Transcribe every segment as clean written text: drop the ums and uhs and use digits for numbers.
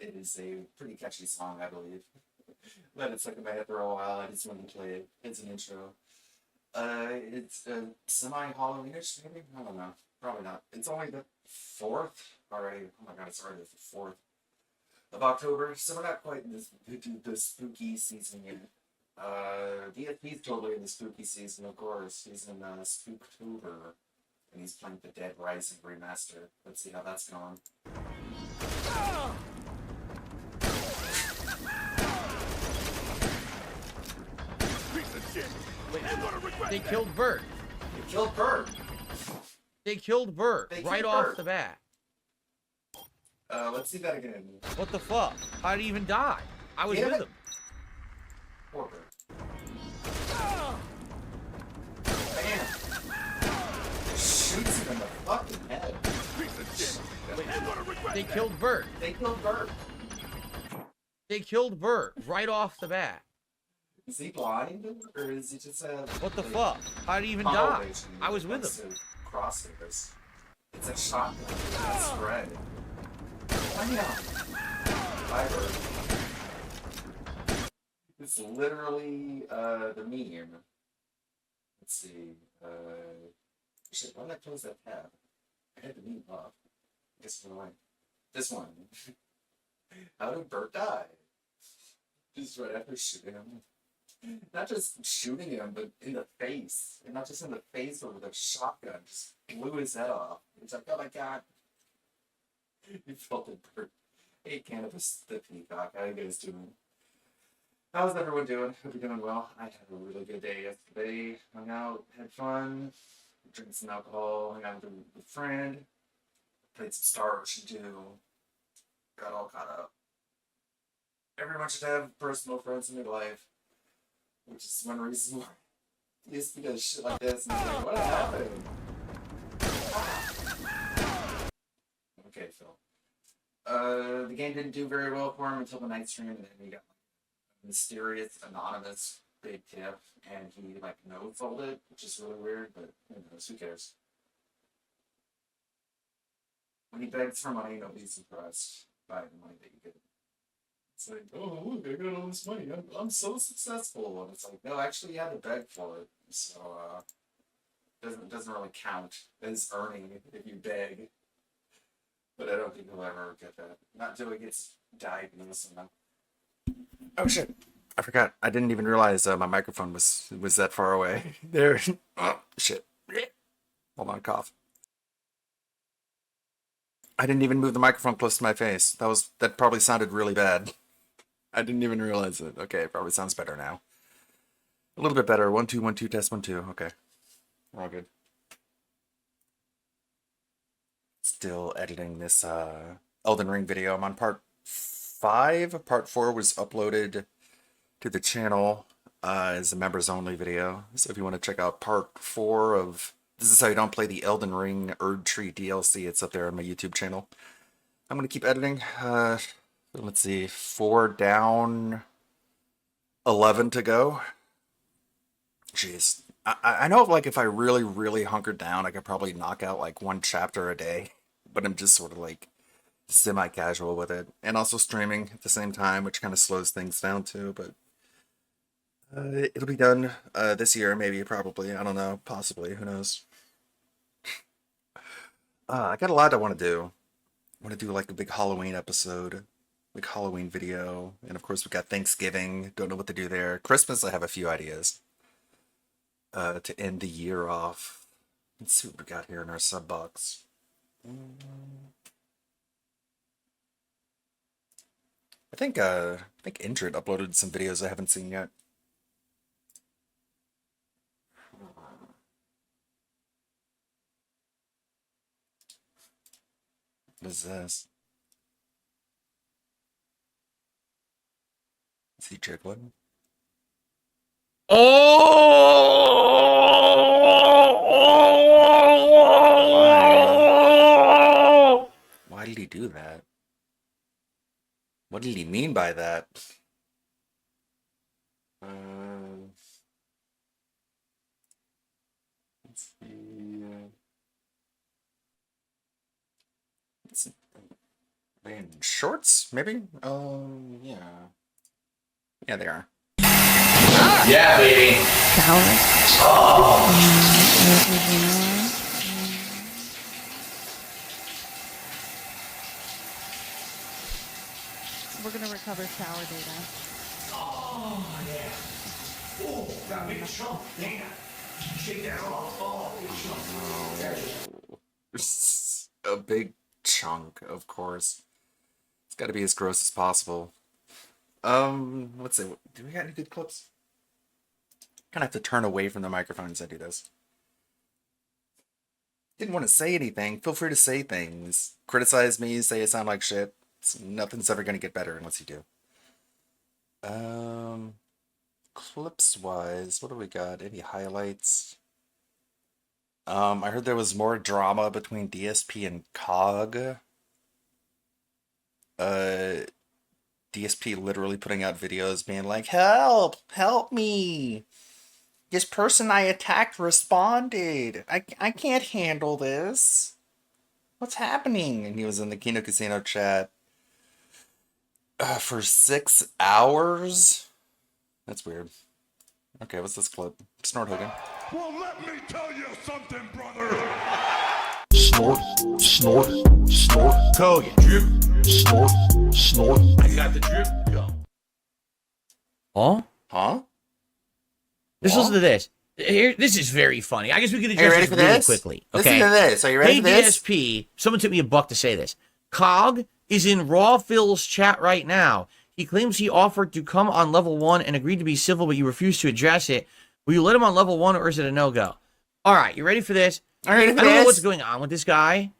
It is a pretty catchy song, I believe. Let it stuck in my head for a while. I just wanted to play it. It's an intro. It's a semi-Halloweenish, maybe? I don't know. Probably not. It's only the 4th already. Oh my god, it's already the 4th of October, so we're not quite in the spooky season yet. DSP's totally in the spooky season, of course. He's in Spooktober, and he's playing the Dead Rising remaster. Let's see how that's going. Wait, they killed Bert. They killed Bert. They killed Bert right off the bat. Let's see that again. What the fuck? How did he even die? I was with him. Poor Bert. Bam! Shoots him in the fucking head. Wait, they killed Bert. They killed Bert. They killed Bert right off the bat. Is he blind? Or is he just what the fuck? How did he even die? I was with him. Crossovers. It's a shotgun. It's red. Bam! Bye, Bert. It's literally the meme. Let's see. Shit, why did I close that tab? I had the meme off. I guess it's right. This one. How did Bert die? Just right after shooting him. Not just shooting him, but in the face. And not just in the face, but with a shotgun. Just blew his head off. It's like, oh my god. You felt it, Bert. Hey, Cannabis the Peacock. How you guys doing? How's everyone doing? Hope you're doing well. I had a really good day yesterday. Hung out, had fun, drank some alcohol, hung out with a friend, played some Star Ocean 2, got all caught up. Everyone should have personal friends in their life, which is one reason why I used to do shit like this and it's like, what happened? Okay, Phil. The game didn't do very well for him until the night stream, and then he got mysterious anonymous big tip, and he like no-sold it, which is really weird, but who cares? When he begs for money, nobody's impressed by the money that you get. It's like, oh look, I got all this money, I'm so successful, and it's like, no, actually you had to beg for it, so doesn't really count as earning if you beg. But I don't think he'll ever get that. Not until he gets diagnosed. Oh shit! I forgot. I didn't even realize my microphone was that far away. There. Oh shit! Hold on, cough. I didn't even move the microphone close to my face. That probably sounded really bad. I didn't even realize it. Okay, it probably sounds better now. A little bit better. 1 2 1 2 test 1 2. Okay, we're all good. Still editing this Elden Ring video. I'm on part 5. Part 4 was uploaded to the channel as a members only video. So if you want to check out part 4 of This Is How You Don't Play the Elden Ring Erd Tree DLC, it's up there on my YouTube channel. I'm going to keep editing. Let's see, 4 down, 11 to go. Jeez. I know, like, if I really, really hunkered down, I could probably knock out, like, 1 chapter a day. But I'm just sort of, like, semi-casual with it. And also streaming at the same time, which kind of slows things down, too. But it'll be done this year, maybe, probably. I don't know. Possibly. Who knows? I got a lot I want to do. I want to do, like, a big Halloween episode. Big Halloween video. And, of course, we got Thanksgiving. Don't know what to do there. Christmas, I have a few ideas. To end the year off. Let's see what we got here in our sub box. I think Indrid uploaded some videos I haven't seen yet. What is this? Is he Jiggling? Oh! Why did he do that? What did he mean by that? Let's see. It's in shorts, maybe? Yeah. Yeah, they are. Yeah, baby. We're gonna recover shower data. Oh, yeah. Oh, that big chunk. Damn. Shake that off. Oh, big chunk. A big chunk, of course. It's got to be as gross as possible. Let's see. Do we got any good clips? Kind of have to turn away from the microphone as I do this. Didn't want to say anything. Feel free to say things. Criticize me, say I sound like shit. Nothing's ever going to get better unless you do. Clips-wise, what do we got? Any highlights? I heard there was more drama between DSP and COG. DSP literally putting out videos being like, help! Help me! This person I attacked responded. I can't handle this. What's happening? And he was in the Kino Casino chat for 6 hours. That's weird. Okay, what's this clip? Snort Hogan. Well, let me tell you something, brother. Snort, snort, snort. Kogan. Drip. Snort, snort. I got the drip. Go. Huh? Huh? Just What? listen to this. Here, this is very funny. I guess we could Are you address ready this for really this? quickly. Listen Okay. to this. Are you ready Hey, for this? DSP. Someone took me $1 to say this. Cog is in Raw Phil's chat right now. He claims he offered to come on level 1 and agreed to be civil, but you refused to address it. Will you let him on level 1 or is it a no-go? All right, you ready for this? Are you ready for I don't know this? what's going on with this guy.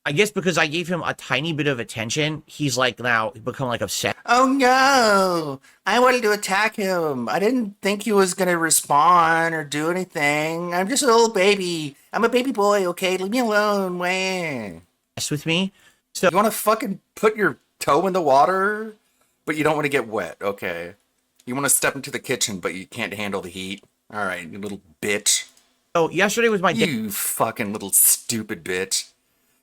I guess because I gave him a tiny bit of attention, he's like now become like upset. Oh no! I wanted to attack him. I didn't think he was gonna respond or do anything. I'm just a little baby. I'm a baby boy, okay? Leave me alone, man. With me. So You wanna fucking put your toe in the water, but you don't want to get wet, okay? You wanna step into the kitchen, but you can't handle the heat. Alright, you little bitch. yesterday was my day. You fucking little stupid bitch.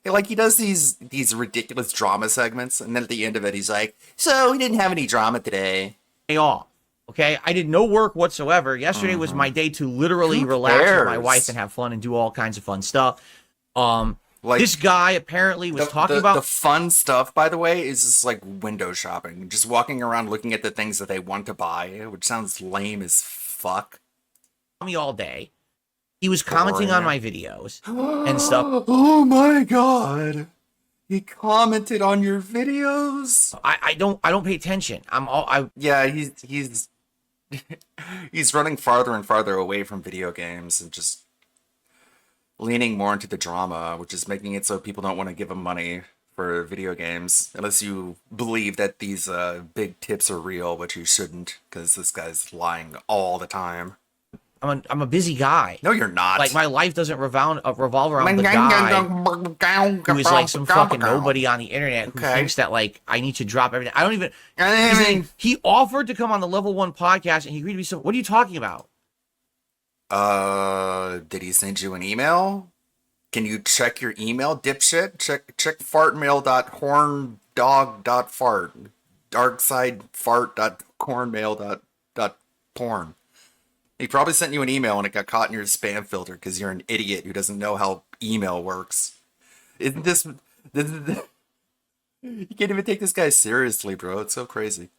Like, he does these ridiculous drama segments, and then at the end of it, he's like, so we didn't have any drama today. Off. Okay, I did no work whatsoever. Yesterday was my day to literally Who relax with my cares? wife and have fun and do all kinds of fun stuff. Like, This guy apparently was talking the about fun stuff, by the way, is just like window shopping. Just walking around looking at the things that they want to buy, which sounds lame as fuck. me all day. He was commenting on my videos and stuff. Oh my god. He commented on your videos? I don't pay attention. Yeah, he's he's running farther and farther away from video games and just leaning more into the drama, which is making it so people don't want to give him money for video games unless you believe that these big tips are real, which you shouldn't, because this guy's lying all the time. I'm a busy guy. No, you're not. Like, my life doesn't revolve around the guy who is like some fucking nobody on the internet who thinks that like I need to drop everything. I don't even. He offered to come on the level 1 podcast and he agreed to be so. What are you talking about? Did he send you an email? Can you check your email, dipshit? Check fartmail.horndog.fart. darksidefart.cornmail.porn. He probably sent you an email and it got caught in your spam filter because you're an idiot who doesn't know how email works. Isn't this you can't even take this guy seriously, bro. It's so crazy.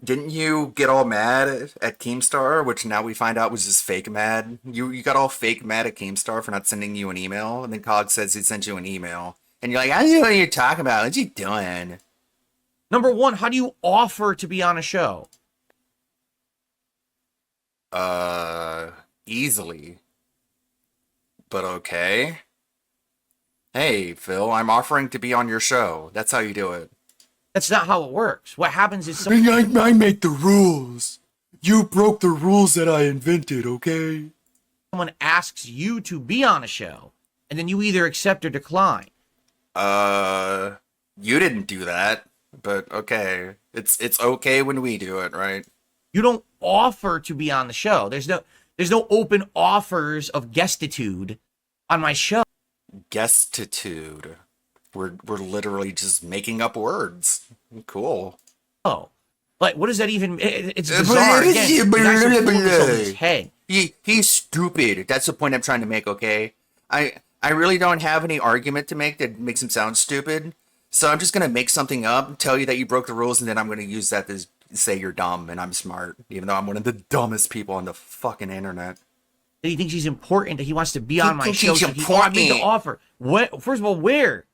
Didn't you get all mad at Keemstar, which now we find out was just fake mad? You got all fake mad at Keemstar for not sending you an email, and then Cog says he sent you an email, and you're like, I don't know what you're talking about. What you doing? Number 1, how do you offer to be on a show? Easily. But okay. Hey, Phil, I'm offering to be on your show. That's how you do it. That's not how it works. What happens is I make the rules. You broke the rules that I invented, okay? someone asks you to be on a show, and then you either accept or decline. You didn't do that, but okay. It's okay when we do it, right? You don't offer to be on the show. There's no open offers of guestitude on my show. Guestitude. We're literally just making up words. Cool. Oh, like what does that even? It's bizarre. Again, the guy's so full of himself in his head. He's stupid. That's the point I'm trying to make. Okay, I really don't have any argument to make that makes him sound stupid. So I'm just gonna make something up, tell you that you broke the rules, and then I'm gonna use that to say you're dumb and I'm smart, even though I'm one of the dumbest people on the fucking internet. That he thinks he's important. That he wants to be on my thinks show. he's So he wanted me to important. offer. What? First of all, where?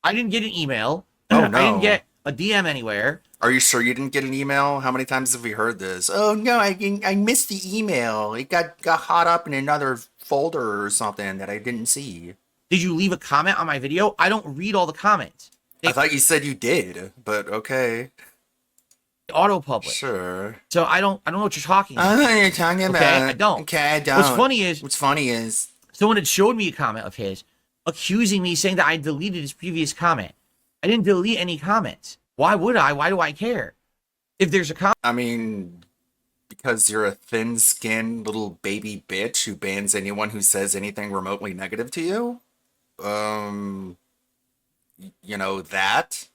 I didn't get an email. Oh, I no. didn't get a DM anywhere. Are you sure you didn't get an email? How many times have we heard this? Oh no, I missed the email. It got caught up in another folder or something that I didn't see. Did you leave a comment on my video? I don't read all the comments. I thought you said you did, but okay. Auto publish. Sure. So I don't know what you're talking I about. know what you're talking about. Okay, I don't. Okay, I don't. What's funny is someone had showed me a comment of his accusing me, saying that I deleted his previous comment. I didn't delete any comments. Why would I? Why do I care? If there's a comment, I mean, because you're a thin-skinned little baby bitch who bans anyone who says anything remotely negative to you? You know that?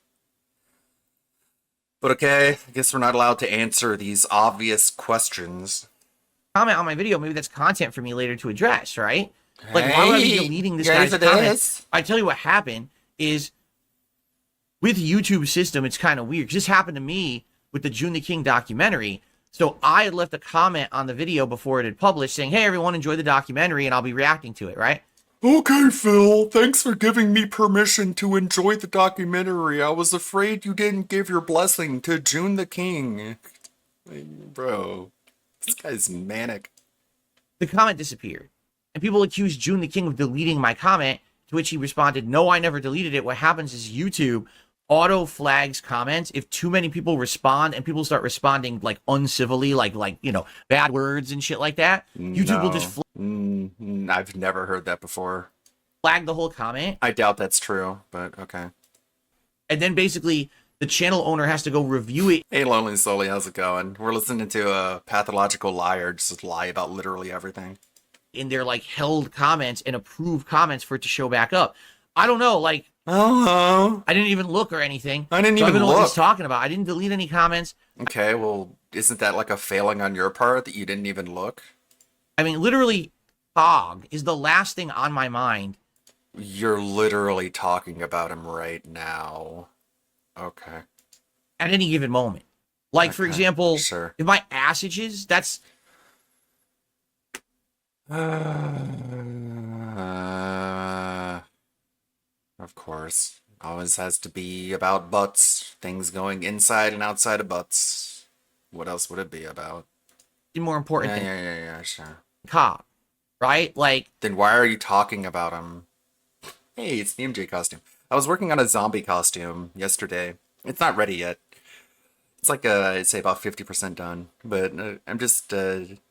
But okay, I guess we're not allowed to answer these obvious questions. comment on my video, maybe that's content for me later to address, right? Like, why would I be Hey, deleting this yes, guy's it comment? is. I tell you what happened is with YouTube system, it's kind of weird. 'Cause this happened to me with the June the King documentary. So I had left a comment on the video before it had published saying, hey, everyone, enjoy the documentary, and I'll be reacting to it, right? Okay, Phil, thanks for giving me permission to enjoy the documentary. I was afraid you didn't give your blessing to June the King. Bro, this guy's manic. The comment disappeared. And people accused June the King of deleting my comment, to which he responded, no, I never deleted it. What happens is YouTube auto flags comments if too many people respond, and people start responding like uncivilly, like you know, bad words and shit like that. YouTube will just I've never heard that before. flag the whole comment, I doubt that's true, but okay. and then basically the channel owner has to go review it Hey, Lonely Slowly, how's it going? We're listening to a pathological liar just lie about literally everything. in their like held comments and approved comments for it to show back up. I don't know, like Oh, I didn't even look or anything. I didn't So I even don't know what he's look. talking about. I didn't delete any comments. okay, well, isn't that like a failing on your part that you didn't even look? I mean, literally, Fog is the last thing on my mind. You're literally talking about him right now. Okay. At any given moment. Like, for Okay, example, sure. if my ass itches, that's Of course. Always has to be about butts. Things going inside and outside of butts. What else would it be about? more important Yeah, than yeah, sure. cock, right? Like, Then why are you talking about him? Hey, it's the MJ costume. I was working on a zombie costume yesterday. It's not ready yet. It's like, I'd say about 50% done. But I'm just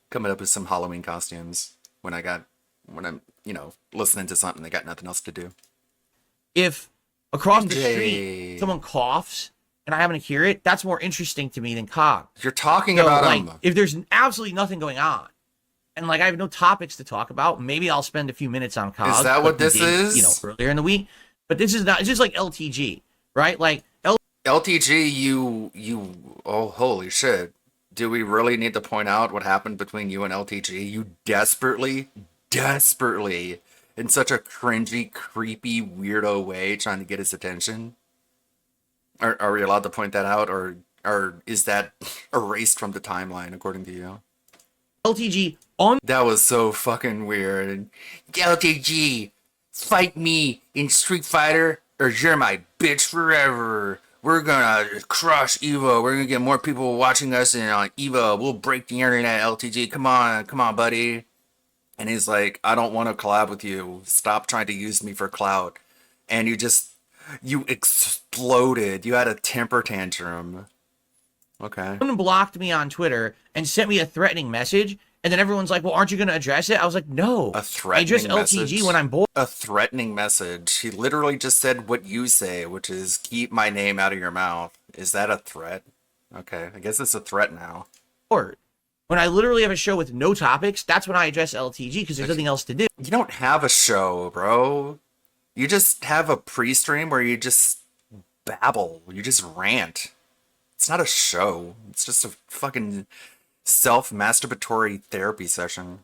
coming up with some Halloween costumes when I'm, you know, listening to something. They got nothing else to do. if across the MJ. street someone coughs and I happen to hear it, that's more interesting to me than cock. You're talking So, about like, him. if there's absolutely nothing going on, and like I have no topics to talk about, maybe I'll spend a few minutes on COG. Is that like what we this did, is? You know, earlier in the week. But this is not. It's just like LTG, right? Like LTG, oh, holy shit. Do we really need to point out what happened between you and LTG? You desperately, in such a cringy, creepy, weirdo way, trying to get his attention? Are we allowed to point that out, or is that erased from the timeline, according to you? LTG That was so fucking weird. LTG, fight me in Street Fighter, or you're my bitch forever. We're gonna crush Evo. We're gonna get more people watching us on Evo. We'll break the internet, LTG. Come on, buddy. And he's like, I don't want to collab with you. Stop trying to use me for clout. And you exploded. You had a temper tantrum. Okay. someone blocked me on Twitter and sent me a threatening message, and then everyone's like, "Well, aren't you going to address it?" I was like, "No, A I threatening address message. LTG when I'm bored." A threatening message. He literally just said what you say, which is keep my name out of your mouth. Is that a threat? Okay, I guess it's a threat now. When I literally have a show with no topics, that's when I address LTG because there's nothing else to do. You don't have a show, bro. You just have a pre-stream where you just babble. You just rant. It's not a show. It's just a fucking self-masturbatory therapy session.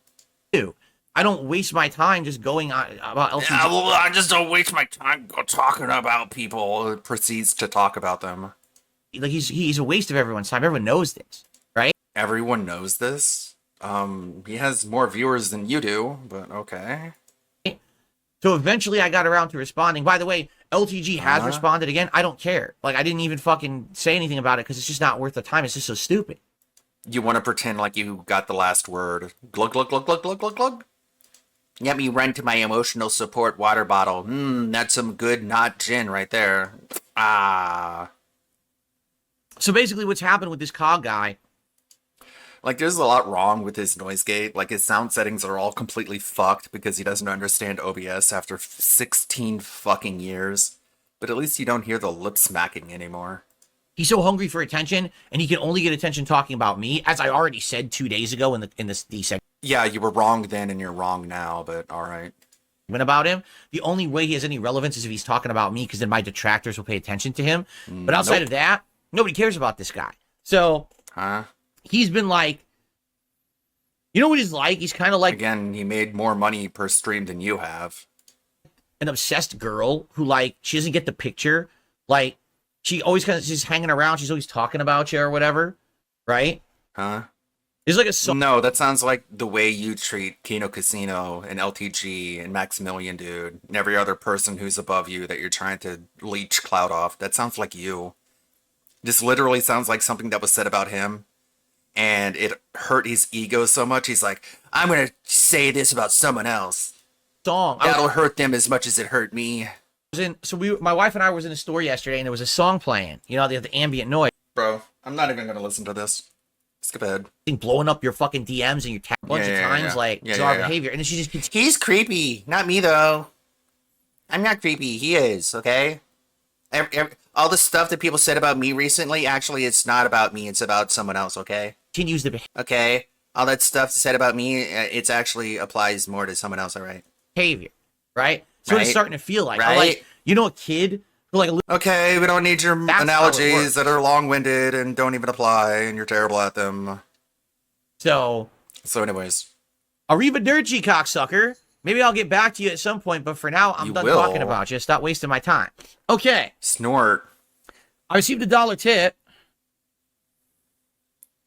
I don't waste my time just going on about LTG. Yeah, well, I just don't waste my time talking about people. Proceeds to talk about them. Like he's a waste of everyone's time. Everyone knows this, right? Everyone knows this. He has more viewers than you do, but okay. So eventually I got around to responding. By the way, LTG has Uh-huh. responded again. I don't care. Like, I didn't even fucking say anything about it because it's just not worth the time. It's just so stupid. You want to pretend like you got the last word. Glug, glug, glug, glug, glug, glug, glug. Let me run to my emotional support water bottle. That's some good not gin right there. Ah. So basically what's happened with this COG guy, Like, there's a lot wrong with his noise gate. Like, his sound settings are all completely fucked because he doesn't understand OBS after 16 fucking years. But at least you don't hear the lip smacking anymore. he's so hungry for attention, and he can only get attention talking about me, as I already said 2 days ago in the segment Yeah, you were wrong then and you're wrong now, but alright. about him. The only way he has any relevance is if he's talking about me, because then my detractors will pay attention to him. But outside of that, Nobody cares about this guy. So Huh? he's been like, you know what he's like? He's kind of like Again, he made more money per stream than you have. an obsessed girl who, like, she doesn't get the picture. Like, she always kind of, she's hanging around. She's always talking about you or whatever. Right? Huh? There's like a song. No, that sounds like the way you treat Kino Casino and LTG and Maximilian Dude and every other person who's above you that you're trying to leech clout off. That sounds like you. This literally sounds like something that was said about him, and it hurt his ego so much. He's like, I'm gonna say this about someone else. That'll hurt them as much as it hurt me. My wife and I was in a store yesterday, and there was a song playing. You know, the ambient noise. Bro, I'm not even gonna listen to this. Skip ahead. Blowing up your fucking DMs and your a bunch of times, like, bizarre behavior. And then she just continues. He's creepy, not me though. I'm not creepy. He is, okay? All the stuff that people said about me recently, actually, it's not about me. It's about someone else, okay? Continues the Okay? All that stuff said about me, it's actually applies more to someone else, all right? behavior, right? So it's Right. starting to feel like, Right. like, you know, a kid who, like, Okay, we don't need your That's how it analogies works. that are long-winded and don't even apply, and you're terrible at them. so So anyways, arrivederci, cocksucker. Maybe I'll get back to you at some point, but for now, I'm You done will. talking about you. Stop wasting my time. Okay. snort. I received a $1 tip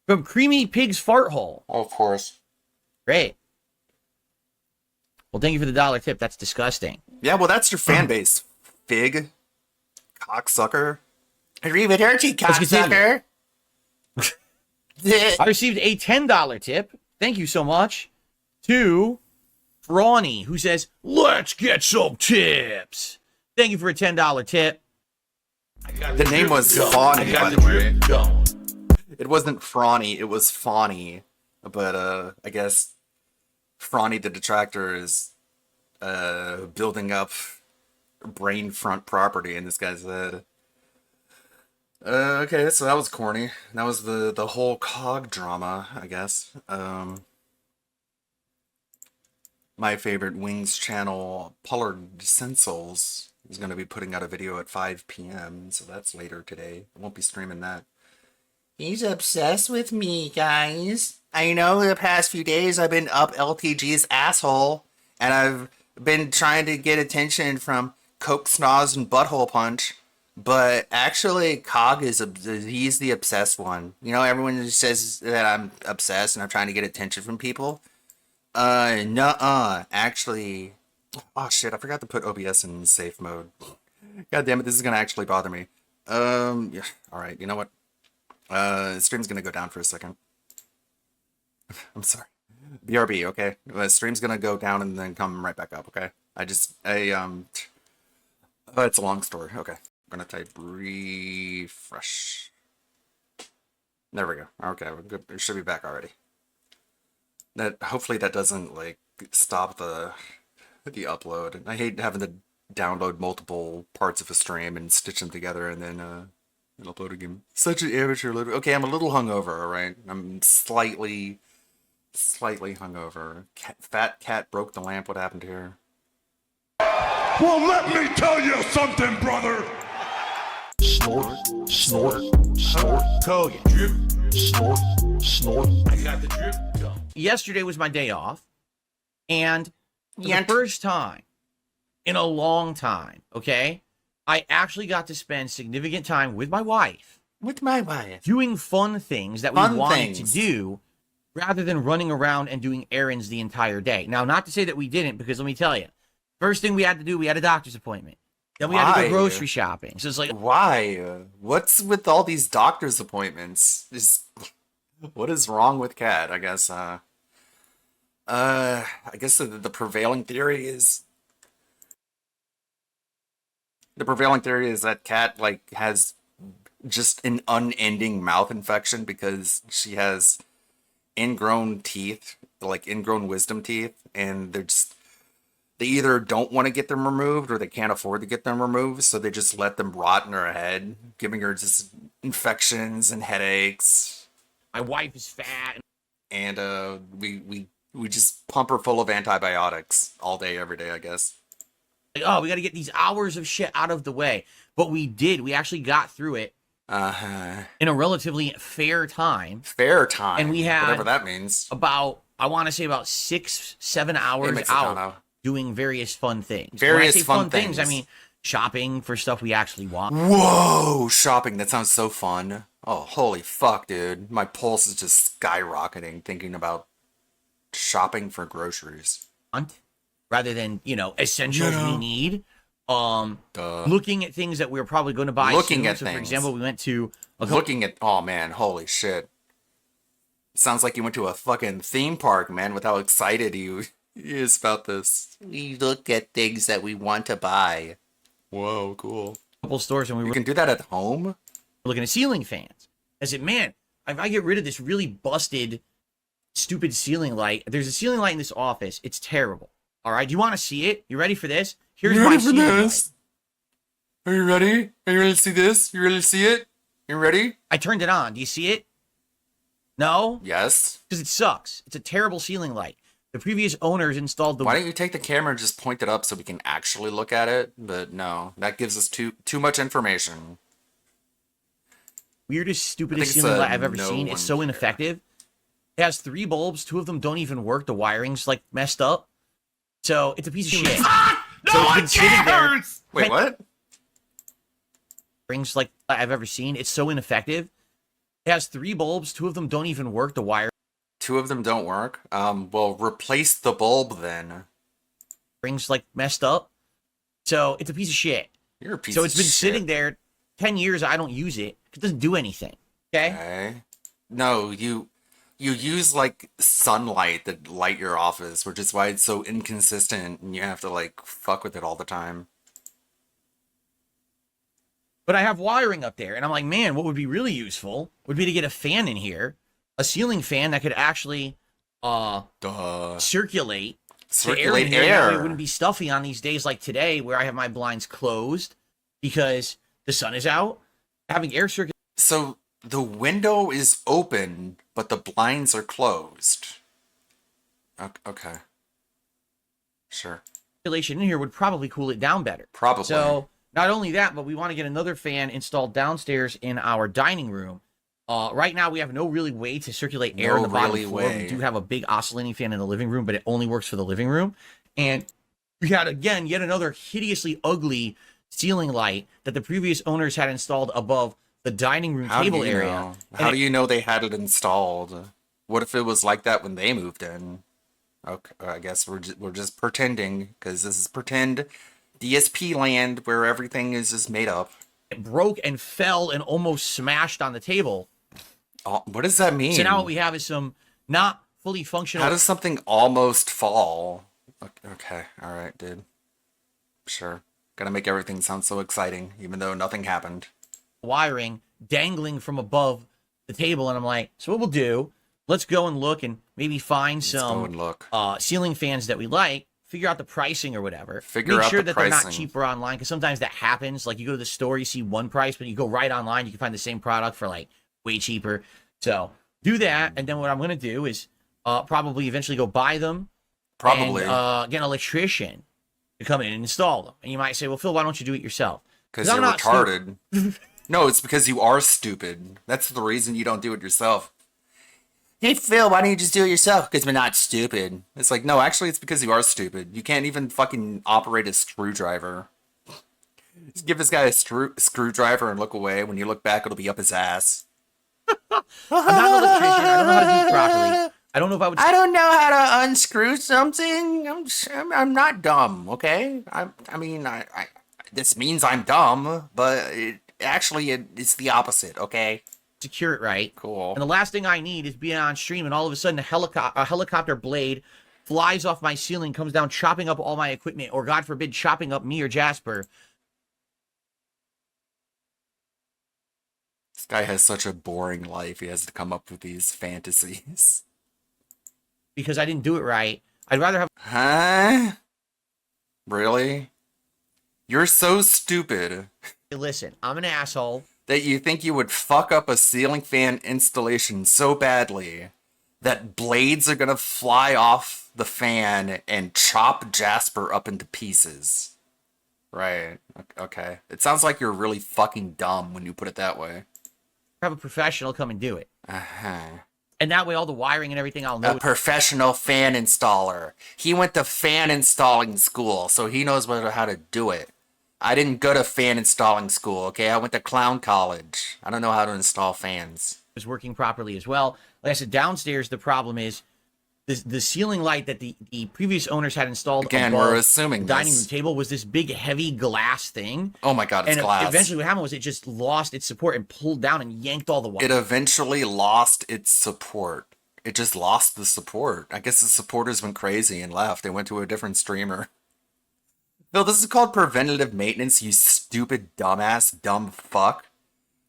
from Creamy Pig's Fart Hole. Oh, of course. Great. Well, thank you for the $1 tip. That's disgusting. Yeah, well, that's your fan base. Fig. Cocksucker. Arrivederci, Let's continue. cocksucker. I received a $10 tip. Thank you so much. To Brawny, who says, let's get some tips. Thank you for a $10 tip. The name was Fawny, by the way. It wasn't Frawny, it was Fawny. But, I guess Frawny the Detractor is, building up brain front property in this guy's head. Okay, so that was corny. That was the whole cog drama, I guess. My favorite Wings channel, Pollard Sensals, is going to be putting out a video at 5 p.m., so that's later today. I won't be streaming that. He's obsessed with me, guys. I know the past few days I've been up LTG's asshole, and I've been trying to get attention from Coke Snoz and Butthole Punch, but actually Cog he's the obsessed one. You know, everyone says that I'm obsessed and I'm trying to get attention from people. Nuh-uh. Actually, oh shit, I forgot to put OBS in safe mode. God damn it, this is gonna actually bother me. Yeah, alright, you know what? Stream's gonna go down for a second. I'm sorry. BRB, okay? Stream's gonna go down and then come right back up, okay? it's a long story, okay. I'm gonna type refresh. There we go. Okay, we're good. It should be back already. Hopefully that doesn't, like, stop the upload. I hate having to download multiple parts of a stream and stitch them together and then upload again. Such an amateur. Okay, I'm a little hungover, alright? I'm slightly hungover. Fat cat broke the lamp. What happened here? Well, let me tell you something, brother. Snort, snort, snort. Kogan. Drip. Snort, snort. I got the drip. Go. Yesterday was my day off, and for the first time in a long time, okay, I actually got to spend significant time with my wife. Doing fun things that we wanted to do rather than running around and doing errands the entire day. Now, not to say that we didn't, because let me tell you, first thing we had to do, we had a doctor's appointment. Then we had to go grocery shopping. So it's like, why? What's with all these doctor's appointments? What is wrong with Kat? I guess, the prevailing theory is that Kat, like, has just an unending mouth infection because she has ingrown teeth, like ingrown wisdom teeth, and they either don't want to get them removed or they can't afford to get them removed, so they just let them rot in her head, giving her just infections and headaches. my wife is fat. And we just pump her full of antibiotics all day, every day, I guess. Like, oh, we got to get these hours of shit out of the way. But we did. We actually got through it. in a relatively fair time. Fair time. And we had whatever that means. About, I want to say about 6-7 hours out doing various fun things. Various when I say fun things, I things. mean shopping for stuff we actually want. Whoa, shopping. That sounds so fun. Oh, holy fuck, dude. My pulse is just skyrocketing thinking about shopping for groceries. Rather than, essentials we need. Duh. Looking at things that we were probably going to buy Looking soon. at So, things. for example, we went to Oh man, holy shit. Sounds like you went to a fucking theme park, man, with how excited he is about this. We look at things that we want to buy. Whoa, cool. a couple stores and we You were can do that at home? looking at ceiling fans. I said, man, if I get rid of this really busted, stupid ceiling light, there's a ceiling light in this office. It's terrible. All right, do you want to see it? You ready for this? Here's You my ready for ceiling this? light. Are you ready? Are you ready to see this? You ready to see it? You ready? I turned it on. Do you see it? No? Yes. Because it sucks. It's a terrible ceiling light. The previous owners installed the Why don't you take the camera and just point it up so we can actually look at it? But no, that gives us too much information. weirdest, I stupidest think it's ceiling a light I've ever no seen. one It's so care. ineffective. It has 3 bulbs. 2 of them don't even work. The wiring's like messed up. So it's a piece of shit. No So it's one been sitting there. cares! Wait, what? Rings like I've ever seen. It's so ineffective. It has 3 bulbs. 2 of them don't even work. The wiring's 2 of them don't work? Well, replace the bulb then. like messed up. So it's a piece of shit. You're a piece So of it's been shit. sitting there 10 years. I don't use it. It doesn't do anything. Okay? Okay. No, you use like sunlight to light your office, which is why it's so inconsistent and you have to like fuck with it all the time. But I have wiring up there, and I'm like, man, what would be really useful would be to get a fan in here, a ceiling fan that could actually Duh. circulate the Circulate in here. That way air. it wouldn't be stuffy on these days like today where I have my blinds closed because the sun is out. Having air So the window is open, but the blinds are closed. Okay. Sure. circulation in here would probably cool it down better. Probably. So not only that, but we want to get another fan installed downstairs in our dining room. Right now, we have no really way to circulate air in No the bottom really floor. way. We do have a big oscillating fan in the living room, but it only works for the living room. And we had, again, yet another hideously ugly ceiling light that the previous owners had installed above the dining room How table do you area. know? And How it- do you know they had it installed? What if it was like that when they moved in? Okay, I guess we're just pretending because this is pretend DSP land where everything is just made up. It broke and fell and almost smashed on the table. Oh, what does that mean? So now what we have is some not fully functional How does something almost fall? Okay, all right, dude. Sure. Gotta make everything sound so exciting, even though nothing happened. wiring dangling from above the table. And I'm like, so what we'll do, let's go and look and maybe find Let's go some and look. ceiling fans that we like, figure out the pricing or whatever. Figure Make out sure the that they're not pricing. cheaper online, because sometimes that happens. Like you go to the store, you see one price, but you go right online, you can find the same product for like way cheaper. So do that. And then what I'm going to do is probably eventually go buy them. Probably. And, get an electrician to come in and install them. And you might say, well, Phil, why don't you do it yourself? Because I'm you're not retarded. No, it's because you are stupid. That's the reason you don't do it yourself. Hey, Phil, why don't you just do it yourself? Because we're not stupid. It's like, no, actually, it's because you are stupid. You can't even fucking operate a screwdriver. Just give this guy a screwdriver and look away. When you look back, it'll be up his ass. I'm not an electrician. I don't know how to do it properly. I don't know if I would. I don't know how to unscrew something. I'm not dumb, okay? I mean, this means I'm dumb, but it's the opposite, okay? secure it right. Cool. And the last thing I need is being on stream and all of a sudden a helicopter blade flies off my ceiling, comes down, chopping up all my equipment, or God forbid, chopping up me or Jasper. This guy has such a boring life. He has to come up with these fantasies. Because I didn't do it right. I'd rather have Huh? Really? You're so stupid listen. I'm an asshole. that you think you would fuck up a ceiling fan installation so badly that blades are gonna fly off the fan and chop Jasper up into pieces. Right. Okay. It sounds like you're really fucking dumb when you put it that way. have a professional come and do it. Uh-huh. And that way all the wiring and everything I'll know. A professional fan installer. He went to fan installing school, so he knows how to do it. I didn't go to fan installing school, okay? I went to clown college. I don't know how to install fans. Was working properly as well. Like I said, downstairs, the problem is the ceiling light that the previous owners had installed Again, above we're assuming the dining this. room table was this big, heavy glass thing. Oh my god, it's And glass. eventually what happened was it just lost its support and pulled down and yanked all the wires. It eventually lost its support. It just lost the support. I guess the supporters went crazy and left. They went to a different streamer. Phil, this is called preventative maintenance, you stupid dumbass, dumb fuck.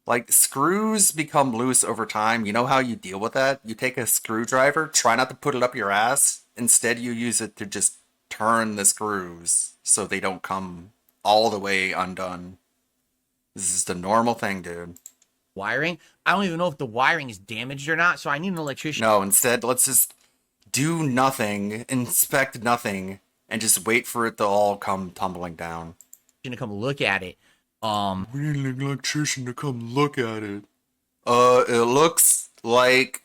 Like, screws become loose over time. You know how you deal with that? You take a screwdriver, try not to put it up your ass. Instead, you use it to just turn the screws so they don't come all the way undone. This is the normal thing, dude. Wiring. I don't even know if the wiring is damaged or not, so I need an electrician No, instead, let's just do nothing, inspect nothing, and just wait for it to all come tumbling down. to come look at it. We need an electrician to come look at it. It looks like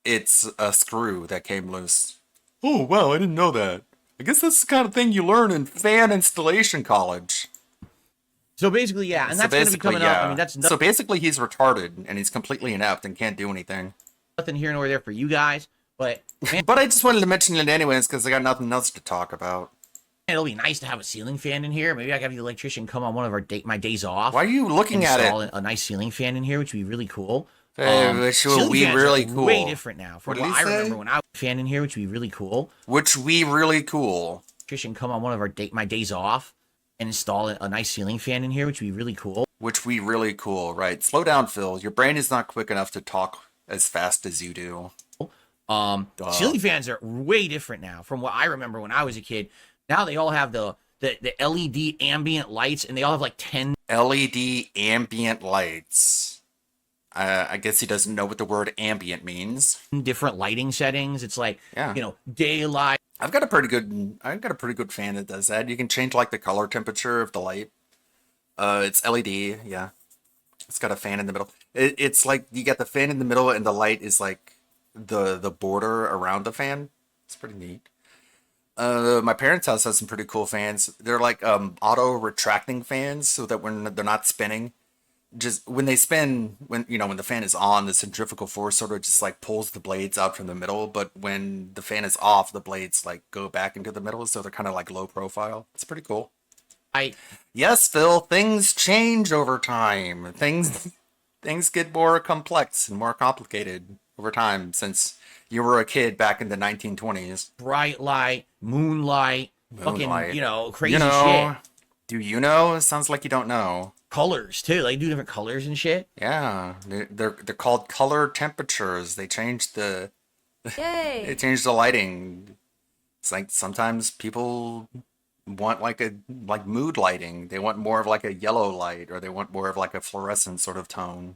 it's a screw that came loose. Oh, wow, I didn't know that. I guess that's the kind of thing you learn in fan installation college. So basically, yeah, and So that's going to be basically, coming up. I mean, that's So basically, he's retarded, and he's completely inept and can't do anything. nothing here nor there for you guys, but man, But I just wanted to mention it anyways, because I got nothing else to talk about. it'll be nice to have a ceiling fan in here. Maybe I can have the electrician come on one of my days off. Why are you looking at install it? a nice ceiling fan in here, which would be really cool. Which will Ceiling be fans really are cool. Way different now from What did what he I say? remember when I was a fan in here, which would be really cool. Which we really cool. Electrician come on one of my days off and install a nice ceiling fan in here, which would be really cool. Which we really cool, right? Slow down, Phil. Your brain is not quick enough to talk as fast as you do. Duh. Ceiling fans are way different now from what I remember when I was a kid. Now they all have the LED ambient lights, and they all have like 10 LED ambient lights. I guess he doesn't know what the word ambient means. different lighting settings. It's like, Yeah. daylight. I've got a pretty good fan that does that. You can change like the color temperature of the light. It's LED, yeah. It's got a fan in the middle. It's like you got the fan in the middle and the light is like the border around the fan. It's pretty neat. My parents' house has some pretty cool fans. They're like auto retracting fans, so that when they're not spinning, just when they spin, when the fan is on, the centrifugal force sort of just like pulls the blades out from the middle. But when the fan is off, the blades like go back into the middle, so they're kind of like low profile. It's pretty cool. Yes, Phil, things change over time. Things get more complex and more complicated over time since you were a kid back in the 1920s. Bright light, moonlight, fucking, crazy You know, shit. do you know? It sounds like you don't know. Colors, too. They do different colors and shit. Yeah, they're called color temperatures. They changed the lighting. It's like sometimes people want like mood lighting. They want more of like a yellow light, or they want more of like a fluorescent sort of tone.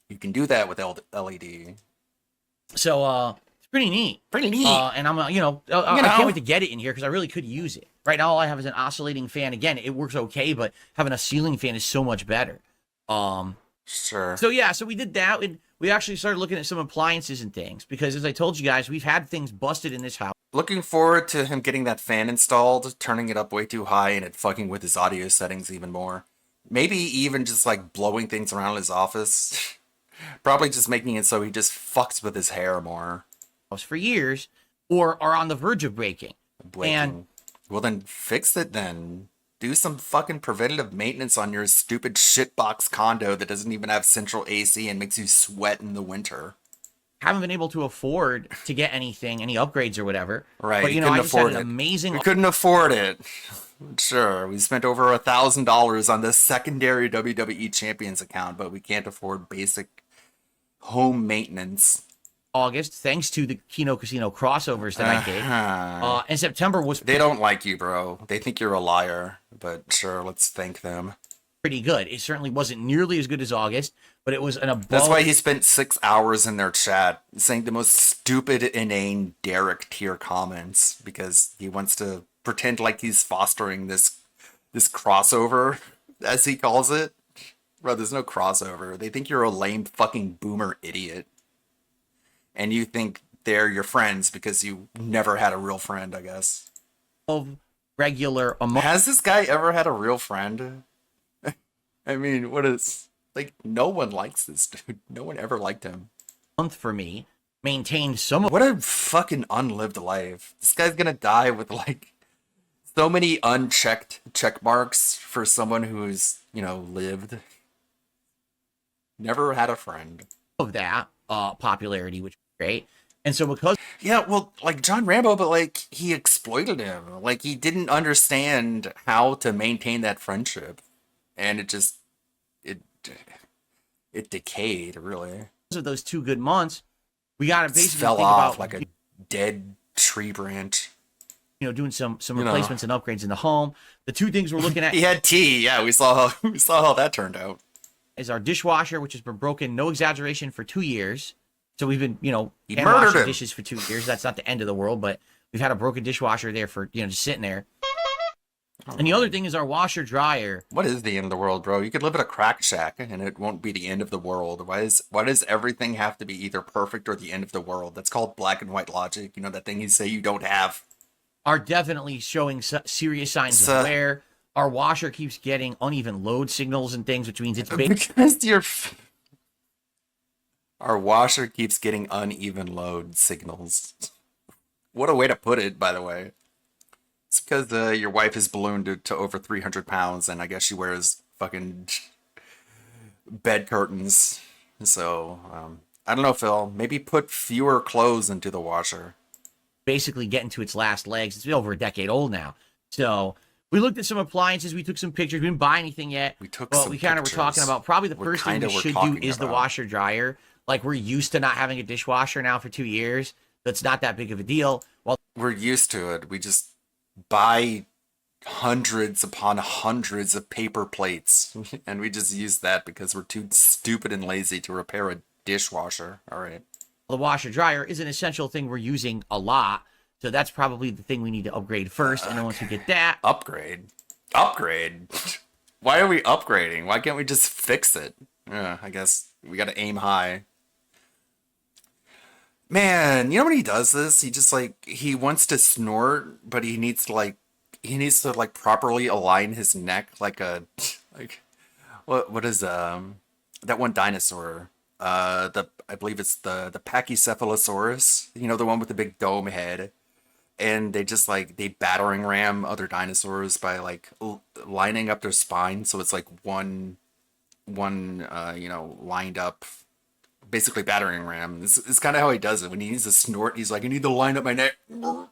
You can do that with LED. So, it's pretty neat. And I'm, I can't wait to get it in here because I really could use it. Right now, all I have is an oscillating fan. Again, it works okay, but having a ceiling fan is so much better. Sure. So yeah, so we did that. And we actually started looking at some appliances and things because, as I told you guys, we've had things busted in this house. Looking forward to him getting that fan installed, turning it up way too high, and it fucking with his audio settings even more. Maybe even just like blowing things around his office. Probably just making it so he just fucks with his hair more. For years, or are on the verge of breaking. And well, then fix it then. Do some fucking preventative maintenance on your stupid shitbox condo that doesn't even have central AC and makes you sweat in the winter. Haven't been able to afford to get any upgrades or whatever. Right. But I just had an amazing. We couldn't afford it. Sure, we spent over $1,000 on the secondary WWE Champions account, but we can't afford basic home maintenance. August, thanks to the Kino Casino crossovers that I did. And September was They don't like you, bro. They think you're a liar, but sure, let's thank them. pretty good. It certainly wasn't nearly as good as August, but it was an above. That's why he spent 6 hours in their chat saying the most stupid, inane Derek tier comments because he wants to pretend like he's fostering this crossover, as he calls it. Bro, there's no crossover. They think you're a lame fucking boomer idiot. And you think they're your friends because you never had a real friend, I guess. Of regular emotion. Has this guy ever had a real friend? I mean, what is... Like, no one likes this dude. No one ever liked him. Month for me. Maintained some of What a fucking unlived life. This guy's gonna die with, like, so many unchecked check marks for someone who's, you know, lived. Never had a friend. that popularity, which was great. And so because Yeah, well, like John Rambo, but like he exploited him. Like he didn't understand how to maintain that friendship. And it decayed, really. of those 2 good months, we got to It basically fell think off about like a dead tree branch. doing some You know. replacements and upgrades in the home. The 2 things we're looking at He had tea. Yeah, we saw how that turned out. is our dishwasher, which has been broken, no exaggeration, for 2 years. So we've been, He hand murdered washing him. dishes for 2 years. That's not the end of the world, but we've had a broken dishwasher there for, just sitting there. And the other thing is our washer dryer. What is the end of the world, bro? You could live in a crack shack and it won't be the end of the world. Why does everything have to be either perfect or the end of the world? That's called black and white logic. You know, that thing you say you don't have. Are definitely showing serious signs So- of wear. Our washer keeps getting uneven load signals and things, which means it's big. Because our washer keeps getting uneven load signals. What a way to put it, by the way. It's because your wife is ballooned to over 300 pounds, and I guess she wears fucking bed curtains. So, I don't know, Phil. Maybe put fewer clothes into the washer. Basically getting to its last legs. It's been over a decade old now. So we looked at some appliances. We took some pictures. We didn't buy anything yet. We took But some we kind of were talking pictures. about probably the We're first thing kinda we were should do talking is the about. washer dryer. Like we're used to not having a dishwasher now for 2 years. That's not that big of a deal. Well, We're used to it. We just buy hundreds upon hundreds of paper plates, and we just use that because we're too stupid and lazy to repair a dishwasher. All right. the washer dryer is an essential thing we're using a lot. So that's probably the thing we need to upgrade first. And then once we get that, Upgrade. Why are we upgrading? Why can't we just fix it? Yeah, I guess we gotta aim high. Man, you know when he does this? He just he wants to snort, but he needs to properly align his neck like what is that one dinosaur? I believe it's the Pachycephalosaurus. You know, the one with the big dome head. And they just they battering ram other dinosaurs by lining up their spine, so it's one lined up, basically battering ram. It's kind of how he does it when he needs to snort. He's like, I need to line up my neck. then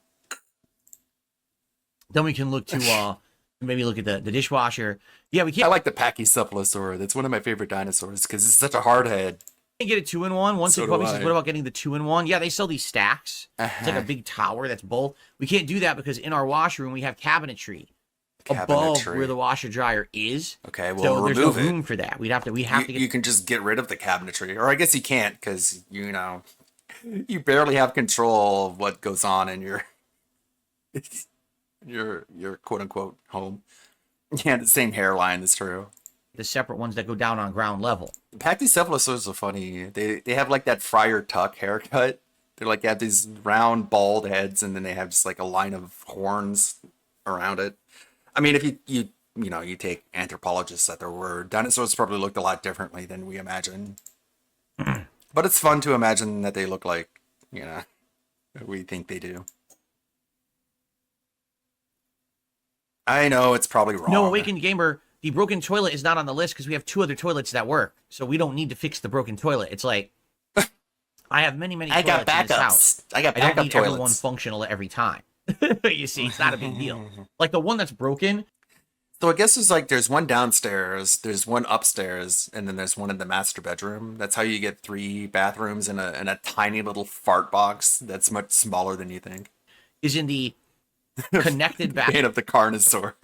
we can look to maybe look at the dishwasher. Yeah, we I can't like the Pachycephalosaur. That's one of my favorite dinosaurs because it's such a hard head. get a 2-in-1. One So thing do Puppy says, I. what about getting the 2-in-1? Yeah, they sell these stacks. It's like a big tower that's both. We can't do that because in our washroom we have cabinetry above Cabinetry. where the washer dryer is. Okay, well, So there's no remove it. room for that. We have to get You can just get rid of the cabinetry, or I guess you can't because you barely have control of what goes on in your your quote unquote home. Yeah, the same hairline is true. the separate ones that go down on ground level. Pachycephalosaurs are funny. They have that Friar Tuck haircut. They're they have these round bald heads, and then they have just a line of horns around it. I mean, if you take anthropologists at their word, dinosaurs probably looked a lot differently than we imagine. But it's fun to imagine that they look like we think they do. I know it's probably wrong. No, Awakened Gamer, the broken toilet is not on the list because we have 2 other toilets that work. So we don't need to fix the broken toilet. It's like, I have many I got toilets in this house. backups. I got I don't backup need everyone toilets. functional every time. You see, it's not a big deal. Like the one that's broken, So I guess there's one downstairs, there's one upstairs, and then there's one in the master bedroom. That's how you get 3 bathrooms in a tiny little fart box that's much smaller than you think. is in the connected Bane of the Carnosaur.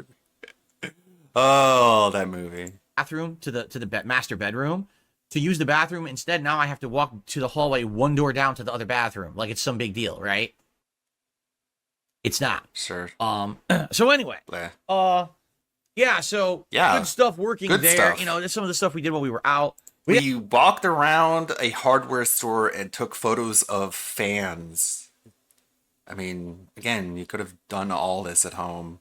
Oh, that movie. bathroom to the master bedroom. To use the bathroom instead, now I have to walk to the hallway 1 door down to the other bathroom. Like it's some big deal, right? It's not. Sure. So anyway, Bleh. Yeah, so Yeah, good stuff working good there. stuff. You know, that's some of the stuff we did while we were out. We walked around a hardware store and took photos of fans. I mean, again, you could have done all this at home.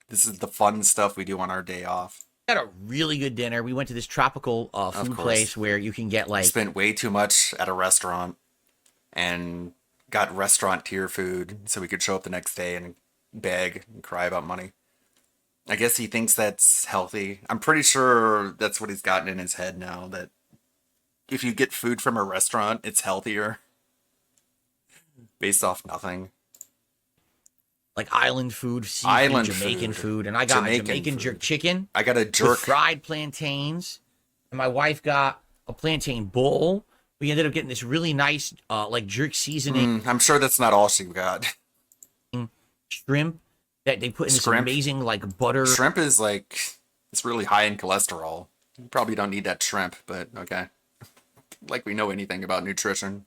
This is the fun stuff we do on our day off. Had a really good dinner. We went to this tropical food course. place where you can get We like spent way too much at a restaurant and got restaurant tier food so we could show up the next day and beg and cry about money. I guess he thinks that's healthy. I'm pretty sure that's what he's gotten in his head now, that if you get food from a restaurant, it's healthier. Based off nothing. like island food, seafood, Island Jamaican food. food, and I got a Jamaican Jamaican food. jerk chicken I got a with jerk. fried plantains, and my wife got a plantain bowl. We ended up getting this really nice like jerk seasoning I'm sure that's not all she got. shrimp that they put in this Shrimp? amazing like butter Shrimp is like, it's really high in cholesterol. You probably don't need that shrimp, but okay. Like we know anything about nutrition.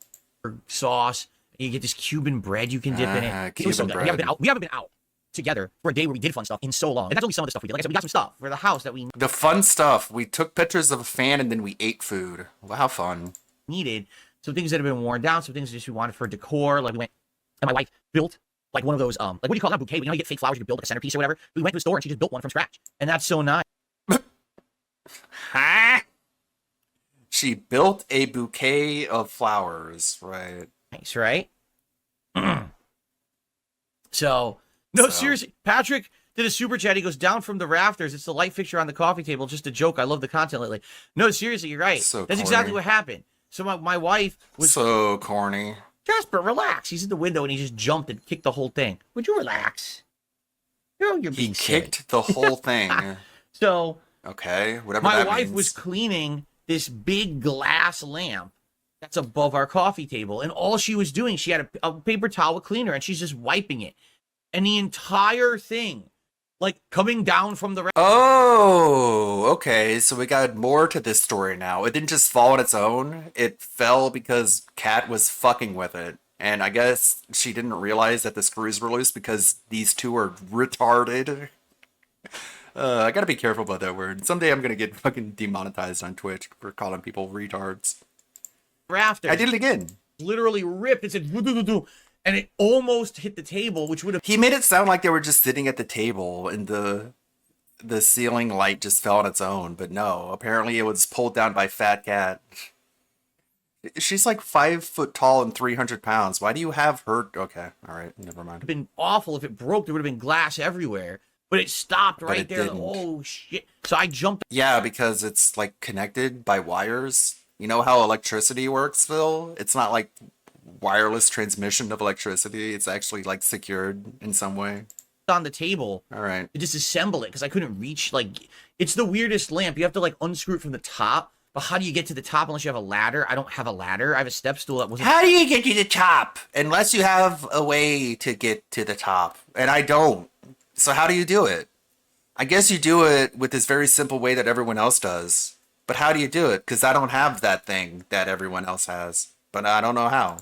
sauce. You get this Cuban bread you can dip in it. It was so Cuban good. bread. We haven't been out together for a day where we did fun stuff in so long. And that's only some of the stuff we did. Like I said, we got some stuff for the house that we The fun stuff. We took pictures of a fan and then we ate food. Wow, how fun. needed. Some things that have been worn down, some things just we wanted for decor. Like we went, and my wife built like one of those, like what do you call that, bouquet? You know, you get fake flowers, you can build like a centerpiece or whatever. We went to the store and she just built one from scratch. And that's so nice. Huh? She built a bouquet of flowers, right? Nice, right? So, no, So- seriously, Patrick did a super chat. He goes, down from the rafters. It's the light fixture on the coffee table. Just a joke. I love the content lately. No, seriously, you're right. So That's exactly corny. what happened. So my wife was, So corny. Jasper, relax. He's in the window and he just jumped and kicked the whole thing. Would you relax? You're He being silly. kicked the whole thing. So Okay, whatever my that wife means. was cleaning this big glass lamp that's above our coffee table. And all she was doing, she had a paper towel with cleaner and she's just wiping it. And the entire thing, like coming down from the Oh, okay. So we got more to this story now. It didn't just fall on its own. It fell because Kat was fucking with it. And I guess she didn't realize that the screws were loose because these two are retarded. I gotta be careful about that word. Someday I'm gonna get fucking demonetized on Twitch for calling people retards. rafters. I did it again. Literally ripped. It said, "Doo-doo-doo-doo," and it almost hit the table, which would have He made it sound like they were just sitting at the table and the ceiling light just fell on its own, but no. Apparently it was pulled down by Fat Cat. She's like 5 foot tall and 300 pounds. Why do you have her? Okay, all right, never mind. been awful. If it broke, there would have been glass everywhere. But it stopped right it there. didn't. Oh, shit. So I jumped. Yeah, because it's like connected by wires. You know how electricity works, Phil? It's not like wireless transmission of electricity. It's actually like secured in some way. on the table All right. to disassemble it because I couldn't reach. Like, it's the weirdest lamp. You have to like unscrew it from the top. But how do you get to the top unless you have a ladder? I don't have a ladder. I have a step stool that wasn't. How do you get to the top? Unless you have a way to get to the top. And I don't. So how do you do it? I guess you do it with this very simple way that everyone else does. But how do you do it? Because I don't have that thing that everyone else has. But I don't know how.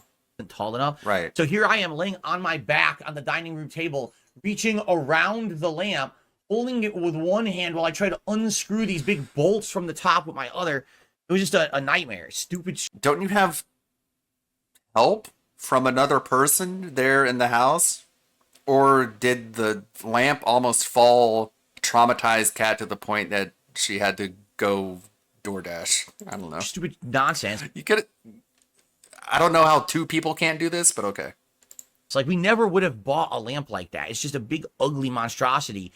Tall enough. Right. So here I am laying on my back on the dining room table, reaching around the lamp, holding it with one hand while I try to unscrew these big bolts from the top with my other. It was just a nightmare. Stupid. Don't you have help from another person there in the house? Or did the lamp almost fall, traumatized Kat to the point that she had to go DoorDash? I don't know. Stupid nonsense. You could. I don't know how two people can't do this, but okay. It's like we never would have bought a lamp like that. It's just a big, ugly monstrosity,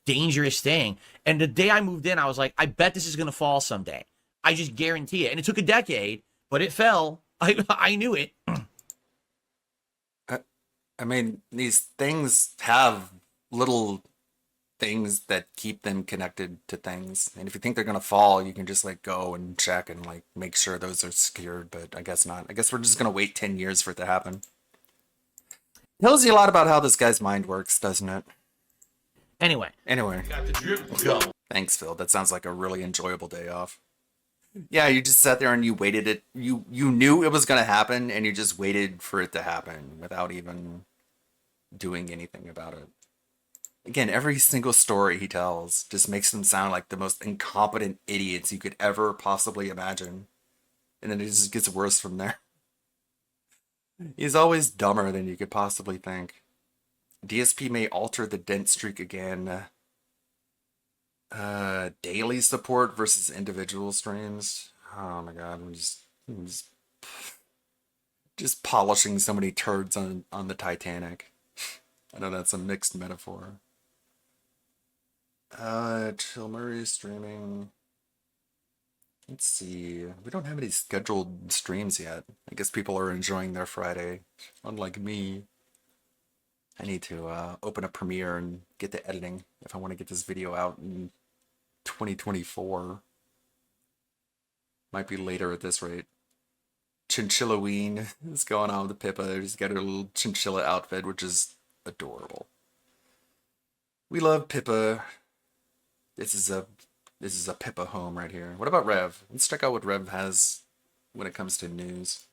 dangerous thing. And the day I moved in, I was like, I bet this is going to fall someday. I just guarantee it. And it took a decade, but it fell. I knew it. I mean, these things have little things that keep them connected to things. And if you think they're going to fall, you can just like go and check and like make sure those are secured, but I guess not. I guess we're just going to wait 10 years for it to happen. Tells you a lot about how this guy's mind works, doesn't it? Anyway, Anyway, Got the drip. go. thanks, Phil. That sounds like a really enjoyable day off. Yeah, you just sat there and you waited it. You knew it was going to happen and you just waited for it to happen without even doing anything about it. Again, every single story he tells just makes them sound like the most incompetent idiots you could ever possibly imagine. And then it just gets worse from there. He's always dumber than you could possibly think. DSP may alter the dent streak again. Daily support versus individual streams. Oh my god, I'm just polishing so many turds on the Titanic. I know that's a mixed metaphor. Chill Murray streaming. Let's see. We don't have any scheduled streams yet. I guess people are enjoying their Friday, unlike me. I need to open up Premiere and get to editing if I want to get this video out in 2024. Might be later at this rate. Chinchillaween is going on with Pippa. She's got her little chinchilla outfit, which is adorable. We love Pippa. This is a Pippa home right here. What about Rev? Let's check out what Rev has when it comes to news.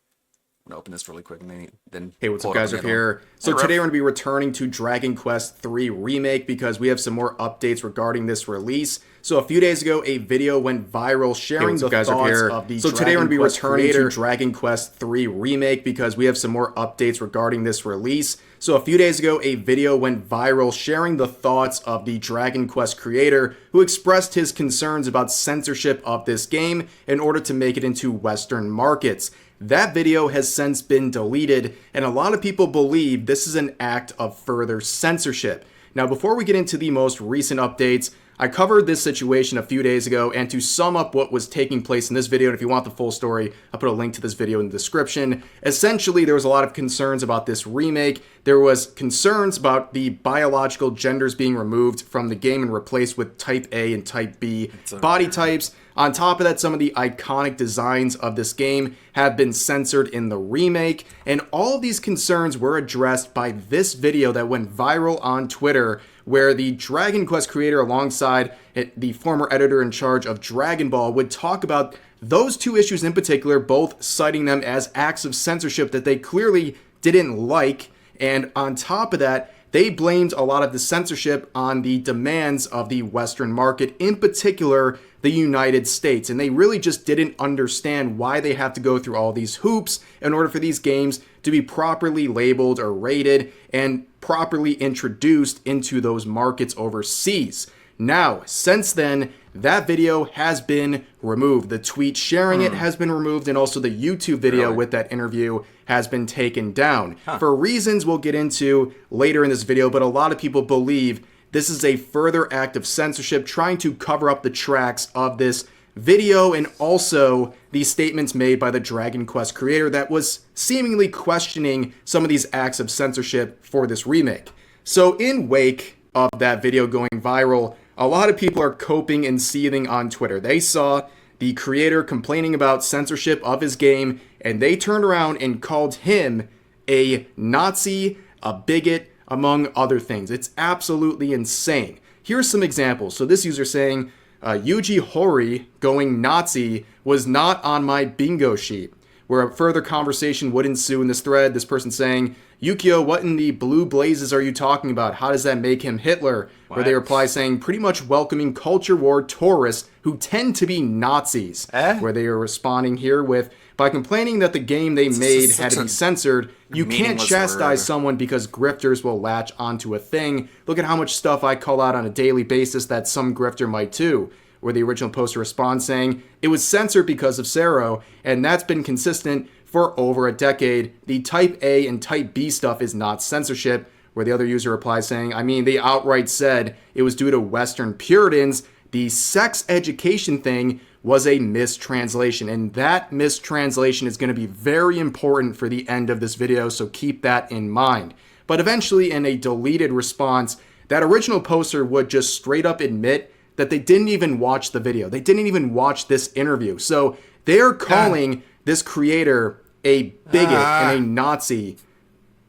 I'm gonna open this really quick and then Hey, what's pull up, it guys? up Are here. So Hey, today Rev. we're going to be returning to Dragon Quest III Remake because we have some more updates regarding this release. So a few days ago, a video went viral sharing the thoughts of the So today we're going to be returning to Dragon Quest III Remake because we have some more updates regarding this release. So a few days ago, a video went viral sharing the thoughts of the Dragon Quest creator who expressed his concerns about censorship of this game in order to make it into Western markets. That video has since been deleted, and a lot of people believe this is an act of further censorship. Now, before we get into the most recent updates, I covered this situation a few days ago, and to sum up what was taking place in this video, and if you want the full story, I'll put a link to this video in the description. Essentially, there was a lot of concerns about this remake. There was concerns about the biological genders being removed from the game and replaced with Type A and Type B body types. On top of that, some of the iconic designs of this game have been censored in the remake, and all of these concerns were addressed by this video that went viral on Twitter, where the Dragon Quest creator alongside the former editor in charge of Dragon Ball would talk about those two issues in particular, both citing them as acts of censorship that they clearly didn't like, and on top of that, they blamed a lot of the censorship on the demands of the Western market, in particular the United States. And they really just didn't understand why they have to go through all these hoops in order for these games to be properly labeled or rated and properly introduced into those markets overseas. Now, since then, that video has been removed. The tweet sharing it has been removed, and also the YouTube video with that interview has been taken down. For reasons we'll get into later in this video, but a lot of people believe this is a further act of censorship trying to cover up the tracks of this video and also the statements made by the Dragon Quest creator that was seemingly questioning some of these acts of censorship for this remake. So in wake of that video going viral, a lot of people are coping and seething on Twitter. They saw the creator complaining about censorship of his game, and they turned around and called him a Nazi, a bigot, among other things. It's absolutely insane. Here's some examples. So this user saying, Yuji Horii going Nazi was not on my bingo sheet. Where a further conversation would ensue in this thread, this person saying, Yukio, what in the blue blazes are you talking about? How does that make him Hitler? Where they reply saying, pretty much welcoming culture war tourists who tend to be Nazis. Where they are responding here with, by complaining that the game they made had to be censored, you can't chastise someone because grifters will latch onto a thing. Look at how much stuff I call out on a daily basis that some grifter might too. Where the original poster responds saying, it was censored because of Sero, and that's been consistent for over a decade. The Type A and Type B stuff is not censorship. Where the other user replies saying, I mean, they outright said it was due to Western Puritans. The sex education thing was a mistranslation, and that mistranslation is going to be very important for the end of this video, so keep that in mind. But eventually, in a deleted response, that original poster would just straight up admit that they didn't even watch the video. They didn't even watch this interview. So they're calling this creator a bigot and a Nazi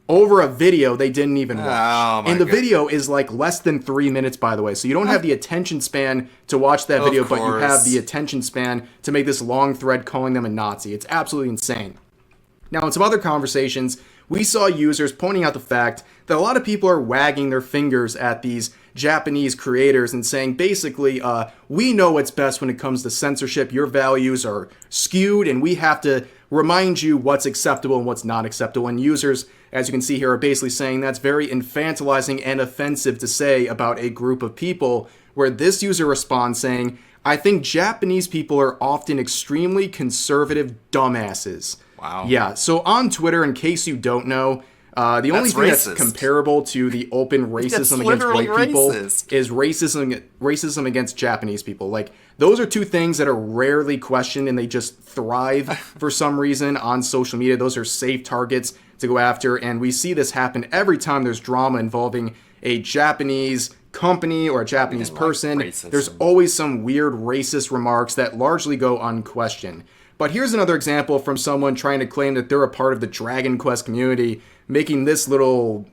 over a video they didn't even watch. And the video is like less than 3 minutes, by the way. So you don't have the attention span to watch that video, but you have the attention span to make this long thread calling them a Nazi. It's absolutely insane. Now, in some other conversations, we saw users pointing out the fact that a lot of people are wagging their fingers at these Japanese creators and saying basically, we know what's best when it comes to censorship. Your values are skewed and we have to remind you what's acceptable and what's not acceptable. And users, as you can see here, are basically saying that's very infantilizing and offensive to say about a group of people, where this user responds saying, I think Japanese people are often extremely conservative dumbasses. Wow. Yeah, so on Twitter, in case you don't know, the only thing that's comparable to the open racism against white people is racism against Japanese people. Like, those are two things that are rarely questioned, and they just thrive for some reason on social media. Those are safe targets to go after, and we see this happen every time there's drama involving a Japanese company or a Japanese person. There's always some weird racist remarks that largely go unquestioned. But here's another example from someone trying to claim that they're a part of the Dragon Quest community, making this little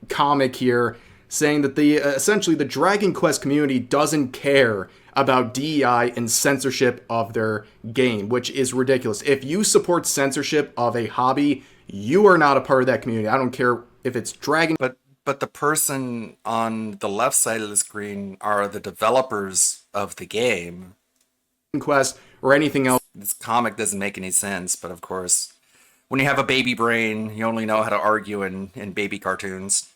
comic here saying that essentially the Dragon Quest community doesn't care about DEI and censorship of their game, which is ridiculous. If you support censorship of a hobby, you are not a part of that community. I don't care if it's Dragon. But the person on the left side of the screen are the developers of the game. Quest or anything else. This comic doesn't make any sense, but of course, when you have a baby brain, you only know how to argue in baby cartoons.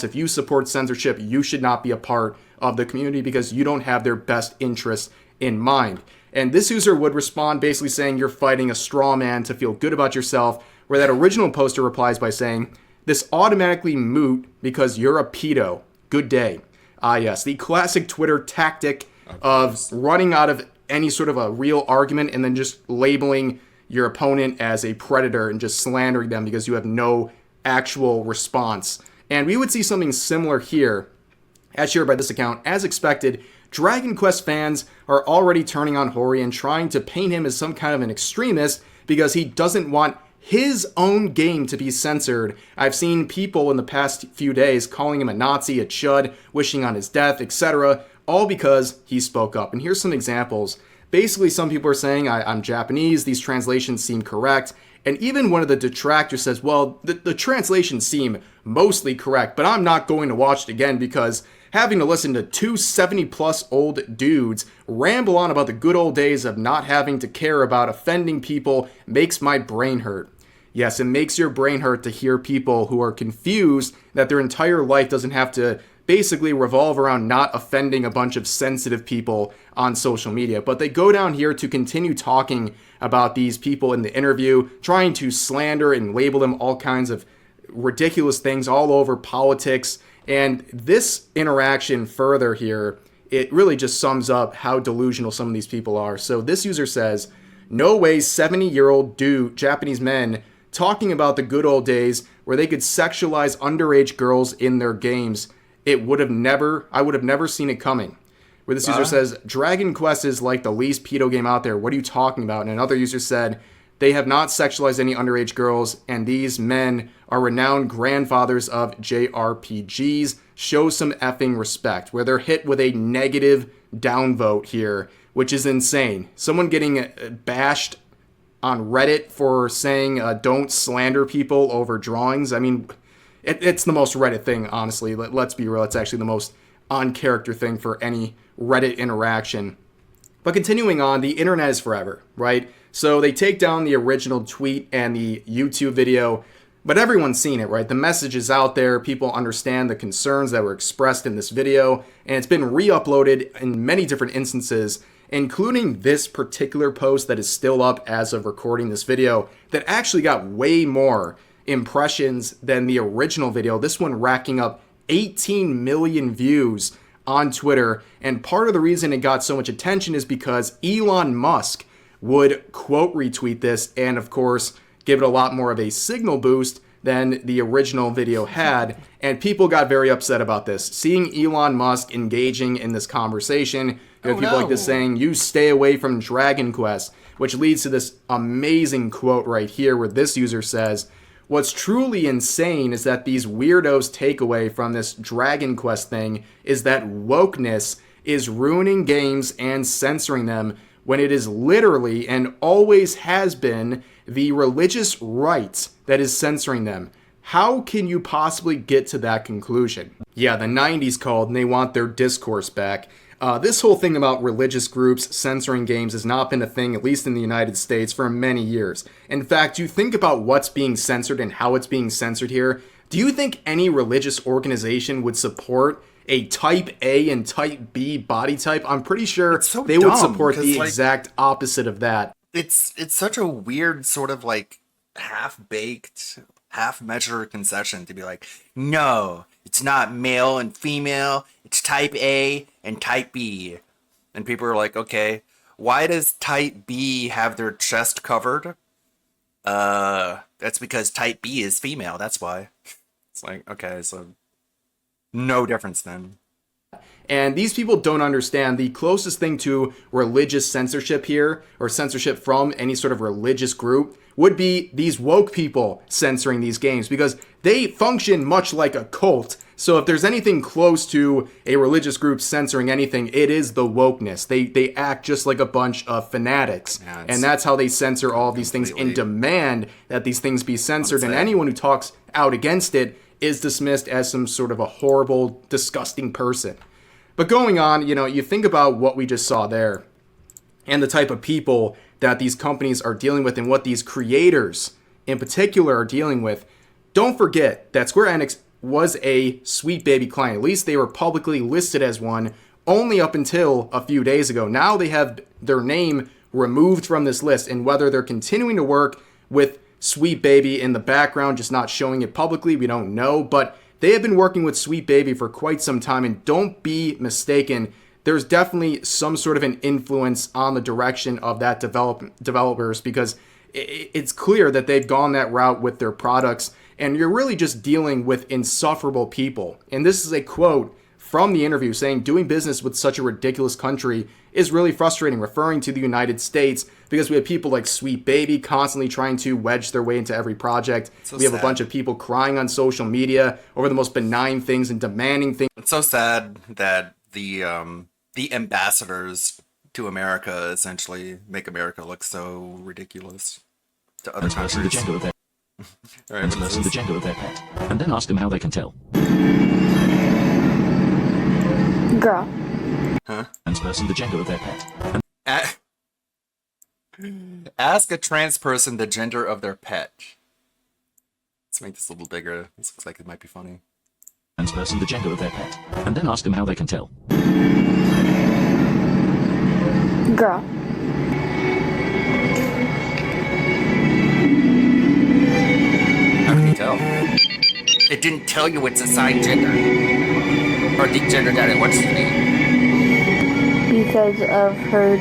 If you support censorship, you should not be a part of the community because you don't have their best interests in mind. And this user would respond basically saying you're fighting a straw man to feel good about yourself, where that original poster replies by saying, this automatically moot because you're a pedo. Good day. Ah, yes, the classic Twitter tactic of running out of any sort of a real argument and then just labeling your opponent as a predator and just slandering them because you have no actual response. And we would see something similar here, as shared by this account. As expected, Dragon Quest fans are already turning on Hori and trying to paint him as some kind of an extremist because he doesn't want his own game to be censored. I've seen people in the past few days calling him a Nazi, a chud, wishing on his death, etc., all because he spoke up. And here's some examples. Basically, some people are saying, I'm Japanese, these translations seem correct. And even one of the detractors says, well, the translations seem mostly correct, but I'm not going to watch it again because having to listen to two 70-plus old dudes ramble on about the good old days of not having to care about offending people makes my brain hurt. Yes, it makes your brain hurt to hear people who are confused that their entire life doesn't have to basically revolve around not offending a bunch of sensitive people on social media. But they go down here to continue talking about these people in the interview, trying to slander and label them all kinds of ridiculous things all over politics. And this interaction further here, it really just sums up how delusional some of these people are. So this user says, no way 70-year-old Japanese men talking about the good old days where they could sexualize underage girls in their games. I would have never seen it coming. Where this user says, Dragon Quest is like the least pedo game out there. What are you talking about? And another user said, they have not sexualized any underage girls, and these men are renowned grandfathers of JRPGs. Show some effing respect. Where they're hit with a negative downvote here, which is insane. Someone getting bashed on Reddit for saying don't slander people over drawings. I mean, it's the most Reddit thing, honestly. Let's be real. It's actually the most on-character thing for any Reddit interaction. But continuing on, the internet is forever, right? So they take down the original tweet and the YouTube video, but everyone's seen it, right? The message is out there. People understand the concerns that were expressed in this video, and it's been re-uploaded in many different instances, including this particular post that is still up as of recording this video that actually got way more impressions than the original video. This one racking up 18 million views on Twitter. And part of the reason it got so much attention is because Elon Musk would quote retweet this and of course give it a lot more of a signal boost than the original video had. And people got very upset about this. Seeing Elon Musk engaging in this conversation, you have people like this saying, you stay away from Dragon Quest, which leads to this amazing quote right here where this user says, what's truly insane is that these weirdos' takeaway from this Dragon Quest thing is that wokeness is ruining games and censoring them when it is literally and always has been the religious right that is censoring them. how can you possibly get to that conclusion? Yeah, the 90s called and they want their discourse back. This whole thing about religious groups censoring games has not been a thing, at least in the United States, for many years. In fact, you think about what's being censored and how it's being censored here. Do you think any religious organization would support a type A and type B body type? I'm pretty sure they would support the exact opposite of that. It's such a weird sort of like half-baked, half-measure concession to be like, no, it's not male and female, it's type A and type B. And people are like, okay, why does type B have their chest covered? That's because type B is female, that's why. It's like, okay, so no difference then. And these people don't understand the closest thing to religious censorship here, or censorship from any sort of religious group, would be these woke people censoring these games, because they function much like a cult. So if there's anything close to a religious group censoring anything, it is the wokeness. They act just like a bunch of fanatics. Yeah, and that's how they censor all of these things and demand that these things be censored. And anyone who talks out against it is dismissed as some sort of a horrible, disgusting person. But going on, you think about what we just saw there and the type of people that these companies are dealing with and what these creators in particular are dealing with. Don't forget that Square Enix was a Sweet Baby client. At least they were publicly listed as one only up until a few days ago. Now they have their name removed from this list, and whether they're continuing to work with Sweet Baby in the background, just not showing it publicly, we don't know. But they have been working with Sweet Baby for quite some time, and don't be mistaken, there's definitely some sort of an influence on the direction of that developers, because it's clear that they've gone that route with their products, and you're really just dealing with insufferable people. And this is a quote from the interview saying, doing business with such a ridiculous country is really frustrating, referring to the United States, because we have people like Sweet Baby constantly trying to wedge their way into every project. So we have a bunch of people crying on social media over the most benign things and demanding things. It's so sad that the ambassadors to America essentially make America look so ridiculous to other countries. The gender of their the gender of their pet, and then ask them how they can tell. Girl. Huh? And person the gender of their pet. Ask a trans person the gender of their pet. Let's make this a little bigger. This looks like it might be funny. And person the gender of their pet, and then ask them how they can tell. Girl. How can you tell? It didn't tell you it's assigned gender. Or the gender that it wants to be. Because of her.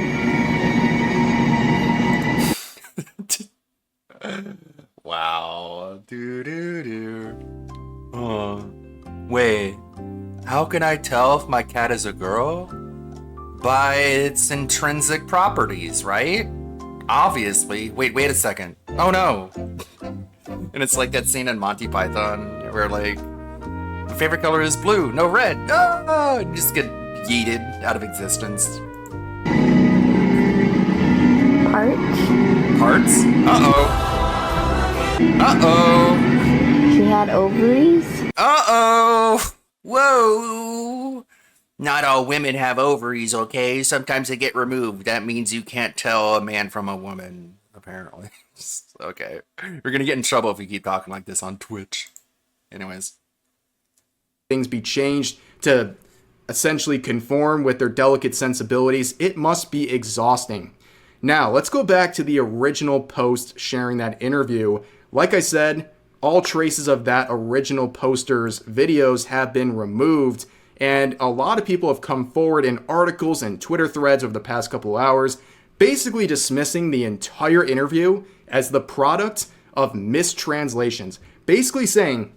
Wow. Do. Oh. Wait. How can I tell if my cat is a girl? By its intrinsic properties, right? Obviously. Wait a second. Oh no. And it's like that scene in Monty Python where like, my favorite color is blue, no red. Oh, and just get yeeted out of existence. Parts? Uh-oh. She had ovaries? Uh-oh. Whoa. Not all women have ovaries, okay? Sometimes they get removed. That means you can't tell a man from a woman, apparently. Okay. We're gonna get in trouble if we keep talking like this on Twitch. Anyways. Things be changed to essentially conform with their delicate sensibilities. It must be exhausting. Now, let's go back to the original post sharing that interview. Like I said, all traces of that original poster's videos have been removed, and a lot of people have come forward in articles and Twitter threads over the past couple hours, basically dismissing the entire interview as the product of mistranslations. Basically saying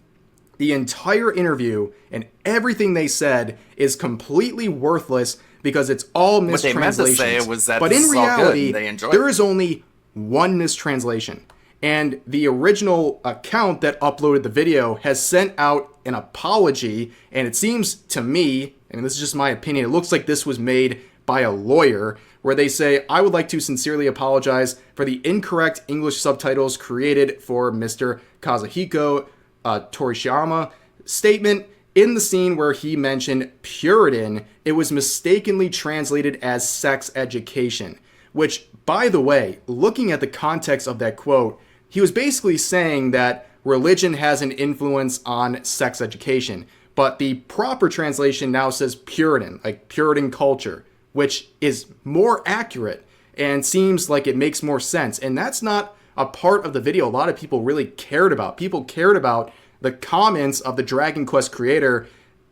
the entire interview and everything they said is completely worthless because it's all mistranslations. What they meant to say was that but in reality, there is only one mistranslation. And the original account that uploaded the video has sent out an apology, and it seems to me, and this is just my opinion, it looks like this was made by a lawyer, where they say, I would like to sincerely apologize for the incorrect English subtitles created for Mr. Kazuhiko Toriyama statement. In the scene where he mentioned Puritan, it was mistakenly translated as sex education, which, by the way, looking at the context of that quote, he was basically saying that religion has an influence on sex education. But the proper translation now says Puritan, like Puritan culture, which is more accurate and seems like it makes more sense. And that's not a part of the video a lot of people really cared about. People cared about the comments of the Dragon Quest creator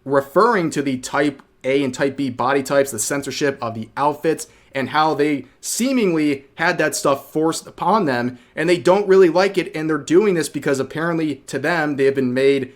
referring to the Type A and Type B body types, the censorship of the outfits, and how they seemingly had that stuff forced upon them, and they don't really like it, and they're doing this because apparently to them they have been made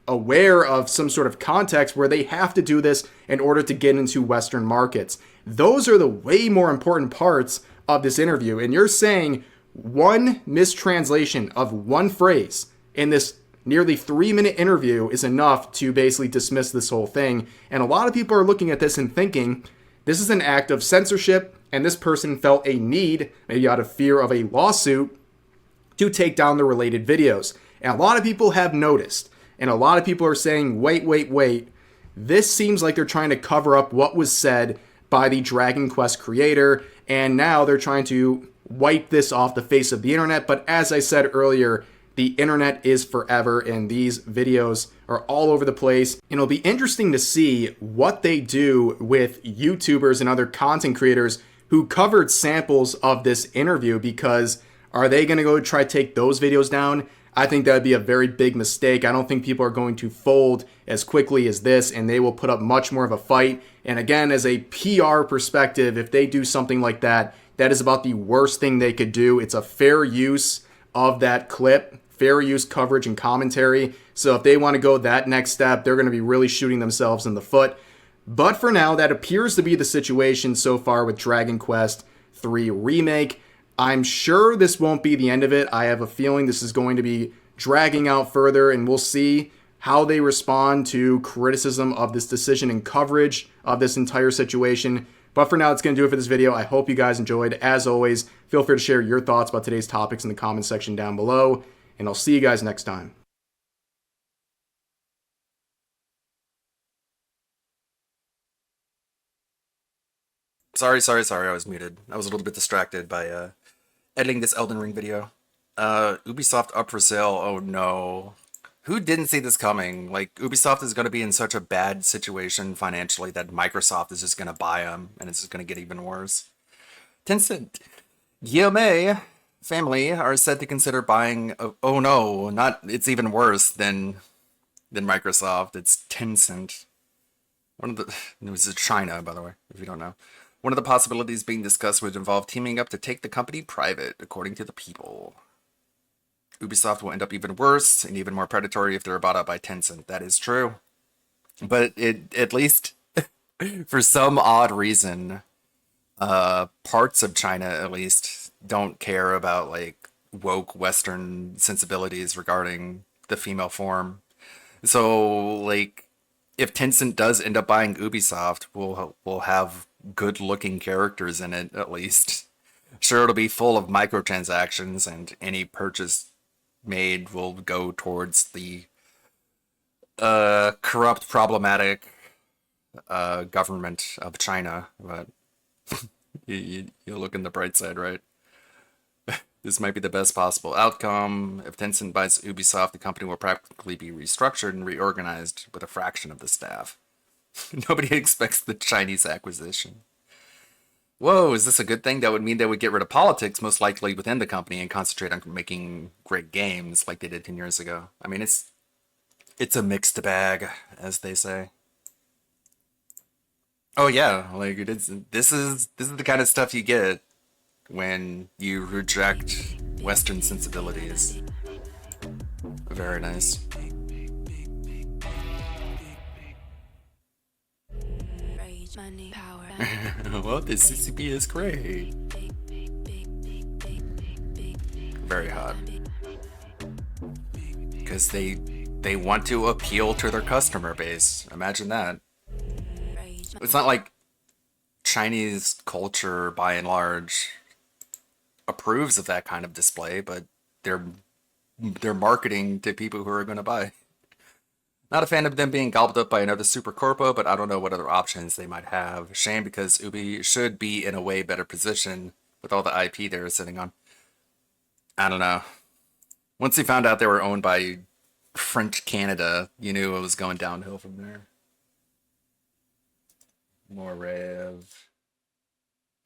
aware of some sort of context where they have to do this in order to get into Western markets. Those are the way more important parts of this interview, and you're saying one mistranslation of one phrase in this nearly 3-minute interview is enough to basically dismiss this whole thing. And a lot of people are looking at this and thinking this is an act of censorship, and this person felt a need, maybe out of fear of a lawsuit, to take down the related videos. And a lot of people have noticed, and a lot of people are saying, wait. This seems like they're trying to cover up what was said by the Dragon Quest creator, and now they're trying to wipe this off the face of the internet. But as I said earlier, the internet is forever, and these videos are all over the place. And it'll be interesting to see what they do with YouTubers and other content creators who covered samples of this interview, because are they going to go try to take those videos down? I think that would be a very big mistake. I don't think people are going to fold as quickly as this, and they will put up much more of a fight. And again, as a PR perspective, if they do something like that, that is about the worst thing they could do. It's a fair use of that clip, fair use coverage and commentary. So if they want to go that next step, they're going to be really shooting themselves in the foot. But for now, that appears to be the situation so far with Dragon Quest III Remake. I'm sure this won't be the end of it. I have a feeling this is going to be dragging out further, and we'll see how they respond to criticism of this decision and coverage of this entire situation. But for now, that's going to do it for this video. I hope you guys enjoyed. As always, feel free to share your thoughts about today's topics in the comment section down below, and I'll see you guys next time. Sorry, I was muted. I was a little bit distracted by editing this Elden Ring video. Ubisoft up for sale, oh no. Who didn't see this coming? Like, Ubisoft is going to be in such a bad situation financially that Microsoft is just going to buy them, and it's just going to get even worse. Tencent, Guillaume family are said to consider buying, oh no, it's even worse than Microsoft. It's Tencent. This is China, by the way, if you don't know. One of the possibilities being discussed would involve teaming up to take the company private, according to the People. Ubisoft will end up even worse and even more predatory if they're bought out by Tencent. That is true. But at least, for some odd reason, parts of China, at least, don't care about, like, woke Western sensibilities regarding the female form. So, like, if Tencent does end up buying Ubisoft, we'll have good-looking characters in it, at least. Sure, it'll be full of microtransactions, and any purchase made will go towards the corrupt, problematic government of China. But you look in the bright side, right? This might be the best possible outcome. If Tencent buys Ubisoft, the company will practically be restructured and reorganized with a fraction of the staff. Nobody expects the Chinese acquisition. Whoa, is this a good thing? That would mean they would get rid of politics, most likely within the company, and concentrate on making great games like they did 10 years ago. I mean, it's a mixed bag, as they say. Oh yeah, like this is the kind of stuff you get when you reject Western sensibilities. Very nice. Well, the CCP is great. Very hot. Because they want to appeal to their customer base. Imagine that. It's not like Chinese culture, by and large, approves of that kind of display, but they're their marketing to people who are going to buy. Not a fan of them being gobbled up by another super corpo, but I don't know what other options they might have. Shame, because Ubi should be in a way better position with all the IP they're sitting on. I don't know. Once they found out they were owned by French Canada, you knew it was going downhill from there. More Rev.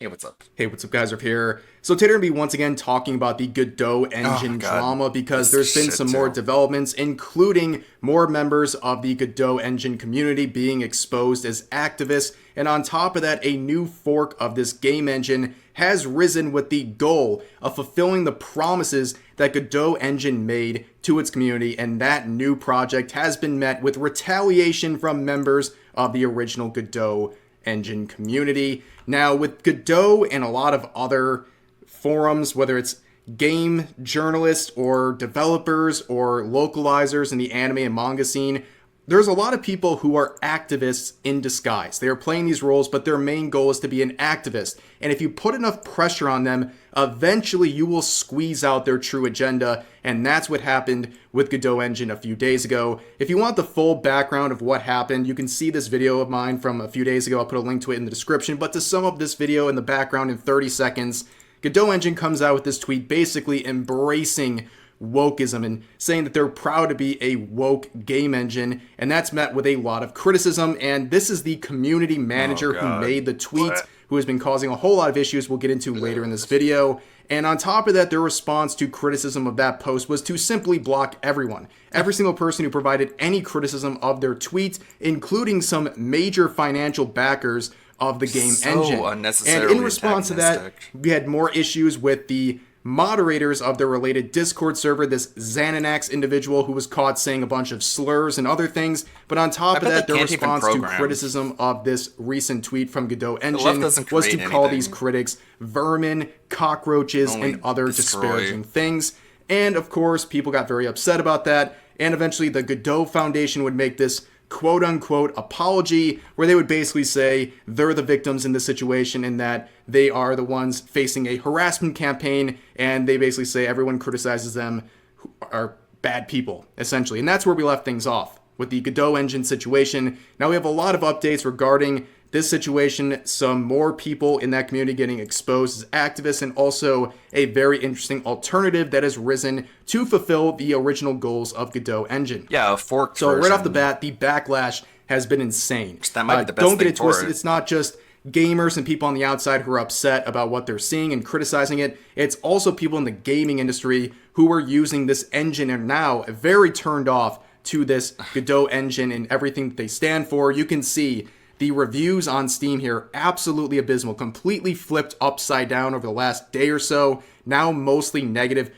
Hey, what's up? Hey, what's up, guys? We're here. So today we're going to be once again talking about the Godot engine drama, because there's been some more developments, including more members of the Godot engine community being exposed as activists. And on top of that, a new fork of this game engine has risen with the goal of fulfilling the promises that Godot engine made to its community. And that new project has been met with retaliation from members of the original Godot engine community. Now, with Godot and a lot of other forums, whether it's game journalists or developers or localizers in the anime and manga scene, there's a lot of people who are activists in disguise. They are playing these roles, but their main goal is to be an activist. And if you put enough pressure on them, eventually you will squeeze out their true agenda. And that's what happened with Godot Engine a few days ago. If you want the full background of what happened, you can see this video of mine from a few days ago. I'll put a link to it in the description. But to sum up this video in the background in 30 seconds, Godot Engine comes out with this tweet basically embracing wokeism and saying that they're proud to be a woke game engine, and that's met with a lot of criticism. And this is the community manager who made the tweet, who has been causing a whole lot of issues we'll get into later in this video. And on top of that, their response to criticism of that post was to simply block everyone. Every single person who provided any criticism of their tweet, including some major financial backers of the game engine. And in response to that, we had more issues with the moderators of the related Discord server, this Xananax individual who was caught saying a bunch of slurs and other things. But on top of that, their response to criticism of this recent tweet from Godot Engine was to call these critics vermin, cockroaches, and other disparaging things. And of course, people got very upset about that. And eventually the Godot Foundation would make this quote-unquote apology, where they would basically say they're the victims in this situation and that they are the ones facing a harassment campaign, and they basically say everyone criticizes them who are bad people, essentially. And that's where we left things off with the Godot engine situation. Now we have a lot of updates regarding this situation, some more people in that community getting exposed as activists, and also a very interesting alternative that has risen to fulfill the original goals of Godot Engine. Yeah, a forked So version. right off the bat, the backlash has been insane. That might be the best Don't get thing it twisted. for it. It's not just gamers and people on the outside who are upset about what they're seeing and criticizing it. It's also people in the gaming industry who are using this engine and now very turned off to this Godot engine and everything that they stand for. You can see the reviews on Steam here, absolutely abysmal, completely flipped upside down over the last day or so, now mostly negative,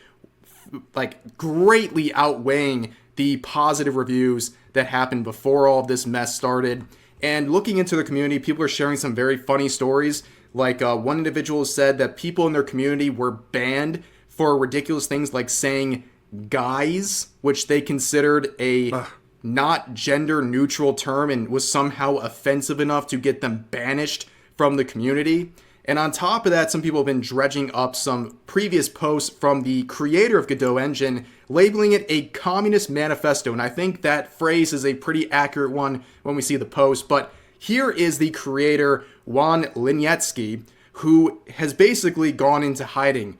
like greatly outweighing the positive reviews that happened before all of this mess started. And looking into the community, people are sharing some very funny stories. Like one individual said that people in their community were banned for ridiculous things like saying guys, which they considered a not gender neutral term and was somehow offensive enough to get them banished from the community. And on top of that, some people have been dredging up some previous posts from the creator of Godot Engine, labeling it a communist manifesto. And I think that phrase is a pretty accurate one when we see the post. But here is the creator, Juan Linietsky, who has basically gone into hiding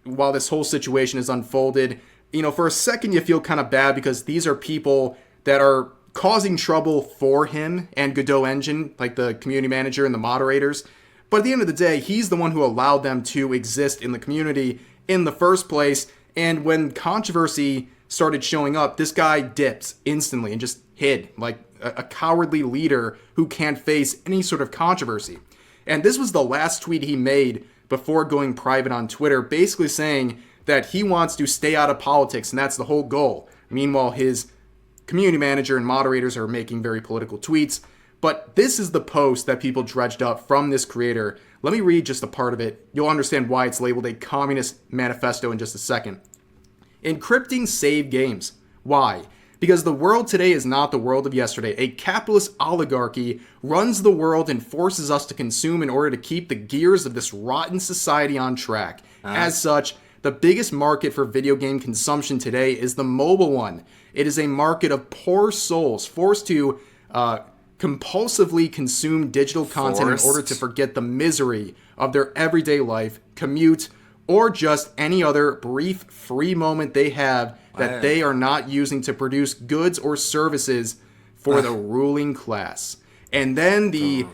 while this whole situation is unfolded. You know, for a second you feel kind of bad because these are people that are causing trouble for him and Godot Engine, like the community manager and the moderators. But at the end of the day, he's the one who allowed them to exist in the community in the first place. And when controversy started showing up, this guy dipped instantly and just hid like a cowardly leader who can't face any sort of controversy. And this was the last tweet he made before going private on Twitter, basically saying that he wants to stay out of politics, and that's the whole goal. Meanwhile, his community manager and moderators are making very political tweets. But this is the post that people dredged up from this creator. Let me read just a part of it. You'll understand why it's labeled a communist manifesto in just a second. Encrypting save games. Why? Because the world today is not the world of yesterday. A capitalist oligarchy runs the world and forces us to consume in order to keep the gears of this rotten society on track. As such, the biggest market for video game consumption today is the mobile one. It is a market of poor souls forced to compulsively consume digital content in order to forget the misery of their everyday life, commute, or just any other brief free moment they have that they are not using to produce goods or services for the ruling class. And then the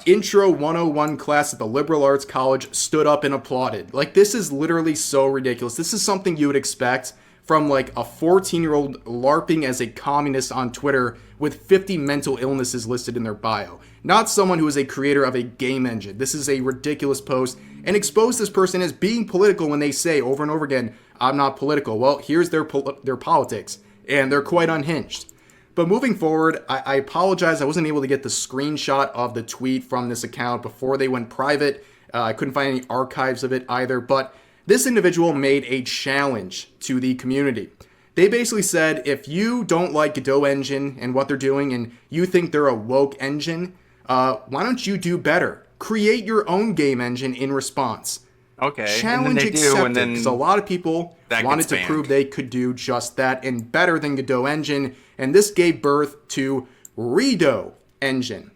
Intro 101 class at the Liberal Arts College stood up and applauded. Like, this is literally so ridiculous. This is something you would expect from like a 14-year-old LARPing as a communist on Twitter with 50 mental illnesses listed in their bio. Not someone who is a creator of a game engine. This is a ridiculous post and expose this person as being political when they say over and over again, I'm not political. Well, here's their politics, and they're quite unhinged. But moving forward, I apologize. I wasn't able to get the screenshot of the tweet from this account before they went private. I couldn't find any archives of it either, but this individual made a challenge to the community. They basically said, if you don't like Godot Engine and what they're doing and you think they're a woke engine, why don't you do better? Create your own game engine in response. Okay. Challenge accepted, because a lot of people wanted to prove they could do just that and better than Godot Engine, and this gave birth to Redo Engine.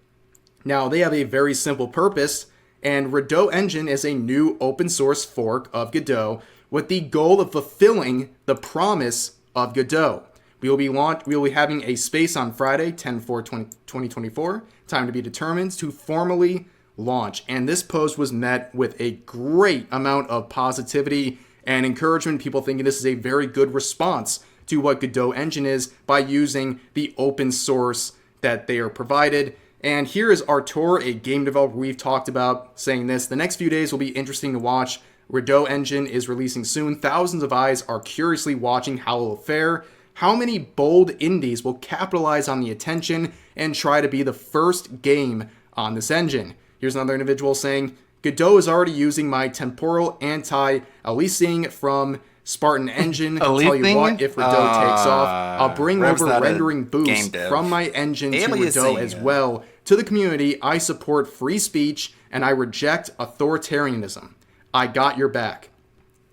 Now, they have a very simple purpose, and Redo Engine is a new open source fork of Godot with the goal of fulfilling the promise of Godot. We will be having a space on Friday, 10/4/2024, time to be determined, to formally launch. And this post was met with a great amount of positivity and encouragement. People thinking this is a very good response to what Godot Engine is by using the open source that they are provided. And here is Artur, a game developer we've talked about, saying this: the next few days will be interesting to watch. Redo Engine is releasing soon. Thousands of eyes are curiously watching how it will fare. How many bold indies will capitalize on the attention and try to be the first game on this engine? Here's another individual saying, Godot is already using my temporal anti-aliasing from Spartan Engine. I'll tell you what, if Redo takes off, I'll bring over rendering boost from my engine to Redo as well. To the community, I support free speech and I reject authoritarianism. I got your back.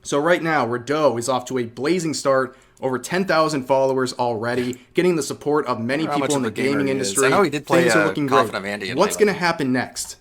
So right now, Redo is off to a blazing start. Over 10,000 followers already, getting the support of many people in the gaming industry. I know he did play Things are looking great. What's going to happen next?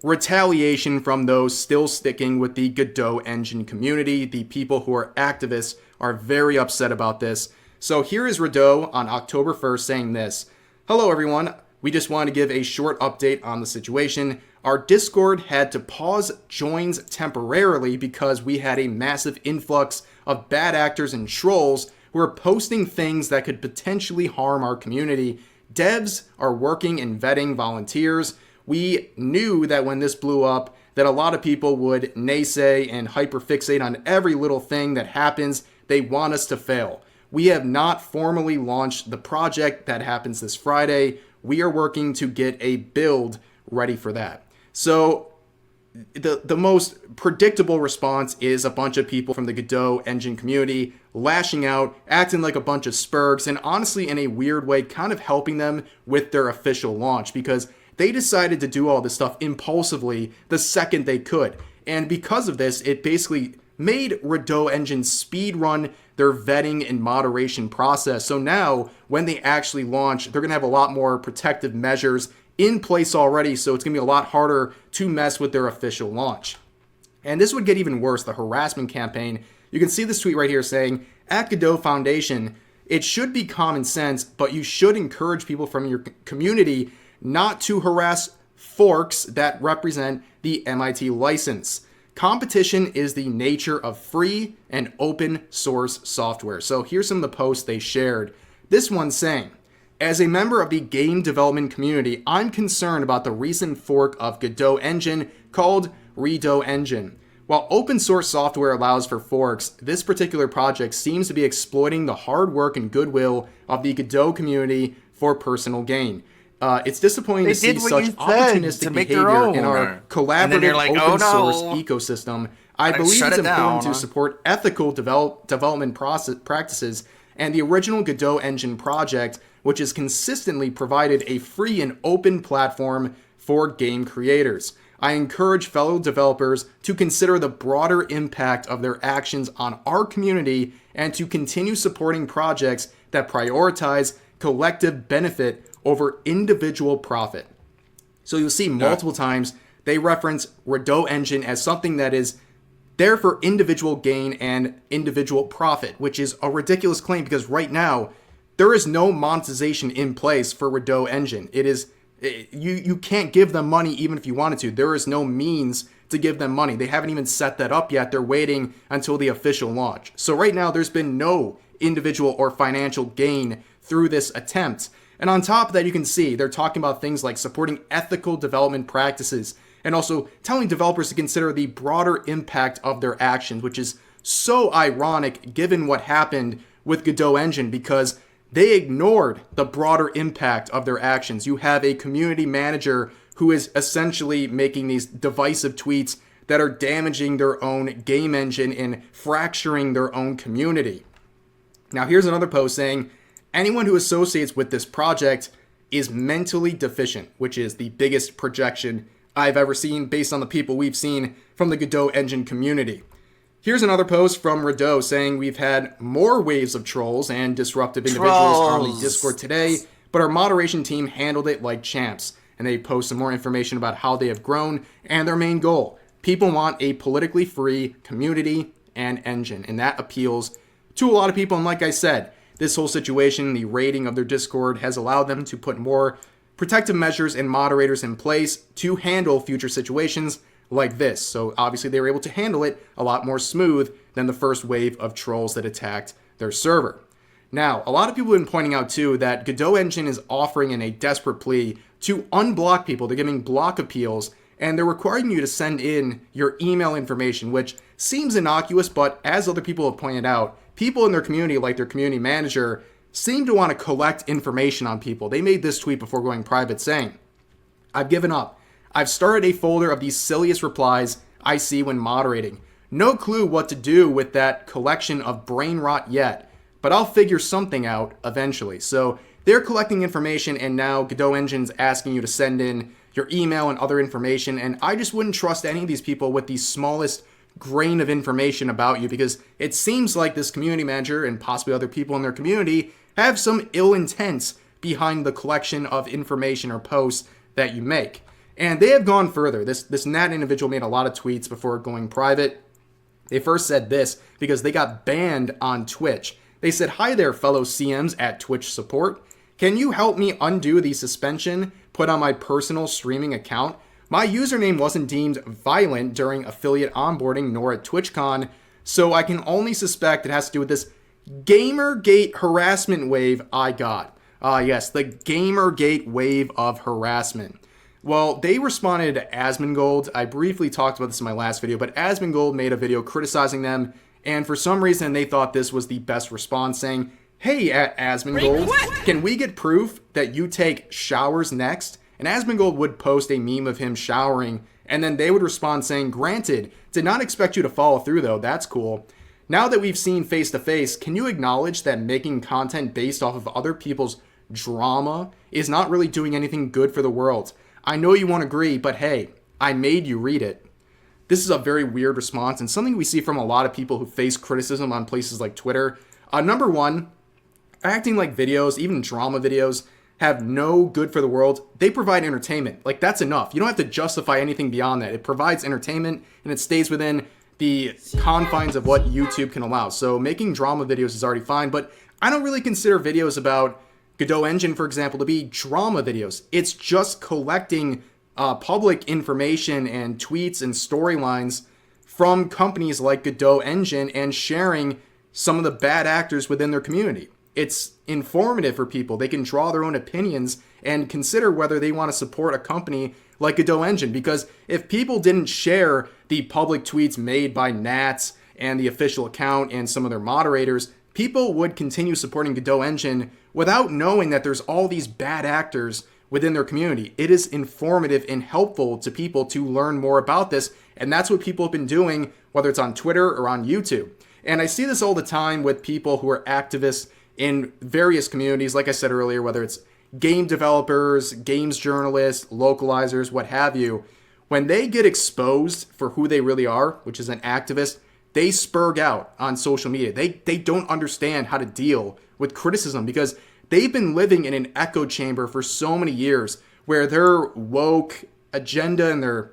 Retaliation from those still sticking with the Godot Engine community. The people who are activists are very upset about this. So here is Redo on October 1st saying this: hello everyone, we just want to give a short update on the situation. Our Discord had to pause joins temporarily because we had a massive influx of bad actors and trolls who are posting things that could potentially harm our community. Devs are working and vetting volunteers. We knew that when this blew up, that a lot of people would naysay and hyperfixate on every little thing that happens. They want us to fail. We have not formally launched the project that happens this Friday. We are working to get a build ready for that. So the most predictable response is a bunch of people from the Godot Engine community lashing out, acting like a bunch of spurgs, and honestly, in a weird way, kind of helping them with their official launch, because they decided to do all this stuff impulsively the second they could. And because of this, it basically made Redo Engine speedrun their vetting and moderation process. So now, when they actually launch, they're going to have a lot more protective measures in place already, so it's going to be a lot harder to mess with their official launch. And this would get even worse, the harassment campaign. You can see this tweet right here saying, at Godot Foundation, it should be common sense, but you should encourage people from your community not to harass forks that represent the MIT license. Competition is the nature of free and open source software. So here's some of the posts they shared. This one saying, as a member of the game development community, I'm concerned about the recent fork of Godot Engine called Redo Engine. While open source software allows for forks, this particular project seems to be exploiting the hard work and goodwill of the Godot community for personal gain. It's disappointing to see such opportunistic behavior in our collaborative open source ecosystem. I believe it's important to support ethical development practices, and the original Godot Engine project, which has consistently provided a free and open platform for game creators. I encourage fellow developers to consider the broader impact of their actions on our community and to continue supporting projects that prioritize collective benefit over individual profit. So you'll see multiple times they reference Godot Engine as something that is there for individual gain and individual profit, which is a ridiculous claim because right now there is no monetization in place for Godot Engine. It is you can't give them money even if you wanted to. There is no means to give them money. They haven't even set that up yet. They're waiting until the official launch. So right now there's been no individual or financial gain through this attempt. And on top of that, you can see they're talking about things like supporting ethical development practices and also telling developers to consider the broader impact of their actions, which is so ironic given what happened with Godot Engine because they ignored the broader impact of their actions. You have a community manager who is essentially making these divisive tweets that are damaging their own game engine and fracturing their own community. Now here's another post saying, anyone who associates with this project is mentally deficient, which is the biggest projection I've ever seen based on the people we've seen from the Godot Engine community. Here's another post from Godot saying we've had more waves of trolls and disruptive individuals on the Discord today, but our moderation team handled it like champs. And they post some more information about how they have grown and their main goal. People want a politically free community and engine, and that appeals to a lot of people. And like I said, this whole situation, the rating of their Discord has allowed them to put more protective measures and moderators in place to handle future situations like this. So obviously they were able to handle it a lot more smooth than the first wave of trolls that attacked their server. Now, a lot of people have been pointing out too that Godot Engine is offering in a desperate plea to unblock people. They're giving block appeals and they're requiring you to send in your email information, which seems innocuous, but as other people have pointed out, people in their community, like their community manager, seem to want to collect information on people. They made this tweet before going private saying, I've given up. I've started a folder of these silliest replies I see when moderating. No clue what to do with that collection of brain rot yet, but I'll figure something out eventually. So they're collecting information and now Godot Engine's asking you to send in your email and other information, and I just wouldn't trust any of these people with the smallest grain of information about you because it seems like this community manager and possibly other people in their community have some ill intent behind the collection of information or posts that you make. And they have gone further. This Nat individual made a lot of tweets before going private. They first said this because they got banned on Twitch. They said, hi there, fellow CMs at Twitch support. Can you help me undo the suspension put on my personal streaming account? My username wasn't deemed violent during affiliate onboarding nor at TwitchCon, so I can only suspect it has to do with this Gamergate harassment wave I got. Yes, the Gamergate wave of harassment. Well, they responded to Asmongold. I briefly talked about this in my last video, but Asmongold made a video criticizing them, and for some reason they thought this was the best response, saying, hey, Asmongold, can we get proof that you take showers next? And Asmongold would post a meme of him showering, and then they would respond saying, granted, did not expect you to follow through though, that's cool. Now that we've seen face to face, can you acknowledge that making content based off of other people's drama is not really doing anything good for the world? I know you won't agree, but hey, I made you read it. This is a very weird response and something we see from a lot of people who face criticism on places like Twitter. Number one, acting like videos, even drama videos, have no good for the world. They provide entertainment. Like, that's enough. You don't have to justify anything beyond that. It provides entertainment and it stays within the confines of what YouTube can allow. So making drama videos is already fine, but I don't really consider videos about Godot Engine, for example, to be drama videos. It's just collecting public information and tweets and storylines from companies like Godot Engine and sharing some of the bad actors within their community. It's informative for people. They can draw their own opinions and consider whether they want to support a company like Godot Engine. Because if people didn't share the public tweets made by Nats and the official account and some of their moderators, people would continue supporting Godot Engine without knowing that there's all these bad actors within their community. It is informative and helpful to people to learn more about this, and that's what people have been doing, whether it's on Twitter or on YouTube. And I see this all the time with people who are activists in various communities, like I said earlier, whether it's game developers, games journalists, localizers, what have you. when they get exposed for who they really are, which is an activist, they spurg out on social media. They don't understand how to deal with criticism because they've been living in an echo chamber for so many years where their woke agenda and their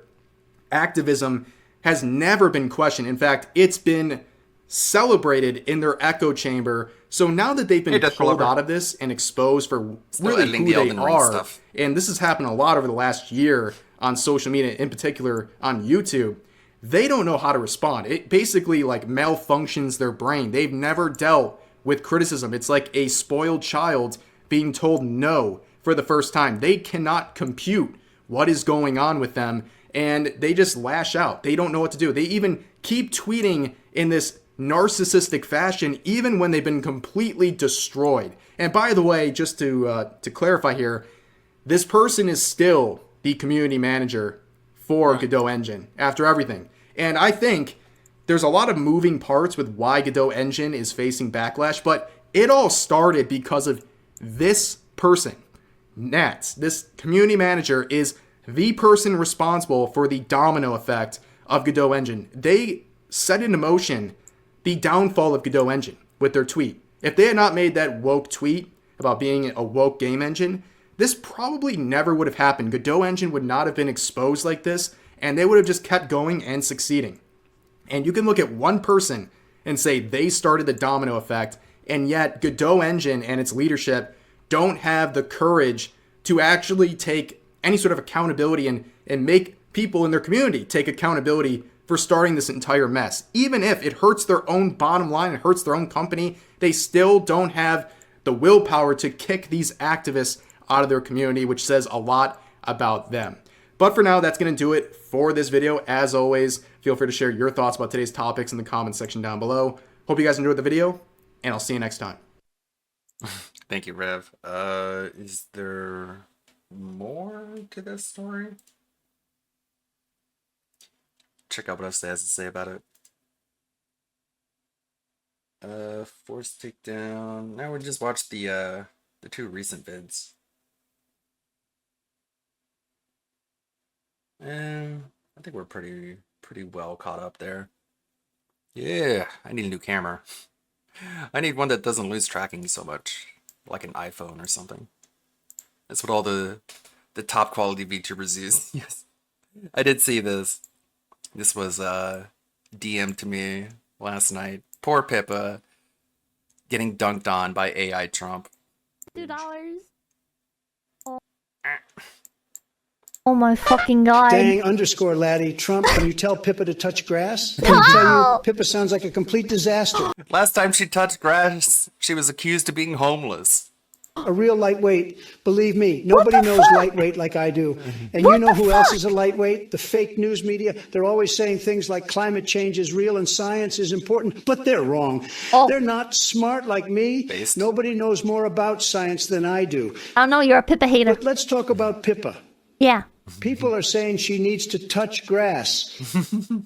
activism has never been questioned. In fact, it's been celebrated in their echo chamber. So now that they've been pulled out of this and exposed for really who they are, and this has happened a lot over the last year on social media, in particular on YouTube, they don't know how to respond. It basically like malfunctions their brain. They've never dealt with criticism. It's like a spoiled child being told no for the first time. They cannot compute what is going on with them, and they just lash out. They don't know what to do. They even keep tweeting in this narcissistic fashion, even when they've been completely destroyed. And by the way, just to clarify here, this person is still the community manager for Godot Engine after everything. And I think there's a lot of moving parts with why Godot Engine is facing backlash, but it all started because of this person. Nats, this community manager, is the person responsible for the domino effect of Godot Engine. They set into motion the downfall of Godot Engine with their tweet. If they had not made that woke tweet about being a woke game engine, this probably never would have happened. Godot Engine would not have been exposed like this, and they would have just kept going and succeeding. And you can look at one person and say they started the domino effect, and yet Godot Engine and its leadership don't have the courage to actually take any sort of accountability and make people in their community take accountability for starting this entire mess. Even if it hurts their own bottom line, it hurts their own company, they still don't have the willpower to kick these activists out of their community, which says a lot about them. But for now, that's going to do it for this video. As always, feel free to share your thoughts about today's topics in the comments section down below. Hope you guys enjoyed the video, and I'll see you next time. Thank you, Rev. Is there more to this story? Check out what else it has to say about it. Forced takedown. Now we just watched the two recent vids. And I think we're pretty well caught up there. Yeah, I need a new camera. I need one that doesn't lose tracking so much, like an iPhone or something. That's what all the top quality VTubers use. Yes, I did see this. This was DM'd to me last night. Poor Pippa getting dunked on by AI Trump. $2. Oh my fucking god. Dang underscore laddie. Trump, can you tell Pippa to touch grass? Can I tell you, Pippa sounds like a complete disaster. Last time she touched grass, she was accused of being homeless. A real lightweight. Believe me, nobody knows lightweight like I do. And you know who else is a lightweight? The fake news media. They're always saying things like climate change is real and science is important, but they're wrong. They're not smart like me. Nobody knows more about science than I do. I don't know, you're a Pippa hater. But let's talk about Pippa. Yeah. People are saying she needs to touch grass.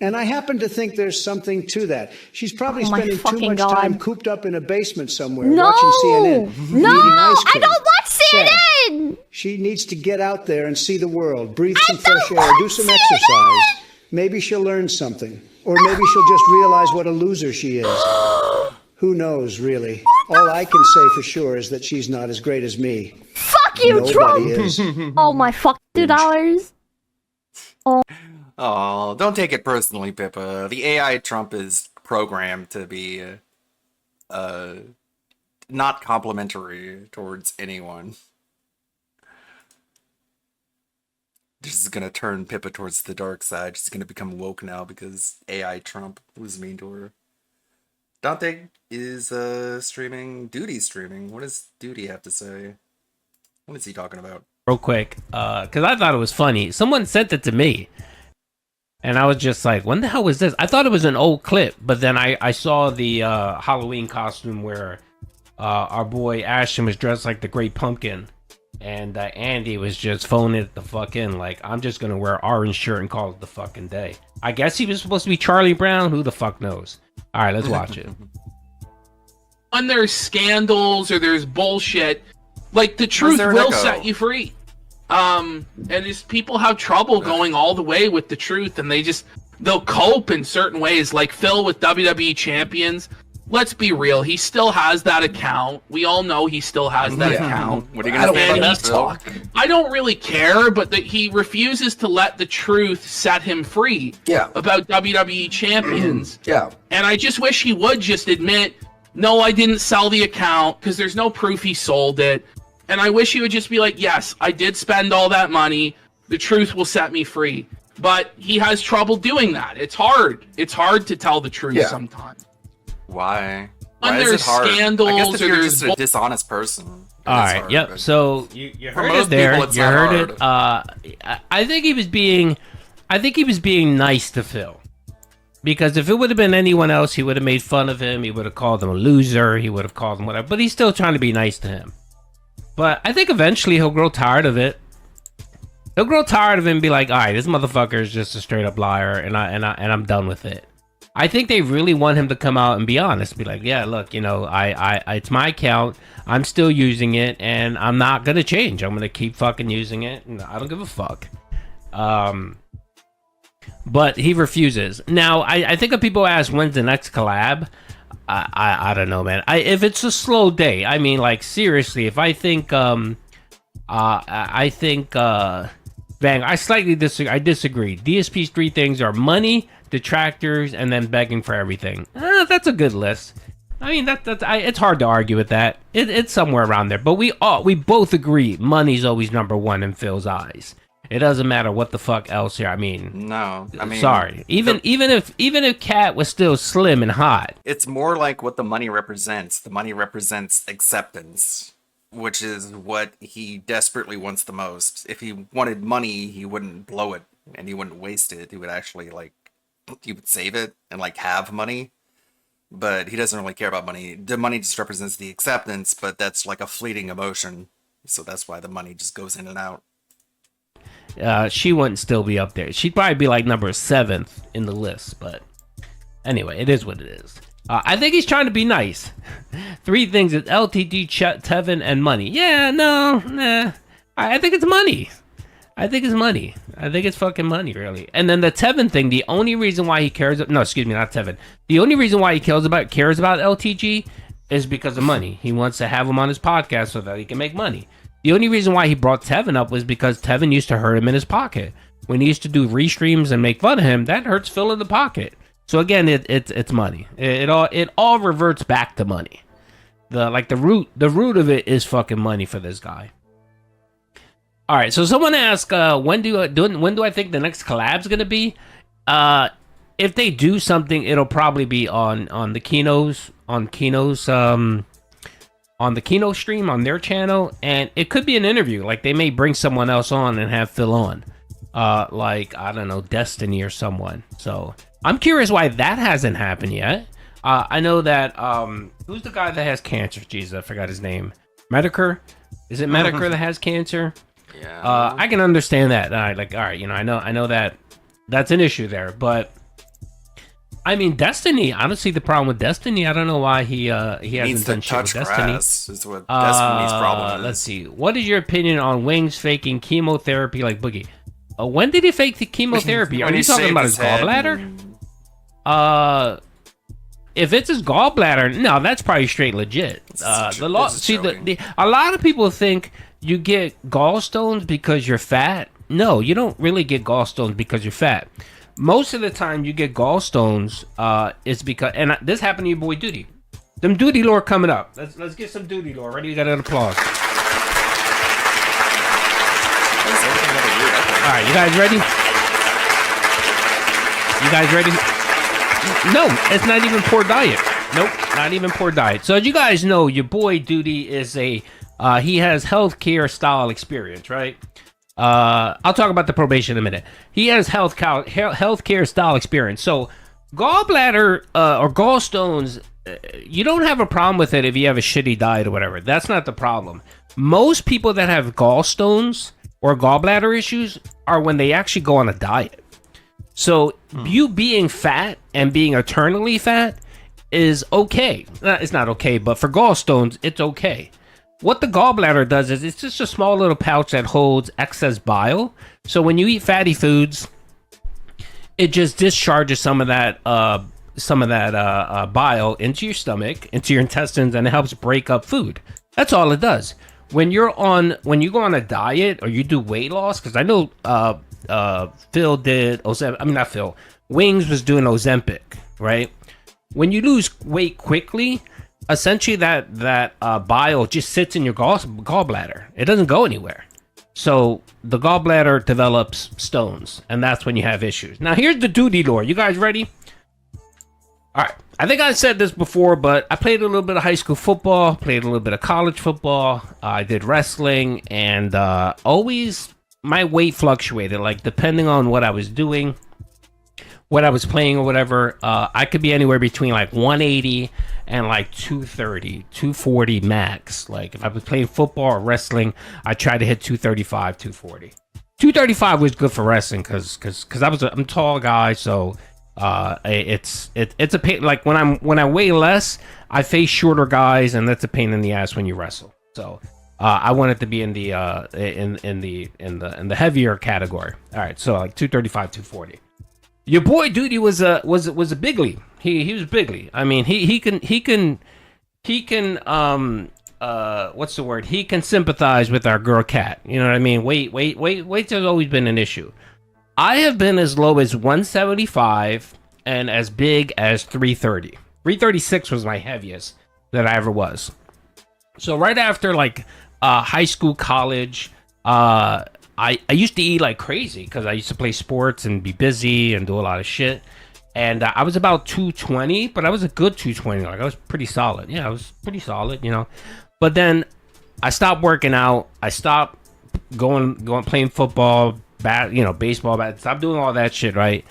And I happen to think there's something to that. She's probably spending too much time cooped up in a basement somewhere watching CNN. No, I don't watch CNN. She needs to get out there and see the world, breathe some fresh air, do some exercise. Maybe she'll learn something. Or maybe she'll just realize what a loser she is. Who knows, really? All I can say for sure is that she's not as great as me. Fuck you, Trump! Oh my fuck, $2. Oh, don't take it personally, Pippa. The AI Trump is programmed to be not complimentary towards anyone. This is gonna turn Pippa towards the dark side. She's gonna become woke now because AI Trump was mean to her. Dante is streaming. Duty's streaming. What does Duty have to say? What is he talking about? Real quick, because I thought it was funny. Someone sent it to me, and I was just like, when the hell was this? I thought it was an old clip, but then I saw the Halloween costume where our boy Ashton was dressed like the Great Pumpkin, and Andy was just phoning it the fuck in, like, I'm just going to wear orange shirt and call it the fucking day. I guess he was supposed to be Charlie Brown. Who the fuck knows? All right, let's watch it. When there's scandals or there's bullshit, like, the truth will set you free. And these people have trouble going all the way with the truth, and they'll cope in certain ways. Like Phil with WWE Champions. Let's be real. He still has that account. We all know he still has that account. What are you gonna say about that, Phil? I don't really care, but he refuses to let the truth set him free. Yeah. About WWE Champions. Yeah. And I just wish he would just admit, no, I didn't sell the account, because there's no proof he sold it. And I wish he would just be like, yes, I did spend all that money. The truth will set me free. But he has trouble doing that. It's hard. It's hard to tell the truth sometimes. Why? When Why is there's it hard? scandals, I guess if or you're there's just a dishonest person. All right. Hard, Yep. but- So you For heard most it there. people, it's You not heard it. hard. I think he was being nice to Phil. Because if it would have been anyone else, he would have made fun of him. He would have called him a loser. He would have called him whatever. But he's still trying to be nice to him. But I think eventually he'll grow tired of it. He'll grow tired of it and be like, all right, this motherfucker is just a straight up liar, and I'm done with it. I think they really want him to come out and be honest, be like, yeah, look, I it's my account, I'm still using it, and I'm not gonna change. I'm gonna keep fucking using it, and I don't give a fuck. But he refuses. Now, I think if people ask when's the next collab, I don't know, man. If it's a slow day, I mean, like seriously, if I think Bang, I slightly disagree. I disagree. DSP's three things are money, detractors, and then begging for everything. That's a good list. I mean, it's hard to argue with that. It's somewhere around there. But we both agree money's always number one in Phil's eyes. It doesn't matter what the fuck else here. I mean, no. I mean, sorry. Even if Cat was still slim and hot, it's more like what the money represents. The money represents acceptance, which is what he desperately wants the most. If he wanted money, he wouldn't blow it and he wouldn't waste it. He would actually he would save it and have money. But he doesn't really care about money. The money just represents the acceptance, but that's like a fleeting emotion. So that's why the money just goes in and out. She wouldn't still be up there. She'd probably be like number 7th in the list. But anyway, it is what it is. I think he's trying to be nice. 3 things: it's LTD, Tevin, and money. Yeah, no, nah. I think it's money. I think it's money. I think it's fucking money, really. And then the Tevin thing, the only reason why he cares... No, excuse me, not Tevin. The only reason why he cares about LTG is because of money. He wants to have him on his podcast so that he can make money. The only reason why he brought Tevin up was because Tevin used to hurt him in his pocket. When he used to do restreams and make fun of him, that hurts Phil in the pocket. So again, it's money. It all reverts back to money. The root of it is fucking money for this guy. All right, so someone asked, when do I think the next collab's gonna be? If they do something, it'll probably be on the Kino's on the Kino stream on their channel, and it could be an interview. Like they may bring someone else on and have Phil on, like I don't know, Destiny or someone. So I'm curious why that hasn't happened yet. I know that who's the guy that has cancer? Jesus, I forgot his name. Medicare? Is it Medicare that has cancer? Yeah. I can understand that. All right, I know that that's an issue there, but I mean, Destiny. I don't see the problem with Destiny. I don't know why he hasn't done shit with Destiny. Grass is what Destiny's problem is. Let's see. What is your opinion on Wings faking chemotherapy like Boogie? When did he fake the chemotherapy? Are you talking about his gallbladder? If it's his gallbladder, no, that's probably straight legit. A lot of people think you get gallstones because you're fat. No, you don't really get gallstones because you're fat. Most of the time you get gallstones is because, and this happened to your boy Duty. Them Duty lore coming up. Let's get some Duty lore. Ready? You got an applause. All right, you guys ready? You guys ready? No, it's not even poor diet. Nope, not even poor diet. So as you guys know, your boy Duty is he has healthcare style experience, right? I'll talk about the probation in a minute. He has healthcare style experience. So gallbladder or gallstones, you don't have a problem with it if you have a shitty diet or whatever. That's not the problem. Most people that have gallstones or gallbladder issues are when they actually go on a diet. So you being fat and being eternally fat is okay. It's not okay, but for gallstones, it's okay. what the gallbladder does is it's just a small little pouch that holds excess bile. So when you eat fatty foods, it just discharges some of that bile into your stomach, into your intestines, and it helps break up food. That's all it does. When you go on a diet or you do weight loss, because I know Phil did Ozempic. I mean, not Phil. Wings was doing Ozempic, right? When you lose weight quickly, essentially that bile just sits in your gallbladder. It doesn't go anywhere. So the gallbladder develops stones, and that's when you have issues. Now here's the duty lore. You guys ready? All right. I think I said this before, but I played a little bit of high school football, played a little bit of college football. I did wrestling, and always my weight fluctuated, like depending on what I was doing, what I was playing or whatever. I could be anywhere between like 180 and like 230, 240 max. Like if I was playing football or wrestling, I tried to hit 235, 240. 235 was good for wrestling because I'm a tall guy, so it's a pain. Like when I weigh less, I face shorter guys, and that's a pain in the ass when you wrestle. So I wanted to be in the heavier category. All right, so like 235, 240. Your boy Duty was a bigly. He was bigly. I mean, he can what's the word? He can sympathize with our girl Cat. You know what I mean? Weight has always been an issue. I have been as low as 175 and as big as 330. 336 was my heaviest that I ever was. So right after like high school, college, I used to eat like crazy because I used to play sports and be busy and do a lot of shit. And I was about 220, but I was a good 220. Like I was pretty solid. Yeah, I was pretty solid, you know. But then I stopped working out. I stopped going playing football, baseball, stopped doing all that shit, right?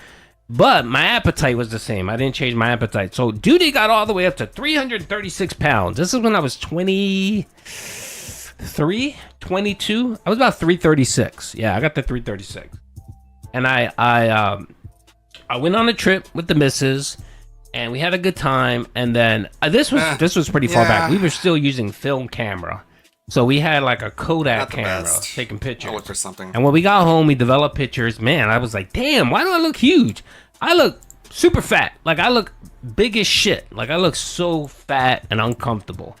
But my appetite was the same. I didn't change my appetite. So Duty got all the way up to 336 pounds. This is when I was 23, 22. I was about 336. Yeah, I got the 336. And I went on a trip with the missus, and we had a good time. And then this was pretty far back. We were still using film camera. So we had like a Kodak camera taking pictures. I'll look for something. And when we got home, we developed pictures. Man, I was like, damn, why do I look huge? I look super fat. Like I look big as shit. Like I look so fat and uncomfortable.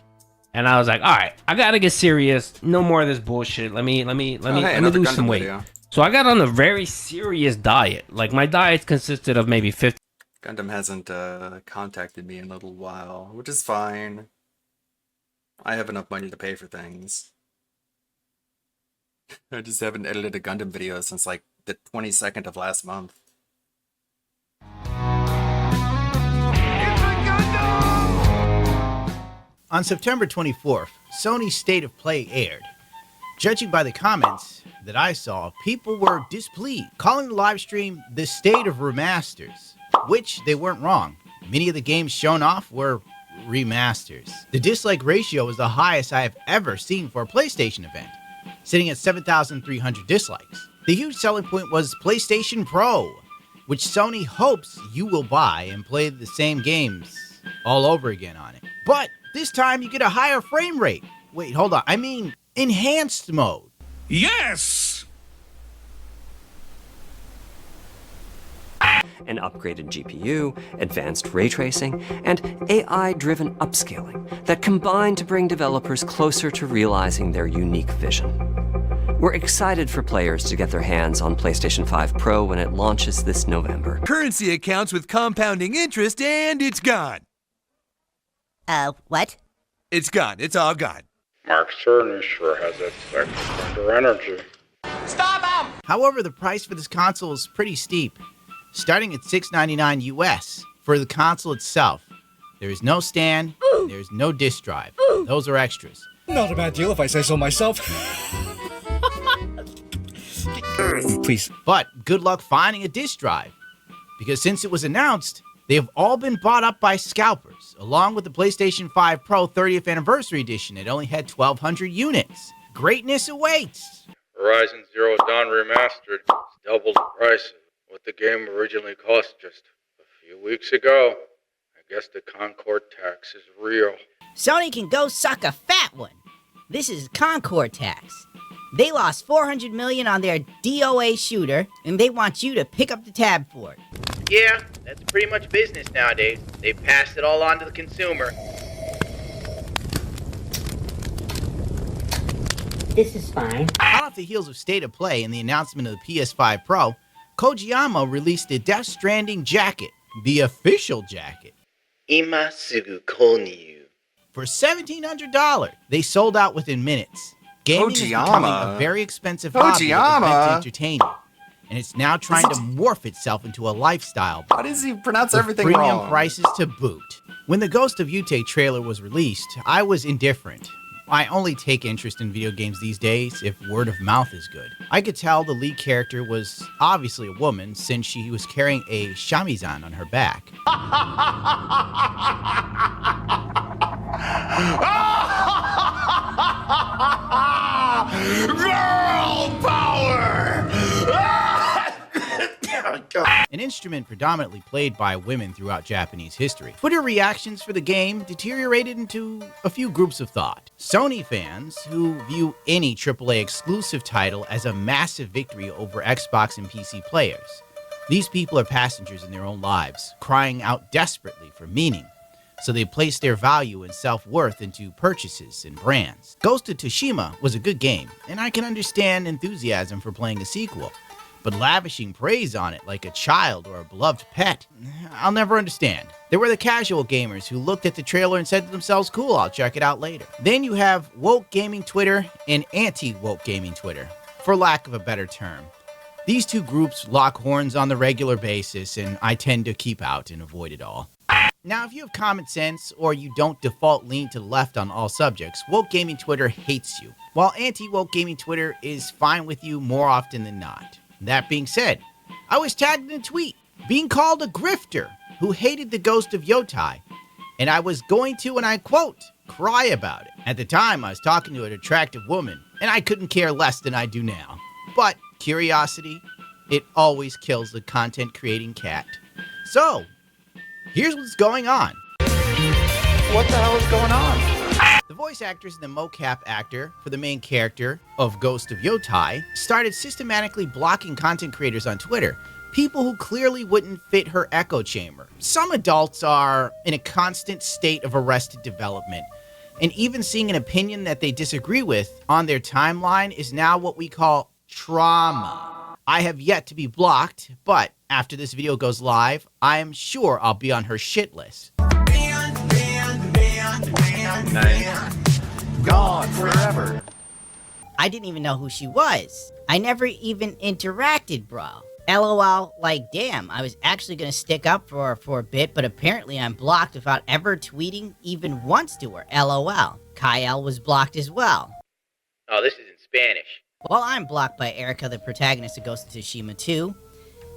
And I was like, all right, I gotta get serious. No more of this bullshit. Let me lose some weight. Video. So I got on a very serious diet. Like my diet consisted of maybe 50. Gundam hasn't contacted me in a little while, which is fine. I have enough money to pay for things. I just haven't edited a Gundam video since like the 22nd of last month. On September 24th, Sony's State of Play aired. Judging by the comments that I saw, people were displeased, calling the live stream the State of Remasters, which they weren't wrong. Many of the games shown off were remasters. The dislike ratio was the highest I have ever seen for a PlayStation event, sitting at 7,300 dislikes. The huge selling point was PlayStation Pro, which Sony hopes you will buy and play the same games all over again on it. But this time you get a higher frame rate. Wait, hold on. I mean, enhanced mode. Yes! An upgraded GPU, advanced ray tracing, and AI-driven upscaling that combine to bring developers closer to realizing their unique vision. We're excited for players to get their hands on PlayStation 5 Pro when it launches this November. Currency accounts with compounding interest, and it's gone. What? It's gone. It's all gone. Mark Cerny sure has that second energy. Stop him! However, the price for this console is pretty steep, starting at $699 US for the console itself. There is no stand, there's no disk drive. Those are extras. Not a bad deal if I say so myself. Please. But good luck finding a disk drive, because since it was announced, they have all been bought up by scalpers, along with the PlayStation 5 Pro 30th Anniversary Edition. It only had 1,200 units. Greatness awaits! Horizon Zero Dawn Remastered is double the price of what the game originally cost just a few weeks ago. I guess the Concord tax is real. Sony can go suck a fat one. This is Concord tax. They lost $400 million on their DOA shooter, and they want you to pick up the tab for it. Yeah, that's pretty much business nowadays. They've passed it all on to the consumer. This is fine. Hot off the heels of State of Play and the announcement of the PS5 Pro, Kojiyama released the Death Stranding jacket, the official jacket. Ima sugu konyu. For $1,700. They sold out within minutes. Gaming is becoming a very expensive hobby that was meant to entertain you. And it's now trying to morph itself into a lifestyle. Why does he pronounce everything premium wrong? Prices to boot. When the Ghost of Yute trailer was released, I was indifferent. I only take interest in video games these days if word of mouth is good. I could tell the lead character was obviously a woman since she was carrying a shamizan on her back. Girl power! An instrument predominantly played by women throughout Japanese history. Twitter reactions for the game deteriorated into a few groups of thought. Sony fans, who view any AAA exclusive title as a massive victory over Xbox and PC players. These people are passengers in their own lives, crying out desperately for meaning. So they place their value and self-worth into purchases and brands. Ghost of Tsushima was a good game, and I can understand enthusiasm for playing a sequel. But lavishing praise on it like a child or a beloved pet, I'll never understand. There were the casual gamers who looked at the trailer and said to themselves, cool, I'll check it out later. Then you have woke gaming Twitter and anti-woke gaming Twitter, for lack of a better term. These two groups lock horns on the regular basis, and I tend to keep out and avoid it all. Now, if you have common sense or you don't default lean to the left on all subjects, woke gaming Twitter hates you, while anti-woke gaming Twitter is fine with you more often than not. That being said, I was tagged in a tweet being called a grifter who hated the Ghost of Yotai, and I was going to, and I quote, cry about it. At the time, I was talking to an attractive woman, and I couldn't care less than I do now. But curiosity, it always kills the content creating cat. So, here's what's going on. What the hell is going on? The voice actors and the mocap actor for the main character of Ghost of Yotai started systematically blocking content creators on Twitter, people who clearly wouldn't fit her echo chamber. Some adults are in a constant state of arrested development, and even seeing an opinion that they disagree with on their timeline is now what we call trauma. I have yet to be blocked, but after this video goes live, I am sure I'll be on her shit list. Nice. Gone forever. I didn't even know who she was. I never even interacted, bro. LOL, like, damn, I was actually gonna stick up for her for a bit, but apparently I'm blocked without ever tweeting even once to her. LOL. Kyle was blocked as well. Oh, this is in Spanish. Well, I'm blocked by Erica, the protagonist of Ghost of Tsushima 2.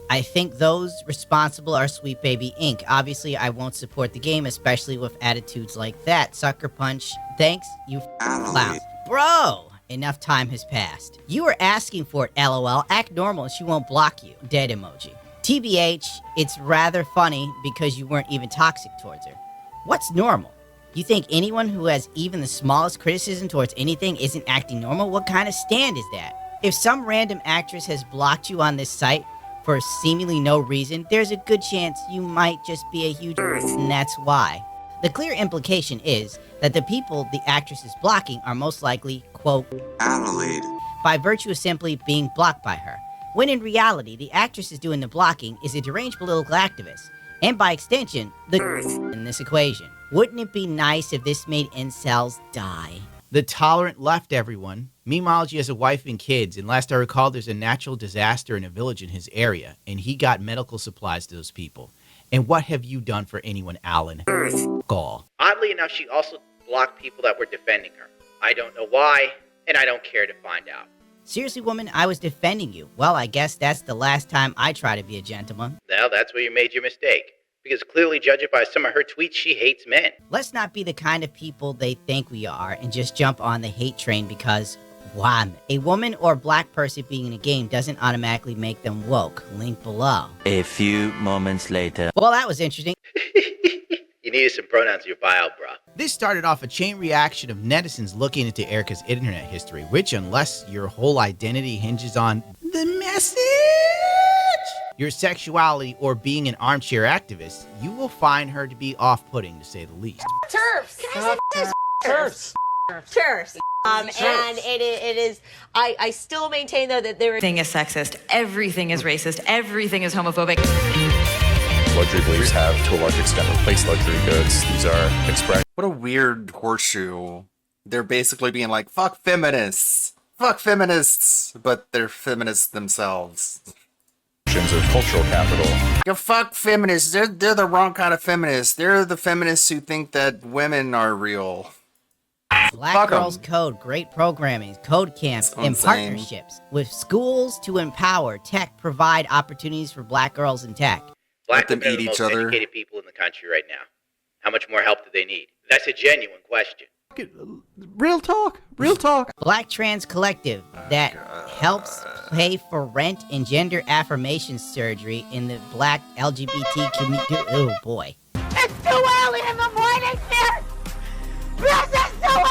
I think those responsible are Sweet Baby Inc. Obviously, I won't support the game, especially with attitudes like that. Sucker Punch, thanks, you clowns. Bro, enough time has passed. You were asking for it, LOL. Act normal and she won't block you. Dead emoji. TBH, it's rather funny because you weren't even toxic towards her. What's normal? You think anyone who has even the smallest criticism towards anything isn't acting normal? What kind of stand is that? If some random actress has blocked you on this site for seemingly no reason, there's a good chance you might just be a huge and that's why. The clear implication is that the people the actress is blocking are most likely, quote, Adelaide, by virtue of simply being blocked by her. When in reality, the actress is doing the blocking is a deranged political activist, and by extension, the in this equation. Wouldn't it be nice if this made incels die? The tolerant left, everyone. Meanwhile, he has a wife and kids, and last I recall, there's a natural disaster in a village in his area, and he got medical supplies to those people. And what have you done for anyone, Alan? Gall. Oddly enough, she also blocked people that were defending her. I don't know why, and I don't care to find out. Seriously, woman, I was defending you. Well, I guess that's the last time I try to be a gentleman. Well, that's where you made your mistake. Because clearly, judging by some of her tweets, she hates men. Let's not be the kind of people they think we are and just jump on the hate train because, wham. A woman or black person being in a game doesn't automatically make them woke. Link below. A few moments later. Well, that was interesting. You needed some pronouns in your bio, bro. This started off a chain reaction of netizens looking into Erica's internet history, which, unless your whole identity hinges on the message, your sexuality, or being an armchair activist, you will find her to be off-putting, to say the least. Turfs. Can I say this? Turfs. Turfs. And it is. I still maintain though that everything is sexist, everything is racist, everything is homophobic. Luxury beliefs have, to a large extent, replaced luxury goods. These are expressions. What a weird horseshoe. They're basically being like, fuck feminists! Fuck feminists! But they're feminists themselves. Of cultural capital. You fuck feminists. They're the wrong kind of feminists. They're the feminists who think that women are real. Black Fuck 'em. Girls Code, great programming, code camps, and partnerships with schools to empower tech, provide opportunities for black girls in tech. Black women are the most educated people in the country right now. How much more help do they need? That's a genuine question. Real talk. Black Trans Collective that helps pay for rent and gender affirmation surgery in the black LGBT community. Oh boy. It's too early in the morning, sir. This is too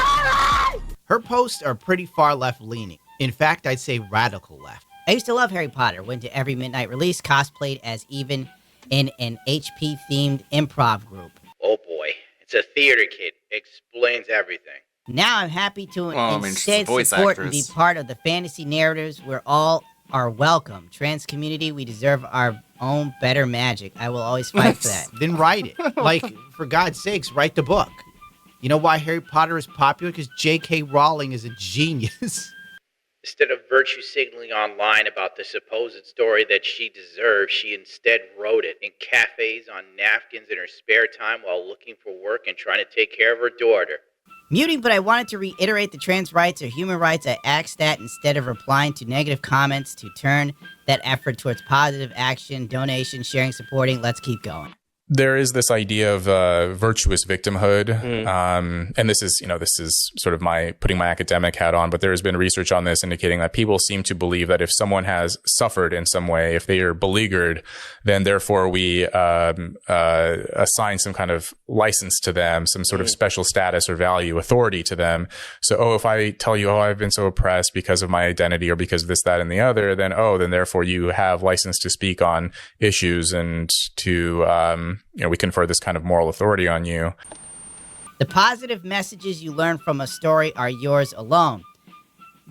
early. Her posts are pretty far left-leaning. In fact, I'd say radical left. I used to love Harry Potter. Went to every midnight release, cosplayed as even in an HP-themed improv group. Oh boy, it's a theater kid. Explains everything. Now I'm happy to she's a instead voice support and be actress. part of the fantasy narratives where all are welcome. Trans community, we deserve our own better magic. I will always fight for that. Then write it. Like, for God's sakes, write the book. You know why Harry Potter is popular? Because J.K. Rowling is a genius. Instead of virtue signaling online about the supposed story that she deserves, she instead wrote it in cafes on napkins in her spare time while looking for work and trying to take care of her daughter. Muting, but I wanted to reiterate the trans rights are human rights. I asked that instead of replying to negative comments to turn that effort towards positive action, donation, sharing, supporting. Let's keep going. There is this idea of virtuous victimhood, and this is sort of my putting my academic hat on, but there has been research on this indicating that people seem to believe that if someone has suffered in some way, if they are beleaguered, then therefore we assign some kind of license to them, some sort of special status or value, authority to them. So, if I tell you, I've been so oppressed because of my identity or because of this, that, and the other, then therefore you have license to speak on issues and to we confer this kind of moral authority on you. The positive messages you learn from a story are yours alone.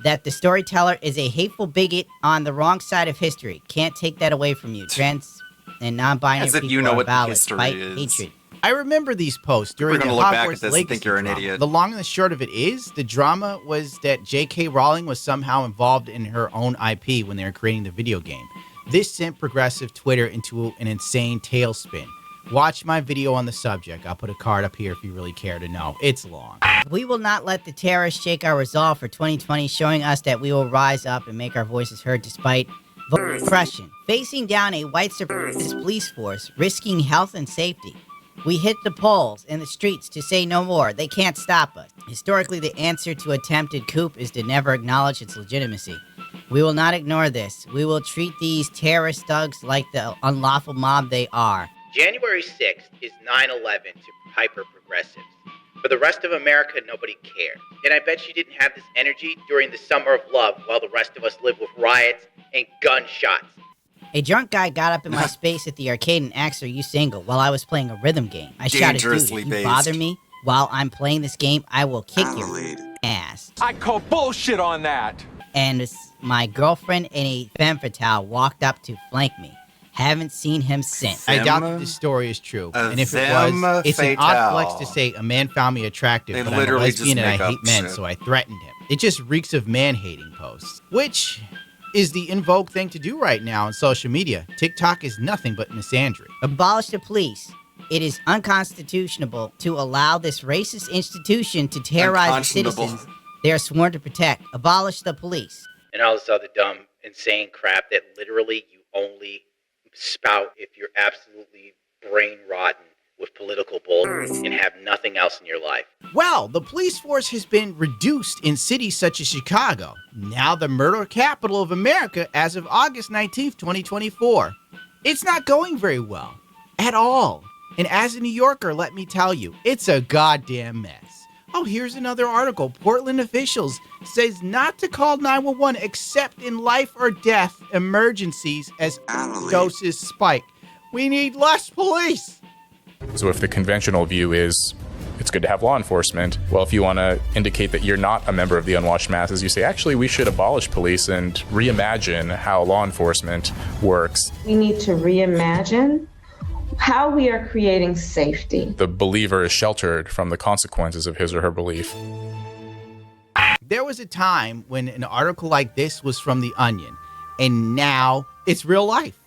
That the storyteller is a hateful bigot on the wrong side of history. Can't take that away from you. Trans and non-binary As if people you know are what valid. history Fight is. hatred. I remember these posts during the We're gonna look back Hogwarts at this and Legacy think you're an drama. idiot. The long and the short of it is, the drama was that J.K. Rowling was somehow involved in her own IP when they were creating the video game. This sent progressive Twitter into an insane tailspin. Watch my video on the subject. I'll put a card up here if you really care to know. It's long. We will not let the terrorists shake our resolve for 2020, showing us that we will rise up and make our voices heard despite voter suppression. Facing down a white supremacist police force, risking health and safety. We hit the polls and the streets to say no more. They can't stop us. Historically, the answer to attempted coup is to never acknowledge its legitimacy. We will not ignore this. We will treat these terrorist thugs like the unlawful mob they are. January 6th is 9/11 to hyper-progressives. For the rest of America, nobody cared. And I bet you didn't have this energy during the summer of love while the rest of us lived with riots and gunshots. A drunk guy got up in my space at the arcade and asked, "Are you single?" while I was playing a rhythm game. I shouted, "Dude, if you bother me while I'm playing this game, I will kick your ass." I call bullshit on that. And my girlfriend and a femme fatale walked up to flank me. Haven't seen him since. I doubt that this story is true. And if it was, it's an odd flex to say a man found me attractive, but I'm a lesbian and I hate men, so I threatened him. It just reeks of man-hating posts, which is the in vogue thing to do right now on social media. TikTok is nothing but misandry. Abolish the police. It is unconstitutional to allow this racist institution to terrorize the citizens they are sworn to protect. Abolish the police. And all this other dumb, insane crap that literally you only spout if you're absolutely brain rotten with political bull and have nothing else in your life. Well, the police force has been reduced in cities such as Chicago, now the murder capital of America as of August 19th, 2024. It's not going very well. At all. And as a New Yorker, let me tell you, it's a goddamn mess. Oh, here's another article. Portland officials says not to call 911 except in life or death emergencies as doses spike. We need less police. So if the conventional view is it's good to have law enforcement, well, if you want to indicate that you're not a member of the unwashed masses, you say, actually, we should abolish police and reimagine how law enforcement works. We need to reimagine how we are creating safety. The believer is sheltered from the consequences of his or her belief. There was a time when an article like this was from The Onion, and now it's real life.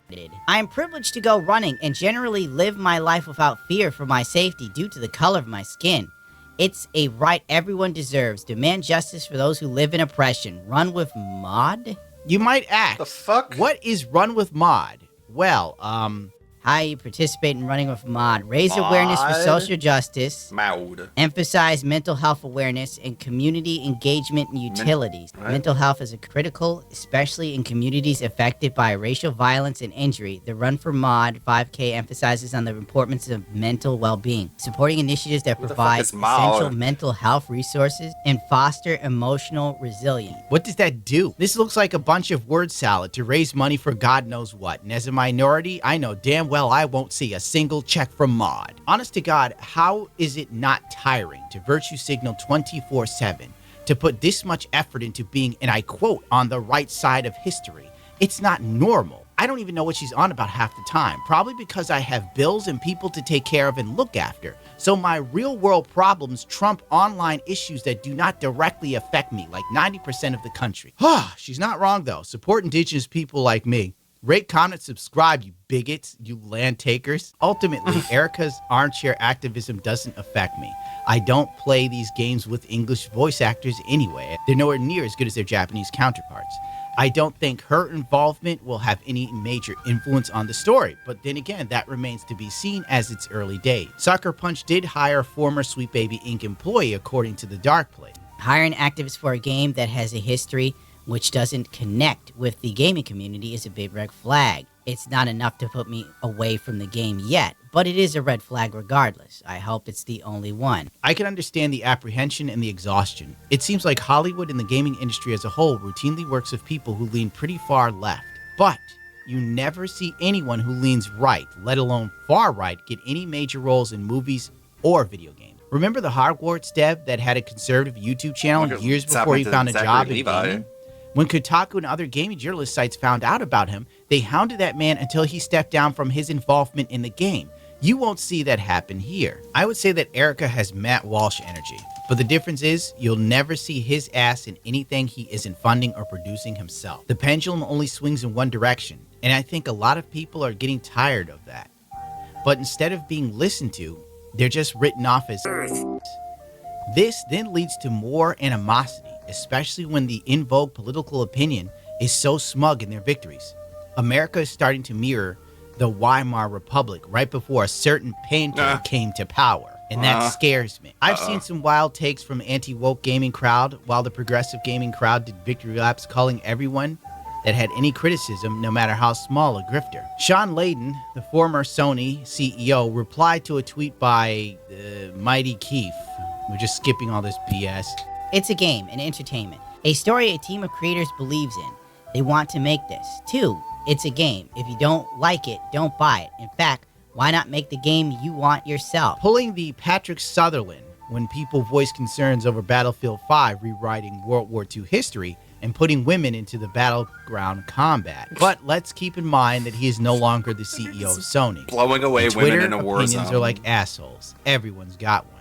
I am privileged to go running and generally live my life without fear for my safety due to the color of my skin. It's a right everyone deserves. Demand justice for those who live in oppression. Run with Mod? You might ask, the fuck? What is Run with Mod? Well, how you participate in running with Mod. Raise awareness for social justice. Emphasize mental health awareness and community engagement and utilities. Mental health is critical, especially in communities affected by racial violence and injury. The Run for Mod 5K emphasizes on the importance of mental well-being, supporting initiatives that provide essential mental health resources and foster emotional resilience. What does that do? This looks like a bunch of word salad to raise money for God knows what. And as a minority, I know damn well I won't see a single check from Mod. Honest to God, how is it not tiring to virtue signal 24/7, to put this much effort into being, and I quote, on the right side of history? It's not normal. I don't even know what she's on about half the time, probably because I have bills and people to take care of and look after. So my real world problems trump online issues that do not directly affect me, like 90% of the country. She's not wrong though. Support indigenous people like me. Rate, comment, subscribe, you bigots, you land takers. Ultimately, Erica's armchair activism doesn't affect me. I don't play these games with English voice actors anyway. They're nowhere near as good as their Japanese counterparts. I don't think her involvement will have any major influence on the story, but then again, that remains to be seen as its early days. Sucker Punch did hire a former Sweet Baby Inc. employee, according to the Dark Plate. Hiring activists for a game that has a history which doesn't connect with the gaming community is a big red flag. It's not enough to put me away from the game yet, but it is a red flag regardless. I hope it's the only one. I can understand the apprehension and the exhaustion. It seems like Hollywood and the gaming industry as a whole routinely works with people who lean pretty far left. But you never see anyone who leans right, let alone far right, get any major roles in movies or video games. Remember the Hogwarts dev that had a conservative YouTube channel years before he found a job in gaming? When Kotaku and other gaming journalist sites found out about him, they hounded that man until he stepped down from his involvement in the game. You won't see that happen here. I would say that Erica has Matt Walsh energy, but the difference is you'll never see his ass in anything he isn't funding or producing himself. The pendulum only swings in one direction, and I think a lot of people are getting tired of that. But instead of being listened to, they're just written off as This then leads to more animosity, especially when the in vogue political opinion is so smug in their victories. America is starting to mirror the Weimar Republic right before a certain painter came to power, and that scares me. I've seen some wild takes from anti-woke gaming crowd, while the progressive gaming crowd did victory laps calling everyone that had any criticism, no matter how small, a grifter. Sean Layden, the former Sony CEO, replied to a tweet by Mighty Keith. We're just skipping all this BS. It's a game, an entertainment. A story a team of creators believes in. They want to make this. 2, it's a game. If you don't like it, don't buy it. In fact, why not make the game you want yourself? Pulling the Patrick Sutherland when people voice concerns over Battlefield 5 rewriting World War II history and putting women into the battleground combat. But let's keep in mind that he is no longer the CEO of Sony. Blowing away women in a war zone. Opinions are like assholes. Everyone's got one.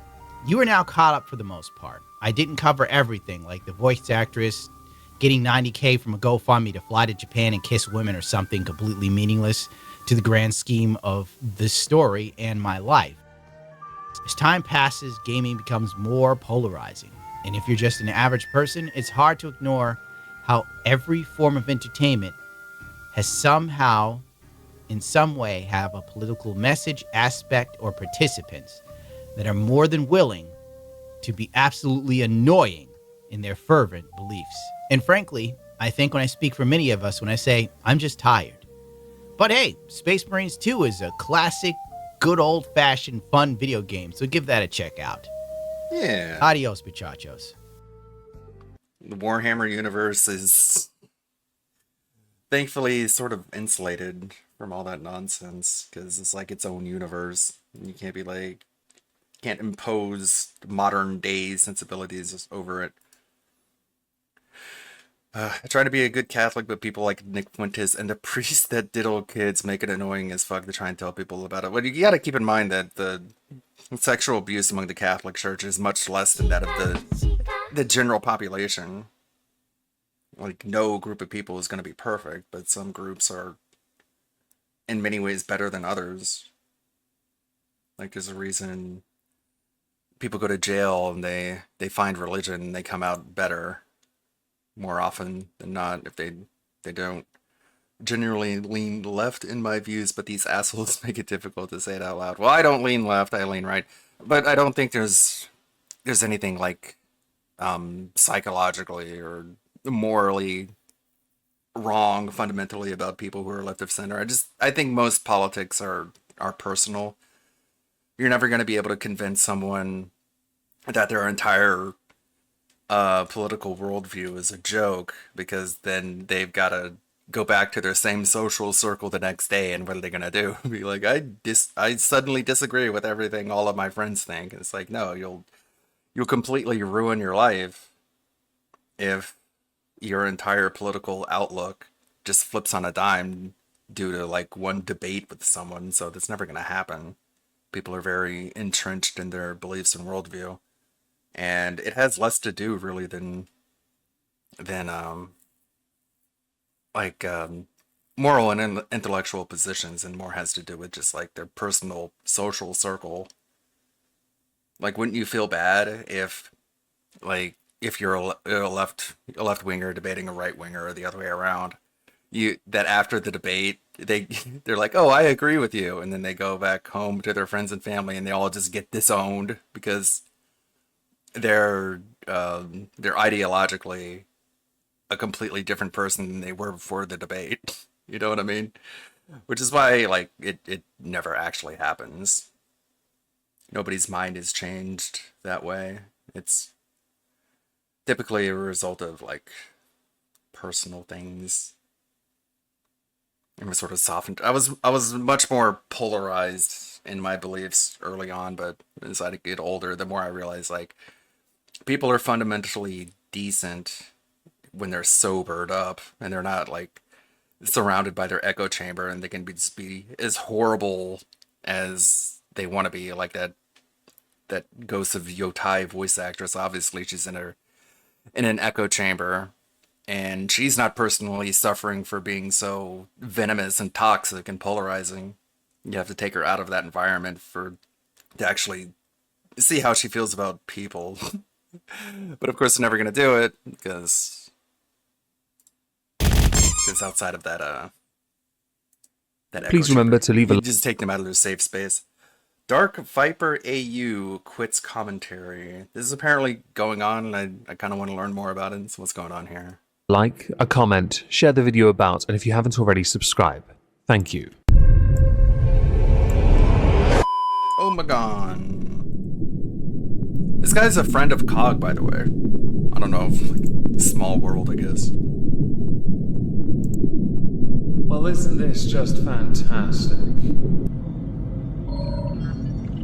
You are now caught up for the most part. I didn't cover everything, like the voice actress getting $90K from a GoFundMe to fly to Japan and kiss women or something completely meaningless to the grand scheme of this story and my life. As time passes, gaming becomes more polarizing. And if you're just an average person, it's hard to ignore how every form of entertainment has somehow, in some way, have a political message, aspect, or participants that are more than willing to be absolutely annoying in their fervent beliefs. And frankly, I think when I speak for many of us when I say, I'm just tired. But hey, Space Marines 2 is a classic good old-fashioned fun video game, so give that a check out. Yeah. Adios, muchachos. The Warhammer universe is thankfully sort of insulated from all that nonsense, because it's like its own universe. You can't be like, can't impose modern day sensibilities over it. I try to be a good Catholic, but people like Nick Fuentes and the priests that diddle kids make it annoying as fuck to try and tell people about it. But you gotta keep in mind that the sexual abuse among the Catholic Church is much less than that of the general population. Like, no group of people is going to be perfect, but some groups are in many ways better than others. Like, there's a reason people go to jail and they find religion and they come out better more often than not if they don't generally lean left in my views, but these assholes make it difficult to say it out loud. Well, I don't lean left, I lean right. But I don't think there's anything like psychologically or morally wrong fundamentally about people who are left of center. I think most politics are personal. You're never going to be able to convince someone that their entire political worldview is a joke, because then they've got to go back to their same social circle the next day, and what are they going to do? Be like, I suddenly disagree with everything all of my friends think. It's like, no, you'll completely ruin your life if your entire political outlook just flips on a dime due to like one debate with someone. So that's never going to happen. People are very entrenched in their beliefs and worldview, and it has less to do really than moral and intellectual positions, and more has to do with just like their personal social circle. Like, wouldn't you feel bad if you're a left winger debating a right winger, or the other way around, that after the debate they're like, oh, I agree with you, and then they go back home to their friends and family and they all just get disowned because they're ideologically a completely different person than they were before the debate. You know what I mean? Which is why like it never actually happens. Nobody's mind is changed that way. It's typically a result of like personal things. I'm sort of softened. I was much more polarized in my beliefs early on, but as I get older, the more I realize like people are fundamentally decent when they're sobered up and they're not like surrounded by their echo chamber, and they can be as horrible as they want to be. Like that Ghost of Yotai voice actress, obviously she's in an echo chamber, and she's not personally suffering for being so venomous and toxic and polarizing. You have to take her out of that environment to actually see how she feels about people. But of course they're never going to do it because outside of that please remember to leave you just take them out of their safe space. Dark Viper AU quits commentary. This is apparently going on, and I kind of want to learn more about it. So what's going on here? Like, a comment, share the video about, and if you haven't already, subscribe. Thank you. Oh my god. This guy's a friend of Cog, by the way. I don't know, like, small world, I guess. Well, isn't this just fantastic?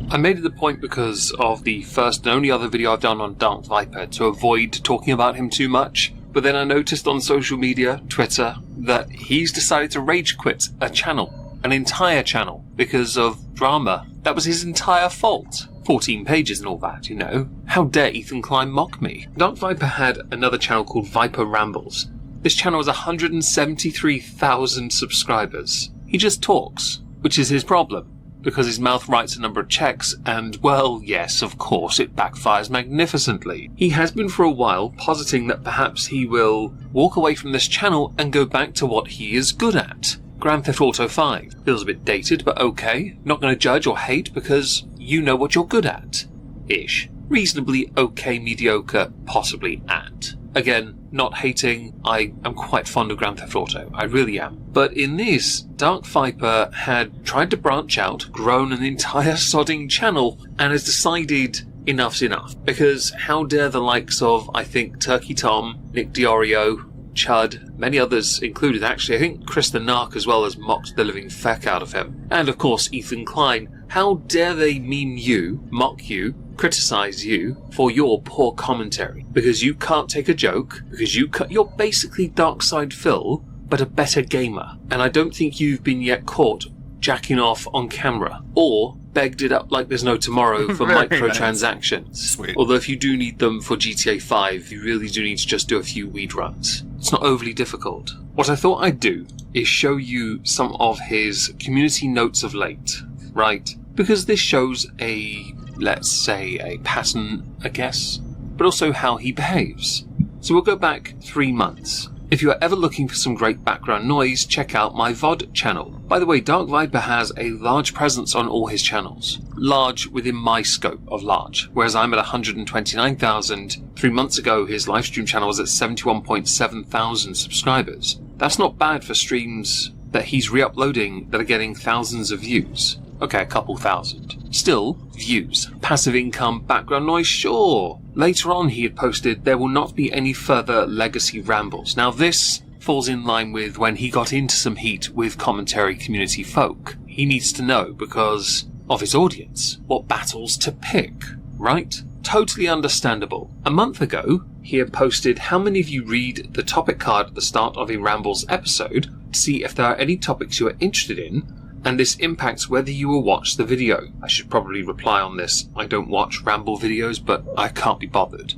I made it a point because of the first and only other video I've done on Dark Viper to avoid talking about him too much, but then I noticed on social media, Twitter, that he's decided to rage quit a channel, an entire channel, because of drama. That was his entire fault. 14 pages and all that, you know. How dare Ethan Klein mock me? Dark Viper had another channel called Viper Rambles. This channel has 173,000 subscribers. He just talks, which is his problem, because his mouth writes a number of checks, and, well, yes, of course, it backfires magnificently. He has been for a while positing that perhaps he will walk away from this channel and go back to what he is good at. Grand Theft Auto 5. Feels a bit dated, but okay. Not going to judge or hate because you know what you're good at. Ish. Reasonably okay, mediocre, possibly at. Again, not hating. I am quite fond of Grand Theft Auto. I really am. But in this, Dark Viper had tried to branch out, grown an entire sodding channel, and has decided enough's enough. Because how dare the likes of, I think, Turkey Tom, Nick Diorio, Chud, many others included actually, I think Chris the Narc as well, has mocked the living feck out of him. And of course Ethan Klein. How dare they meme you, mock you, criticize you for your poor commentary? Because you can't take a joke, because you're basically Darkside Phil, but a better gamer. And I don't think you've been yet caught jacking off on camera, or begged it up like there's no tomorrow for microtransactions. Nice. Sweet. Although if you do need them for GTA 5, you really do need to just do a few weed runs. It's not overly difficult. What I thought I'd do is show you some of his community notes of late, right? Because this shows a, let's say, a pattern, I guess, but also how he behaves. So we'll go back 3 months. If you are ever looking for some great background noise, check out my VOD channel. By the way, Dark Viper has a large presence on all his channels. Large within my scope of large, whereas I'm at 129,000. 3 months ago, his livestream channel was at 71.7 thousand subscribers. That's not bad for streams that he's re-uploading that are getting thousands of views. Okay, a couple thousand. Still, views. Passive income, background noise, sure. Later on he had posted, there will not be any further legacy rambles. Now this falls in line with when he got into some heat with commentary community folk. He needs to know, because of his audience, what battles to pick, right? Totally understandable. A month ago, he had posted how many of you read the topic card at the start of a Rambles episode to see if there are any topics you are interested in, and this impacts whether you will watch the video. I should probably reply on this. I don't watch Ramble videos, but I can't be bothered.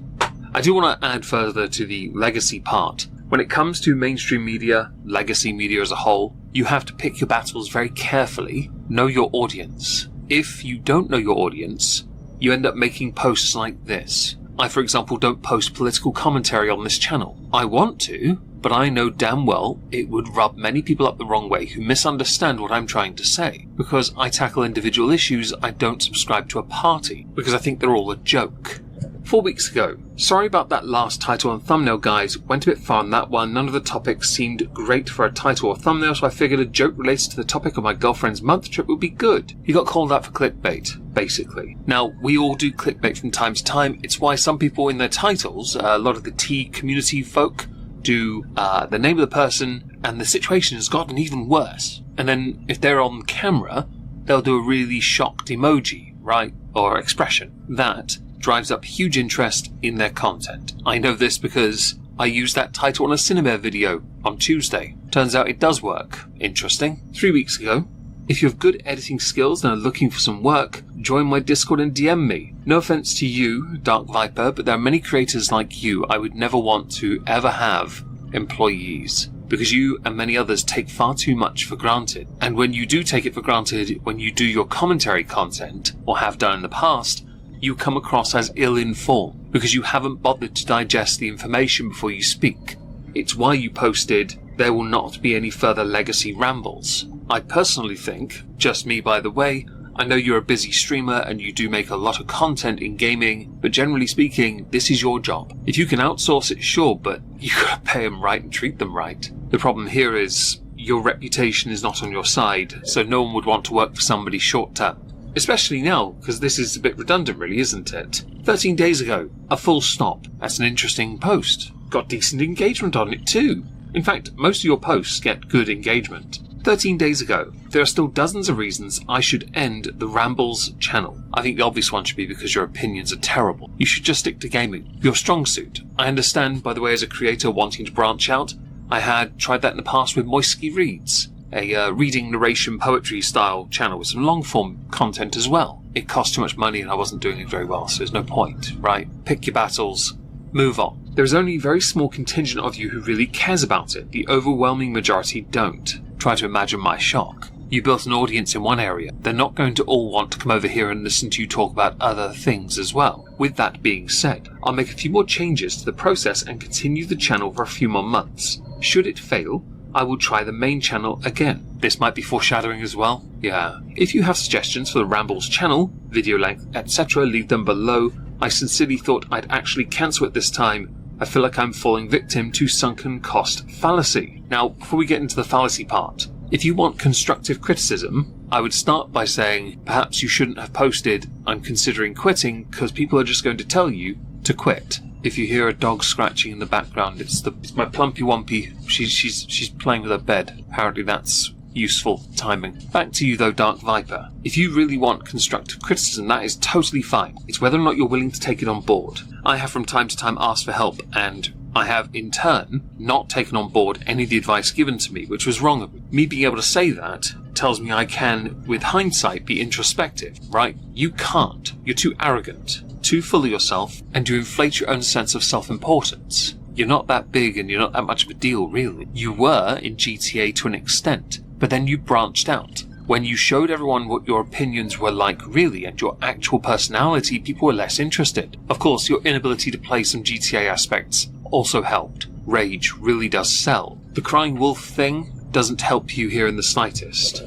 I do want to add further to the legacy part. When it comes to mainstream media, legacy media as a whole, you have to pick your battles very carefully, know your audience. If you don't know your audience, you end up making posts like this. I, for example, don't post political commentary on this channel. I want to, but I know damn well it would rub many people up the wrong way who misunderstand what I'm trying to say. Because I tackle individual issues, I don't subscribe to a party, because I think they're all a joke. 4 weeks ago. Sorry about that last title and thumbnail, guys. Went a bit far on that one. None of the topics seemed great for a title or thumbnail, so I figured a joke related to the topic of my girlfriend's month trip would be good. He got called out for clickbait, basically. Now, we all do clickbait from time to time. It's why some people in their titles, a lot of the T community folk, do the name of the person, and the situation has gotten even worse. And then, if they're on camera, they'll do a really shocked emoji, right? Or expression. That drives up huge interest in their content. I know this because I used that title on a cinema video on Tuesday. Turns out it does work. Interesting. 3 weeks ago. If you have good editing skills and are looking for some work, join my Discord and DM me. No offense to you, Dark Viper, but there are many creators like you I would never want to ever have employees. Because you and many others take far too much for granted. And when you do take it for granted, when you do your commentary content, or have done in the past, you come across as ill-informed because you haven't bothered to digest the information before you speak. It's why you posted, there will not be any further legacy rambles. I personally think, just me by the way, I know you're a busy streamer and you do make a lot of content in gaming, but generally speaking, this is your job. If you can outsource it, sure, but you gotta pay them right and treat them right. The problem here is, your reputation is not on your side, so no one would want to work for somebody short-term. Especially now, because this is a bit redundant really, isn't it? 13 days ago, a full stop. That's an interesting post. Got decent engagement on it too. In fact, most of your posts get good engagement. 13 days ago, there are still dozens of reasons I should end the Rambles channel. I think the obvious one should be because your opinions are terrible. You should just stick to gaming. Your strong suit. I understand, by the way, as a creator wanting to branch out, I had tried that in the past with Moisky Reads. A reading narration poetry style channel with some long form content as well. It cost too much money and I wasn't doing it very well, so there's no point, right? Pick your battles, move on. There is only a very small contingent of you who really cares about it. The overwhelming majority don't. Try to imagine my shock. You built an audience in one area. They're not going to all want to come over here and listen to you talk about other things as well. With that being said, I'll make a few more changes to the process and continue the channel for a few more months. Should it fail, I will try the main channel again. This might be foreshadowing as well. Yeah. If you have suggestions for the Rambles channel, video length, etc., leave them below. I sincerely thought I'd actually cancel it this time, I feel like I'm falling victim to sunken cost fallacy. Now, before we get into the fallacy part, if you want constructive criticism, I would start by saying perhaps you shouldn't have posted "I'm considering quitting" because people are just going to tell you to quit. If you hear a dog scratching in the background, it's my plumpy wumpy. She's playing with her bed. Apparently that's useful timing. Back to you though, Dark Viper. If you really want constructive criticism, that is totally fine. It's whether or not you're willing to take it on board. I have from time to time asked for help, and I have in turn not taken on board any of the advice given to me, which was wrong of me. Me being able to say that tells me I can, with hindsight, be introspective, right? You can't. You're too arrogant, too full of yourself, and you inflate your own sense of self-importance. You're not that big and you're not that much of a deal, really. You were in GTA to an extent, but then you branched out. When you showed everyone what your opinions were like really and your actual personality, people were less interested. Of course, your inability to play some GTA aspects also helped. Rage really does sell. The crying wolf thing doesn't help you here in the slightest.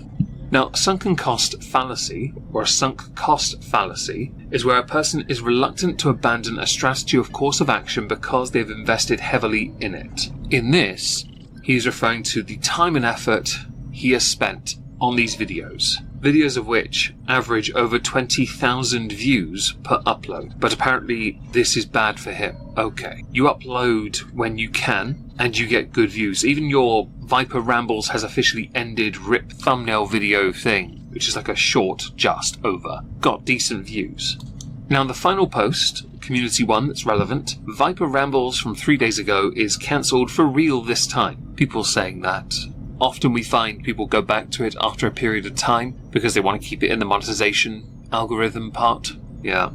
Now, sunken cost fallacy, or a sunk cost fallacy, is where a person is reluctant to abandon a strategy or course of action because they've invested heavily in it. In this, he is referring to the time and effort he has spent on these videos. Videos of which average over 20,000 views per upload. But apparently this is bad for him. Okay. You upload when you can, and you get good views. Even your Viper Rambles has officially ended RIP thumbnail video thing, which is like a short just over. Got decent views. Now the final post, community one that's relevant, Viper Rambles from 3 days ago is cancelled for real this time. People saying that. Often we find people go back to it after a period of time because they want to keep it in the monetization algorithm part. Yeah.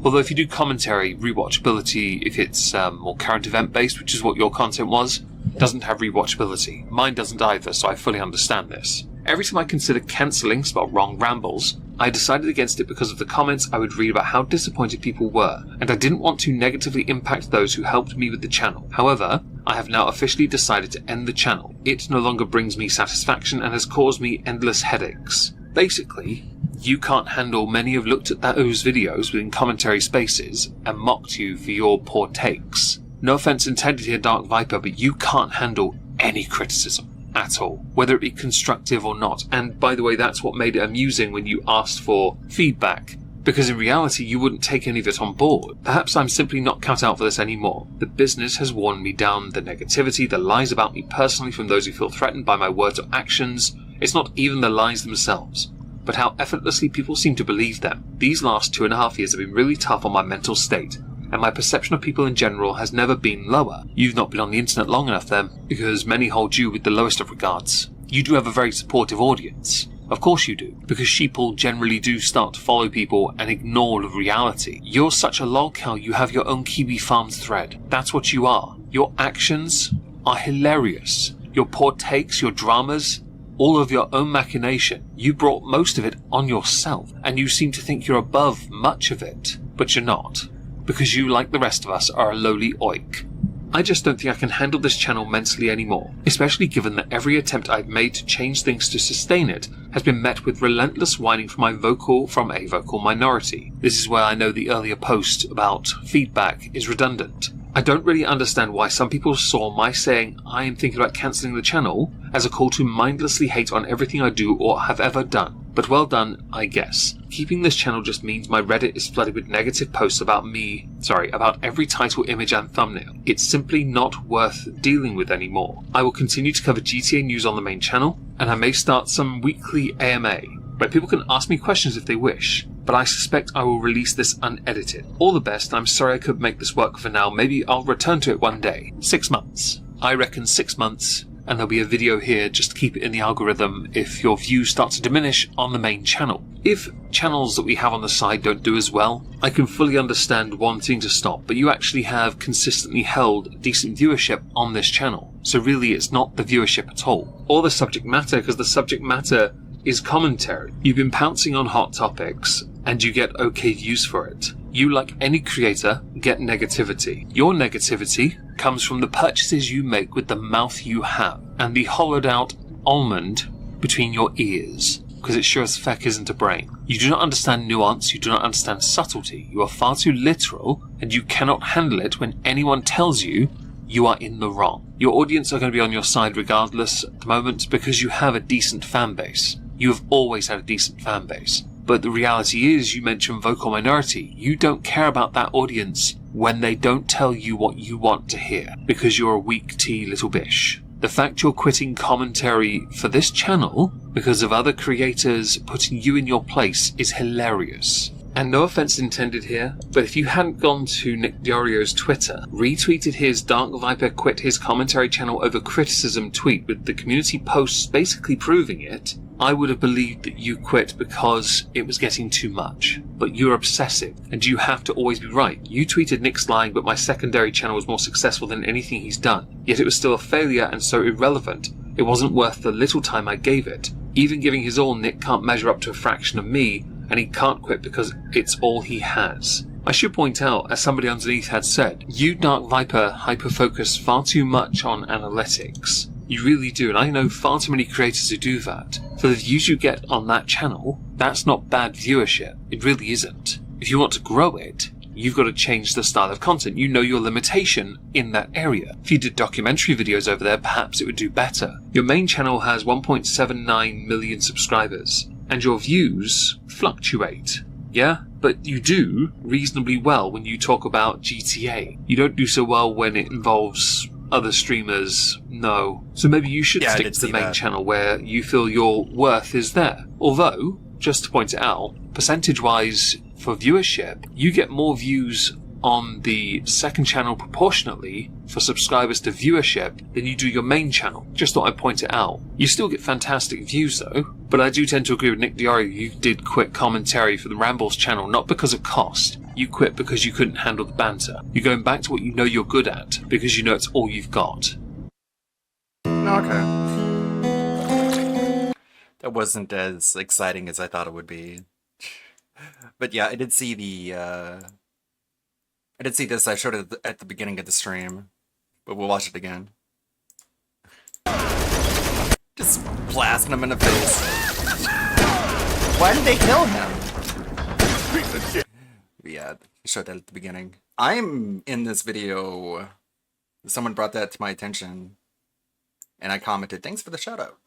Although if you do commentary, rewatchability, if it's more current event based, which is what your content was, doesn't have rewatchability. Mine doesn't either, so I fully understand this. Every time I consider cancelling, spelled wrong, Rambles, I decided against it because of the comments I would read about how disappointed people were, and I didn't want to negatively impact those who helped me with the channel. However, I have now officially decided to end the channel. It no longer brings me satisfaction and has caused me endless headaches. Basically, you can't handle many have looked at those videos within commentary spaces and mocked you for your poor takes. No offense intended here, Dark Viper, but you can't handle any criticism at all, whether it be constructive or not. And by the way, that's what made it amusing when you asked for feedback, because in reality you wouldn't take any of it on board. Perhaps I'm simply not cut out for this anymore. The business has worn me down. The negativity, the lies about me personally from those who feel threatened by my words or actions. It's not even the lies themselves, but how effortlessly people seem to believe them. These last 2.5 years have been really tough on my mental state, and my perception of people in general has never been lower. You've not been on the internet long enough then, because many hold you with the lowest of regards. You do have a very supportive audience. Of course you do, because sheeple generally do start to follow people and ignore the reality. You're such a lolcow, you have your own Kiwi Farms thread. That's what you are. Your actions are hilarious. Your poor takes, your dramas, all of your own machination. You brought most of it on yourself, and you seem to think you're above much of it, but you're not. Because you, like the rest of us, are a lowly oik. I just don't think I can handle this channel mentally anymore, especially given that every attempt I've made to change things to sustain it has been met with relentless whining from a vocal minority. This is where I know the earlier post about feedback is redundant. I don't really understand why some people saw my saying I am thinking about cancelling the channel as a call to mindlessly hate on everything I do or have ever done. But well done, I guess. Keeping this channel just means my Reddit is flooded with negative posts about about every title, image and thumbnail. It's simply not worth dealing with anymore. I will continue to cover GTA news on the main channel, and I may start some weekly AMA, where people can ask me questions if they wish, but I suspect I will release this unedited. All the best, I'm sorry I couldn't make this work for now. Maybe I'll return to it one day. 6 months. I reckon 6 months, and there'll be a video here just to keep it in the algorithm if your views start to diminish on the main channel. If channels that we have on the side don't do as well, I can fully understand wanting to stop, but you actually have consistently held decent viewership on this channel. So really it's not the viewership at all, or the subject matter, because the subject matter is commentary. You've been pouncing on hot topics, and you get okay views for it. You, like any creator, get negativity. Your negativity comes from the purchases you make with the mouth you have, and the hollowed out almond between your ears. because it sure as feck isn't a brain. You do not understand nuance, you do not understand subtlety. You are far too literal, and you cannot handle it when anyone tells you you are in the wrong. Your audience are going to be on your side regardless at the moment because you have a decent fan base. You have always had a decent fan base. But the reality is, you mentioned vocal minority. You don't care about that audience when they don't tell you what you want to hear because you're a weak tea little bish. The fact you're quitting commentary for this channel because of other creators putting you in your place is hilarious. And no offense intended here, but if you hadn't gone to Nick Diorio's Twitter, retweeted his Dark Viper quit his commentary channel over criticism tweet with the community posts basically proving it, I would have believed that you quit because it was getting too much. But you're obsessive, and you have to always be right. You tweeted Nick's lying, but my secondary channel was more successful than anything he's done. Yet it was still a failure and so irrelevant. It wasn't worth the little time I gave it. Even giving his all, Nick can't measure up to a fraction of me, and he can't quit because it's all he has. I should point out, as somebody underneath had said, you Dark Viper hyper-focus far too much on analytics. You really do, and I know far too many creators who do that. For the views you get on that channel, that's not bad viewership. It really isn't. If you want to grow it, you've got to change the style of content. You know your limitation in that area. If you did documentary videos over there, perhaps it would do better. Your main channel has 1.79 million subscribers, and your views fluctuate. Yeah? But you do reasonably well when you talk about GTA. You don't do so well when it involves other streamers, no. So maybe you should stick to the main channel where you feel your worth is there. Although, just to point it out, percentage-wise for viewership, you get more views on the second channel proportionately for subscribers to viewership than you do your main channel. Just thought I'd point it out. You still get fantastic views though, but I do tend to agree with Nick Diorio. You did quit commentary for the Rambles channel, not because of cost. You quit because you couldn't handle the banter. You're going back to what you know you're good at, because you know it's all you've got. Okay. That wasn't as exciting as I thought it would be. But yeah, I did see this. I showed it at the beginning of the stream, but we'll watch it again. Just blasting him in the face. Why did they kill him? Yeah, I showed that at the beginning. I'm in this video. Someone brought that to my attention, and I commented, "Thanks for the shout out."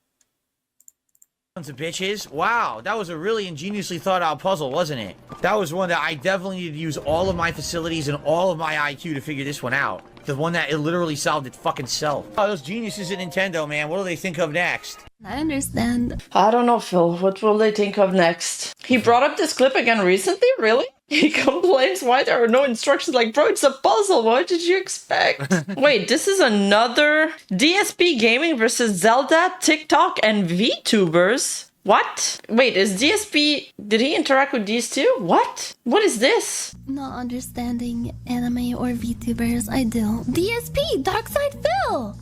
Sons of bitches. Wow, that was a really ingeniously thought out puzzle, wasn't it? That was one that I definitely needed to use all of my facilities and all of my IQ to figure this one out. The one that it literally solved it fucking self. Oh, those geniuses at Nintendo, man. What do they think of next? I understand. I don't know, Phil. What will they think of next? He brought up this clip again recently? Really? He complains why there are no instructions. Like, bro, it's a puzzle. What did you expect? Wait, this is another DSP Gaming versus Zelda, TikTok, and VTubers. What? Wait, is DSP... Did he interact with these two? What? What is this? Not understanding anime or VTubers, I do. DSP, Darkside Phil!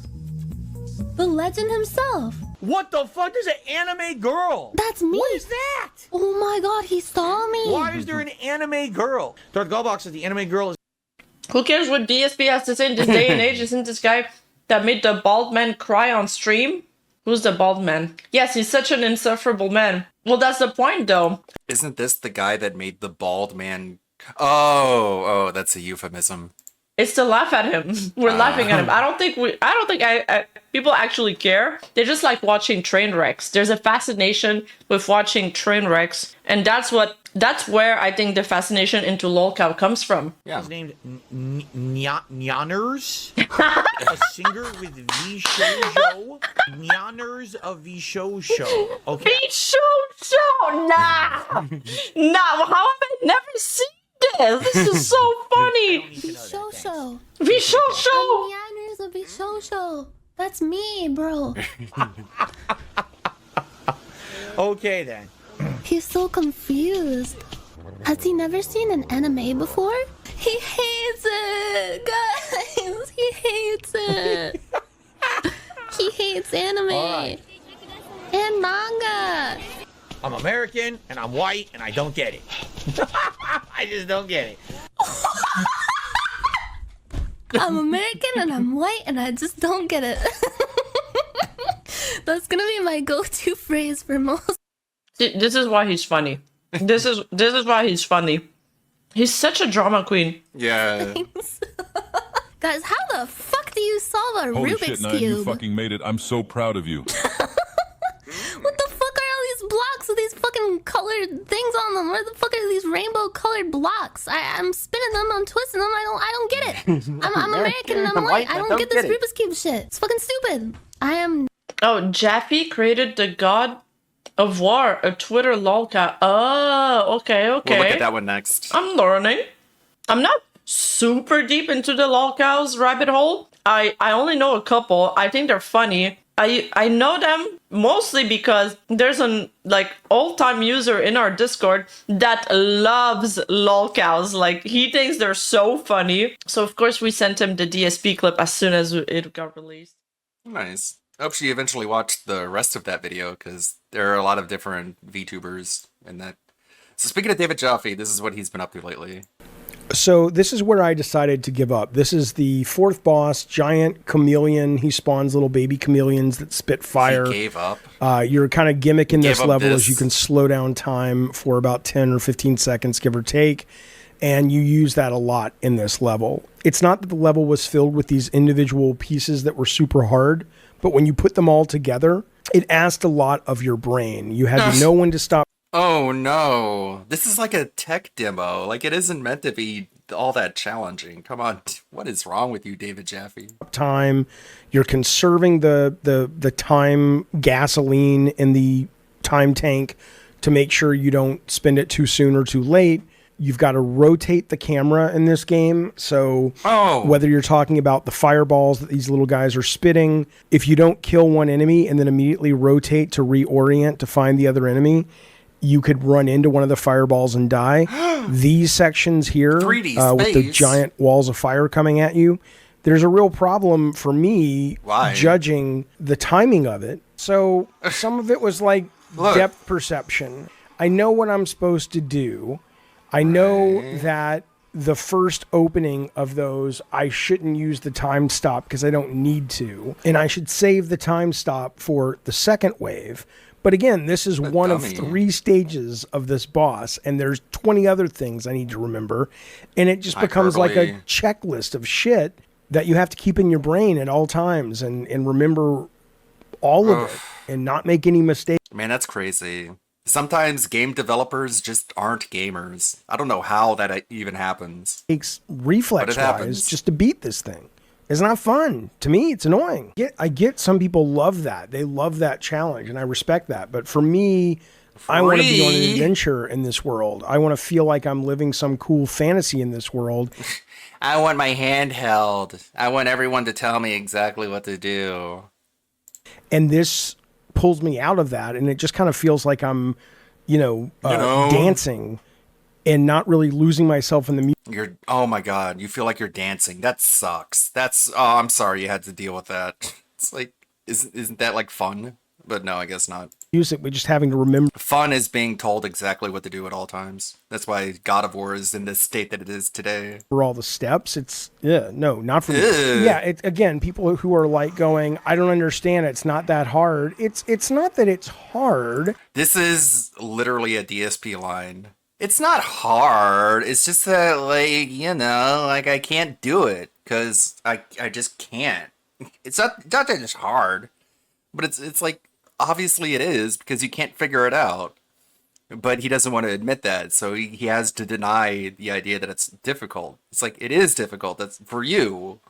The legend himself. What the fuck? There's an anime girl. That's me. What is that? Oh my god, he saw me. Why is there an anime girl? Darth Goldbox says the anime girl is... Who cares what DSP has to say in this day and age? Isn't this guy that made the bald man cry on stream? Who's the bald man? Yes, he's such an insufferable man. Well, that's the point, though. Isn't this the guy that made the bald man? Oh, that's a euphemism. It's to laugh at him. We're laughing at him. I don't think people actually care. They just like watching train wrecks. There's a fascination with watching train wrecks, and that's where I think the fascination into lolcow comes from. Yeah. He's named Nyaners, a singer with V-Show. Nyaners of V-Show. Okay. V-Show! Nah! Nah, how have I never seen this? This is so funny! V-Show. V-Show! Nyaners of V-Show. That's me, bro. Okay, then. He's so confused. Has he never seen an anime before? He hates it, guys. He hates it. He hates anime and manga. I'm American and I'm white and I don't get it. I just don't get it. I'm American and I'm white and I just don't get it. That's gonna be my go-to phrase for most. This is why he's funny. This is why he's funny. He's such a drama queen. Yeah. Guys, how the fuck do you solve a Holy Rubik's shit, Nine, you Cube? fucking made it. I'm so proud of you. What the fuck are all these blocks with these fucking colored things on them? Where the fuck are these rainbow colored blocks? I'm spinning them, I'm twisting them, I don't get it. I'm American and I'm white. I don't get this Rubik's Cube shit. It's fucking stupid. Oh, Jaffe created the God of War, a Twitter lolcat. Oh, okay. We'll look at that one next. I'm learning. I'm not super deep into the lolcows rabbit hole. I only know a couple. I think they're funny. I know them mostly because there's an old-time user in our Discord that loves lolcows. Like, he thinks they're so funny. So of course we sent him the DSP clip as soon as it got released. Nice. I hope she eventually watched the rest of that video, because there are a lot of different VTubers in that. So speaking of David Jaffe, this is what he's been up to lately. So this is where I decided to give up. This is the fourth boss, giant chameleon. He spawns little baby chameleons that spit fire. He gave up. Your kind of gimmick in this level this. is you can slow down time for about 10 or 15 seconds, give or take. And you use that a lot in this level. It's not that the level was filled with these individual pieces that were super hard, but when you put them all together, it asked a lot of your brain. You had to know when to stop. Oh no. This is like a tech demo. Like, it isn't meant to be all that challenging. Come on. What is wrong with you, David Jaffe? Time. You're conserving the time gasoline in the time tank to make sure you don't spend it too soon or too late. You've got to rotate the camera in this game. So whether you're talking about the fireballs that these little guys are spitting, if you don't kill one enemy and then immediately rotate to reorient to find the other enemy, you could run into one of the fireballs and die. These sections here, 3D with the giant walls of fire coming at you, there's a real problem for me judging the timing of it. So some of it was like depth perception. I know what I'm supposed to do. I know that the first opening of those, I shouldn't use the time stop because I don't need to. And I should save the time stop for the second wave. But again, this is one of 3 stages of this boss, and there's 20 other things I need to remember. And it just becomes like a checklist of shit that you have to keep in your brain at all times and remember all of it and not make any mistakes. Man, that's crazy. Sometimes game developers just aren't gamers. I don't know how that even happens. Takes reflex-wise just to beat this thing. It's not fun. To me, it's annoying. I get some people love that. They love that challenge, and I respect that. But for me, I want to be on an adventure in this world. I want to feel like I'm living some cool fantasy in this world. I want my hand held. I want everyone to tell me exactly what to do. And this pulls me out of that, and it just kind of feels like I'm, dancing and not really losing myself in the music. Oh my god, you feel like you're dancing. That sucks. I'm sorry you had to deal with that. It's like, isn't that like fun? But no, I guess not. Music, we're just having to remember. Fun is being told exactly what to do at all times. That's why God of War is in the state that it is today. For all the steps, not for me. Yeah, again, people who are like going, I don't understand, it's not that hard. It's not that it's hard. This is literally a DSP line. It's not hard. It's just that, I can't do it because I just can't. It's not that it's hard, but it's like, obviously it is because you can't figure it out. But he doesn't want to admit that, so he has to deny the idea that it's difficult. It's like, it is difficult. That's for you.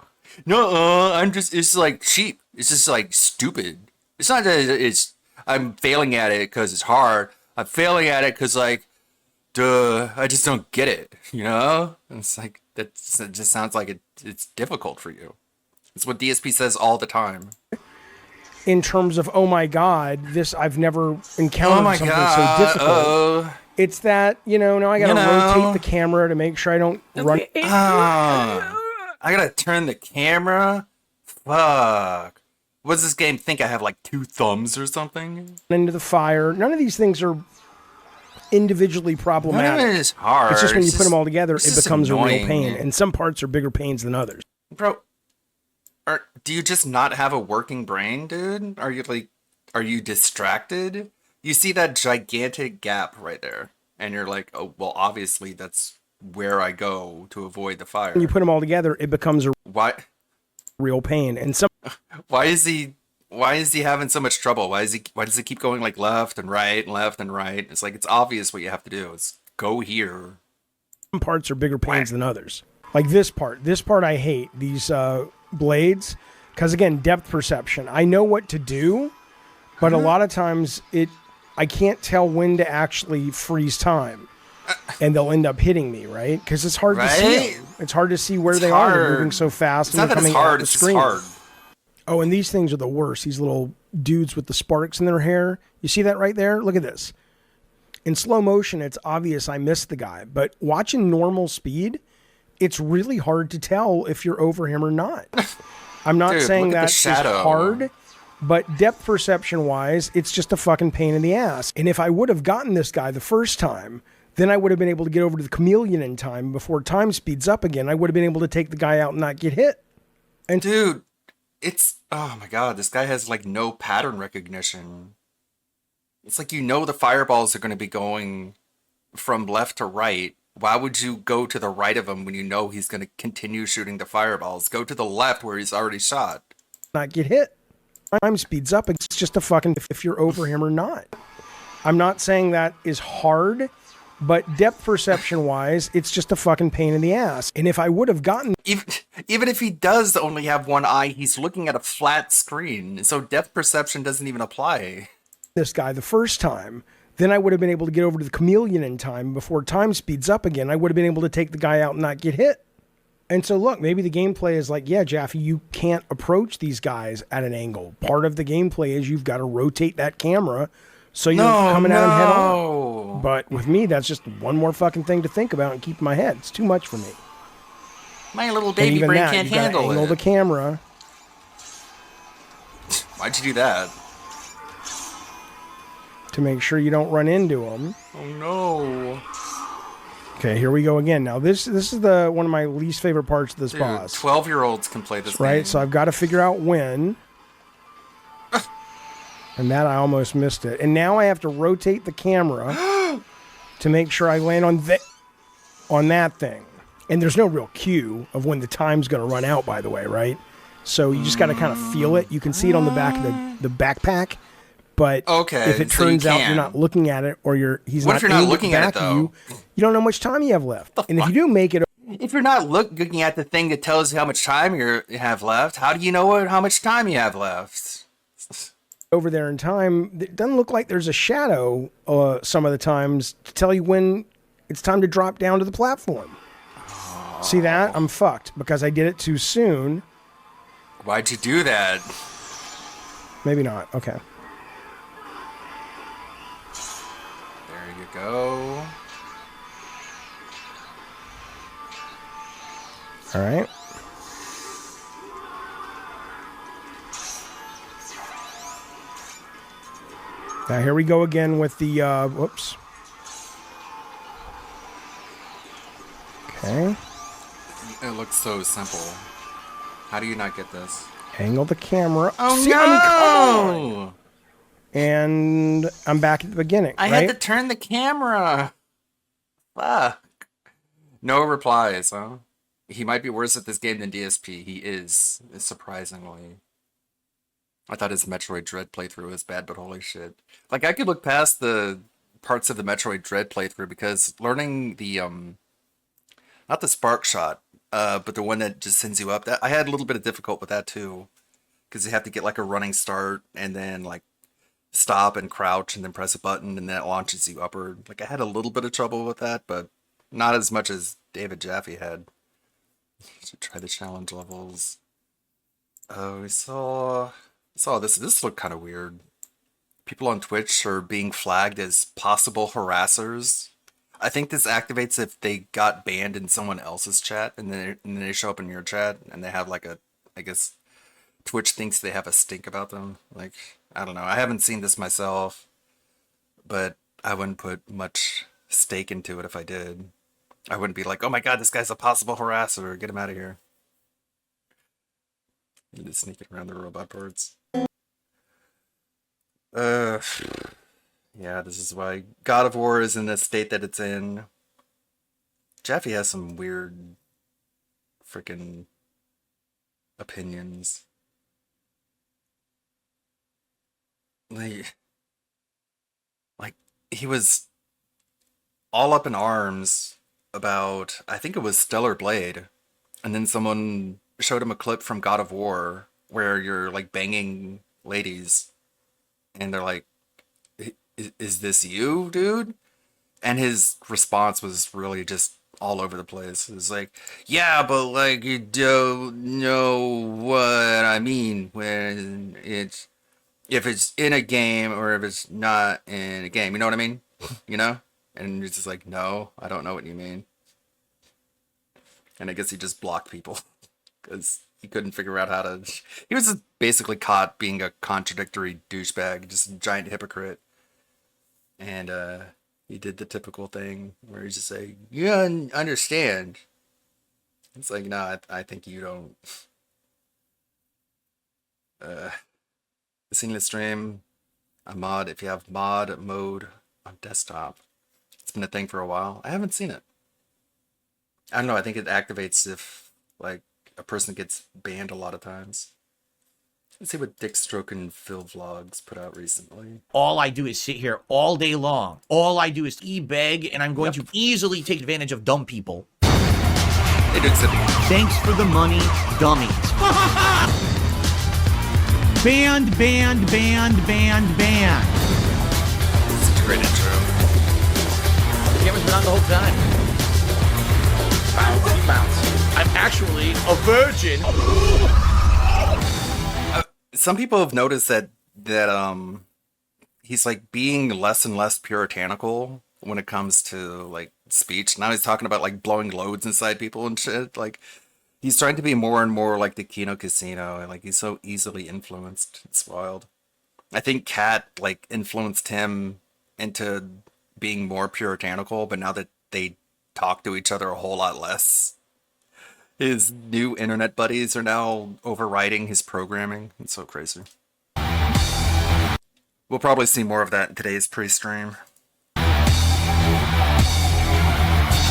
No, it's like cheap. It's just like stupid. It's not that I'm failing at it because it's hard. I'm failing at it because I just don't get it, And it's like, it just sounds like it's difficult for you. It's what DSP says all the time. In terms of, oh my god, I've never encountered something so difficult. It's that, now I gotta rotate the camera to make sure I don't run. I gotta turn the camera? Fuck. What does this game think I have, like 2 thumbs or something? Into the fire. None of these things are individually problematic. None of it is hard. It's just when you put them all together, it becomes annoying. a real pain. And some parts are bigger pains than others. Bro, do you just not have a working brain, dude? Are you distracted? You see that gigantic gap right there, and you're like, oh, well, obviously that's where I go to avoid the fire. When you put them all together, it becomes a Why? real pain. And some Why is he having so much trouble? Why does he keep going like left and right and left and right? It's like it's obvious what you have to do. It's go here. some parts are bigger pains than others. Like this part I hate, these blades, because again, depth perception. I know what to do, but a lot of times I can't tell when to actually freeze time. And they'll end up hitting me, right? Because it's hard to see them. It's hard to see where they are. They're moving so fast. It's not and that they're it's coming hard, out the it's just screen. hard. Oh, and these things are the worst. These little dudes with the sparks in their hair. You see that right there? Look at this. In slow motion, it's obvious I missed the guy. But watching normal speed, it's really hard to tell if you're over him or not. I'm not Dude, saying look at that the is shadow. hard, but depth perception wise, it's just a fucking pain in the ass. And if I would have gotten this guy the first time, then I would have been able to get over to the chameleon in time before time speeds up again. I would have been able to take the guy out and not get hit. And dude, oh my god, this guy has like no pattern recognition. It's like the fireballs are going to be going from left to right. Why would you go to the right of him when you know he's going to continue shooting the fireballs? Go to the left where he's already shot. Not get hit. Time speeds up. It's just a fucking if you're over him or not. I'm not saying that is hard, but depth perception wise, it's just a fucking pain in the ass. And if I would have gotten Even if he does only have one eye, he's looking at a flat screen. So depth perception doesn't even apply. This guy the first time, then I would have been able to get over to the chameleon in time before time speeds up again. I would have been able to take the guy out and not get hit. And so look, maybe the gameplay is like, yeah, Jaffe, you can't approach these guys at an angle. Part of the gameplay is you've got to rotate that camera so you're coming at him head on. But with me, that's just one more fucking thing to think about and keep in my head. It's too much for me. My little And baby even brain that, can't you gotta handle angle it. the camera Why'd you do that? to make sure you don't run into them. Oh no. Okay, here we go again. Now this is one of my least favorite parts of this Dude, boss. 12-year-olds can play this Right, game. so I've got to figure out when. And that I almost missed it. And now I have to rotate the camera to make sure I land on that thing. And there's no real cue of when the time's going to run out, by the way, right? So you just got to kind of feel it. You can see it on the back of the backpack. But Okay, if it so you turns out can. you're not looking at it or he's What not if you're not aimed looking the at back it, of you, though? you don't know how much time you have left. And if you do make it If you're not looking at the thing that tells you how much time you have left, how do you know how much time you have left? over there in time, it doesn't look like there's a shadow some of the times to tell you when it's time to drop down to the platform. See that? I'm fucked because I did it too soon. Why'd you do that? Maybe not. Okay. There you go. All right. Now here we go again with the, whoops. Okay. It looks so simple. How do you not get this? Angle the camera. Oh, See, no! I mean, come on! And I'm back at the beginning, I right? had to turn the camera. Fuck. No replies, huh? He might be worse at this game than DSP. He is, surprisingly. I thought his Metroid Dread playthrough was bad, but holy shit. Like, I could look past the parts of the Metroid Dread playthrough because learning the, not the spark shot, but the one that just sends you up, I had a little bit of difficult with that too. Because you have to get like a running start and then like stop and crouch and then press a button and that launches you upward. Like, I had a little bit of trouble with that, but not as much as David Jaffe had. Should try the challenge levels. Oh, we saw this. This looked kind of weird. People on Twitch are being flagged as possible harassers. I think this activates if they got banned in someone else's chat and then they show up in your chat and they have like I guess Twitch thinks they have a stink about them. Like, I don't know. I haven't seen this myself, but I wouldn't put much stake into it if I did. I wouldn't be like, oh my god, this guy's a possible harasser. Get him out of here. Need to sneak it around the robot parts. Yeah, Yeah, this is why God of War is in the state that it's in. Jeffy has some weird freaking opinions. Like he was all up in arms about, I think it was Stellar Blade, and then someone showed him a clip from God of War where you're like banging ladies, and they're like, is this you, dude? And his response was really just all over the place. It was like, yeah, but like you don't know what I mean when it's, if it's in a game or if it's not in a game. You know what I mean? You know? And it's just like, no, I don't know what you mean. And I guess he just blocked people because he couldn't figure out how to. He was just basically caught being a contradictory douchebag, just a giant hypocrite. And he did the typical thing where he's just like, you don't understand. It's like, no, I think you don't. Seeing the stream, a mod, if you have mod mode on desktop. It's been a thing for a while. I haven't seen it. I don't know, I think it activates if like a person gets banned a lot of times. Let's see what Dick Stroke and Phil Vlogs put out recently. All I do is sit here all day long. All I do is beg, and I'm going to easily take advantage of dumb people. They did sit. Thanks for the money, dummies. Band. Such a great intro. The camera's been on the whole time. Bounce. I'm actually a virgin. Some people have noticed that he's like being less and less puritanical when it comes to like speech. Now he's talking about like blowing loads inside people and shit. Like he's trying to be more and more like the Kino Casino, and like he's so easily influenced. It's wild. I think Kat like influenced him into being more puritanical, but now that they talk to each other a whole lot less, his new internet buddies are now overriding his programming. It's so crazy. We'll probably see more of that in today's pre-stream. See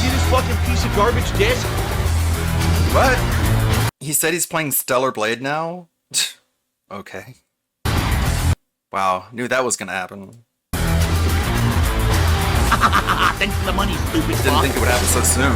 this fucking piece of garbage disc? What? He said he's playing Stellar Blade now? Okay. Wow, knew that was gonna happen. Thanks for the money, stupid fuck. Didn't think it would happen so soon.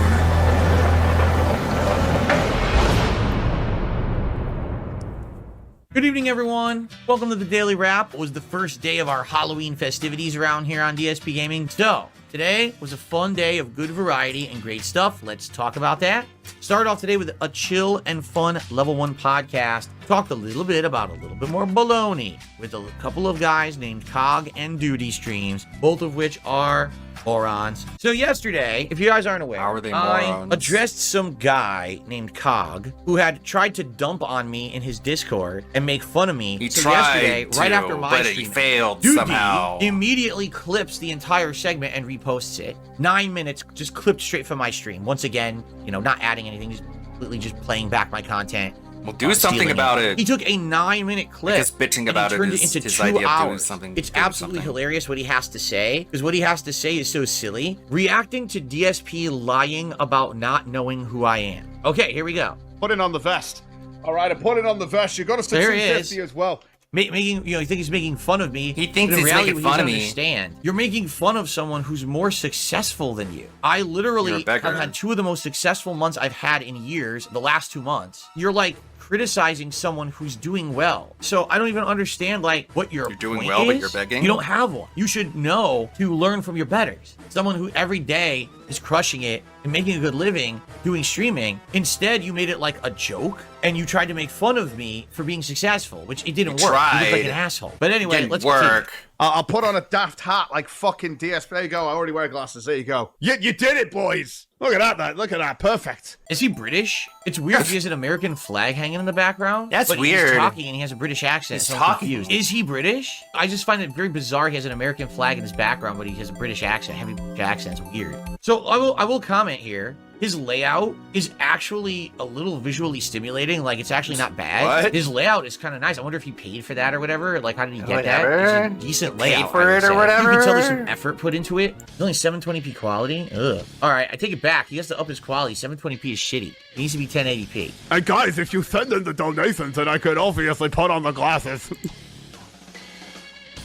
Good evening, everyone. Welcome to the Daily Wrap. It was the first day of our Halloween festivities around here on DSP Gaming. So, today was a fun day of good variety and great stuff. Let's talk about that. Start off today with a chill and fun Level 1 podcast. Talked a little bit about a little bit more baloney with a couple of guys named Cog and Duty Streams, both of which are morons. So yesterday, if you guys aren't aware, how are they I morons? addressed some guy named Cog who had tried to dump on me in his Discord and make fun of me. He so tried yesterday, to, right after my but stream, he failed Duty somehow. immediately clips the entire segment and reposts it. 9 minutes, just clipped straight from my stream. Once again, you know, not adding anything, just completely just playing back my content. Well, do something about it. He took a 9-minute clip. Because bitching about it turned is into his 2 idea of doing hours. something. It's absolutely hilarious what he has to say, because what he has to say is so silly. Reacting to DSP lying about not knowing who I am. Okay, here we go. Put it on the vest. All right, I put it on the vest. You got to say There he 250 as well. Making, you know, you think he's making fun of me. He thinks but in he's reality, making what fun he of doesn't me. Understand. You're making fun of someone who's more successful than you. I You're literally a beggar. have had 2 of the most successful months I've had in years, the last 2 months. You're like criticizing someone who's doing well. So I don't even understand like what you're doing point well, but is. you're begging? You don't have one. You should know to learn from your betters. Someone who every day is crushing it and making a good living doing streaming. Instead, you made it like a joke and you tried to make fun of me for being successful, which it didn't You work. You tried. look like an asshole. But anyway, Didn't let's work. continue. I'll put on a daft hat like fucking DSP. There you go. I already wear glasses. There you go. You did it, boys. Look at that, man. Look at that. Perfect. Is he British? It's weird. He has an American flag hanging in the background. That's but weird. He's talking and he has a British accent. He's so I'm talking. confused. Is he British? I just find it very bizarre. He has an American flag in his background, but he has a British accent. Heavy British accent. It's weird. So I will comment here. His layout is actually a little visually stimulating. Like, it's actually not bad. What? His layout is kind of nice. I wonder if he paid for that or whatever. Like, how did he get Whatever. that? It's a decent He paid layout. for I would it or say. whatever. You can tell there's some effort put into it. It's only 720p quality. Ugh. All right, I take it back. He has to up his quality. 720p is shitty. It needs to be 1080p. And guys, if you send in the donations, then I could obviously put on the glasses.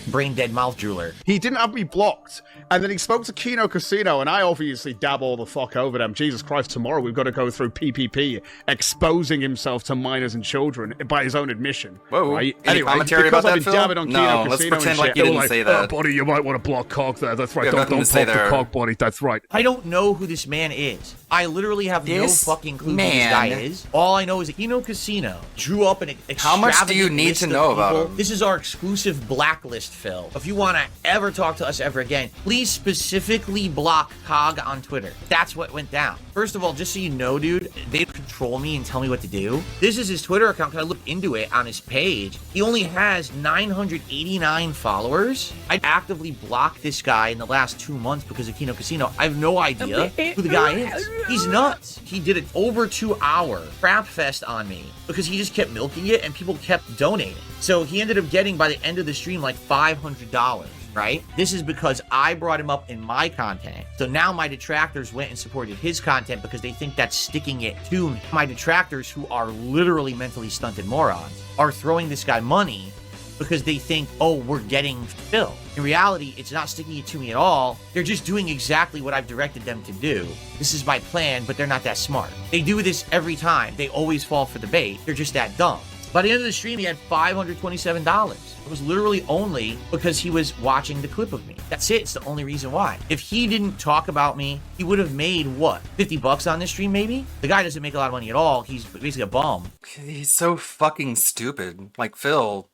Brain dead mouth drooler. He didn't have me blocked. And then he spoke to Kino Casino, and I obviously dab all the fuck over them. Jesus Christ, tomorrow we've got to go through PPP, exposing himself to minors and children by his own admission. Whoa. Right? Any commentary because about I've that, been dabbing Phil? on No, Kino let's Casino pretend and like shit. you They were didn't say that. Oh, buddy, you might want to block Cog there. That's right. You have Don't nothing to say talk to there. Cog, buddy. That's right. I don't know who this man is. I literally have This no fucking clue who man. this guy is. All I know is that Kino Casino drew up an extravagant How much do you need list to of know about people. him? This is our exclusive blacklist, Phil. If you want to ever talk to us ever again, please specifically block Cog on Twitter. That's what went down. First of all, just so you know, dude, they control me and tell me what to do. This is his Twitter account. Can I look into it on his page? He only has 989 followers. I actively blocked this guy in the last 2 months because of Kino Casino. I have no idea who the guy is. He's nuts. He did an over 2-hour crap fest on me because he just kept milking it and people kept donating. So he ended up getting, by the end of the stream, like $500. Right? This is because I brought him up in my content. So now my detractors went and supported his content because they think that's sticking it to me. My detractors, who are literally mentally stunted morons, are throwing this guy money because they think, oh, we're getting Phil. In reality, it's not sticking it to me at all. They're just doing exactly what I've directed them to do. This is my plan, but they're not that smart. They do this every time. They always fall for the bait. They're just that dumb. By the end of the stream, he had $527. It was literally only because he was watching the clip of me. That's it. It's the only reason why. If he didn't talk about me, he would have made, what, $50 on this stream maybe? The guy doesn't make a lot of money at all. He's basically a bum. He's so fucking stupid. Like, Phil,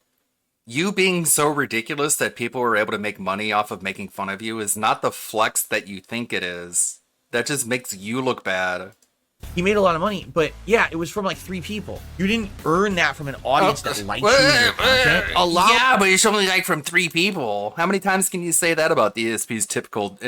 you being so ridiculous that people were able to make money off of making fun of you is not the flex that you think it is. That just makes you look bad. He made a lot of money, but yeah, it was from like 3 people. You didn't earn that from an audience that likes you and your content. Yeah, but it's only like from 3 people. How many times can you say that about the ESP's typical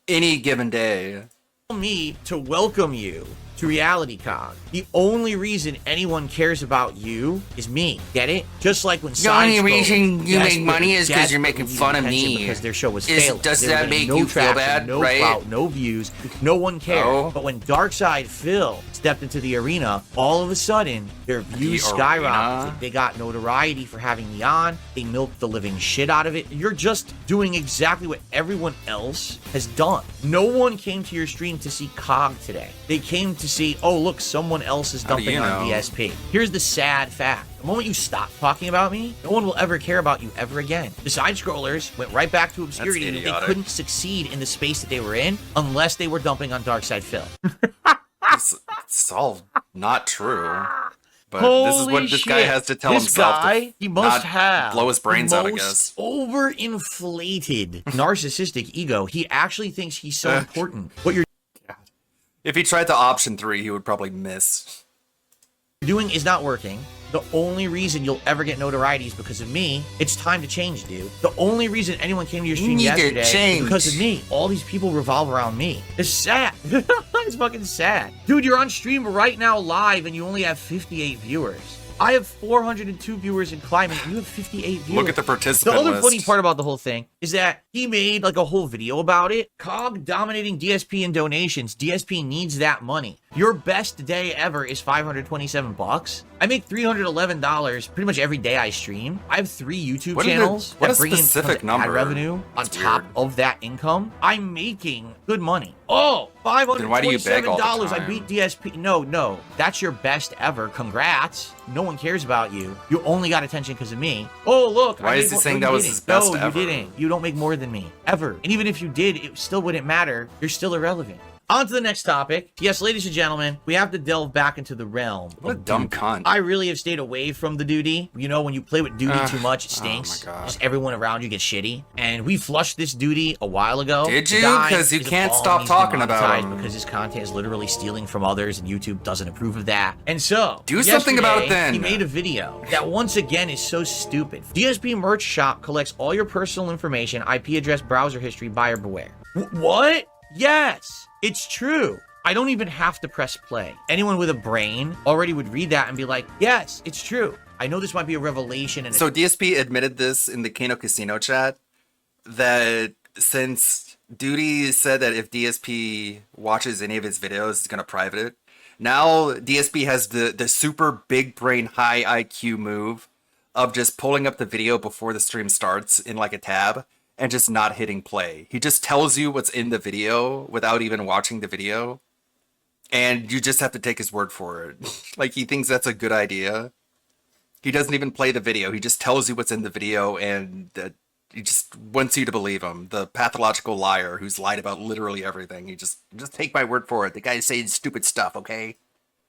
any given day? Me to welcome you to Reality Cog. The only reason anyone cares about you is me. Get it? Just like when The only Science reason Boat you make money is because you're desperately making fun of needed attention me. because their show was Is- failing. does They were that getting make you feel traction, bad, no right? clout, no views, no one cared. No. But when Darkside Phil stepped into the arena, all of a sudden their views The skyrocketed. arena? They got notoriety for having me on. They milked the living shit out of it. You're just doing exactly what everyone else has done. No one came to your stream to see Cog today. They came to see, oh, look, someone else is How do dumping you on know? DSP. Here's the sad fact. The moment you stop talking about me, no one will ever care about you ever again. The side scrollers went right back to obscurity, and they idiotic. couldn't succeed in the space that they were in unless they were dumping on Darkside Phil. It's all not true. But this is what this guy shit. has to tell this himself guy, to he must not have blow his brains the out, I most guess. overinflated narcissistic ego. He actually thinks he's so important. What you're If he tried to option 3, he would probably miss. doing is not working. The only reason you'll ever get notoriety is because of me. It's time to change, dude. The only reason anyone came to your stream need to yesterday change. is because of me. All these people revolve around me. It's sad. It's fucking sad. Dude, you're on stream right now live and you only have 58 viewers. I have 402 viewers in climbing, and you have 58 viewers. Look at the participant The other list. funny part about the whole thing is that he made like a whole video about it. Cog dominating DSP in donations. DSP needs that money. Your best day ever is $527. I make $311 pretty much every day I stream. I have 3 YouTube What are the- channels what that a bring in specific tons of ad number? revenue on That's top of that income. I'm making good money. Oh, $527. Then why do you beg all the I time? beat DSP. No. That's your best ever. Congrats. No one cares about you. You only got attention because of me. Oh, look. Why I is made he more- saying no, that you was didn't. his best No, ever? you didn't. You don't make more than me. Ever. And even if you did, it still wouldn't matter. You're still irrelevant. On to the next topic. Yes, ladies and gentlemen, we have to delve back into the realm. What a of dumb duty. cunt. I really have stayed away from the duty. You know, when you play with duty too much, it stinks. oh my God. Just everyone around you gets shitty. And we flushed this duty a while ago. Did The you? guy 'Cause you is a can't bum. stop He's been talking about monetized him. because his content is literally stealing from others, and YouTube doesn't approve of that. And so, Do something about it yesterday, then. He made a video that once again is so stupid. DSP merch shop collects all your personal information, IP address, browser history, buyer beware. What? Yes, it's true. I don't even have to press play. Anyone with a brain already would read that and be like, yes, it's true. I know this might be a revelation. And So DSP admitted this in the Kano Casino chat, that since Duty said that if DSP watches any of his videos, he's going to private it. Now DSP has the super big brain, high IQ move of just pulling up the video before the stream starts in like a tab and just not hitting play. He just tells you what's in the video without even watching the video. And you just have to take his word for it. Like, he thinks that's a good idea. He doesn't even play the video. He just tells you what's in the video, and he just wants you to believe him. The pathological liar who's lied about literally everything. He just take my word for it. The guy's saying stupid stuff, okay?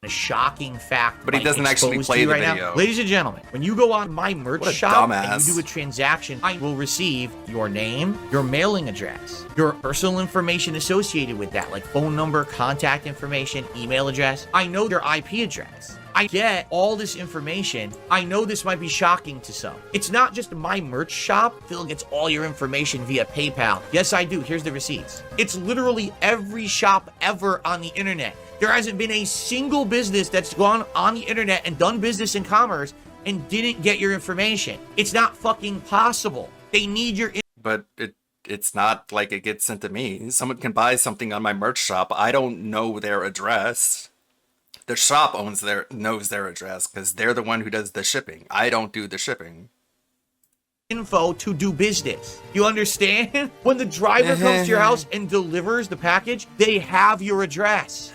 A shocking fact, but he doesn't actually play the video. Now. Ladies and gentlemen, when you go on my merch shop and dumbass. you do a transaction, I will receive your name, your mailing address, your personal information associated with that, like phone number, contact information, email address. I know your IP address. I get all this information. I know this might be shocking to some. It's not just my merch shop. Phil gets all your information via PayPal. Yes, I do. Here's the receipts. It's literally every shop ever on the internet. There hasn't been a single business that's gone on the internet and done business in commerce and didn't get your information. It's not fucking possible. They need your But it's not like it gets sent to me. Someone can buy something on my merch shop. I don't know their address. The shop knows their address because they're the one who does the shipping. I don't do the shipping. Info to do business. You understand? When the driver comes to your house and delivers the package, they have your address.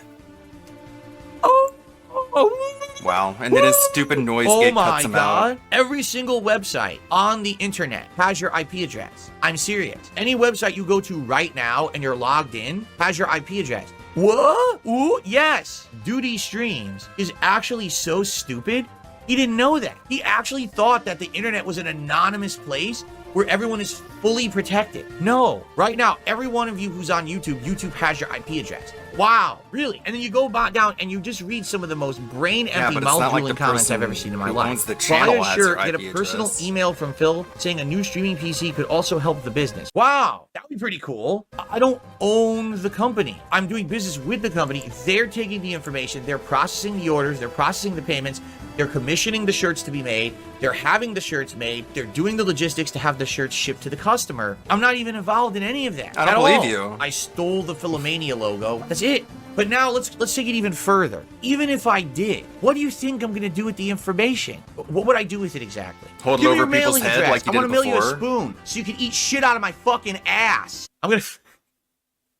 Wow, and then his stupid noise gate cuts him out. Every single website on the internet has your IP address. I'm serious. Any website you go to right now and you're logged in has your IP address. What? Ooh, yes. Duty Streams is actually so stupid. He didn't know that. He actually thought that the internet was an anonymous place where everyone is fully protected. No, right now, every one of you who's on YouTube, YouTube has your IP address. Wow, really? And then you go back down and you just read some of the most brain-empty, mouth-drooling comments I've ever seen in my life. Buy a shirt, get a personal email from Phil saying a new streaming PC could also help the business. Wow, that would be pretty cool. I don't own the company. I'm doing business with the company. They're taking the information, they're processing the orders, they're processing the payments, they're commissioning the shirts to be made, they're having the shirts made, they're doing the logistics to have the shirts shipped to the customer. I'm not even involved in any of that. I don't believe you. I stole the Philomania logo. That's it. But now let's take it even further. Even if I did, what do you think I'm gonna do with the information? What would I do with it exactly? Hold it over people's head like you did before? I want to mail you a spoon so you can eat shit out of my fucking ass. I'm gonna,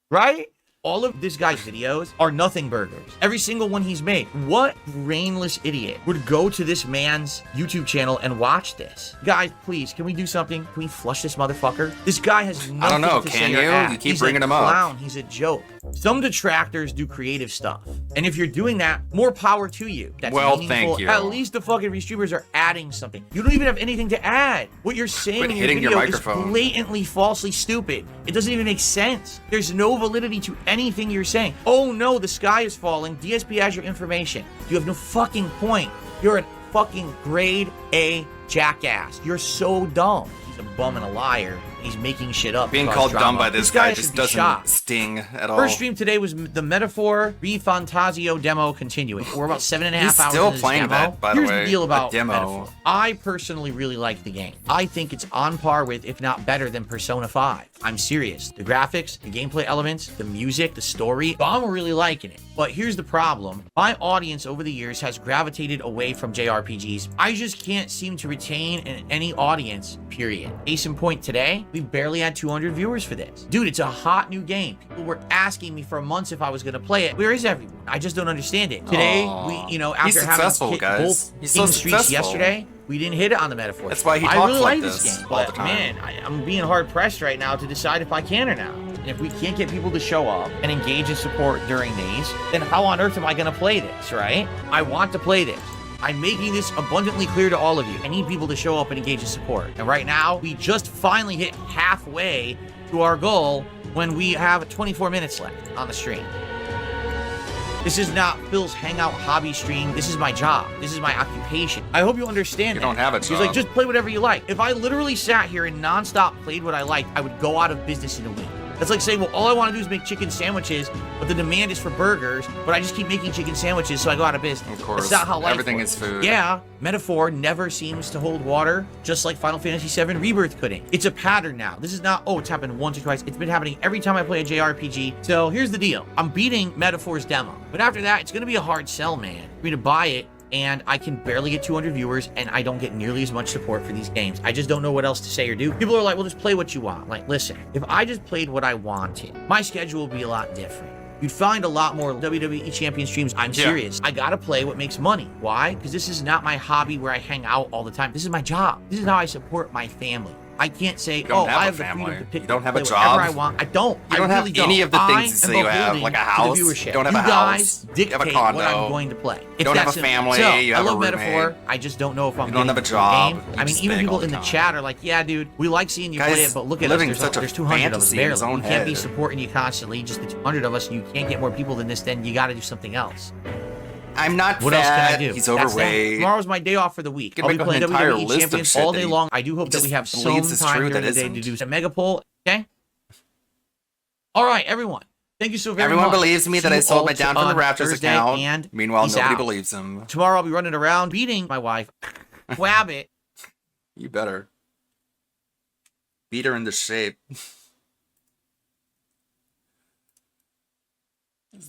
right? All of this guy's videos are nothing burgers. Every single one he's made. What brainless idiot would go to this man's YouTube channel and watch this? Guys, please, can we do something? Can we flush this motherfucker? This guy has nothing I don't know, to can say or you? add. You keep He's bringing a him up. clown. He's a joke. Some detractors do creative stuff. And if you're doing that, more power to you. That's well, meaningful. thank you. At least the fucking restreamers are adding something. You don't even have anything to add. What you're saying Quit in your hitting your video is microphone. blatantly falsely stupid. It doesn't even make sense. There's no validity to anything you're saying. Oh no, the sky is falling. DSP has your information. You have no fucking point. You're a fucking grade A jackass. You're so dumb. He's a bum and a liar. He's making shit up. Being called dumb by this guy just doesn't sting at all. First stream today was the Metaphor Refantasio demo continuing. We're about 7.5 hours He's still into this playing demo. that, by the Here's way. the deal about a demo. Metaphor. I personally really like the game. I think it's on par with, if not better than, Persona 5. I'm serious. The graphics, the gameplay elements, the music, the story, I'm really liking it. But here's the problem. My audience over the years has gravitated away from JRPGs. I just can't seem to retain any audience, period. Case in point today, we barely had 200 viewers for this. Dude, it's a hot new game. People were asking me for months if I was gonna play it. Where is everyone? I just don't understand it. Today, after having hit both He's so streaks successful. yesterday, we didn't hit it on the Metaphor. That's why he I talks really like like this this game, all the but time. man, I'm being hard pressed right now to decide if I can or not. And if we can't get people to show up and engage in support during these, then how on earth am I gonna play this, right? I want to play this. I'm making this abundantly clear to all of you. I need people to show up and engage in support. And right now, we just finally hit halfway to our goal when we have 24 minutes left on the stream. This is not Phil's hangout hobby stream. This is my job. This is my occupation. I hope you understand You that. don't have a He's job. like, just play whatever you like. If I literally sat here and nonstop played what I liked, I would go out of business in a week. That's like saying, well, all I want to do is make chicken sandwiches, but the demand is for burgers, but I just keep making chicken sandwiches, so I go out of business. Of course. That's not how life Everything works. is food. Yeah, metaphor never seems to hold water, just like Final Fantasy VII Rebirth couldn't. It's a pattern now. This is not, oh, it's happened once or twice. It's been happening every time I play a JRPG. So here's the deal. I'm beating Metaphor's demo, but after that, it's going to be a hard sell, man, for me to buy it, and I can barely get 200 viewers, and I don't get nearly as much support for these games. I just don't know what else to say or do. People are like, well, just play what you want. Like, listen, if I just played what I wanted, my schedule would be a lot different. You'd find a lot more WWE Champion streams. I'm serious. I gotta play what makes money. Why? Because this is not my hobby where I hang out all the time. This is my job. This is how I support my family. I can't say, oh, I have the freedom to pick You don't have a play job. whatever I want. I don't. You don't I have really any of the I things am that you have, beholden like a to the house. viewership. You don't have a guys house. You dictate have a condo. what I'm going to play. You don't have a family. So, You have I love a Metaphor. roommate. I just don't know if I'm You don't getting have a the job. game. You I mean, just even beg people all the in the time. chat are like, yeah, dude, we like seeing you Guys play it, but look at us. living such a There's 200 of us fantasy in his barely. own You can't be head. supporting you constantly. Just the 200 of us. You can't get more people than this. Then you got to do something else. I'm not What fat. else can I do? He's That's that. overweight. Tomorrow's my day off for the week. You can I'll be make playing an entire WWE list of Champions shit all that day he long. I do hope that we just have some believes is time true during that the day to isn't. do a mega poll. Okay. All right, everyone. Thank you so very Everyone much. believes me See that I you sold all my Down from the on Raptors Thursday, account. And Meanwhile, peace nobody out. believes him. Tomorrow I'll be running around beating my wife. Wabbit. You better. Beat her into shape.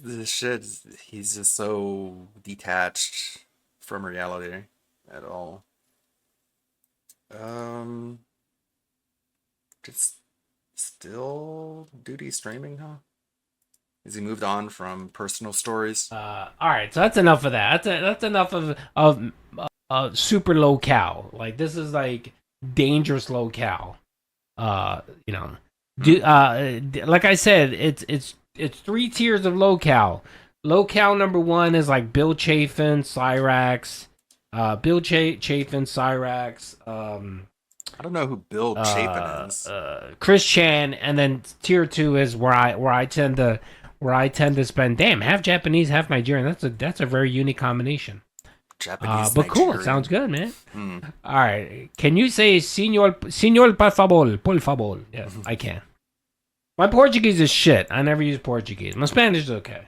This shit, he's just so detached from reality at all. Just still duty streaming, huh? Has he moved on from personal stories? All right, so that's enough of that. That's enough of super locale. Like this is like dangerous locale. You know, like I said, it's 3 tiers of locale. Locale number 1 is like Bill Chafin, Cyrax. Chafin, Cyrax. I don't know who Bill Chapin is. Chris Chan, and then tier 2 is where I tend to spend. Damn, half Japanese, half Nigerian. That's a very unique combination. Japanese, but cool. It Nigerian. sounds good, man. All right, can you say "Señor, por favor"? Yes, I can. My Portuguese is shit. I never use Portuguese. My Spanish is okay.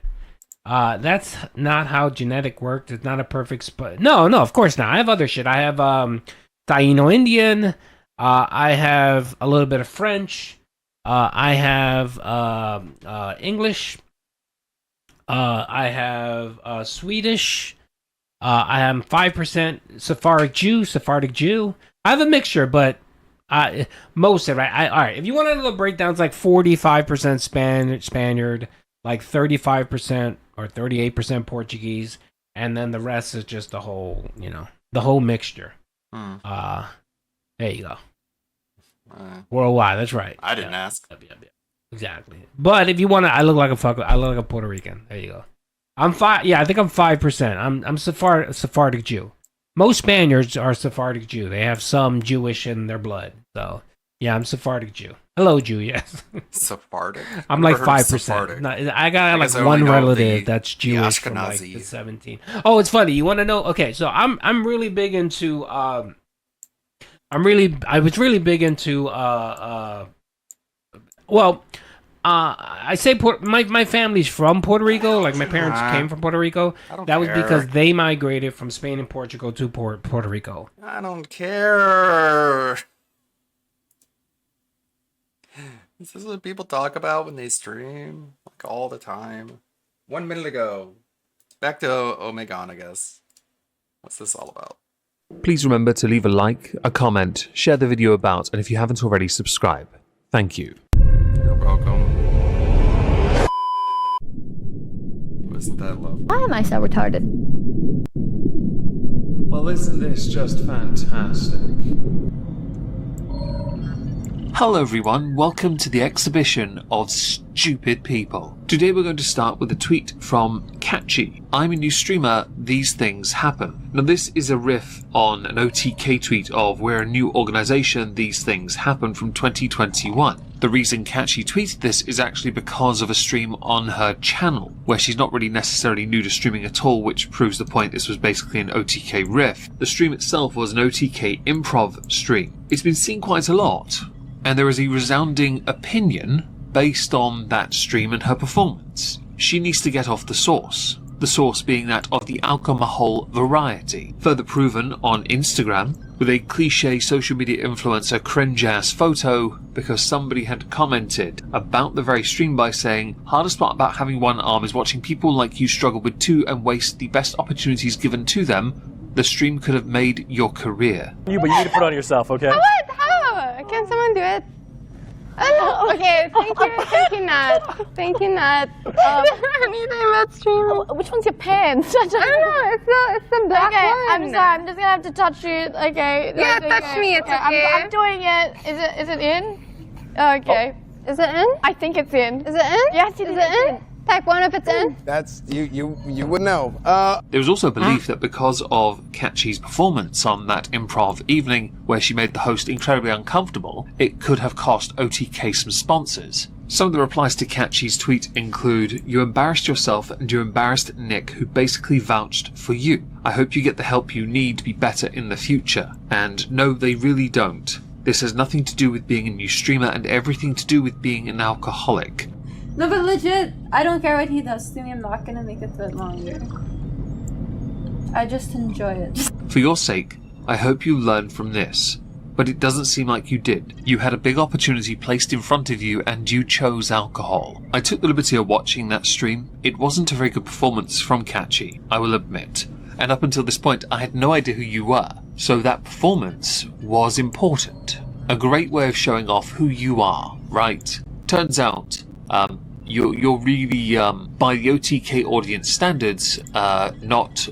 That's not how genetic worked. It's not a perfect No, of course not. I have other shit. I have Taino Indian. I have a little bit of French. I have English. I have Swedish. I am 5% Sephardic Jew. I have a mixture, but most of it. All right. If you want to know the breakdowns, like 45% Spaniard, like 35% or 38% Portuguese, and then the rest is just the whole mixture. There you go. Worldwide. That's right. I didn't ask. Yep. Exactly. But if you want to, I look like a Puerto Rican. There you go. I'm 5. Yeah, I think I'm 5%. I'm Sephardic Jew. Most Spaniards are Sephardic Jew. They have some Jewish in their blood. So yeah, I'm Sephardic Jew. Hello, Jew. Yes. Sephardic. I'm like 5%. No, I got like one relative that's Jewish from like the 17. Oh, it's funny. You want to know? Okay, so I'm really big into I was really big into I say my family's from Puerto Rico. Like my parents came from Puerto Rico. That was because they migrated from Spain and Portugal to Puerto Rico. I don't care. This is what people talk about when they stream, like all the time. 1 minute ago. Back to Omegon, I guess. What's this all about? Please remember to leave a like, a comment, share the video about, and if you haven't already, subscribe. Thank you. You're welcome. Wasn't that lovely? Why am I so retarded? Well, isn't this just fantastic? Hello everyone, welcome to the exhibition of stupid people. Today we're going to start with a tweet from Catchy. I'm a new streamer, these things happen. Now this is a riff on an OTK tweet of We're a new organisation, these things happen from 2021. The reason Catchy tweeted this is actually because of a stream on her channel, where she's not really necessarily new to streaming at all, which proves the point this was basically an OTK riff. The stream itself was an OTK improv stream. It's been seen quite a lot, and there is a resounding opinion based on that stream and her performance. She needs to get off the source being that of the alcohol variety, further proven on Instagram with a cliche social media influencer cringe-ass photo because somebody had commented about the very stream by saying, hardest part about having one arm is watching people like you struggle with two and waste the best opportunities given to them. The stream could have made your career. But you need to put on yourself, okay? What? How? Can someone do it? Oh, okay, thank you, Nat. Thank you, Nat. Anything about stream. Which one's your pants? I don't know. It's the black one. I'm sorry. I'm just gonna have to touch you. Okay. Yeah, touch me. It's okay. I'm doing it. Is it in? Okay. Oh. Is it in? I think it's in. Is it in? Yes, it is. Is it in? Type 1 if it's in. That's you would know. There was also a belief that because of Catchy's performance on that improv evening where she made the host incredibly uncomfortable, it could have cost OTK some sponsors. Some of the replies to Catchy's tweet include, "You embarrassed yourself and you embarrassed Nick, who basically vouched for you. I hope you get the help you need to be better in the future." And no, they really don't. This has nothing to do with being a new streamer and everything to do with being an alcoholic. No, but legit, I don't care what he does to me. I'm not gonna make it that longer. I just enjoy it. For your sake, I hope you learn from this. But it doesn't seem like you did. You had a big opportunity placed in front of you and you chose alcohol. I took the liberty of watching that stream. It wasn't a very good performance from Catchy, I will admit. And up until this point, I had no idea who you were. So that performance was important. A great way of showing off who you are, right? Turns out, you're really, by the OTK audience standards, no,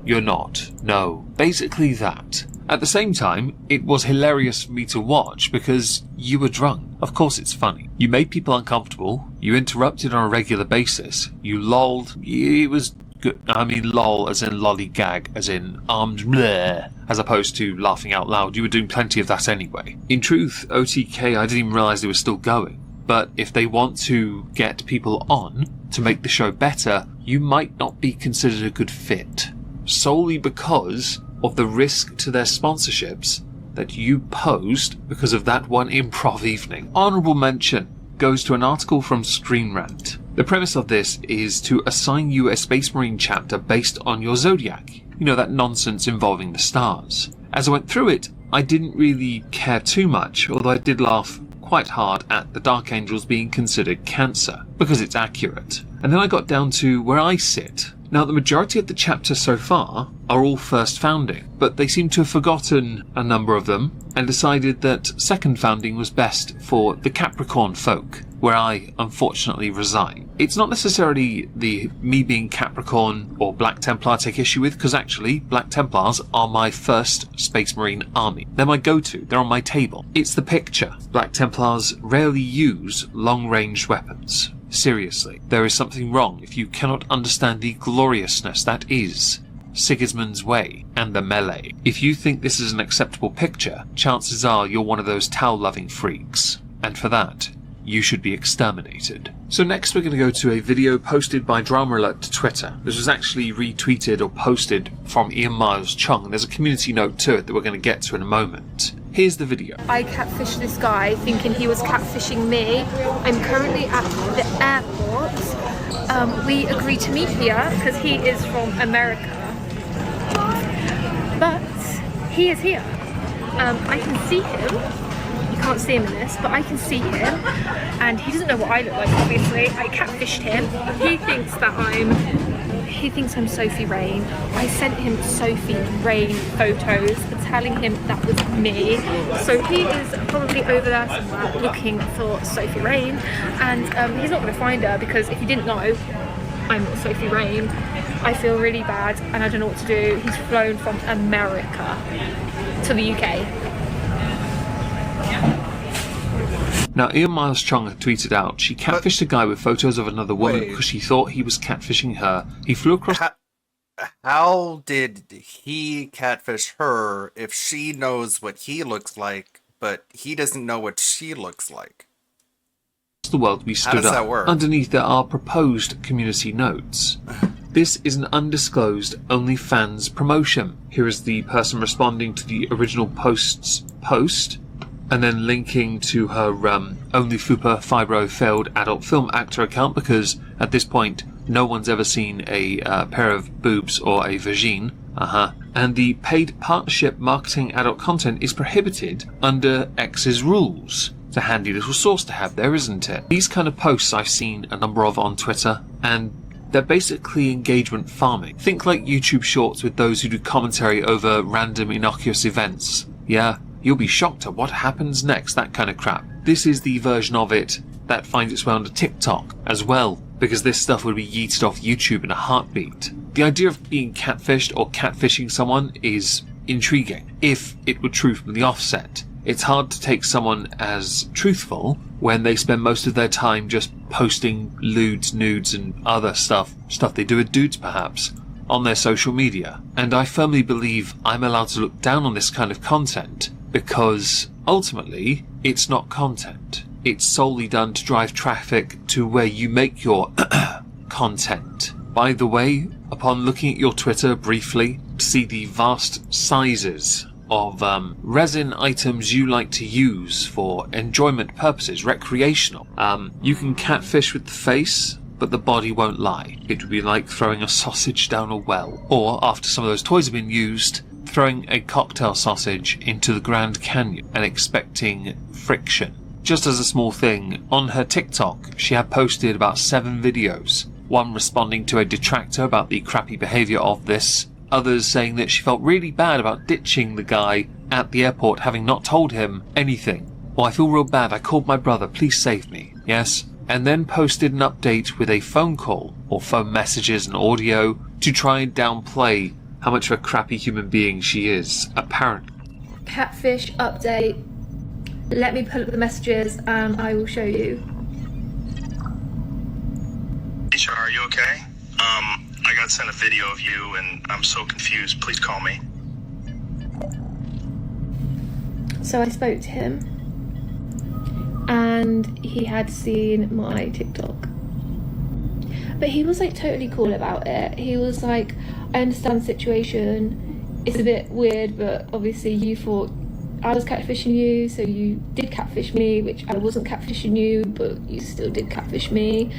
you're not. No. Basically that. At the same time, it was hilarious for me to watch because you were drunk. Of course it's funny. You made people uncomfortable, you interrupted on a regular basis, you lolled, it was good. I mean lol as in lollygag, as in armed bleh, as opposed to laughing out loud. You were doing plenty of that anyway. In truth, OTK, I didn't even realise they were still going. But if they want to get people on to make the show better, you might not be considered a good fit. Solely because of the risk to their sponsorships that you posed because of that one improv evening. Honourable mention goes to an article from Screen Rant. The premise of this is to assign you a Space Marine chapter based on your zodiac. You know, that nonsense involving the stars. As I went through it, I didn't really care too much, although I did laugh quite hard at the Dark Angels being considered Cancer, because it's accurate. And then I got down to where I sit. Now, the majority of the chapters so far are all first founding, but they seem to have forgotten a number of them and decided that second founding was best for the Capricorn folk, where I unfortunately reside. It's not necessarily me being Capricorn or Black Templar I take issue with, because actually Black Templars are my first Space Marine army. They're my go-to, they're on my table. It's the picture. Black Templars rarely use long-range weapons. Seriously, there is something wrong if you cannot understand the gloriousness that is Sigismund's way and the melee. If you think this is an acceptable picture, chances are you're one of those towel-loving freaks. And for that, you should be exterminated. So next we're going to go to a video posted by Drama Alert to Twitter. This was actually retweeted or posted from Ian Miles Chung, and there's a community note to it that we're going to get to in a moment. Here's the video. I catfished this guy thinking he was catfishing me. I'm currently at the airport. We agreed to meet here because he is from America. But he is here. I can see him. You can't see him in this, but I can see him. And he doesn't know what I look like, obviously. I catfished him. He thinks I'm Sophie Rain. I sent him Sophie Rain photos telling him that was me. So he is probably over there somewhere looking for Sophie Rain, and he's not going to find her because if he didn't know I'm not Sophie Rain, I feel really bad and I don't know what to do. He's flown from America to the UK. Now, Ian Miles Chung had tweeted out, she catfished a guy with photos of another woman because she thought he was catfishing her. He flew across... How did he catfish her if she knows what he looks like, but he doesn't know what she looks like? The world we stood How does up. that work? Underneath there are proposed community notes. This is an undisclosed OnlyFans promotion. Here is the person responding to the original post's post. and then linking to her Only Fupa Fibro Failed Adult Film Actor account, because at this point no one's ever seen a pair of boobs or a vagine. And the paid partnership marketing adult content is prohibited under X's rules. It's a handy little source to have there, isn't it? These kind of posts I've seen a number of on Twitter, and they're basically engagement farming. Think like YouTube Shorts with those who do commentary over random innocuous events. Yeah, you'll be shocked at what happens next, that kind of crap. This is the version of it that finds its way onto TikTok as well, because this stuff would be yeeted off YouTube in a heartbeat. The idea of being catfished or catfishing someone is intriguing, if it were true from the offset. It's hard to take someone as truthful when they spend most of their time just posting lewds, nudes and other stuff they do with dudes perhaps, on their social media. And I firmly believe I'm allowed to look down on this kind of content because ultimately it's not content. It's solely done to drive traffic to where you make your content. By the way, upon looking at your Twitter briefly to see the vast sizes of resin items you like to use for enjoyment purposes, recreational, you can catfish with the face, but the body won't lie. It would be like throwing a sausage down a well, or after some of those toys have been used, throwing a cocktail sausage into the Grand Canyon and expecting friction. Just as a small thing, on her TikTok, she had posted about 7 videos, one responding to a detractor about the crappy behaviour of this, others saying that she felt really bad about ditching the guy at the airport having not told him anything. Well, I feel real bad, I called my brother, please save me. Yes? And then posted an update with a phone call, or phone messages and audio, to try and downplay how much of a crappy human being she is, apparently. Catfish update. Let me pull up the messages and I will show you. HR, are you okay? I got sent a video of you and I'm so confused. Please call me. So I spoke to him and he had seen my TikTok. But he was like totally cool about it. He was like, I understand the situation. It's a bit weird, but obviously you thought I was catfishing you, so you did catfish me, which I wasn't catfishing you, but you still did catfish me.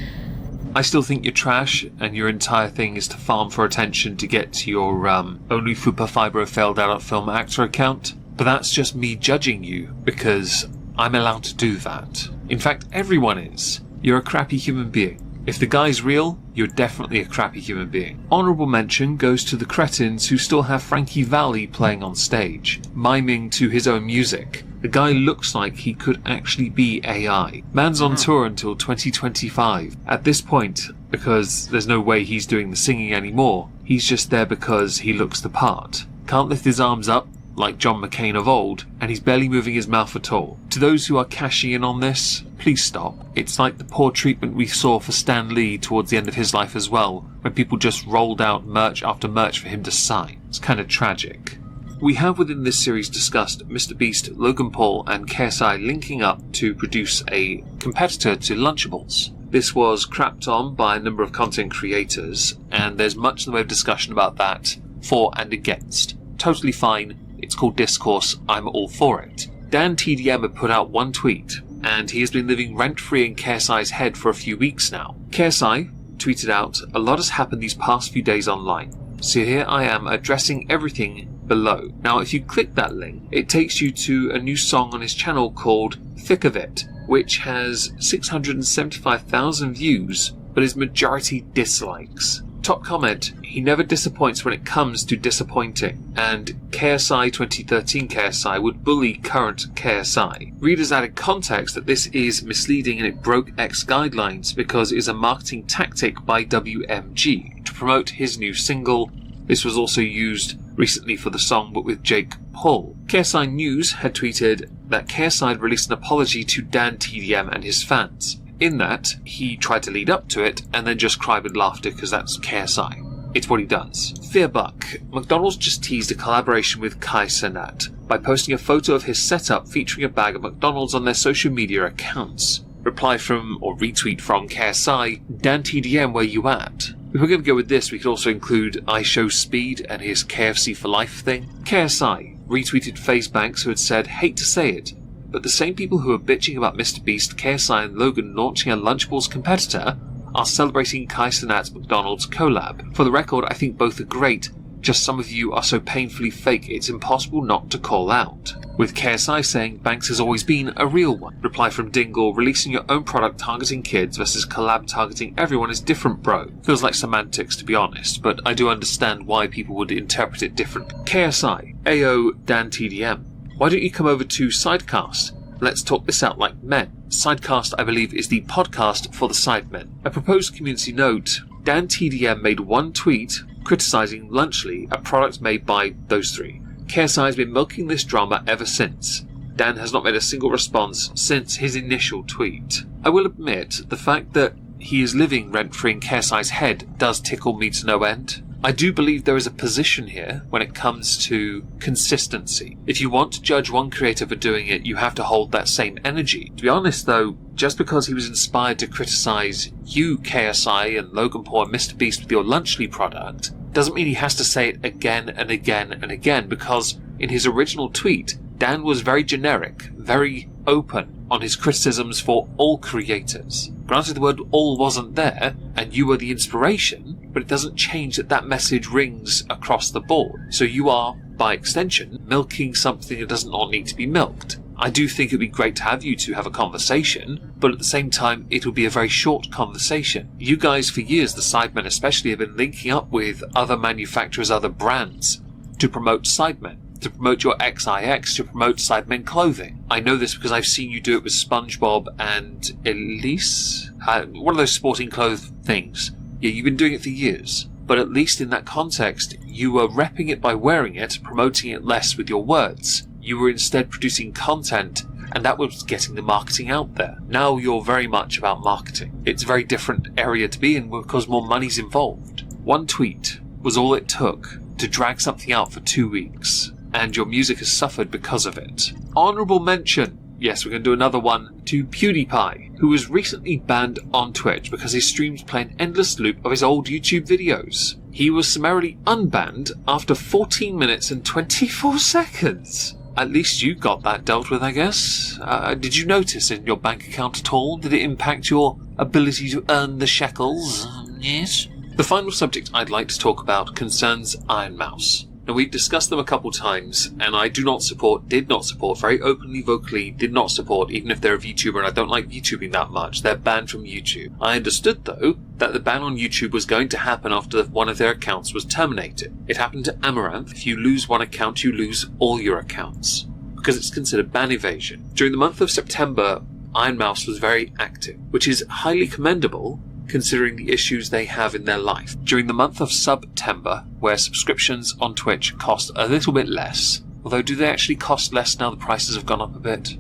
I still think you're trash, and your entire thing is to farm for attention to get to your Only Fupa Fibro Failed Adult Film Actor account. But that's just me judging you, because I'm allowed to do that. In fact, everyone is. You're a crappy human being. If the guy's real, you're definitely a crappy human being. Honourable mention goes to the cretins who still have Frankie Valli playing on stage, miming to his own music. The guy looks like he could actually be AI. Man's on tour until 2025. At this point, because there's no way he's doing the singing anymore, he's just there because he looks the part. Can't lift his arms up, like John McCain of old, and he's barely moving his mouth at all. To those who are cashing in on this, please stop. It's like the poor treatment we saw for Stan Lee towards the end of his life as well, when people just rolled out merch after merch for him to sign. It's kind of tragic. We have within this series discussed Mr. Beast, Logan Paul and KSI linking up to produce a competitor to Lunchables. This was crapped on by a number of content creators, and there's much in the way of discussion about that, for and against. Totally fine. It's called discourse, I'm all for it. Dan TDM had put out one tweet, and he has been living rent-free in KSI's head for a few weeks now. KSI tweeted out, "A lot has happened these past few days online, so here I am addressing everything below." Now if you click that link, it takes you to a new song on his channel called Thick of It, which has 675,000 views, but is majority dislikes. Top comment, he never disappoints when it comes to disappointing, and KSI 2013 KSI would bully current KSI. Readers added context that this is misleading and it broke X guidelines because it is a marketing tactic by WMG to promote his new single. This was also used recently for the song but with Jake Paul. KSI News had tweeted that KSI had released an apology to Dan TDM and his fans. In that, he tried to lead up to it and then just cried with laughter because that's KSI. It's what he does. Fearbuck. McDonald's just teased a collaboration with Kai Cenat by posting a photo of his setup featuring a bag of McDonald's on their social media accounts. Reply from, or retweet from KSI, Dan TDM, where you at? If we're going to go with this, we could also include I Show Speed and his KFC for Life thing. KSI retweeted FaZe Banks, who had said, hate to say it, But the same people who are bitching about MrBeast, KSI and Logan launching a Lunchables competitor are celebrating Kai Cenat's McDonald's collab. For the record, I think both are great, just some of you are so painfully fake it's impossible not to call out. With KSI saying Banks has always been a real one. Reply from Dingle, releasing your own product targeting kids versus collab targeting everyone is different, bro. Feels like semantics, to be honest, but I do understand why people would interpret it different. KSI, AO Dan TDM. Why don't you come over to Sidecast? Let's talk this out like men. Sidecast, I believe, is the podcast for the Sidemen. A proposed community note, Dan TDM made one tweet criticising Lunchly, a product made by those three. KSI has been milking this drama ever since. Dan has not made a single response since his initial tweet. I will admit, the fact that he is living rent-free in KSI's head does tickle me to no end. I do believe there is a position here when it comes to consistency. If you want to judge one creator for doing it, you have to hold that same energy. To be honest though, just because he was inspired to criticize you, KSI, and Logan Paul and MrBeast with your Lunchly product, doesn't mean he has to say it again and again and again, because in his original tweet, Dan was very generic, very open on his criticisms for all creators. Granted, the word all wasn't there, and you were the inspiration, but it doesn't change that that message rings across the board. So you are, by extension, milking something that does not need to be milked. I do think it would be great to have you two have a conversation, but at the same time, it will be a very short conversation. You guys, for years, the Sidemen especially, have been linking up with other manufacturers, other brands, to promote Sidemen, to promote your XIX, to promote Sidemen clothing. I know this because I've seen you do it with SpongeBob and Elise, one of those sporting clothes things. Yeah, you've been doing it for years. But at least in that context, you were repping it by wearing it, promoting it less with your words. You were instead producing content, and that was getting the marketing out there. Now you're very much about marketing. It's a very different area to be in because more money's involved. One tweet was all it took to drag something out for 2 weeks, and your music has suffered because of it. Honourable mention, yes, we're going to do another one, to PewDiePie, who was recently banned on Twitch because his streams play an endless loop of his old YouTube videos. He was summarily unbanned after 14 minutes and 24 seconds. At least you got that dealt with, I guess. Did you notice in your bank account at all? Did it impact your ability to earn the shekels? Yes. The final subject I'd like to talk about concerns Iron Mouse. Now, we've discussed them a couple times, and I do not support, did not support, very openly, vocally, did not support, even if they're a VTuber, and I don't like VTubing that much. They're banned from YouTube. I understood, though, that the ban on YouTube was going to happen after one of their accounts was terminated. It happened to Amaranth. If you lose one account, you lose all your accounts, because it's considered ban evasion. During the month of September, Iron Mouse was very active, which is highly commendable, considering the issues they have in their life. During the month of September, where subscriptions on Twitch cost a little bit less, although do they actually cost less now the prices have gone up a bit?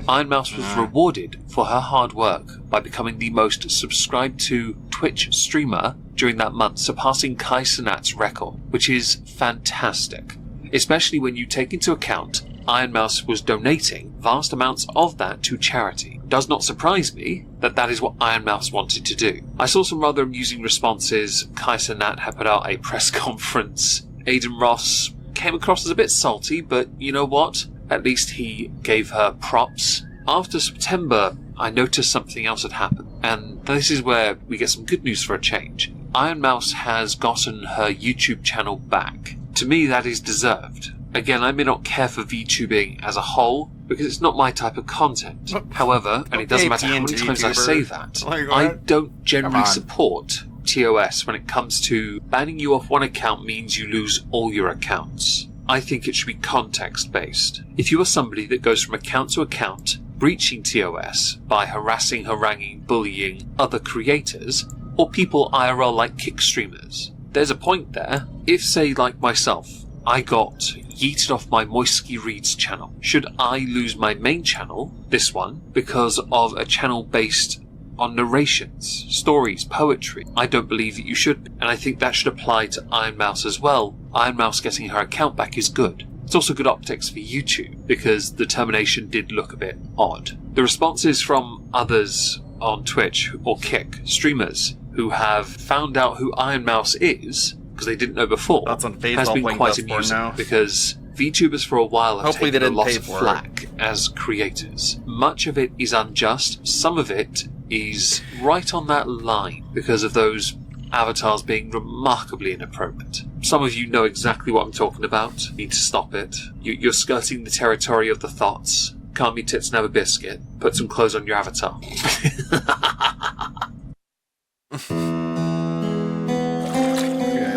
Iron Mouse was rewarded for her hard work by becoming the most subscribed to Twitch streamer during that month, surpassing Kai Cenat's record, which is fantastic, especially when you take into account Iron Mouse was donating vast amounts of that to charity. It does not surprise me that that is what Iron Mouse wanted to do. I saw some rather amusing responses. Kai Cenat had put out a press conference. Aiden Ross came across as a bit salty, but you know what? At least he gave her props. After September, I noticed something else had happened, and this is where we get some good news for a change. Iron Mouse has gotten her YouTube channel back. To me, that is deserved. Again, I may not care for VTubing as a whole, because it's not my type of content. However, and it doesn't matter how many times I say that, I don't generally support TOS when it comes to banning you off one account means you lose all your accounts. I think it should be context-based. If you are somebody that goes from account to account, breaching TOS by harassing, haranguing, bullying other creators, or people IRL like kick streamers, there's a point there. If, say, like myself, I got yeeted off my Moisky Reads channel, should I lose my main channel, this one, because of a channel based on narrations, stories, poetry? I don't believe that you should, and I think that should apply to Iron Mouse as well. Iron Mouse getting her account back is good. It's also good optics for YouTube, because the termination did look a bit odd. The responses from others on Twitch, or Kick, streamers, who have found out who Iron Mouse is, because they didn't know before, has been quite amusing, because VTubers for a while have Hopefully they taken a didn't lot pay of for it. flack as creators. Much of it is unjust, some of it is right on that line because of those avatars being remarkably inappropriate. Some of you know exactly what I'm talking about. Need to stop it. You're skirting the territory of the thoughts. Can't be tits and have a biscuit. Put some clothes on your avatar. Yeah,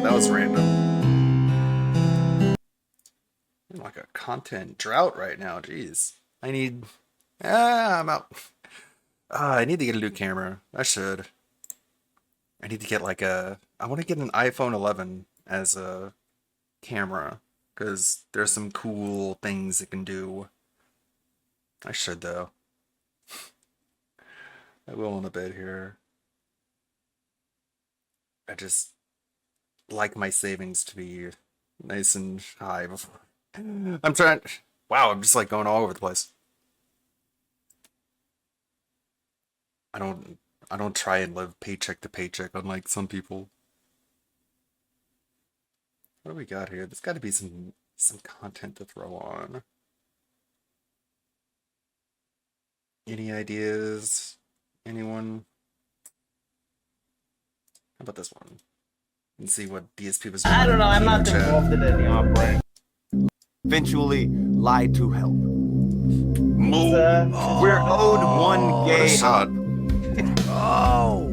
that was random. I'm like a content drought right now, jeez. I need... I'm out. I need to get a new camera. I should. I need to get like a... I want to get an iPhone 11 as a camera. Because there's some cool things it can do. I should, though. I will in a bit here. I just like my savings to be nice and high before. I'm trying. Wow, I'm just like going all over the place. I don't try and live paycheck to paycheck unlike some people. What do we got here? There's got to be some content to throw on. Any ideas? Anyone? How about this one? Let's see what DSP was doing. I don't know, I'm in not the chat. involved in any outbreak. Eventually lied to help. We're owed one gay shot. Oh.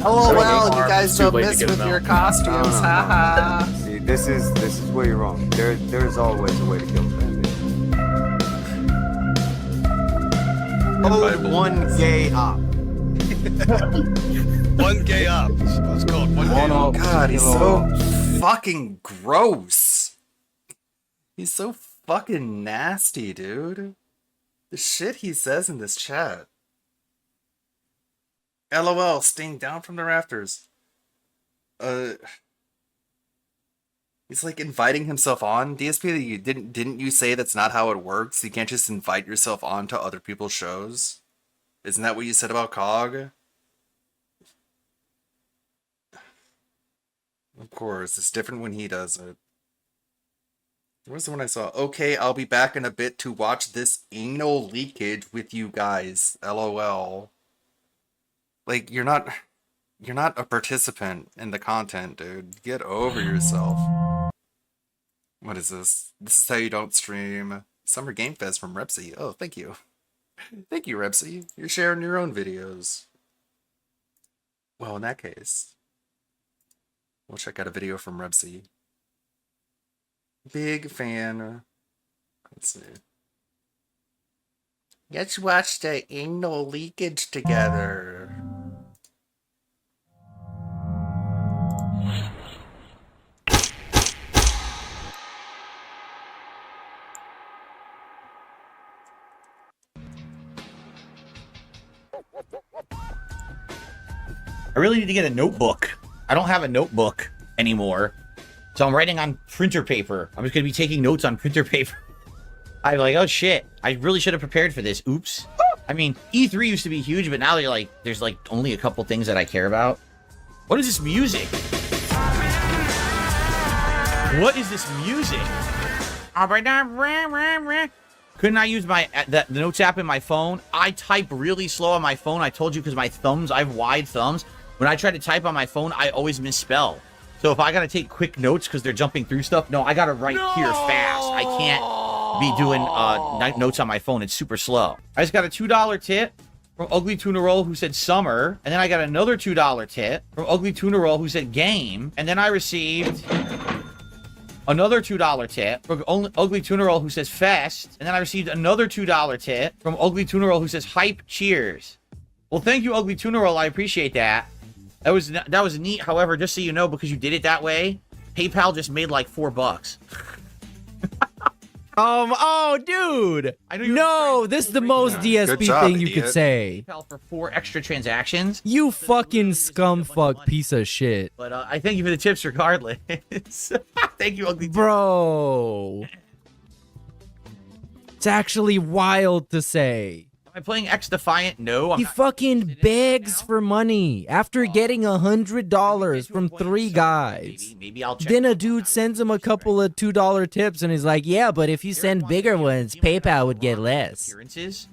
LOL, you guys don't miss with your costumes, haha. See, this is where you're wrong. There's always a way to kill them. Owed one gay op. One gay up. Let's go. One gay up. God, he's so fucking gross. He's so fucking nasty, dude. The shit he says in this chat. LOL, staying down from the rafters. He's like inviting himself on. DSP, you didn't you say that's not how it works? You can't just invite yourself on to other people's shows? Isn't that what you said about COG? Of course, it's different when he does it. Where's the one I saw? Okay, I'll be back in a bit to watch this anal leakage with you guys. LOL. Like, you're not a participant in the content, dude. Get over yourself. What is this? This is how you don't stream. Summer Game Fest from Repsy. Oh, thank you. Thank you, Repsy. You're sharing your own videos. Well, in that case, we'll check out a video from Repsy. Big fan. Let's see. Let's watch the anal leakage together. I really need to get a notebook. I don't have a notebook anymore. So I'm writing on printer paper. I'm just going to be taking notes on printer paper. I'm like, oh shit. I really should have prepared for this. Oops. I mean, E3 used to be huge, but now there's like only a couple things that I care about. What is this music? What is this music? Couldn't I use the notes app in my phone? I type really slow on my phone. I told you because my thumbs, I have wide thumbs. When I try to type on my phone, I always misspell. So if I gotta take quick notes because they're jumping through stuff, no, I gotta write here fast. I can't be doing notes on my phone. It's super slow. I just got a $2 tip from Ugly Tuna Roll who said summer. And then I got another $2 tip from Ugly Tuna Roll who said game. And then I received another $2 tip from Ugly Tuna Roll who says fest. And then I received another $2 tip from Ugly Tuna Roll who says hype cheers. Well, thank you, Ugly Tuna Roll. I appreciate that. That was neat. However, just so you know, because you did it that way, PayPal just made like $4. Oh, dude. No, this is the most DSP thing you could say. PayPal for 4 extra transactions. You fucking scumfuck piece of shit. But I thank you for the tips regardless. Thank you, Ugly. Bro. It's actually wild to say. I playing X Defiant? No. I'm He not. fucking begs for money after getting $100 from 3 guys. Maybe I'll check. Then a dude sends him a couple of $2 tips and he's like, yeah, but if you send bigger ones, PayPal would get less. Appearances?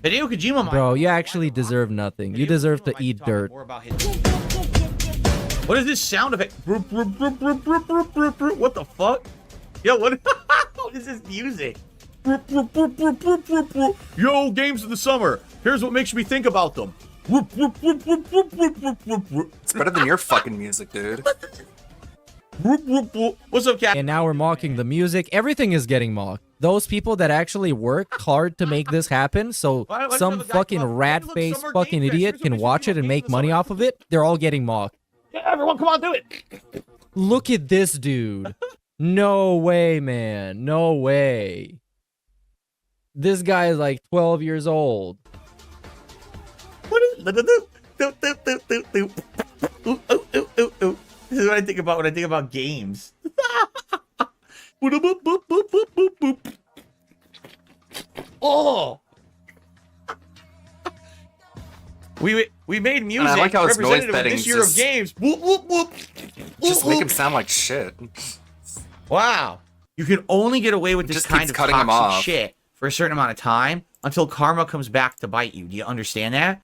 Hideo Kojima might. Bro, you actually deserve nothing. You deserve to eat dirt. What is this sound effect? What the fuck? Yo, what is this music? Yo, games of the summer. Here's what makes me think about them. It's better than your fucking music, dude. What's up, Cat? And now we're mocking the music. Everything is getting mocked. Those people that actually work hard to make this happen, so some fucking rat-faced fucking idiot can watch it and make money off of it, they're all getting mocked. Yeah, everyone, come on, do it. Look at this dude. No way, man. No way. This guy is like 12 years old. What is This is what I think about when I think about games. Oh, we made music. I like how it's noise representative of betting. this year of games. Just make him sound like shit. Wow, you can only get away with this Just kind keeps of cutting him toxic off. shit for a certain amount of time until karma comes back to bite you. Do you understand that?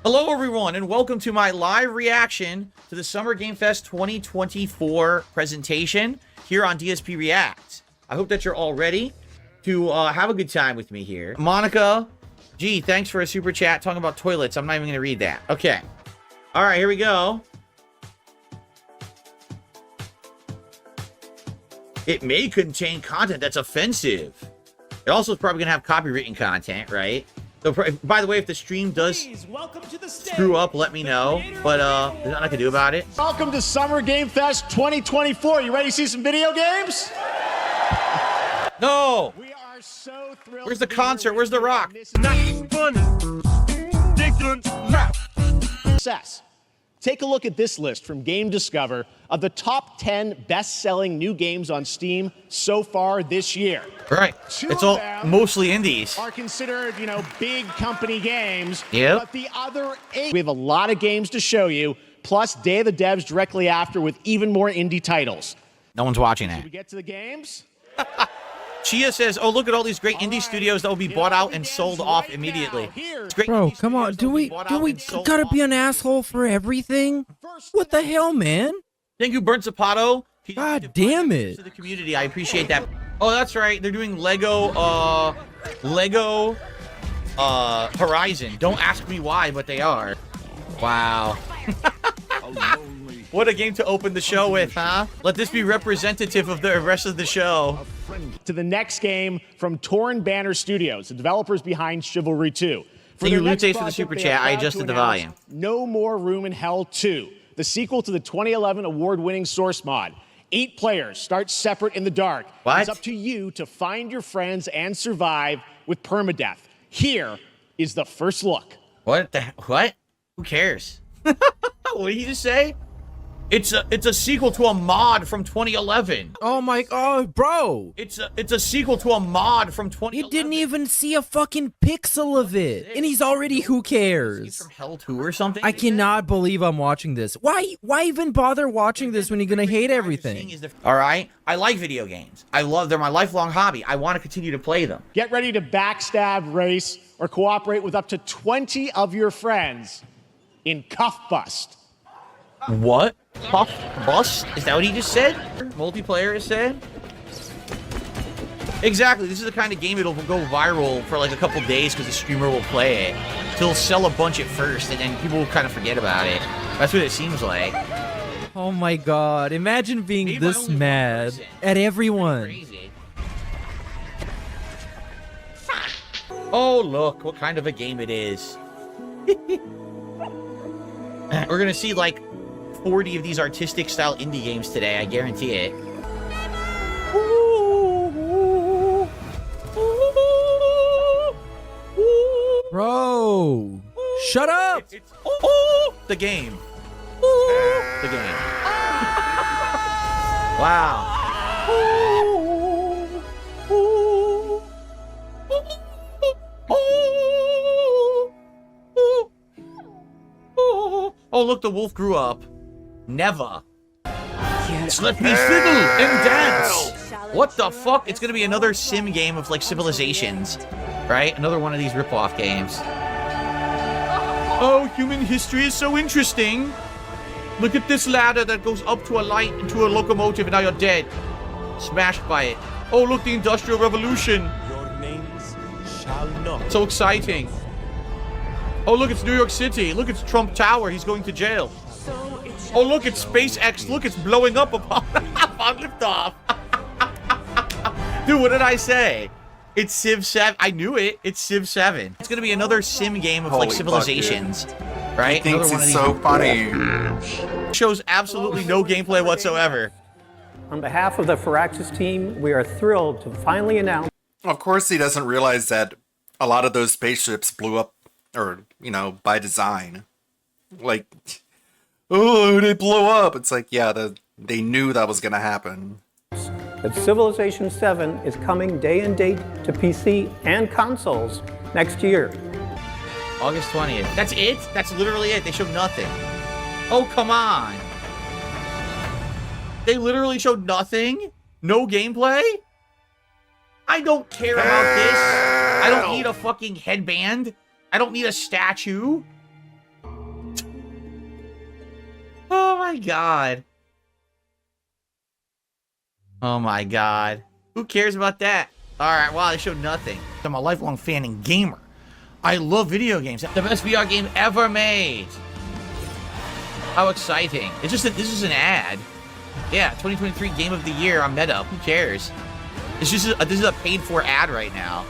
Hello, everyone, and welcome to my live reaction to the Summer Game Fest 2024 presentation here on DSP Reacts. I hope that you're all ready to have a good time with me here. Monica, gee, thanks for a super chat talking about toilets. I'm not even going to read that. Okay. All right, here we go. It may contain content that's offensive. It also is probably going to have copywritten content, right? So, by the way, if the stream does screw up, let me know. But there's nothing I can do about it. Welcome to Summer Game Fest 2024. You ready to see some video games? No! We are so thrilled. Where's the concert? Where's the rock? Success. Take a look at this list from Game Discover of the top 10 best-selling new games on Steam so far this year. Right. It's all mostly indies. Are considered, you know, big company games. Yep. But the other 8, we have a lot of games to show you, plus Day of the Devs directly after with even more indie titles. No one's watching Should that. we get to the games? Chia says, oh, look at all these great indie studios that will be bought out and sold off immediately. It's great Bro, indie come on. studios that Do will we be bought out and sold gotta off. be an asshole for everything? What the hell, man? Thank you, Burnt Zapato. God damn it. To the community, I appreciate that. Oh, that's right. They're doing Lego Horizon. Don't ask me why, but they are. Wow. What a game to open the show with, huh? Let this be representative of the rest of the show. To the next game from Torn Banner Studios, the developers behind Chivalry 2. Thank you, their next Lute, for the project, super they chat. are I proud to adjusted the announce volume. No More Room in Hell 2, the sequel to the 2011 award-winning Source mod. 8 players start separate in the dark. What? It's up to you to find your friends and survive with permadeath. Here is the first look. What? Who cares? What did he just say? It's a sequel to a mod from 2011. Oh my god, bro. It's a sequel to a mod from 2011. You didn't even see a fucking pixel of it. And he's already, who cares? From Hell 2 or something? I cannot believe I'm watching this. Why even bother watching this when you're gonna hate everything? All right, I like video games. They're my lifelong hobby. I want to continue to play them. Get ready to backstab, race, or cooperate with up to 20 of your friends in Cuff Bust. What? Puff Bust? Is that what he just said? Multiplayer is said? Exactly. This is the kind of game it'll go viral for like a couple days because the streamer will play it. He'll sell a bunch at first and then people will kind of forget about it. That's what it seems like. Oh my god, imagine being Maybe this mad at everyone. Oh, look, what kind of a game it is. We're gonna see like 40 of these artistic style indie games today, I guarantee it. Bro, shut up! It's the game. The game. Wow. Oh, look, the wolf grew up. Never. Let me fiddle and dance. What the fuck? It's gonna be another sim game of like Civilizations, right? Another one of these rip-off games. Oh, human history is so interesting. Look at this ladder that goes up to a light into a locomotive and now you're dead. Smashed by it. Oh, look, the Industrial Revolution. Your names shall not. So exciting. Oh, look, it's New York City. Look, it's Trump Tower. He's going to jail. Oh, look, it's SpaceX. Look, it's blowing up upon liftoff. Dude, what did I say? It's Civ 7. I knew it. It's Civ 7. It's going to be another sim game of like Civilizations. Right? He thinks it's so funny. Shows absolutely no gameplay whatsoever. On behalf of the Firaxis team, we are thrilled to finally announce. Of course, he doesn't realize that a lot of those spaceships blew up, or, you know, by design. Like, oh, they blow up. It's like, yeah, they knew that was going to happen. That Civilization 7 is coming day and date to PC and consoles next year. August 20th. That's it? That's literally it. They showed nothing. Oh, come on. They literally showed nothing? No gameplay? I don't care about this. I don't need a fucking headband. I don't need a statue. Oh my god. Oh my god. Who cares about that? Alright, wow, they showed nothing. I'm a lifelong fan and gamer. I love video games. The best VR game ever made. How exciting. It's just that this is an ad. Yeah, 2023 Game of the Year on Meta. Who cares? It's just this is a paid for ad right now.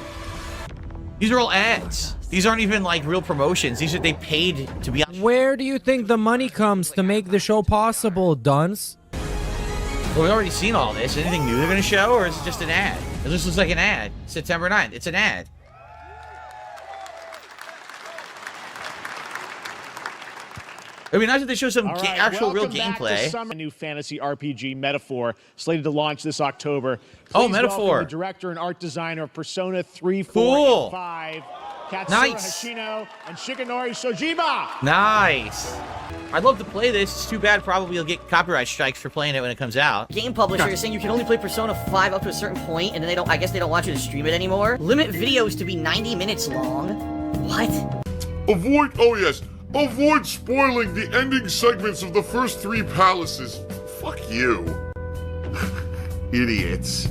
These are all ads. These aren't even like real promotions. These are they paid to be on. Where do you think the money comes to make the show possible, Dunce? Well, we've already seen all this. Anything new they're gonna show, or is it just an ad? It just looks like an ad. September 9th. It's an ad. It'd be nice if they show some actual real gameplay. A new fantasy RPG, Metaphor, slated to launch this October. Oh, Please Metaphor. welcome the director and art designer of Persona 3, 4, Cool. and 5, Katsura Nice. Hashino and Shigenori Shojima. Nice. I'd love to play this. It's too bad probably you'll get copyright strikes for playing it when it comes out. Game publisher is saying you can only play Persona 5 up to a certain point, and then I guess they don't want you to stream it anymore. Limit videos to be 90 minutes long. What? Avoid spoiling the ending segments of the first 3 palaces. Fuck you. Idiots.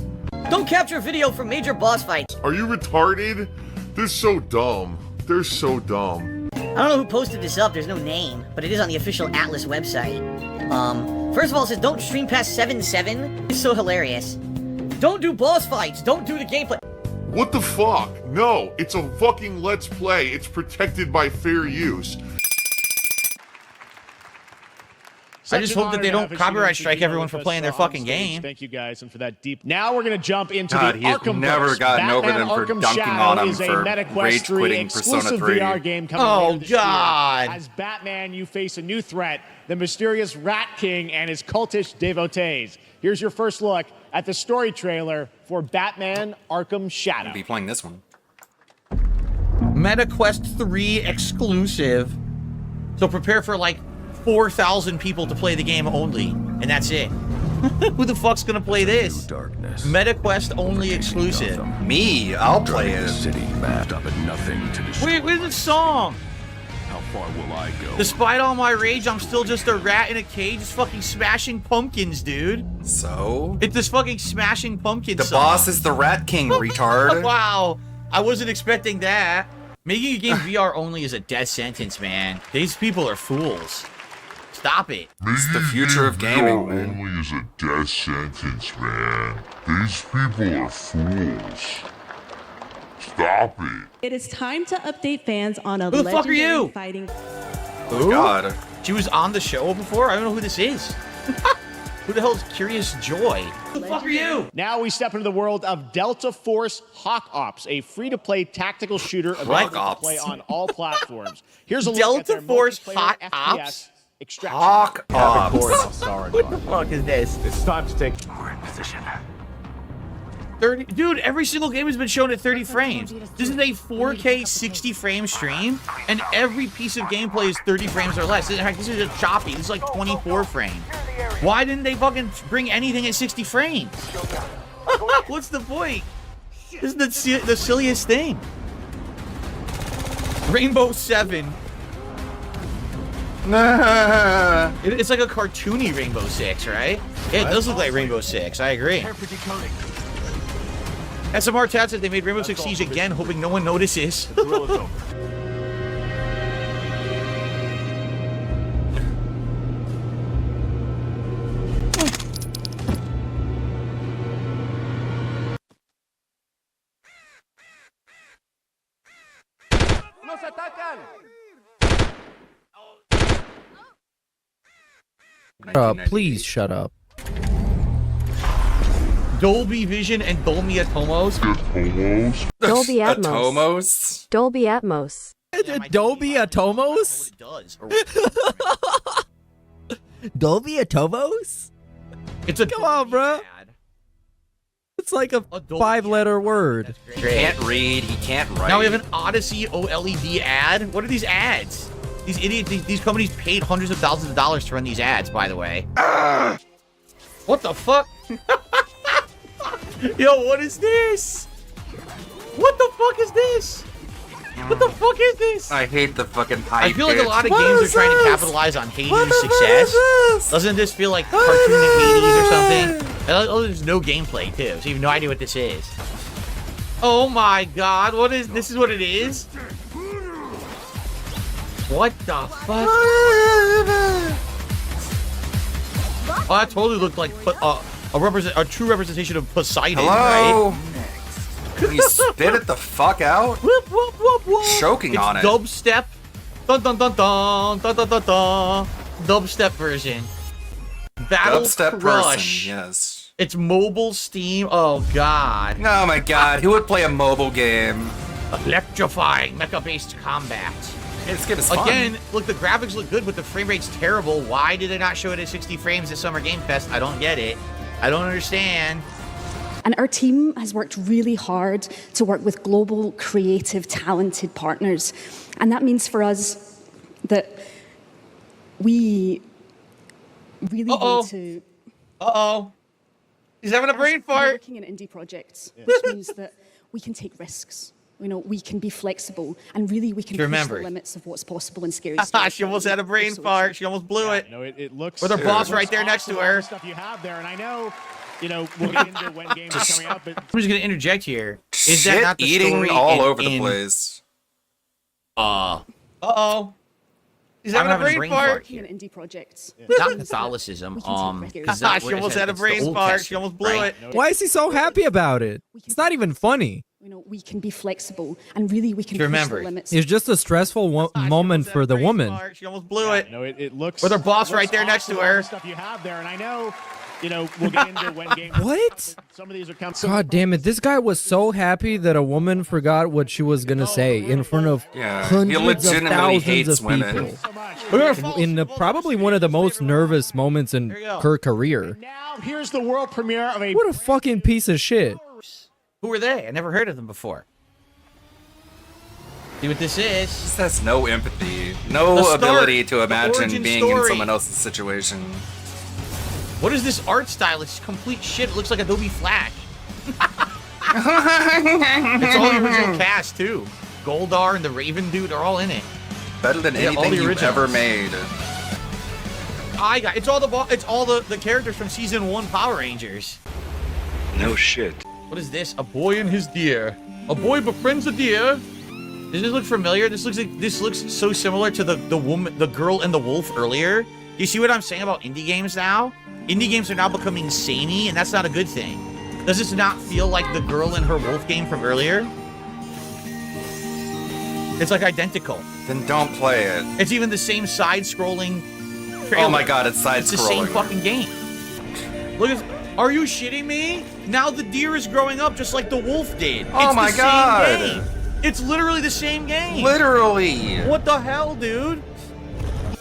Don't capture video from major boss fights. Are you retarded? They're so dumb. They're so dumb. I don't know who posted this up, there's no name, but it is on the official Atlas website. First of all, it says don't stream past 7-7. It's so hilarious. Don't do boss fights, don't do the gameplay. What the fuck? No, it's a fucking Let's Play. It's protected by fair use. I just hope that they don't copyright strike everyone for playing their fucking game. Thank you guys, and for that deep. Now we're gonna jump into God, the he has Arkham. never gotten Batman over them for Arkham dunking Shadow on him is a for MetaQuest rage 3 quitting Persona exclusive 3. VR game coming later this year. As Batman, you face a new threat: the mysterious Rat King and his cultish devotees. Here's your first look at the story trailer for Batman Arkham Shadow. I'll be playing this one. MetaQuest 3 exclusive. So prepare for like 4,000 people to play the game only, and that's it. Who the fuck's gonna play this? MetaQuest only exclusive. Me, I'll play it. City mapped up at nothing to destroy. Wait, where's the song? How far will I go? Despite all my rage, I'm still just a rat in a cage, just fucking smashing pumpkins, dude. So? It's this fucking smashing pumpkin The song. boss is the Rat King, retard. Wow, I wasn't expecting that. Making a game VR only is a death sentence, man. These people are fools. Stop it. It's the future of gaming, man. Only is a death sentence, man. These people are fools. Stop it. It is time to update fans on a Who the fuck are legendary you? fighting. Who? God. She was on the show before? I don't know who this is. Who the hell is Curious Joy? Who the fuck are you? Now we step into the world of Delta Force Hawk Ops, a free-to-play tactical shooter available to play on all platforms. Here's a look at their Delta Force multiplayer Hawk FPS Ops? Extraction. Hawk Ops. What the fuck is this? It's time to take. We're in position. 30, dude, every single game has been shown at 30 frames. This is a 4K 60 frame stream, and every piece of gameplay is 30 frames or less. In fact, this is just choppy. This is like 24 frames. Why didn't they fucking bring anything at 60 frames? What's the point? This is the silliest thing. Rainbow 7. It's like a cartoony Rainbow 6, right? Yeah, it does look like Rainbow 6. I agree. SMR Tat said they made Rainbow Six Siege again, hoping no one notices. Please shut up. Dolby Vision and Dolby Atomos. Dolby Atmos. Atomos? Dolby Atmos. Dolby Atomos? Dolby Atomos? It's a Come on, bro. It's like a 5-letter word. He can't read, he can't write. Now we have an Odyssey OLED ad. What are these ads? These idiots, these companies paid hundreds of thousands of dollars to run these ads, by the way. What the fuck? Yo, what is this? What the fuck is this? What the fuck is this? I hate the fucking high I feel like a lot of pitch. games are trying to capitalize on Hades' success. Doesn't this feel like cartoon Hades or something? Oh, there's no gameplay too, so you have no idea what this is. Oh my god, what is this? Is what it is? What the fuck? Oh, that totally looked like a true representation of Poseidon, Hello? right? Can you spit it the fuck out? Whoop, whoop, whoop, whoop. Choking on it. Dubstep. Dun dun dun dun dun dun dun dun. Dubstep version. Battle Dubstep Crush. person, yes. It's mobile Steam. Oh god. Oh my god, who would play a mobile game? Electrifying mecha-based combat. This game is fun. Again, look, the graphics look good, but the frame rate's terrible. Why did they not show it at 60 frames at Summer Game Fest? I don't get it. I don't understand. And our team has worked really hard to work with global, creative, talented partners. And that means for us that we really need to... He's having a brain fart. We're working in indie projects, which means that we can take risks. You know, we can be flexible, and really we can push the limits of what's possible in scary stories. She almost had a brain fart. She almost blew it. No, it looks... With her boss right there next to her. Stuff you have there, and I know, you know, we'll get into when games are coming out, but... I'm just gonna interject here. Is Shit that not the eating story all over the place. He's having a brain fart. Working in indie projects. Not Catholicism. She almost had a brain fart. She almost blew it. Why is he so happy about it? It's not even funny. You know, we can be flexible, and really we can push the limits. It's just a stressful moment for the woman. She almost blew it. No, it looks... With her boss right there next to her. Stuff you have there, and I know, you know, we'll get into when games... What? Some of these are coming... God damn it, this guy was so happy that a woman forgot what she was gonna say in front of hundreds of thousands of people. In probably one of the most nervous moments in her career. Now, here's the world premiere of a... What a fucking piece of shit. Who are they? I never heard of them before. See what this is? This has no empathy, no ability to imagine being in someone else's situation. What is this art style? It's complete shit. It looks like Adobe Flash. It's all the original cast too. Goldar and the Raven dude are all in it. Better than anything you've ever made. It's all the characters from season 1 Power Rangers. No shit. What is this? A boy and his deer. A boy befriends a deer. Does this look familiar? This looks so similar to the girl and the wolf earlier. Do you see what I'm saying about indie games now? Indie games are now becoming samey, and that's not a good thing. Does this not feel like the girl and her wolf game from earlier? It's like identical. Then don't play it. It's even the same side-scrolling trailer. Oh my god, it's side-scrolling. It's the same fucking game. Look at... Are you shitting me? Now the deer is growing up just like the wolf did. Oh my god. Same game. It's literally the same game. Literally. What the hell, dude?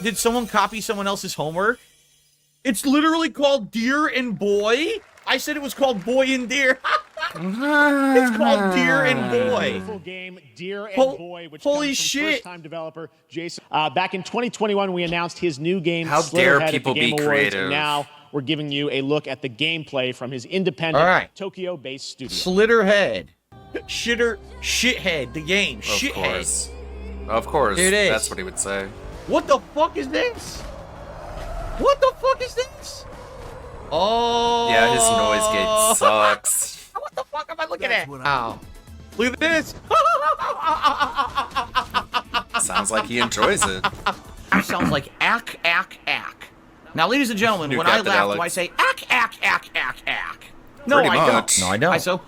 Did someone copy someone else's homework? It's literally called Deer and Boy. I said it was called Boy and Deer. It's called Deer and Boy. Game Deer and Boy, which holy comes from shit! First-time developer Jason. Back in 2021, we announced his new game. How dare Slitterhead people at the Game be Awards, creative. and now we're giving you a look at the gameplay from his independent All right. Tokyo-based studio. Slitterhead. Shithead, the game. Shithead. Of course. Here it is. That's what he would say. What the fuck is this? What the fuck is this? Oh. Yeah, his noise gate sucks. What the fuck am I looking at? Ow. Look at this. Sounds like he enjoys it. Sounds like ack. Now, ladies and gentlemen, New when I Captain laugh, Alex. do I say ack? No, Pretty I much. don't. No, I don't. I so.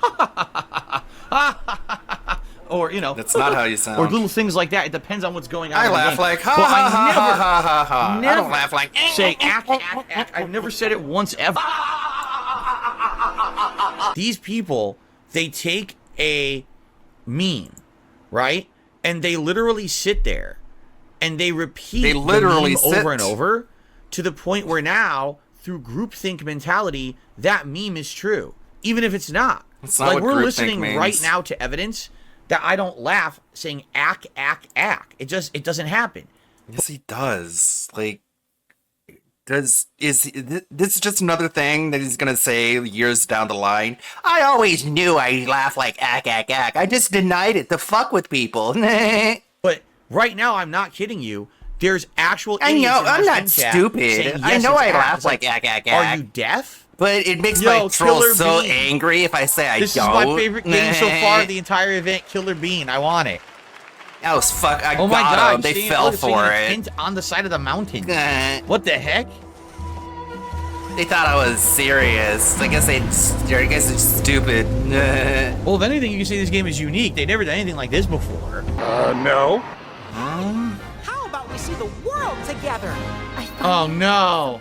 Or, you know. That's not how you sound. Or little things like that. It depends on what's going on. I in the laugh game. like ha But ha I ha never, ha ha ha. I never don't laugh like say ack. I've never said it once ever. These people, they take a meme, right? And they literally sit there and they repeat They literally the meme over sit. and over to the point where now, through groupthink mentality, that meme is true, even if it's not. It's not like what we're groupthink listening means. right now to evidence that I don't laugh saying ack. It doesn't happen. Yes, he does. Like, this is just another thing that he's gonna say years down the line? I always knew I laugh like ack. I just denied it to fuck with people. But right now, I'm not kidding you. There's actual I idiots know, in my I'm not Steam chat stupid. saying, I yes, know it's I ack. laugh It's like ack. Are you deaf? But it makes Yo, my troll Killer so Bean. angry if I say I This don't. is my favorite game so far of the entire event, Killer Bean. I want it. That was fuck. I Oh my got god, them. They seeing- fell look, seeing for a it. tint on the side of the mountain. What the heck? They thought I was serious. I guess they're stupid. Well, if anything, you can say this game is unique. They never done anything like this before. No. How about we see the world together? Oh no.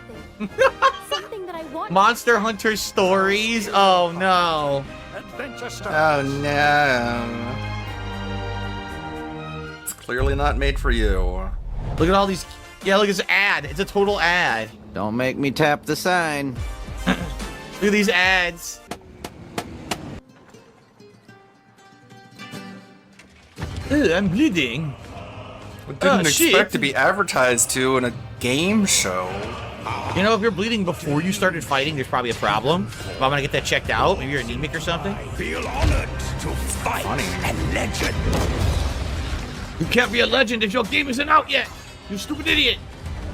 Something that I want. Monster Hunter Stories? Oh no. Oh no. It's clearly not made for you. Look at all these. Yeah, look, it's an ad. It's a total ad. Don't make me tap the sign. Look at these ads. Ugh, I'm bleeding. I didn't shit. expect to be advertised to in a game show. You know, if you're bleeding before you started fighting, there's probably a problem. If I'm gonna get that checked out, maybe you're anemic or something. Feel honored to fight a legend. You can't be a legend if your game isn't out yet. You stupid idiot.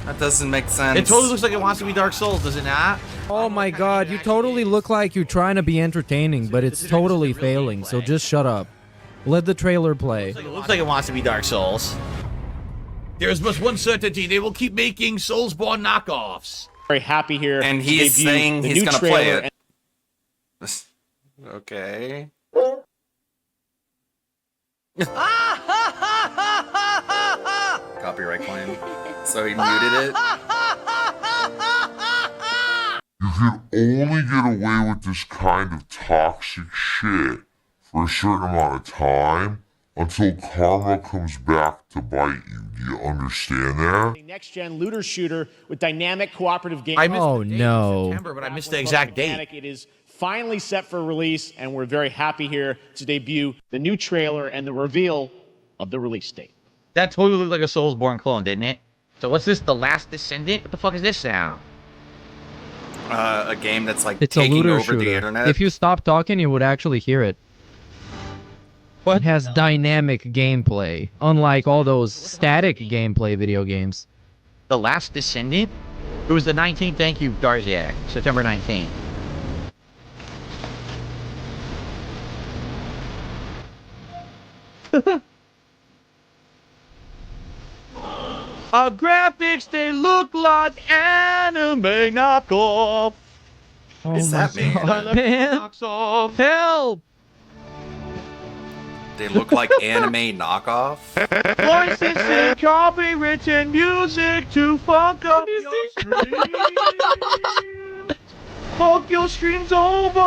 That doesn't make sense. It totally looks like it wants to be Dark Souls, does it not? Oh my god, you totally look like you're trying to be entertaining, but it's totally failing, so just shut up. Let the trailer play. It looks like it wants to be Dark Souls. There is but one certainty, they will keep making Soulsborne knockoffs. Very happy here. And to he's debut saying the he's new gonna play trailer it. Okay. Copyright claim. So he muted it. You can only get away with this kind of toxic shit for a certain amount of time until karma comes back to bite you. Do you understand that? next-gen looter shooter with dynamic cooperative gameplay. I missed Oh, the date, no. September, but I missed the exact date. Mechanic. It is finally set for release, and we're very happy here to debut the new trailer and the reveal of the release date. That totally looked like a Soulsborne clone, didn't it? So what's this, The Last Descendant? What the fuck is this now? A game that's like It's a taking looter over shooter. the internet. If you stop talking, you would actually hear it. It has dynamic gameplay, unlike all those static gameplay video games. The Last Descendant? It was the 19th, thank you, Darziak. September 19th. Our graphics, they look like anime knockoff. Oh Is that me? Man, Knocks off. help! They look like anime knockoff. Voices and copywritten music to fuck up your stream. Fuck your streams over.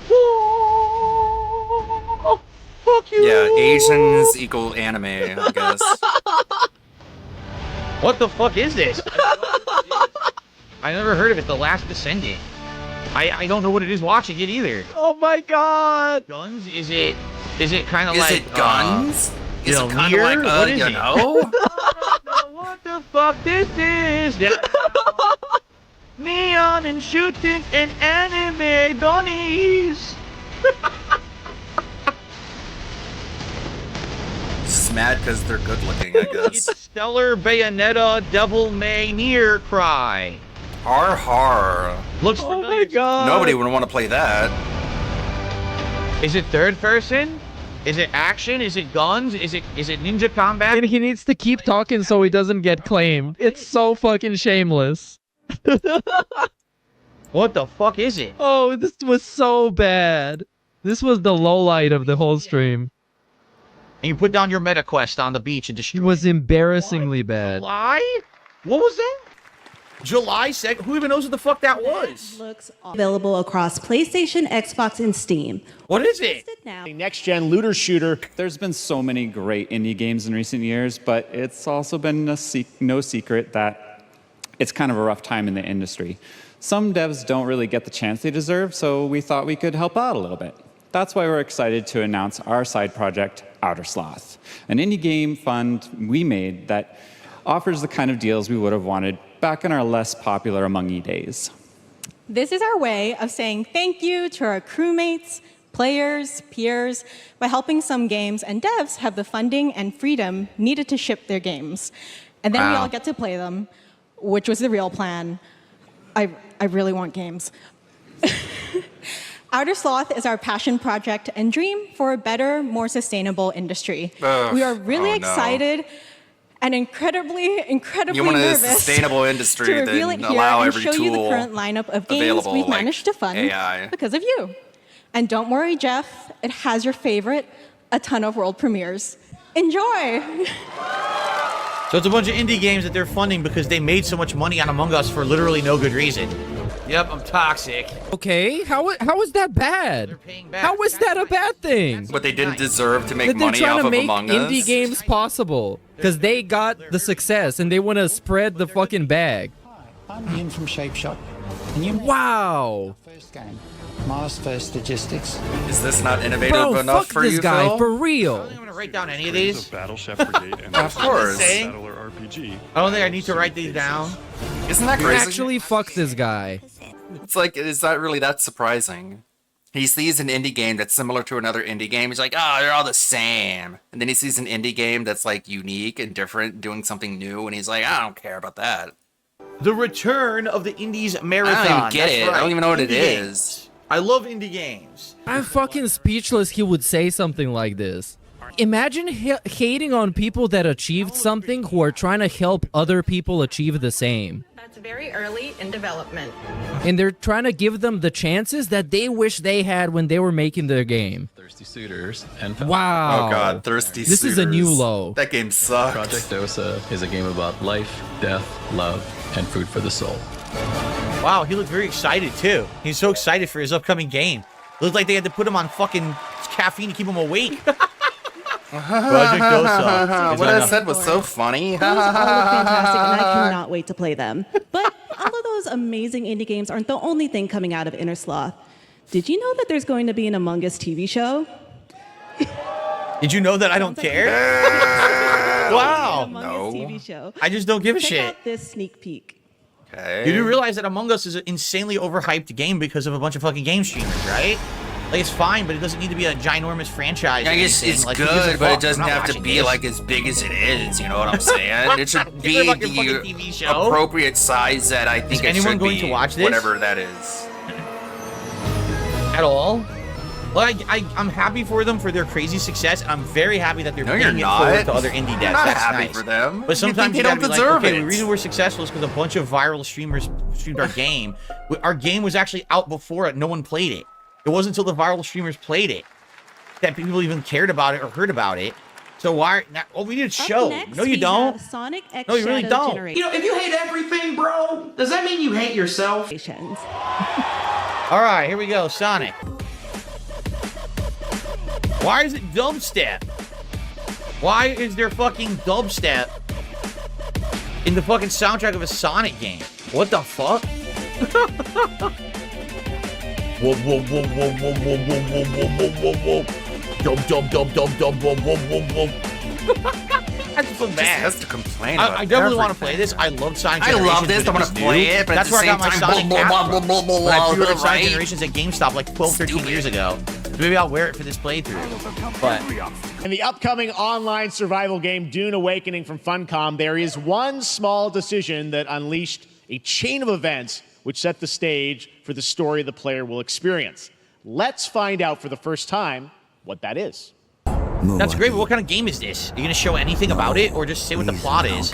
Whoa. Fuck you. Yeah, Asians equal anime, I guess. What the fuck is this? I never heard of it. The Last Descendant. I don't know what it is watching it either. Oh my god! Guns? Is it kind of like... Is it guns? Is it kind of like, what is you it? know? I don't know what the fuck this is. Neon and shooting and anime bunnies. Just mad because they're good looking, I guess. It's Stellar Bayonetta Devil May Near Cry. Har. Looks Oh my god! Nobody would want to play that. Is it third person? Is it action? Is it guns? Is it ninja combat? And he needs to keep talking so he doesn't get claimed. It's so fucking shameless. What the fuck is it? Oh, this was so bad. This was the lowlight of the whole stream. And you put down your meta quest on the beach and destroy It was embarrassingly bad. July? What was that? July 2nd? Who even knows what the fuck that was? Looks available across PlayStation, Xbox, and Steam. What is it? A next-gen looter shooter. There's been so many great indie games in recent years, but it's also been no secret that it's kind of a rough time in the industry. Some devs don't really get the chance they deserve, so we thought we could help out a little bit. That's why we're excited to announce our side project, Outer Sloth, an indie game fund we made that offers the kind of deals we would have wanted back in our less popular Among E days. This is our way of saying thank you to our crewmates, players, peers, by helping some games and devs have the funding and freedom needed to ship their games. And then we all get to play them, which was the real plan. I really want games. Outer Sloth is our passion project and dream for a better, more sustainable industry. We are really excited and incredibly You want a nervous sustainable industry to reveal then it here allow and every show you the tool current lineup of games available, we've like managed to fund AI. because of you. And don't worry, Jeff, it has your favorite, a ton of world premieres. Enjoy! So it's a bunch of indie games that they're funding because they made so much money on Among Us for literally no good reason. Yep, I'm toxic. Okay, how is that bad? How is that a bad thing? But they didn't deserve to make That they're money trying off to of make Among Us. indie games possible because they got the success and they want to spread the fucking bag. I'm Ian from Shape Shop. Wow. First game, Mars First Logistics. Is this not innovative Bro, enough fuck for this you, guy, Phil? for real. I'm gonna write down any of these. Battle Chef Brigade and Of course. Battler RPG. I don't think I need to write these down. Isn't that crazy? Actually, fuck this guy. It's like, is that really that surprising? He sees an indie game that's similar to another indie game. He's like, oh, they're all the same. And then he sees an indie game that's like unique and different, doing something new, and he's like, I don't care about that. The return of the Indies Marathon. I don't even get That's it. right. I don't even know what it Indie is. games. I love indie games. I'm fucking speechless he would say something like this. Imagine hating on people that achieved something who are trying to help other people achieve the same. That's very early in development. And they're trying to give them the chances that they wish they had when they were making their game. Thirsty Suitors and Wow. Oh god, Thirsty This Suitors. is a new low. That game sucks. Project Dosa is a game about life, death, love, and food for the soul. Wow, he looked very excited too. He's so excited for his upcoming game. It looked like they had to put him on fucking caffeine to keep him awake. Project Dosa. What I said was so funny. Those all look fantastic, and I cannot wait to play them. But all of those amazing indie games aren't the only thing coming out of Inner Sloth. Did you know that there's going to be an Among Us TV show? Did you know that I don't care? Wow. Among Us TV show. I just don't give a Check shit. out this sneak peek. Okay. You do realize that Among Us is an insanely overhyped game because of a bunch of fucking game streamers, right? Like, it's fine, but it doesn't need to be a ginormous franchise. I or guess anything. it's Like, who gives a good, but fuck? it doesn't I'm not have to watching be this. like as big as it is. You know what I'm saying? It should be It's a fucking the TV show. appropriate size that I think Is it anyone should going be. to watch this? Whatever that is. At all? Well, I'm happy for them for their crazy success. I'm very happy that they're No, paying you're it forward not. to other indie devs. You're not That's happy nice. for them. But sometimes you they gotta don't be like, deserve okay, it. the reason we're successful is because a bunch of viral streamers streamed our game. Our game was actually out before it. No one played it. It wasn't until the viral streamers played it that people even cared about it or heard about it. So why? Oh, we need a show. Next, No, you we don't. have Sonic X No, you really Shadow don't. Generation. You know, if you hate everything, bro, does that mean you hate yourself? All right, here we go. Sonic. Why is it dubstep? Why is there fucking dubstep in the fucking soundtrack of a Sonic game? What the fuck? Whoa, whoa, whoa, whoa, whoa, whoa, whoa, whoa, whoa, whoa, whoa. Dum, dum, dum, dum, dum, whoa, whoa, whoa, whoa. I'm so mad. Has to complain about I definitely want to play this. I love Sonic I Generations. love this. I want to play it, but that's at the where I same got my time, Sonic cap from. When I pre-ordered Sonic right? Generations at GameStop like 12, 13 years ago. Maybe I'll wear it for this playthrough. But in the upcoming online survival game Dune Awakening from Funcom, there is one small decision that unleashed a chain of events which set the stage for the story the player will experience. Let's find out for the first time what that is. That's great, but what kind of game is this? Are you going to show anything about it, or just say what the plot is?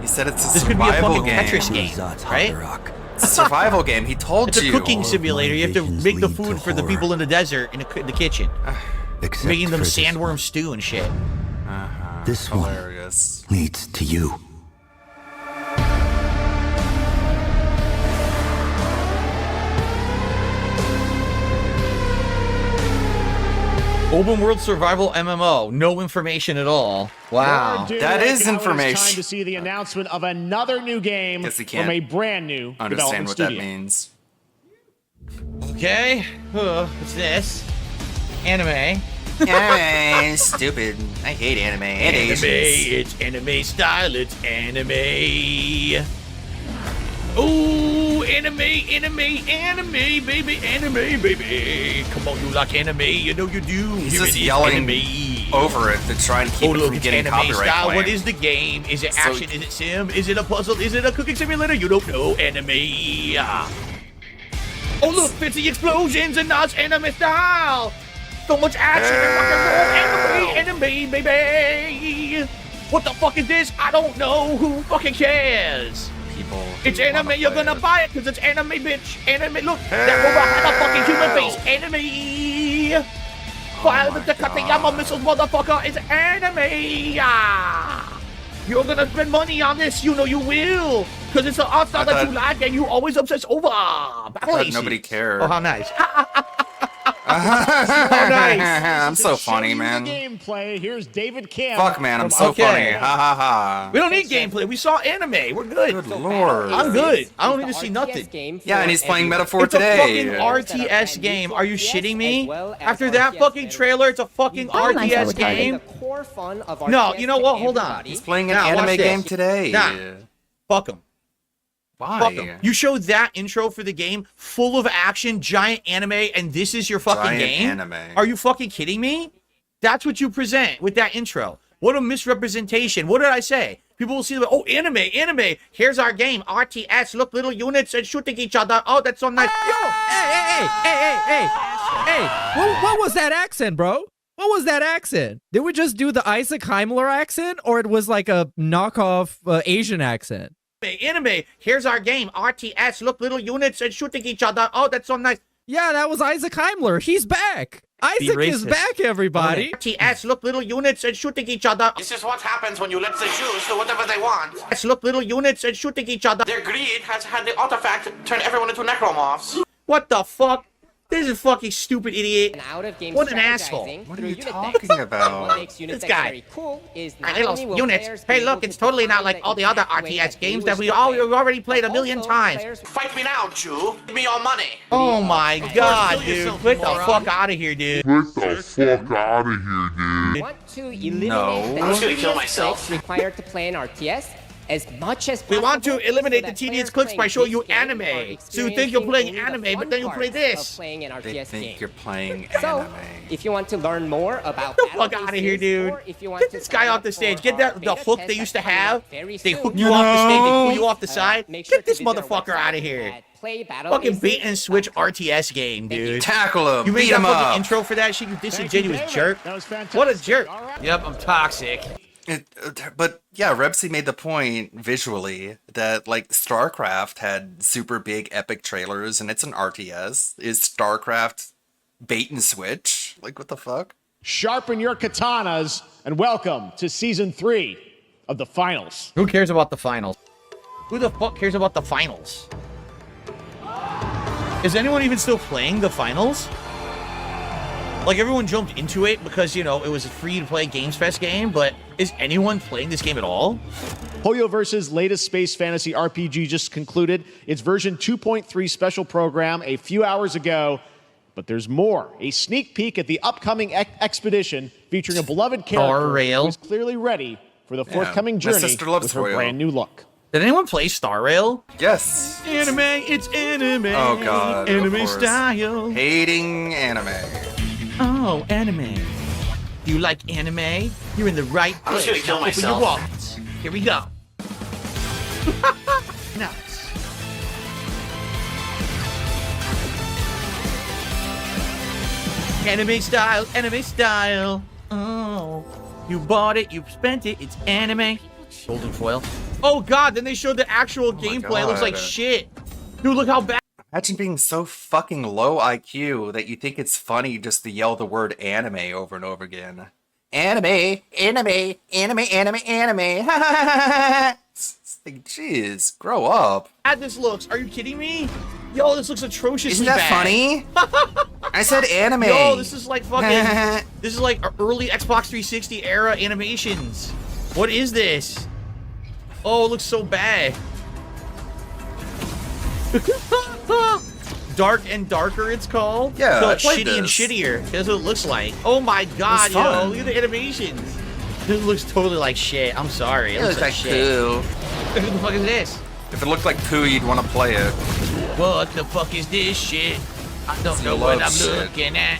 He said it's a this could be a survival fucking game. Tetris game, right? It's a survival game. He told it's you. It's a cooking simulator. You have to make the food for the people in the desert in the kitchen. Making them sandworm stew and shit. This hilarious. One leads to you. Open world survival MMO. No information at all. Wow. That is information. It's time to see the announcement of another new game from a brand new understand what studio. That means. Okay. What's this? Anime. Anime. Stupid. I hate anime. And Asians. It's anime style. It's anime. Ooh, anime, baby. Come on, you like anime, you know you do. He's just yelling over it to try and keep it from getting copyright style. claim. What is the game? Is it action? Is it sim? Is it a puzzle? Is it a cooking simulator? You don't know. Anime. Oh, look, fancy explosions and that's anime style. So much action and rock and roll. Anime, baby. What the fuck is this? I don't know. Who fucking cares? It's anime, you're gonna buy it because it's anime, bitch. Anime, look, that robot had a fucking human face. Anime. Fire the Katayama missiles, motherfucker. It's anime. You're gonna spend money on this, you know you will. Because it's an art style that you like and you always obsess over. Nobody cared. Oh, how nice. Oh, nice. I'm so funny, man. Gameplay. Here's David Kim. Fuck, man, I'm so funny. Ha ha ha. We don't need gameplay. We saw anime. We're good. Good lord. I'm good. I don't need to see nothing. Yeah, and he's playing Metaphor it's today. It's a fucking RTS game. Are you shitting me? After that fucking trailer, it's a fucking RTS game. No, you know what? Hold on. He's playing an anime game today. Nah. Fuck him. Why? You showed that intro for the game full of action, giant anime, and this is your fucking game? Anime. Are you fucking kidding me? That's what you present with that intro. What a misrepresentation. What did I say? People will see, oh, anime. Here's our game. RTS, look, little units and shooting each other. Oh, that's so nice. Hey, what was that accent, bro? What was that accent? Did we just do the Isaac Heimler accent, or it was like a knockoff Asian accent? Anime, here's our game. RTS, look, little units and shooting each other. Oh, that's so nice. Yeah, that was Isaac Heimler. He's back. Isaac is back, everybody. RTS, look, little units and shooting each other. This is what happens when you let the Jews do whatever they want. RTS, look, little units and shooting each other. Their greed has had the artifact turn everyone into necromorphs. What the fuck? This is a fucking stupid idiot. What an asshole. What are you talking about? This guy. Units. Hey, look, it's totally not like all the other RTS games that we've already played a million times. Fight me now, Jew. Give me your money. Oh my god, dude. Get the fuck out of here, dude. Get the fuck out of here, dude. Want to eliminate the I'm just gonna kill myself. clicks required to play an RTS as much as possible. We want to eliminate the tedious clicks by showing you anime. So you think you're playing anime, but then you play this. Playing an RTS They think game. you're playing So, anime. if you want to learn more about Get the fuck out of here, dude. Get this guy off the stage. Get the hook they used to have. They hook you off the stage, they pull you off the side. Get this motherfucker out of here. Fucking bait and switch RTS game, dude. Tackle him. You made Beat that him fucking up. intro for that shit, you disingenuous jerk. That was fantastic. What a jerk. Right. Yep, I'm toxic. But yeah, Rebsy made the point visually that like StarCraft had super big epic trailers and it's an RTS. Is StarCraft bait and switch? Like what the fuck? Sharpen your katanas and welcome to season 3 of the finals. Who cares about the finals? Who the fuck cares about the finals? Is anyone even still playing the finals? Like, everyone jumped into it because, you know, it was a free-to-play Games Fest game, but is anyone playing this game at all? Hoyoverse's latest space fantasy RPG just concluded its version 2.3 special program a few hours ago, But there's more. A sneak peek at the upcoming expedition featuring a beloved character Rail. who is clearly ready for the forthcoming my journey sister loves with her Rail. brand new look. Did anyone play Star Rail? Yes. Anime, it's anime. Oh god. of Anime course. style. Hating anime. Oh, anime. Do you like anime? You're in the right place. I'm just gonna kill Open myself. your wallets. Here we go. Nuts. Anime style, anime style. Oh, you bought it, you spent it. It's anime. Golden foil. Oh god, then they showed the actual gameplay. It looks like God. shit. Dude, look how bad. Imagine being so fucking low IQ that you think it's funny just to yell the word anime over and over again. Anime, anime, anime, anime, anime. It's like, jeez, grow up. Bad this looks. Are you kidding me? Yo, this looks atrociously Isn't that bad. funny? I said anime. Yo, this is like fucking. This is like early Xbox 360 era animations. What is this? Oh, it looks so bad. Dark and darker, it's called. Yeah, so I it's played shitty and this. shittier. That's what it looks like. Oh my god, It's yo, fun. look at the animations. It looks totally like shit. I'm sorry. It It looks looks like like shit. poo. What the fuck is this? If it looked like poo, you'd want to play it. What the fuck is this shit? I don't It's know what love I'm shit. looking at.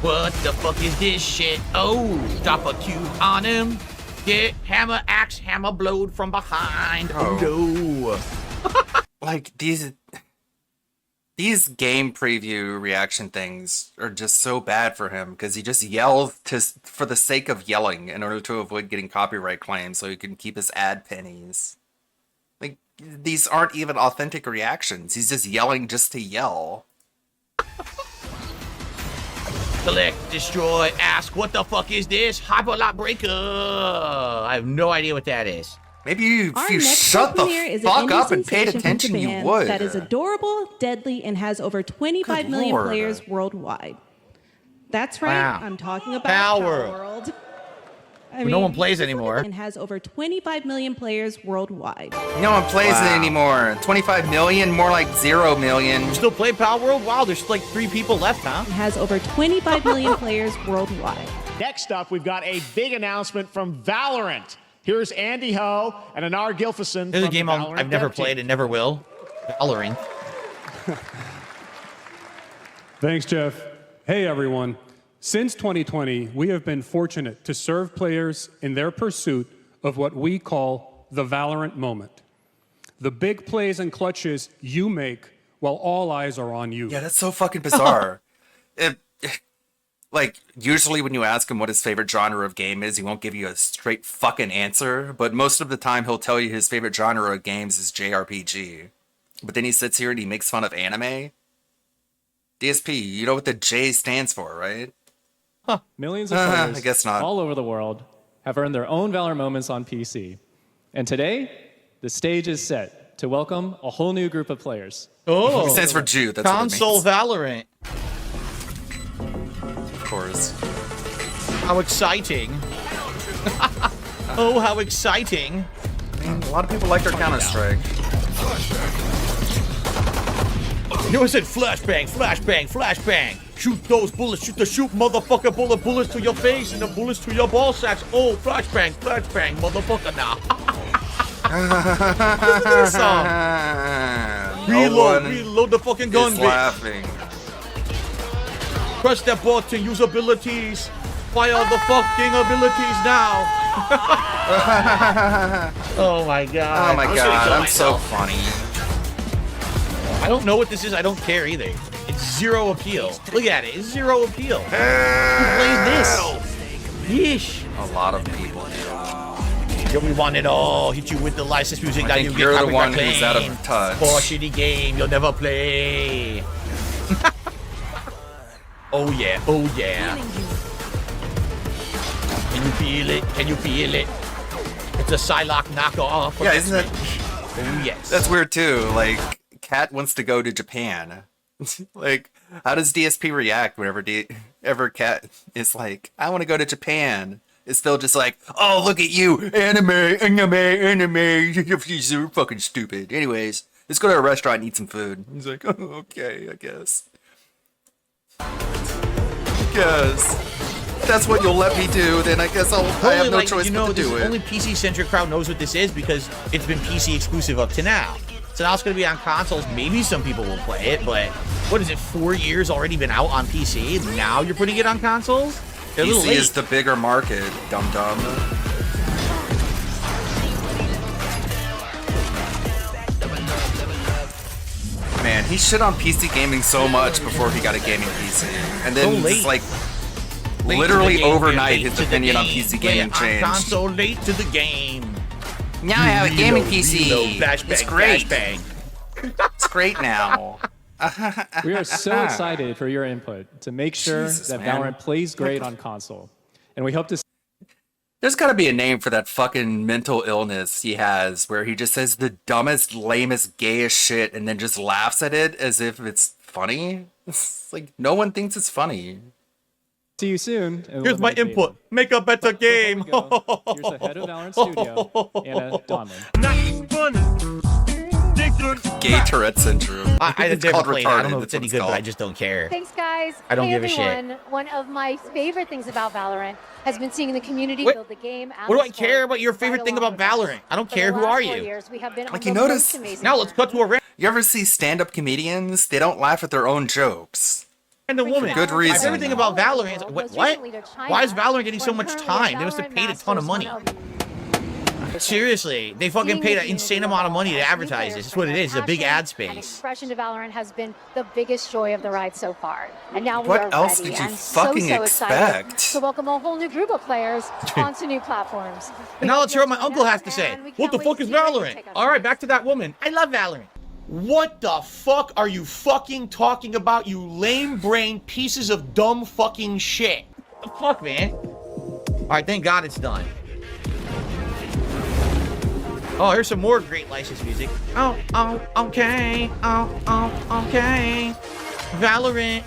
What the fuck is this shit? Oh, drop a cube on him. Get hammer, axe, hammer blowed from behind. Oh, no. Like these game preview reaction things are just so bad for him because he just yells for the sake of yelling in order to avoid getting copyright claims so he can keep his ad pennies. Like these aren't even authentic reactions. He's just yelling just to yell. Collect, destroy, ask, what the fuck is this? Hyperlock breaker. I have no idea what that is. Maybe if Our you next shut the premiere is an fuck indie up and paid sensation from attention, you Japan would. That is adorable, deadly, and has over 25 Good million Lord. players worldwide. That's right. Wow. I'm talking about Power. Power World. No one plays anymore. And has over 25 million players worldwide. No one plays it anymore. 25 million, more like 0 million. You still play Power World? Wow, there's like 3 people left, huh? It has over 25 million players worldwide. Next up, we've got a big announcement from Valorant. Here's Andy Ho and Anar Gilfison. There's a from game the Valorant I've never dev team. played and never will. Valorant. Thanks, Jeff. Hey, everyone. Since 2020, we have been fortunate to serve players in their pursuit of what we call the Valorant moment. The big plays and clutches you make while all eyes are on you. Yeah, that's so fucking bizarre. Like, usually when you ask him what his favorite genre of game is, he won't give you a straight fucking answer. But most of the time, he'll tell you his favorite genre of games is JRPG. But then he sits here and he makes fun of anime. DSP, you know what the J stands for, right? Millions of players I guess not. all over the world have earned their own Valor moments on PC. And today, the stage is set to welcome a whole new group of players. Oh, It stands for Jew. That's Console what Valorant. it means. Of course. How exciting. Oh, how exciting. I mean, a lot of people like their Counter-Strike. You know I said flashbang, flashbang, flashbang. Shoot those bullets, shoot the shoot, motherfucker, bullets to your face and the bullets to your ball sacks. Oh, flashbang, flashbang, motherfucker now. Listen to this song. Reload the fucking gun, is bitch. laughing. Press that button, use abilities. Fire the fucking abilities now. Oh my god. Oh my god, I'm so funny. I don't know what this is. I don't care either. It's zero appeal. Look at it. It's zero appeal. Who plays this? Yeesh. A lot of people do. Yo, we want it all. Hit you with the licensed music I that think you get you're the copyright one who's out of claim. touch. For a shitty game you'll never play. Oh yeah. Oh yeah. Can you feel it? Can you feel it? It's a Psylocke knockoff. Yeah, isn't that... Oh yes. That's weird too. Like, Kat wants to go to Japan. Like, how does DSP react whenever Kat is like, I want to go to Japan? Is Phil just like, oh, look at you, anime, you're fucking stupid. Anyways, Let's go to a restaurant and eat some food. He's like, oh, okay, I guess. That's what you'll let me do, then I guess I have no choice but to do it. Only PC-centric crowd knows what this is because it's been PC exclusive up to now. So now it's going to be on consoles. Maybe some people will play it, but what is it, 4 years already been out on PC? Now you're putting it on consoles? PC is the bigger market, dum-dum. Man, he shit on PC gaming so much before he got a gaming PC. And then just like, literally overnight his opinion on PC gaming changed. Console late to the game. Now I have a gaming PC. Flashbang, It's great. flashbang. It's great now. We are so excited for your input to make sure that Valorant plays great on console. And we hope to... There's gotta be a name for that fucking mental illness he has where he just says the dumbest, lamest, gayest shit and then just laughs at it as if it's funny. It's like, no one thinks it's funny. See you soon. Here's my input. Make a better game. Here's the head of Valorant Studio, Anna Donlin. Gay Tourette syndrome. I've never played it. I don't know if it's any good, but I just don't care. Thanks, guys. I don't hey, give a everyone. shit. One of my favorite things about Valorant has been seeing the community build the game. What do I care about your favorite thing about Valorant? I don't care. Who are you? Like, you notice? Now let's cut to a random. You ever see stand-up comedians? They don't laugh at their own jokes. woman. Good reason. My favorite thing about Valorant is, what? Why is Valorant getting so much time? They must have paid a ton of money. Seriously, they fucking paid an insane amount of money to advertise this. That's what it is. It's a big ad space. Expression to Valorant has been the biggest joy of the ride so far. And now we What are else ready did you and fucking so excited expect? to welcome a whole new group of players onto new platforms. And now let's hear what my uncle has to say. What the fuck is Valorant? Alright, back to that woman. I love Valorant. What the fuck are you fucking talking about, you lame-brained pieces of dumb fucking shit? What the fuck, man? Alright, thank God it's done. Oh, here's some more great licensed music. Oh, okay. Okay. Valorant.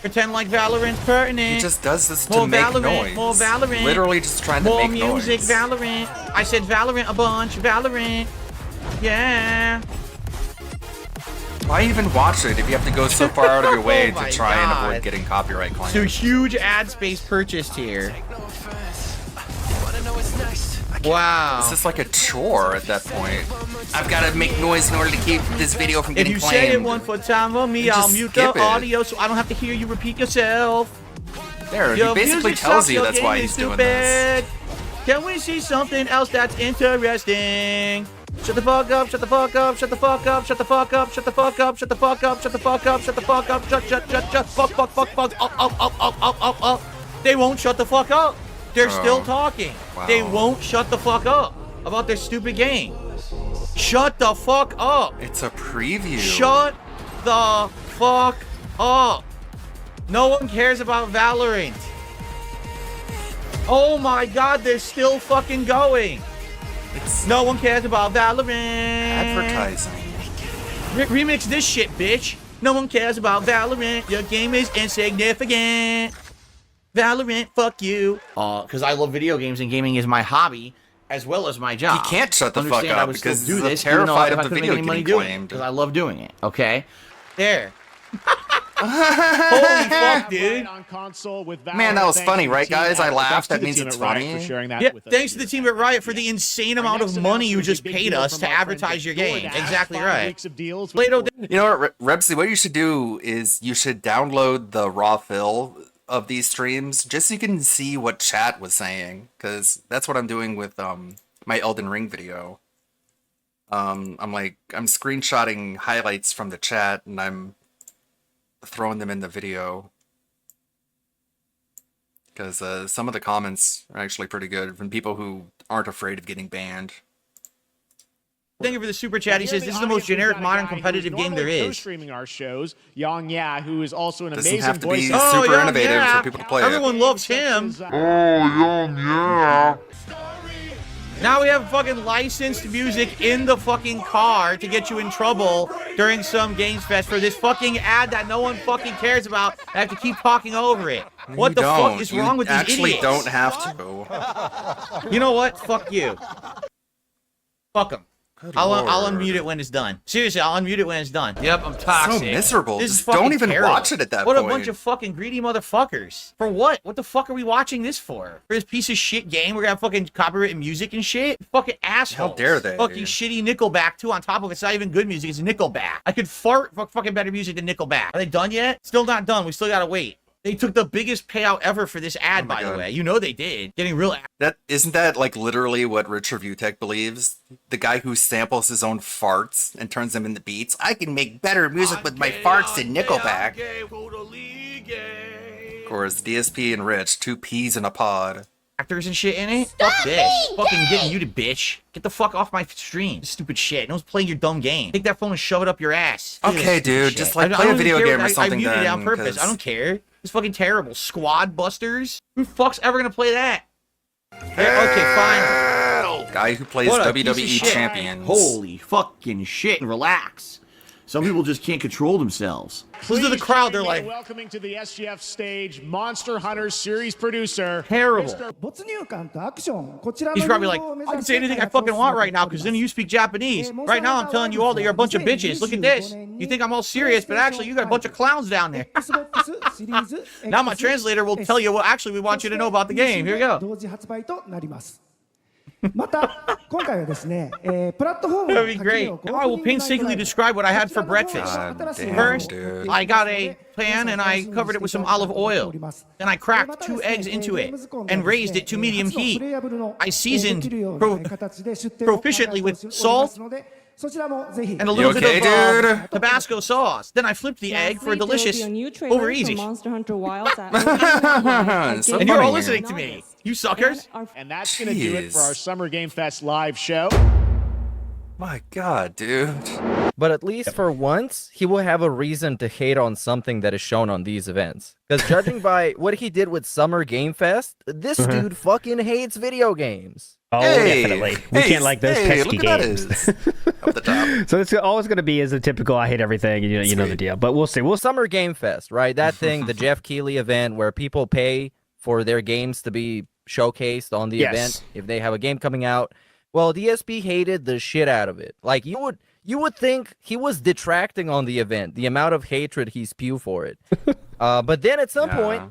Pretend like Valorant's pertinent. He just does this more to make Valorant, noise. More Valorant. Literally just trying to more make music, noise. Valorant. I said Valorant a bunch. Valorant. Yeah. Why even watch it if you have to go so far out of your way Oh to try and God. avoid getting copyright claims? So huge ad space purchased here. Wow. This is like a chore at that point. I've got to make noise in order to keep this video from If getting you claimed. say it one for time for me, Just I'll mute skip the it. audio so I don't have to hear you repeat yourself. There, he Your basically music tells sucks, you your that's why game he's is doing this. stupid. Can we see something else that's interesting? Shut the fuck up, shut the fuck up, shut the fuck up, shut the fuck up, shut the fuck up, shut the fuck up, shut the fuck up, shut the fuck up, shut, fuck, up. They won't shut the fuck up. They're still talking. Wow. They won't shut the fuck up about their stupid game. Shut the fuck up. It's a preview. Shut the fuck up. No one cares about Valorant. Oh my God, they're still fucking going. No one cares about Valorant. Advertising. Remix this shit, bitch. No one cares about Valorant. Your game is insignificant. Valorant, fuck you. Because I love video games and gaming is my hobby as well as my job. He can't shut the fuck Understand I up would still because do he's this, terrified even though of the I couldn't video make any money getting doing it, claimed. because I love doing it. Okay, there. Holy fuck, dude. Man, that was funny, right, guys? I laughed. That means it's funny. Yeah, thanks to the team at Riot for the insane amount of money you just paid us to advertise your game. Exactly right. Plato, You know what, Rebsy, what you should do is you should download the raw fill of these streams just so you can see what chat was saying, because that's what I'm doing with my Elden Ring video. I'm screenshotting highlights from the chat and I'm throwing them in the video, because some of the comments are actually pretty good from people who aren't afraid of getting banned. thank you for the super chat. He says this is the most generic modern competitive game there is. Streaming our shows, Yang Ya, who is also an Doesn't amazing have to be voice. super Young innovative Ya. for people to play it. Everyone loves him. Oh, Young Ya. Now we have fucking licensed music in the fucking car to get you in trouble during some Games Fest for this fucking ad that no one fucking cares about. I have to keep talking over it. What the fuck is wrong with these idiots? You actually don't have to. You know what? Fuck you. Fuck them. I'll unmute it when it's done. Seriously, I'll unmute it when it's done. Yep, I'm toxic. So miserable. This is Just don't fucking even terrible. watch it at that What point. a bunch of fucking greedy motherfuckers. For what? What the fuck are we watching this for? For this piece of shit game? We're gonna have fucking copyrighted music and shit? Fucking assholes. How dare they? Fucking shitty Nickelback too on top of it. It's not even good music. It's Nickelback. I could fart for fucking better music than Nickelback. Are they done yet? Still not done. We still gotta wait. They took the biggest payout ever for this ad, by the way. You know they did. Getting real. That isn't that like literally what Rich Review Tech believes? The guy who samples his own farts and turns them into beats. I can make better music with my farts than Nickelback. Of course, DSP and Rich, two peas in a pod. Actors and shit in it. Fuck this. Fucking getting muted, bitch. Get the fuck off my stream. Stupid shit. No one's playing your dumb game. Take that phone and shove it up your ass. Okay, dude, just like play a video game or something. I muted it on then, purpose. I don't care. It's fucking terrible. Squad Busters? Who fuck's ever gonna play that? Okay, fine. Guy who plays WWE Champions. Holy fucking shit. Relax. Some people just can't control themselves. Listen to the crowd. They're like, welcoming to the SGF stage, Monster Hunter series producer. Terrible. He's probably like, I can say anything I fucking want right now because then you speak Japanese. Right now I'm telling you all that you're a bunch of bitches. Look at this. You think I'm all serious, but actually you got a bunch of clowns down there. Now my translator will tell you what actually we want you to know about the game. Here we go. That'd be great. Now I will painstakingly describe what I had for breakfast. First, I got a pan and I covered it with some olive oil. Then I cracked 2 eggs into it and raised it to medium heat. I seasoned proficiently with salt and a little bit of Tabasco sauce. Then I flipped the egg for a delicious over easy. And you're all listening to me, you suckers. And that's going to do it for our Summer Game Fest live show. My God, dude. But at least for once, he will have a reason to hate on something that is shown on these events. Because judging by what he did with Summer Game Fest, this dude fucking hates video games. Oh, definitely. We can't like those pesky games. So it's always going to be as a typical I hate everything, you know the deal. But we'll see. Summer Game Fest, right? That thing, the Jeff Keighley event where people pay for their games to be showcased on the event if they have a game coming out. Well, DSP hated the shit out of it. Like, you would think he was detracting on the event, the amount of hatred he spewed for it. But then at some point,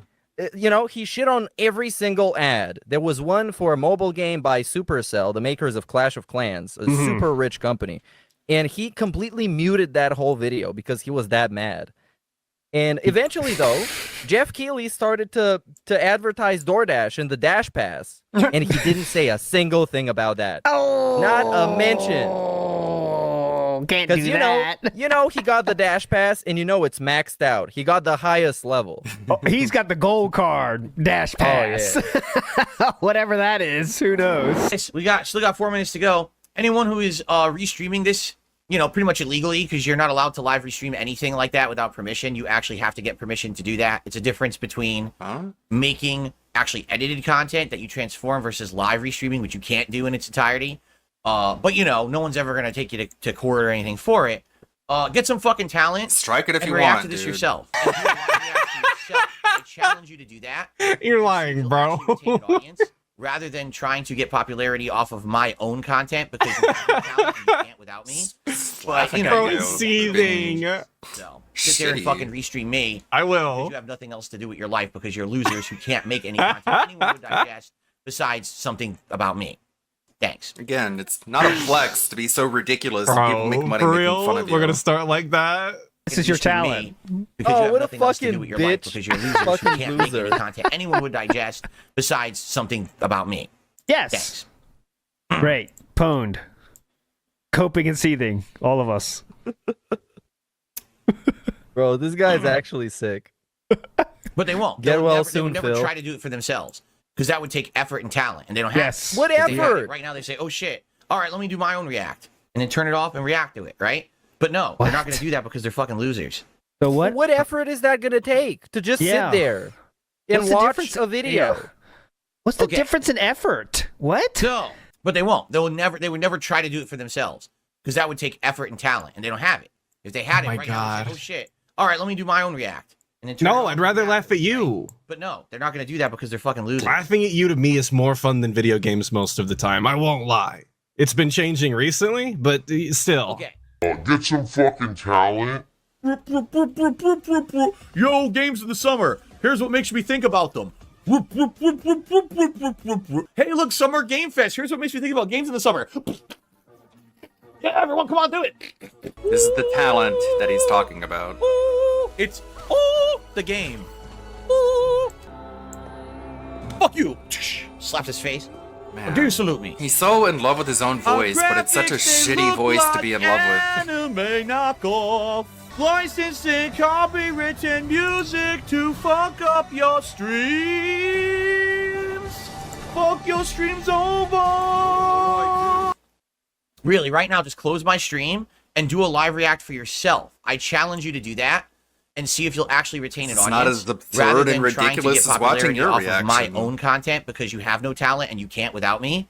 he shit on every single ad. There was one for a mobile game by Supercell, the makers of Clash of Clans, a super rich company. And he completely muted that whole video because he was that mad. And eventually, though, Jeff Keighley started to advertise DoorDash and the Dash Pass. And he didn't say a single thing about that. Oh! Not a mention. Can't do that. He got the Dash Pass, and it's maxed out. He got the highest level. Oh, he's got the gold card Dash Pass. Oh, yeah. Whatever that is, who knows? We still got 4 minutes to go. Anyone who is restreaming this, pretty much illegally, because you're not allowed to live restream anything like that without permission. You actually have to get permission to do that. It's a difference between making actually edited content that you transform versus live restreaming, which you can't do in its entirety. But no one's ever going to take you to court or anything for it. Get some fucking talent. Strike it if and you react want, to this dude. yourself. And do a live reaction yourself. I challenge you to do that. You're lying, bro. Rather than trying to get popularity off of my own content because you have no talent and you can't without me. But, Bro, it's seething. So, sit there and fucking restream me. I will. You have nothing else to do with your life because you're losers who can't make any content anyone would digest besides something about me. Thanks. Again, it's not a flex to be so ridiculous that people make money for making real? fun of you. We're gonna start like that. This is your talent. Because what a fucking bitch. Because you're losers who can't make any content anyone would digest besides something about me. Yes. Thanks. Great. Pwned. Coping and seething. All of us. Bro, this guy's actually sick. But they won't. Get well soon, They would never Phil. try to do it for themselves because that would take effort and talent, and they don't have it. What If they have effort? it right now, they say, "Oh shit! All right, let me do my own react," and then turn it off and react to it, right? But no, they're not going to do that because they're fucking losers. So what? What effort is that gonna take to just sit there and What's the watch difference? a video? Yeah. What's the difference in effort? What? No, but they won't. They would never try to do it for themselves because that would take effort and talent, and they don't have it. If they had it my right now, they'd say, God. "Oh shit! All right, let me do my own react." And then turn it No, off I'd and rather react laugh at you. But no, they're not going to do that because they're fucking losers. Laughing at you to me is more fun than video games most of the time. I won't lie. It's been changing recently, but still. Okay. Get some fucking talent. Yo, games of the summer. Here's what makes me think about them. Hey, look, Summer Game Fest. Here's what makes me think about games in the summer. Yeah, everyone, come on, do it. This is the talent that he's talking about. It's the game. Fuck you. Slapped his face. Man. Do you salute me? He's so in love with his own voice, but it's such a shitty voice to be in love with. Anime knockoff. Licensed and copywritten music to fuck up your streams. Fuck your streams over. Really, right now, just close my stream and do a live react for yourself. I challenge you to do that and see if you'll actually retain an audience. It's not as absurd rather than and trying to ridiculous get as watching popularity your off reaction. of my own content because you have no talent and you can't without me.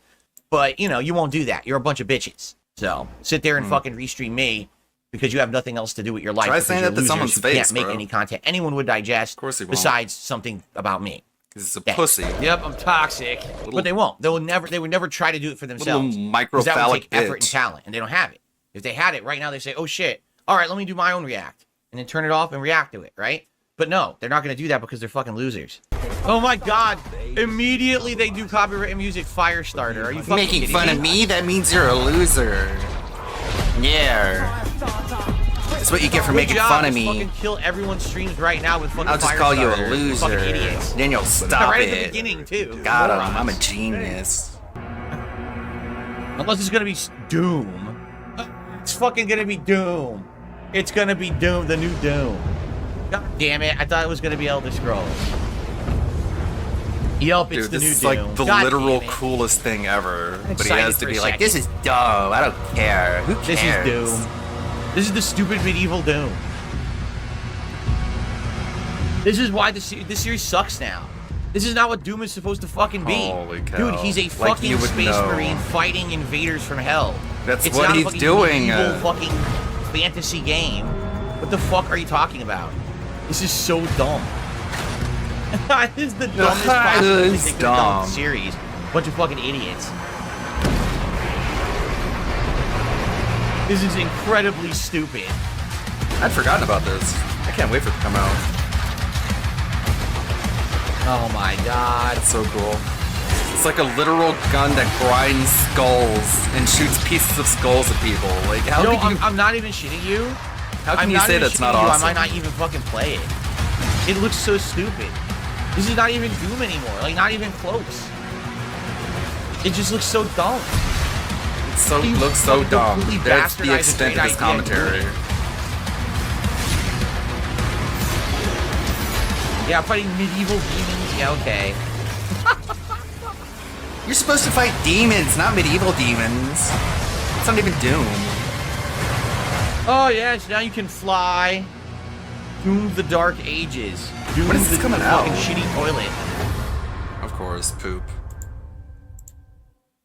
But, you know, you won't do that. You're a bunch of bitches. So, sit there and fucking restream me because you have nothing else to do with your life. Try because saying you're that to losers someone's who face, can't make bro. any content anyone would digest Of course he won't. besides something about me. He's a Thanks. pussy. Yep, I'm toxic. But they won't. They would never try to do it for themselves. Little 'Cause that would microphallic take effort and bitch. talent, and they don't have it. If they had it right now, they say, "Oh shit! All right, let me do my own react," and then turn it off and react to it, right? But no, they're not going to do that because they're fucking losers. Oh my god! Immediately they do copyrighted music. Firestarter. Are you fucking Making kidding fun me? of me? That means you're a loser. Yeah. That's what you get for Good making job. fun of Just me. fucking kill everyone's streams right now with fucking I'll just call you a Firestarter. loser. Fucking idiots. Then you'll stop right it. at the beginning too. Got him. Morons. I'm a genius. Unless it's gonna be Doom. It's fucking gonna be Doom. It's gonna be Doom, the new Doom. God damn it! I thought it was gonna be Elder Scrolls. Yup, it's Dude, the this new is Doom. like the God literal damn it. coolest thing ever. But he excited has to for be a like, second. this is dumb. I don't care. Who cares? This is Doom. This is the stupid medieval Doom. This is why this series sucks now. This is not what Doom is supposed to fucking be. Holy cow. Dude, he's a Like fucking you would space know. marine fighting invaders from hell. That's It's what not a he's fucking doing. medieval fucking fantasy game. What the fuck are you talking about? This is so dumb. This is the dumbest possible thing they could have done with the series. Bunch of fucking idiots. This is incredibly stupid. I'd forgotten about this. I can't wait for it to come out. Oh my god. That's so cool. It's like a literal gun that grinds skulls and shoots pieces of skulls at people. Like, how No, can you... I'm not even shitting you. How can you say that's not awesome? I might not even fucking play it. It looks so stupid. This is not even Doom anymore. Like, not even close. It just looks so dumb. It looks so dumb. completely That's the bastardized a extent great of his idea and do commentary. it. Yeah, fighting medieval demons. Yeah, okay. You're supposed to fight demons, not medieval demons. It's not even Doom. Oh, yes, now you can fly. Doom the Dark Ages. Doom When is this the coming out? fucking shitty toilet. Of course, poop.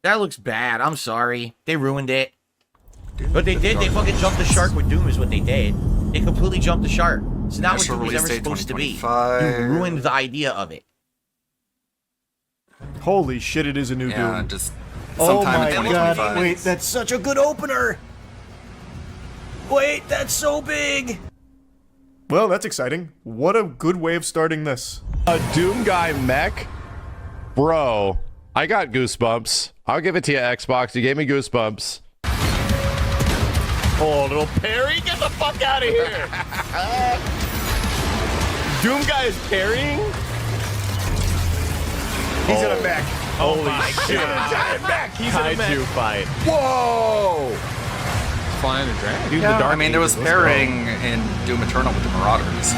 That looks bad. I'm sorry. They ruined it. But they did. They fucking jumped the shark with Doom is what they did. They completely jumped the shark. It's not what Initial Doom was release ever date supposed to be. 2025. You ruined the idea of it. Holy shit, it is a new Yeah, Doom. just Oh sometime my in god, 2025. wait, that's such a good opener! Wait, that's so big! Well, that's exciting. What a good way of starting this. A Doom guy mech? Bro, I got goosebumps. I'll give it to you, Xbox. You gave me goosebumps. Oh, little Perry, get the fuck out of here! Doom guy is parrying? He's in a mech. Holy shit! Giant mech! He's in a mech. Kaiju fight. Whoa! Flying a dragon. Yeah, I mean, there was pairing in Doom Eternal with the Marauders.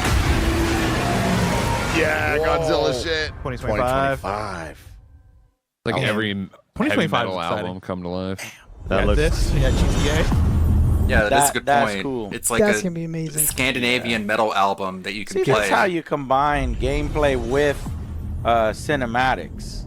Yeah, Godzilla shit. 2025. Like every 2025 metal is exciting. album come to life. That looks... this? Yeah, GTA. Yeah, that's a good that's point. cool. It's like That's a gonna be amazing. Scandinavian metal album that you can See, play. that's how you combine gameplay with cinematics.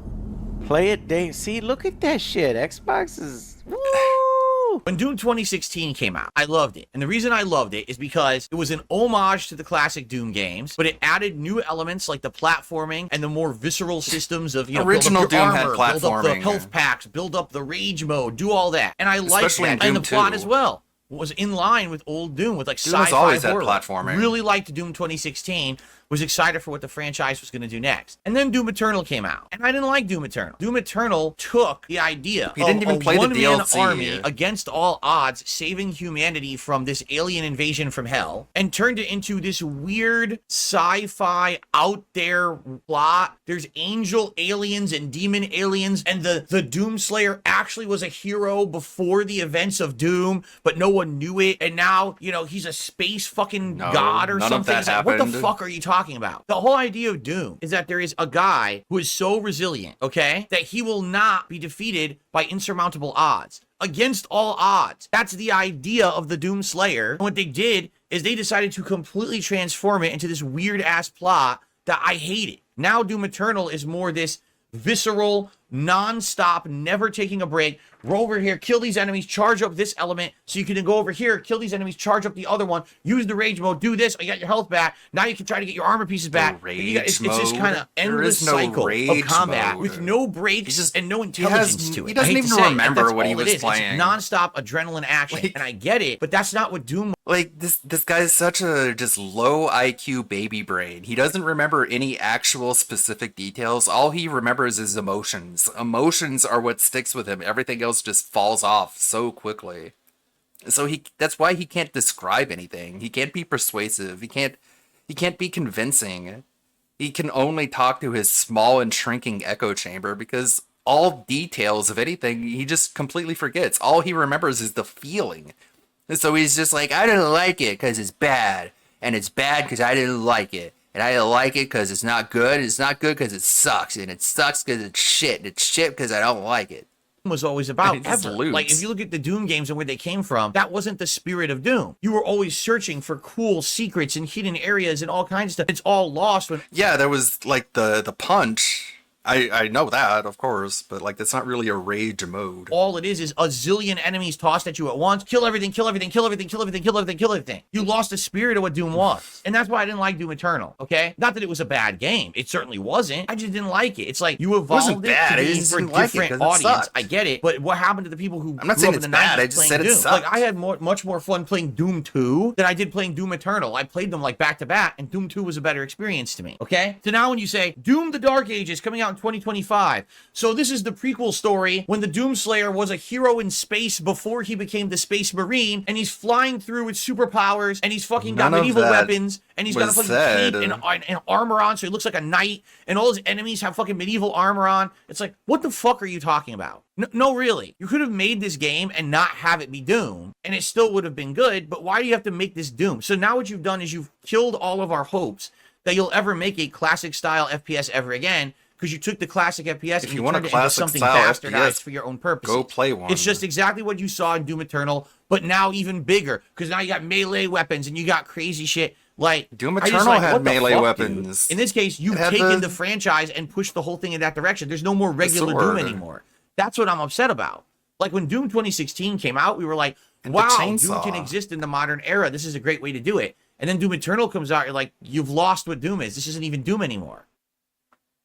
Play it, see, look at that shit. Xbox is, woo! When Doom 2016 came out, I loved it. And the reason I loved it is because it was an homage to the classic Doom games, but it added new elements like the platforming and the more visceral systems of, you know, original build up your Doom armor, had build up the platforming. health packs, build up the rage mode, do all that. And I liked Especially in that. And the Doom plot 2. as well was in line with old Doom, with like Doom has sci-fi always had horror. platforming. Really liked Doom 2016. Was excited for what the franchise was going to do next. And then Doom Eternal came out. And I didn't like Doom Eternal. Doom Eternal took the idea He didn't of even a play the one-man DLC. army against all odds, saving humanity from this alien invasion from hell, and turned it into this weird sci-fi out there plot. There's angel aliens and demon aliens, and the Doomslayer actually was a hero before the events of Doom, but no one knew it. And now, you know, he's a space fucking god or none of something. that It's like, what the happened. fuck are you talking about? The whole idea of Doom is that there is a guy who is so resilient, okay, that he will not be defeated by insurmountable odds. Against all odds. That's the idea of the Doom Slayer. And what they did is they decided to completely transform it into this weird ass plot that I hated. Now Doom Eternal is more this visceral, non-stop, never taking a break. Roll over here, kill these enemies, charge up this element, so you can then go over here, kill these enemies, charge up the other one, use the rage mode, do this, you got your health back. Now you can try to get your armor pieces back. It's this kind of endless cycle of combat with no breaks and no intelligence to it. He doesn't I hate even to say it, remember that's what he all it was is. playing. It's non-stop adrenaline action, and I get it, but that's not what Doom. Like this guy's such a just low IQ baby brain. He doesn't remember any actual specific details. All he remembers is emotions. Emotions are what sticks with him. Everything else just falls off so quickly. So that's why he can't describe anything. He can't be persuasive. He can't be convincing. He can only talk to his small and shrinking echo chamber because all details of anything he just completely forgets. All he remembers is the feeling. And so he's just like, I didn't like it because it's bad. And it's bad because I didn't like it. And I didn't like it because it's not good. And it's not good because it sucks. And it sucks because it's shit. And it's shit because I don't like it. Was always about And he just ever. loops. Like, if you look at the Doom games and where they came from, that wasn't the spirit of Doom. You were always searching for cool secrets and hidden areas and all kinds of stuff. It's all lost when... Yeah, there was like the punch. I know that, of course, but like that's not really a rage mode. All it is a zillion enemies tossed at you at once. Kill everything, kill everything, kill everything, kill everything, kill everything, kill everything. You lost the spirit of what Doom was. And that's why I didn't like Doom Eternal, okay? Not that it was a bad game. It certainly wasn't. I just didn't like it. It's like you evolved it bad. to I be just for a didn't like it different 'cause it audience. sucked. I get it. But what happened to the people who I'm not grew saying up in it's the bad. 90s I just playing said it Doom? sucked. Like, I had much more fun playing Doom 2 than I did playing Doom Eternal. I played them like back to back, and Doom 2 was a better experience to me, okay? So now when you say Doom the Dark Ages coming out in 2025, so this is the prequel story when the Doomslayer was a hero in space before he became the Space Marine, and he's flying through with superpowers, and he's fucking got None of medieval that weapons, and he's got a was fucking said. cape and armor on, so he looks like a knight, and all his enemies have fucking medieval armor on. It's like, what the fuck are you talking about? No, really. You could have made this game and not have it be Doom, and it still would have been good, but why do you have to make this Doom? So now what you've done is you've killed all of our hopes that you'll ever make a classic style FPS ever again, because you took the classic FPS and you want a turned it into classic something style bastardized FPS, for your own purposes. go play one. It's just exactly what you saw in Doom Eternal, but now even bigger, because now you got melee weapons and you got crazy shit. Like, Doom I just Eternal like, had what the melee fuck, weapons. dude? In this case, you've It had taken the- the franchise and pushed the whole thing in that direction. There's no more regular Doom sword. anymore. That's what I'm upset about. Like when Doom 2016 came out, we were like, And the wow, Doom chainsaw. can exist in the modern era. This is a great way to do it. And then Doom Eternal comes out, you're like, you've lost what Doom is. This isn't even Doom anymore.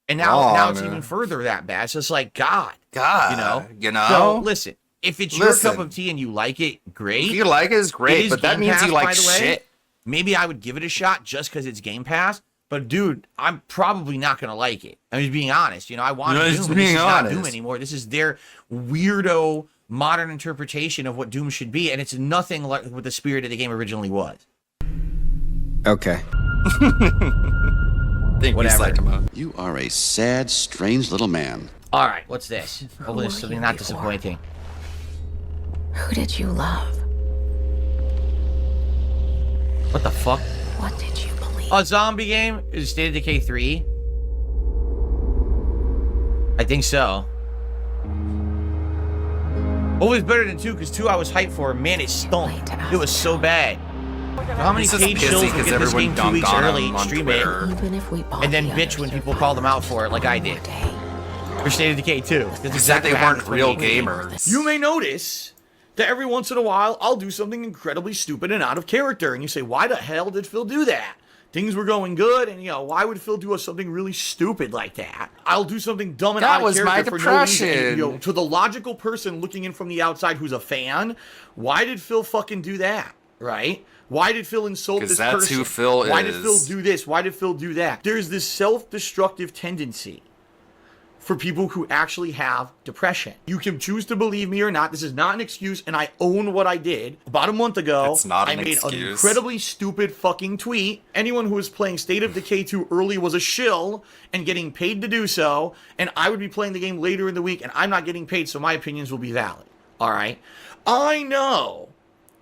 And now it's even further that bad. So it's like, God. You know? So listen, if it's your cup of tea and you like it, great. If you like it, it's great, is but that Game means you Pass, like by the way. shit. Maybe I would give it a shot just because it's Game Pass. But dude, I'm probably not gonna like it. I'm just being honest. You know, I want Doom, but this is not Doom anymore. This is their weirdo modern interpretation of what Doom should be, and it's nothing like what the spirit of the game originally was. Okay. Whatever. You are a sad, strange little man. All right, what's this? Hopefully it's something not disappointing. Who did you love? What the fuck? What did you believe? A zombie game? Is State of Decay 3? I think so. Always better than 2, because 2 I was hyped for. Man, it stunk. It was so bad. How many He's just paid pissy shills would 'cause get this everyone game 2 weeks dunked on early, him on stream Twitter. it, Even if we bought and then the bitch when people call them out for it, like I did. For State of Decay 2. That's They said exactly they what happened weren't real 2018. gamers. You may notice that every once in a while, I'll do something incredibly stupid and out of character. And you say, why the hell did Phil do that? Things were going good, and, why would Phil do something really stupid like that? I'll do something dumb and out of character for no reason. And, to the logical person looking in from the outside who's a fan, why did Phil fucking do that, right? Why did Phil insult this person? Because that's who Phil is. Why did Phil do this? Why did Phil do that? There's this self-destructive tendency for people who actually have depression. You can choose to believe me or not. This is not an excuse, and I own what I did. About a month ago, I made an incredibly stupid fucking tweet. Anyone who was playing State of Decay 2 early was a shill and getting paid to do so, and I would be playing the game later in the week, and I'm not getting paid, so my opinions will be valid. All right? I know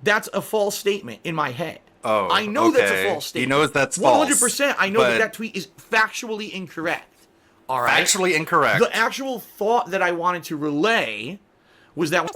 that's a false statement in my head. Oh, I know that's a false statement. He knows that's false. 100%. I know that tweet is factually incorrect. All right. Factually incorrect. The actual thought that I wanted to relay was that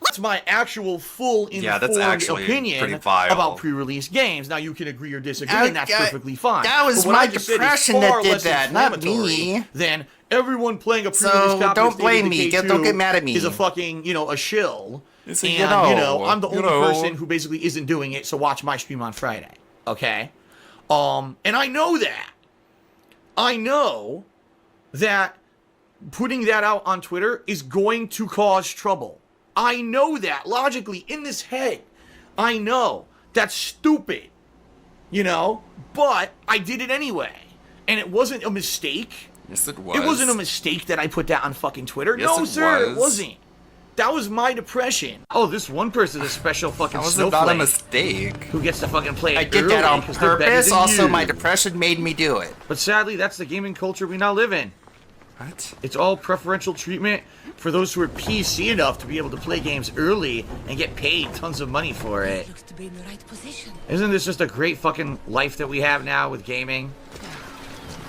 that's my actual full informed opinion about pre-release games. Now you can agree or disagree, and that's perfectly fine. That was my depression that did that, not me. Then everyone playing a pre-release copy don't blame me. Don't get mad at me. Is a fucking a shill. And I'm the only person who basically isn't doing it. So watch my stream on Friday. Okay. And I know that. I know that putting that out on Twitter is going to cause trouble. I know that logically in this head. I know that's stupid, but I did it anyway. And it wasn't a mistake. Yes, it was. It wasn't a mistake that I put that on fucking Twitter. Yes, no, sir, it wasn't. That was my depression. Oh, this one person is a special fucking snowflake. That was not a mistake. Who gets to fucking play it I did that on purpose. Also, my depression made me do it. But sadly, that's the gaming culture we now live in. What? It's all preferential treatment for those who are PC enough to be able to play games early and get paid tons of money for it. Looks to be in the right position. Isn't this just a great fucking life that we have now with gaming?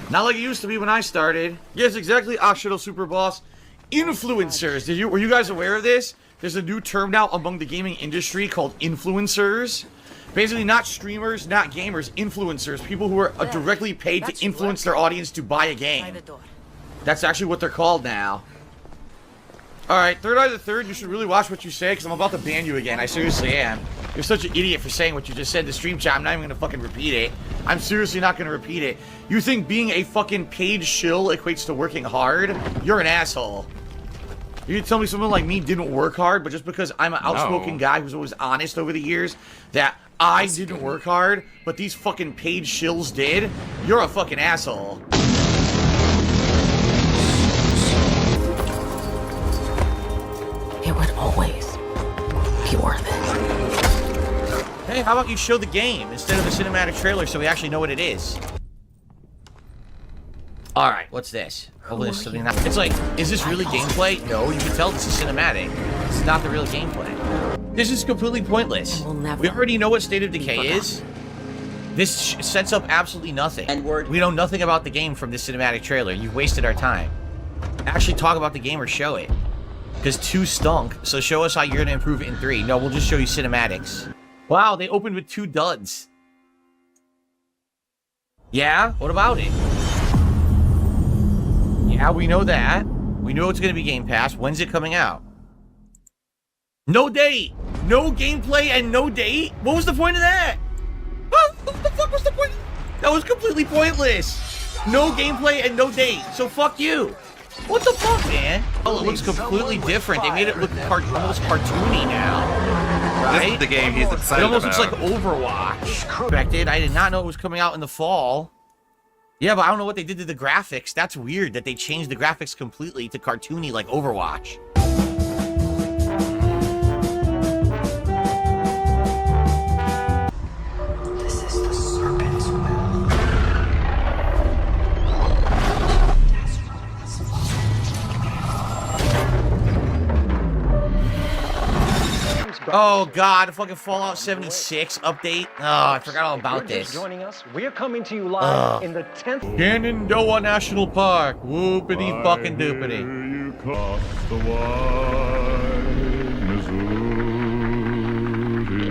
Not like it used to be when I started. Yes, exactly, Oxidal Super Boss. Influencers. Were you guys aware of this? There's a new term now among the gaming industry called influencers. Basically, not streamers, not gamers, influencers. People who are directly paid to influence their audience to buy a game. That's actually what they're called now. Alright, Third Eye the Third, you should really watch what you say, because I'm about to ban you again. I seriously am. You're such an idiot for saying what you just said in the stream chat. I'm not even going to fucking repeat it. I'm seriously not going to repeat it. You think being a fucking paid shill equates to working hard? You're an asshole. You tell me someone like me didn't work hard, but just because I'm an outspoken guy who's always honest over the years, that I didn't work hard, but these fucking paid shills did? You're a fucking asshole. It would always be worth it. Hey, how about you show the game instead of a cinematic trailer so we actually know what it is? Alright, what's this? Hopefully there's something it's like, is this really gameplay? No, you can tell this is cinematic. This is not the real gameplay. This is completely pointless. We already know what State of Decay is. This sets up absolutely nothing. We know nothing about the game from this cinematic trailer. You've wasted our time. Actually talk about the game or show it. Because 2 stunk, so show us how you're going to improve it in 3. No, we'll just show you cinematics. Wow, they opened with 2 duds. Yeah? What about it? Yeah, we know that. We know it's going to be Game Pass. When's it coming out? No date! No gameplay and no date? What was the point of that? What the fuck was the point? That was completely pointless. No gameplay and no date, so fuck you. What the fuck, man? Oh, it looks completely different. They made it look almost cartoony now. Right? This is the game he's excited about. It almost looks like Overwatch. Expected. I did not know it was coming out in the fall. Yeah, but I don't know what they did to the graphics. That's weird that they changed the graphics completely to cartoony like Overwatch. This is the serpent's will. Oh god, a fucking Fallout 76 update. Oh, I forgot all about this. Joining us, we're coming to you live in the 10th Shenandoah National Park. Whoopity fucking doopity.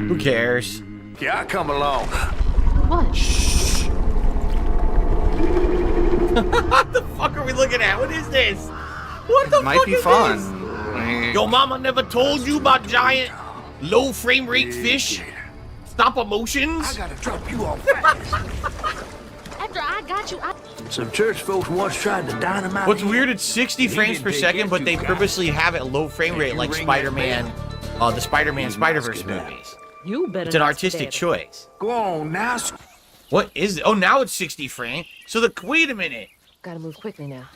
Who cares? Yeah, come along. What? Shh. What the fuck are we looking at? What is this? What the Might fuck be is fun. this? Your mama never told you about giant, low frame rate fish? Stop emotions? I gotta drop you off. After I got you, Some church folks once tried to dynamite. What's weird, it's 60 frames per second, but they purposely have it low frame rate like Spider-Man, the Spider-Man Spider-Verse movies. You better It's an not artistic stand up. choice. Go on now. What is it? Oh, now it's 60 frames. So wait a minute. gotta move quickly now.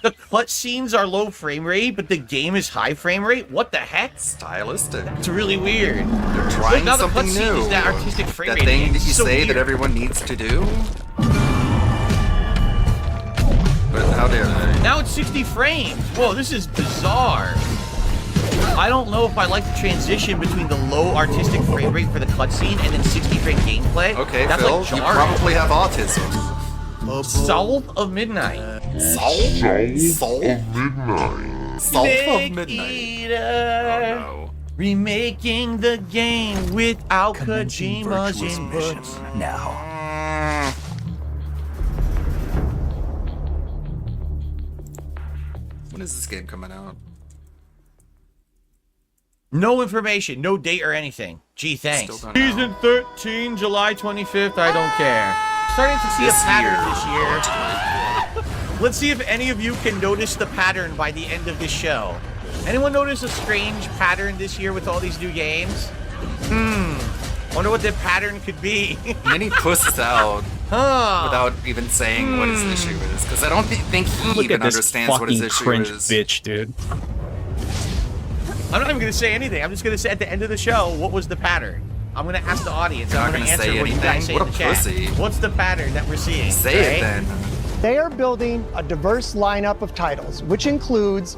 The cutscenes are low frame rate, but the game is high frame rate? What the heck? Stylistic. It's really weird. They're trying now the something cutscene new. is that artistic frame That rate. thing that you It's so say weird. that everyone needs to do. But how dare they? Now it's 60 frames. Whoa, this is bizarre. I don't know if I like the transition between the low artistic frame rate for the cutscene and then 60 frame gameplay. Okay, that's Phil, like you jarring. probably have autism. South of Midnight. Soul of Midnight. Salt of Snake Midnight. Eater. Oh, no. Remaking the game without Kojima's input. Now. When is this game coming out? No information, no date or anything. Gee, thanks. Still don't know. Season 13, July 25th, I don't care. Starting to see a pattern this year. Let's see if any of you can notice the pattern by the end of this show. Anyone notice a strange pattern this year with all these new games? Wonder what the pattern could be. And then he pusses out without even saying what his issue is, because I don't think he Look even at this understands what his fucking issue cringe is. bitch, dude. I'm not even going to say anything. I'm just going to say at the end of the show, what was the pattern? I'm going to ask the audience. You're I'm not going to gonna answer say what you guys anything? say What in a the chat. pussy. What's the pattern that we're seeing? Say it right? then. They are building a diverse lineup of titles, which includes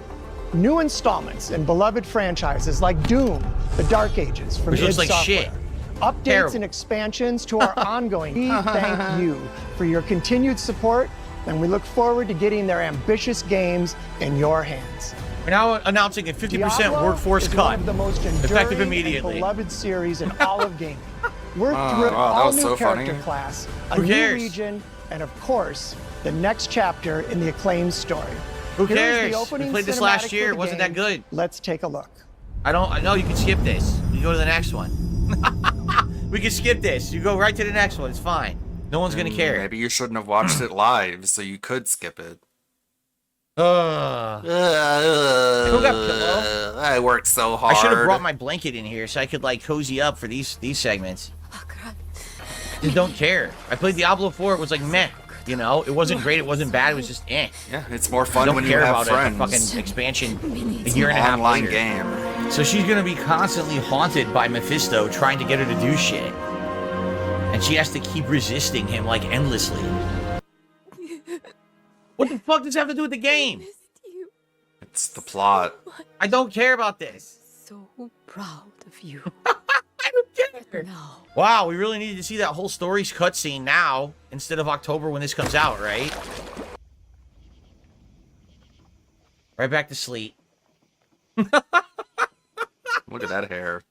new installments in beloved franchises like Doom, The Dark Ages from Which looks id like Software. shit. Updates Terrible. and expansions to our ongoing. We thank you for your continued support, and we look forward to getting their ambitious games in your hands. We're now announcing a 50% Diablo workforce is cut. one of the most Effective enduring immediately. and beloved series in all of gaming. We're Oh, thrilled. wow, that All was new so character funny. class, a Who new cares? region, and of course, the next chapter in the acclaimed story. Who Here's cares? the We opening played this cinematic last for year. the It wasn't game. that good. Let's take a look. I know you can skip this. You go to the next one. We can skip this. You go right to the next one. It's fine. No one's going to care. Maybe you shouldn't have watched it live, so you could skip it. Who got pillow? I worked so hard. I should have brought my blanket in here so I could like cozy up for these segments. Just don't care. I played Diablo 4. It was like meh. You know, it wasn't great. It wasn't bad. It was just eh. Yeah, it's more fun don't when you care have about friends. a fucking expansion a It's year an and a half online later. game. So she's gonna be constantly haunted by Mephisto trying to get her to do shit, and she has to keep resisting him like endlessly. What the fuck does that have to do with the game? It's the plot. I don't care about this. So proud of you. I don't care. Wow, we really needed to see that whole story's cutscene now instead of October when this comes out, right? Right back to sleep. Look at that hair.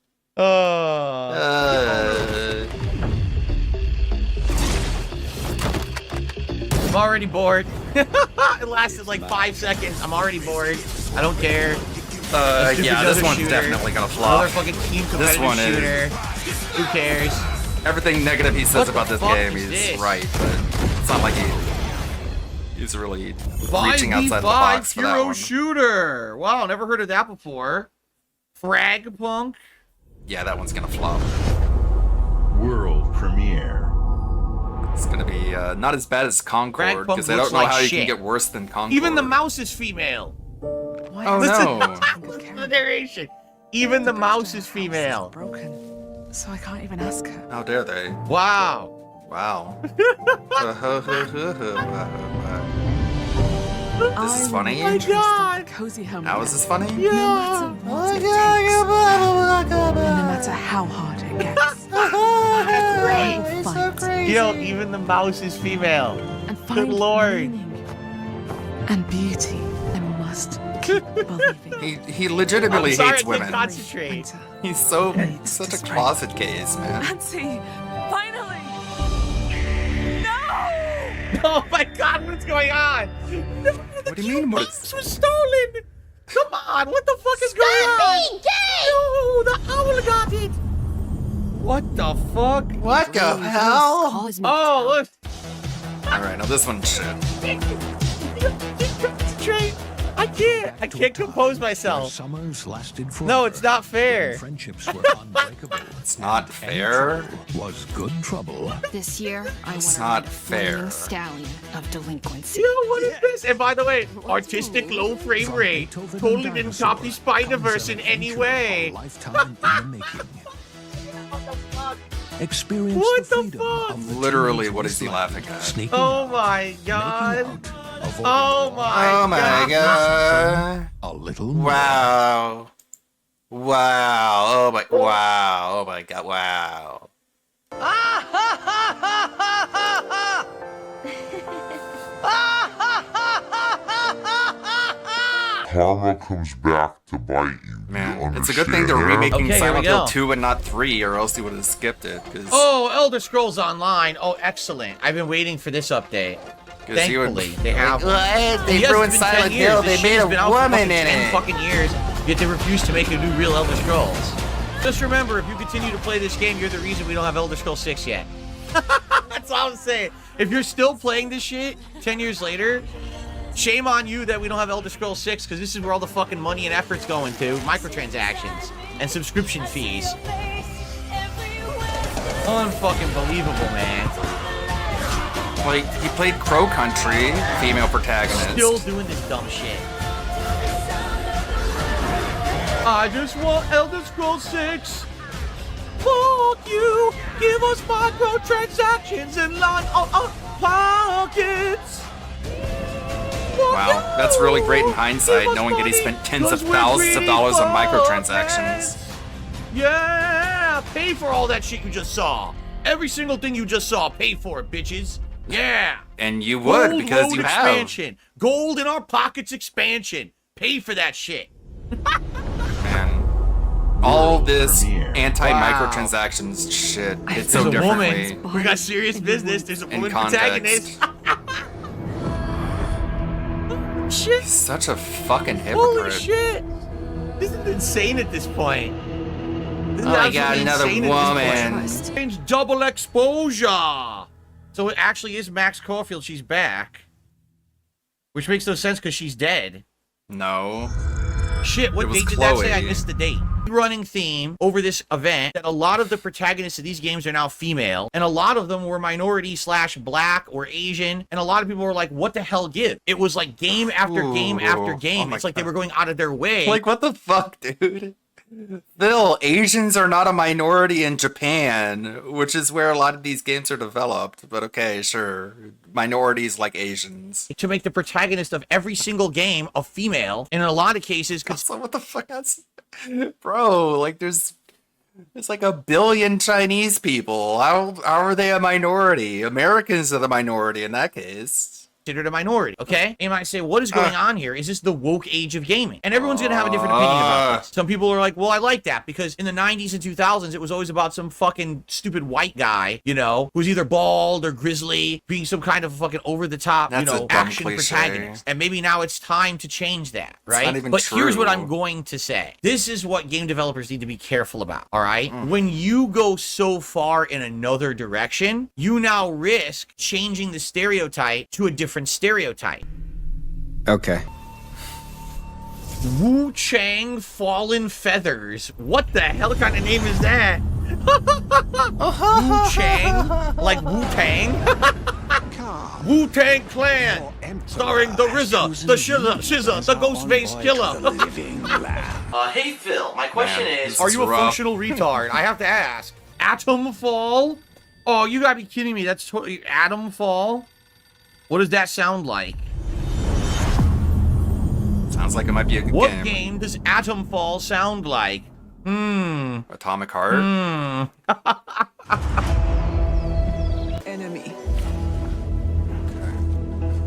I'm already bored. It lasted like 5 seconds. I'm already bored. I don't care. Let's do Yeah, another this one's shooter. definitely gonna flop. Another fucking team This competitive one shooter. is. Who cares? Everything negative he says What about the this fuck game, is he's this? right, but it's not like he's really reaching outside the 5v5 box for that hero one. shooter. Wow, never heard of that before. Fragpunk. Yeah, that one's gonna flop. World premiere. It's gonna be not as bad as Concord, Fragpunk because I looks don't know like how you shit. can get worse than Concord. Even the mouse is female. Oh Listen, no! listen to the narration. Even the mouse is female. Broken, so I can't even ask her. How dare they? Wow. Wow. This is funny. Oh my God. Cozy home. How is this funny? No matter what it takes, and no matter how hard it gets. I will fight Yo, even the mouse is female. and find Good lord. meaning and beauty. I must He legitimately I'm sorry, hates I women. can't concentrate. He's such a closet case, man. Nancy, finally! Oh my god, what's going on? What do you mean? Box was stolen! Come on, what the fuck is going on? No, the owl got it! What the fuck? What the hell? Oh, look! Alright, now this one's shit. Concentrate! I can't compose myself. Summers lasted for No, it's not fair. Friendships were unbreakable. It's not fair. Was good trouble. This year, I It's want not a fair. flaming stallion of delinquency. Yo, what is this? And by the way, artistic low frame rate. Totally didn't copy Spider-Verse in any way. Lifetime in the making. Experience What the the freedom fuck? of the Literally, teenage what is he life. laughing at? Sneaking Oh out, my god. avoiding Oh my Oh my god. a little more. Wow. Wow. Oh my wow. Oh my god. Wow. Karma comes back to bite you. Man, it's a good thing they're remaking Okay, here we Silent Hill go. 2 and not 3, or else you would have skipped it. Oh, Elder Scrolls Online. Oh, excellent. I've been waiting for this update. Thankfully, they have one. They Yes, ruined it's been 10 Silent years. Hill. This They shit made has a been out for woman fucking in 10 it. fucking years, yet they refuse to make a new real Elder Scrolls. Just remember, if you continue to play this game, you're the reason we don't have Elder Scrolls 6 yet. That's all I'm saying. If you're still playing this shit 10 years later, shame on you that we don't have Elder Scrolls 6, because this is where all the fucking money and effort's going to. Microtransactions and subscription fees. Unfucking believable, man. Like, he played Crow Country, female protagonist. Still doing this dumb shit. I just want Elder Scrolls 6. Fuck you. Give us microtransactions and line on our pockets. Wow, that's really great in hindsight, knowing that he spent tens of thousands of dollars on microtransactions. Yeah, pay for all that shit you just saw. Every single thing you just saw, pay for it, bitches. Yeah. And you would, Gold because Road you have. expansion. Gold in our pockets expansion. Pay for that shit. All this anti-microtransactions shit. It's so There's a differently. woman. We got serious business. There's a In woman context. protagonist. Shit. Such a fucking Holy hypocrite. shit. This is insane at this point. This is Oh my god, absolutely another insane at this woman. point. Change double exposure. So it actually is Max Caulfield. She's back. Which makes no sense because she's dead. No. Shit, what It was date did that say? I Chloe. missed the date. Running theme over this event that a lot of the protagonists of these games are now female, and a lot of them were minority / black or Asian, and a lot of people were like, what the hell give? It was like game after game after game. Oh my It's like they were going out of their way. Like, what the fuck, dude? Phil, Asians are not a minority in Japan, which is where a lot of these games are developed. But okay, sure. Minorities like Asians. To make the protagonist of every single game a female, and in a lot of cases, Also, what the fuck? Bro, like, there's like 1 billion Chinese people. How are they a minority? Americans are the minority in that case. considered a minority, okay? And you might say, what is going on here? Is this the woke age of gaming? And everyone's gonna have a different opinion about this. Some people are like, well, I like that because in the 90s and 2000s, it was always about some fucking stupid white guy, you know, who's either bald or grizzly, being some kind of fucking over-the-top, That's you a know, dumb action cliche. protagonist. And maybe now it's time to change that, right? not even But here's what true. I'm going to say. This is what game developers need to be careful about, all right? When you go so far in another direction, you now risk changing the stereotype to a different stereotype. Okay. Wu Chang Fallen Feathers. What the hell kind of name is that? Wu Chang? Like Wu Tang? Wu Tang Clan. Starring the RZA, the SZA, the Ghostface Killer. Hey Phil, my question is, are you a functional retard? I have to ask. Atom Fall? Oh, you gotta be kidding me. That's totally Atom Fall? What does that sound like? Sounds like it might be a good What game. game does Atom Fall sound like? Atomic Heart? Enemy.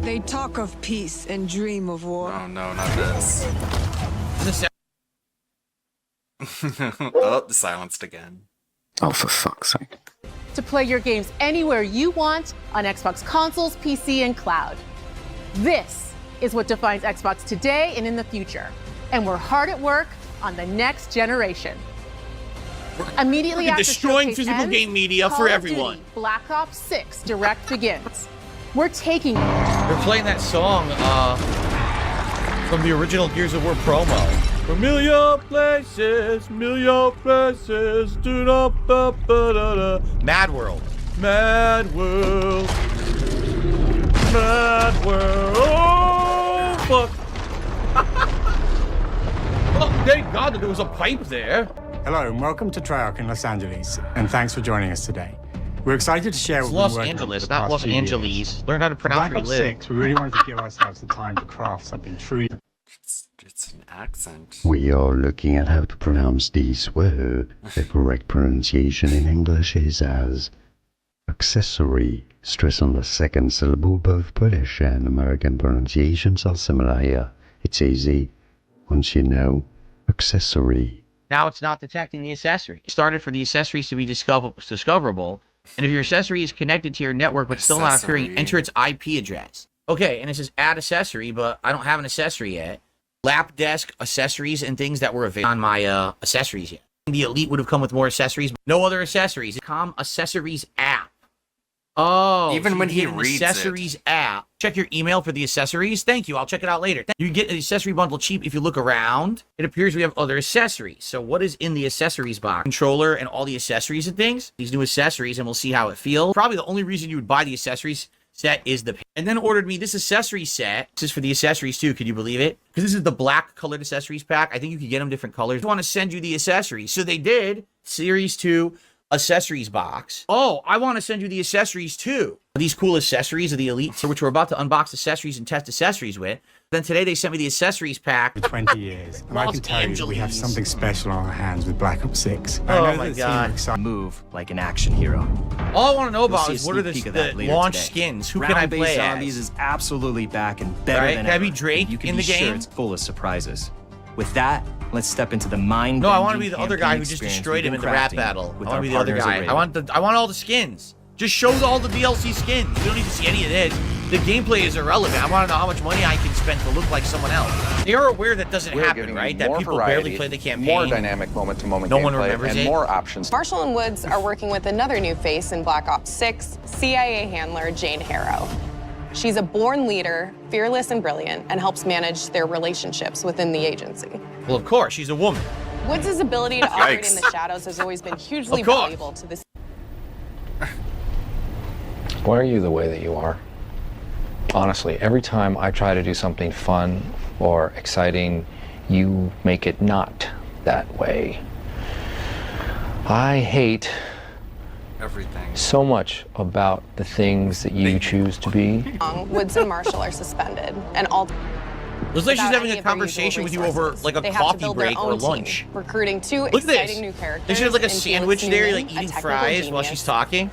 They talk of peace and dream of war. Oh no, not this. Oh, silenced again. Oh, for fuck's sake. To play your games anywhere you want on Xbox consoles, PC, and cloud. This is what defines Xbox today and in the future. And we're hard at work on the next generation. Immediately after destroying Showcase physical ends, game media Call for of everyone. Duty Black Ops 6 Direct begins. We're taking... They're playing that song from the original Gears of War promo. Familiar places, do-da-ba-ba-da-da. Mad World. Mad World. Mad World. Oh, fuck. Oh, thank God that there was a pipe there. Hello and welcome to Treyarch in Los Angeles, and thanks for joining us today. We're excited to share It's what Los we've been working on Angeles, for the not past Los 2 years. Angeles. Learn how to pronounce Black where Ops you live. 6, we really wanted to give ourselves the time to craft something true. It's an accent. We are looking at how to pronounce this word. The correct pronunciation in English is as accessory. Stress on the second syllable. Both British and American pronunciations are similar here. It's easy. Once you know, accessory. Now it's not detecting the accessory. It started for the accessories to be discoverable, and if your accessory is connected to your network but still not appearing, enter its IP address. Okay, and it says add accessory, but I don't have an accessory yet. Lap desk accessories and things that were available on my accessories yet. The Elite would have come with more accessories, but no other accessories. Accessories app. Oh, even so when you he get an reads accessories app. Check your email for the accessories. Thank you. I'll check it out later. You get the accessory bundle cheap if you look around. It appears we have other accessories. So what is in the accessories box? Controller and all the accessories and things. These new accessories, and we'll see how it feels. Probably the only reason you would buy the accessories set is the... And then ordered me this accessory set. This is for the accessories too. Could you believe it? Because this is the black colored accessories pack. I think you could get them different colors. I want to send you the accessories. So they did. Series 2 accessories box. Oh, I want to send you the accessories too. These cool accessories of the Elite, for which we're about to unbox accessories and test accessories with. Then today they sent me the accessories pack. For 20 years, and I can tell you that we have something special on our hands with Black Ops 6. Oh my God. Move like an action hero. All I want to know about We'll is see a what are sneak the peek of that later launch today. skins? Who can I Round-based play Zombies as? is absolutely back and better Right? than Can I ever. be Drake You can in be the sure game? it's full of surprises. With that, let's step into the mind. No, I want to be the other guy who just destroyed him in the rap battle. I want to be the other guy. I want all the skins. Just show all the DLC skins. You don't need to see any of this. The gameplay is irrelevant. I want to know how much money I can spend to look like someone else. They are aware that doesn't happen, right? That people barely play the campaign. More dynamic moment-to-moment No one gameplay remembers and it. more options. Marshall and Woods are working with another new face in Black Ops 6, CIA handler Jane Harrow. She's a born leader, fearless and brilliant, and helps manage their relationships within the agency. Well, of course, she's a woman. Woods' ability to operate in the shadows has always been hugely Of course. valuable to this. Why are you the way that you are? Honestly, every time I try to do something fun or exciting, you make it not that way. I hate everything so much about the things that you choose to be. Woods and Marshall are suspended, and all. Looks like she's without having any a of their conversation with you usual over like a They have to coffee build their break or own team, lunch. recruiting two Look at exciting this. new characters. They should have like a in Felix sandwich there, like Newman, a eating technical fries while genius, she's talking.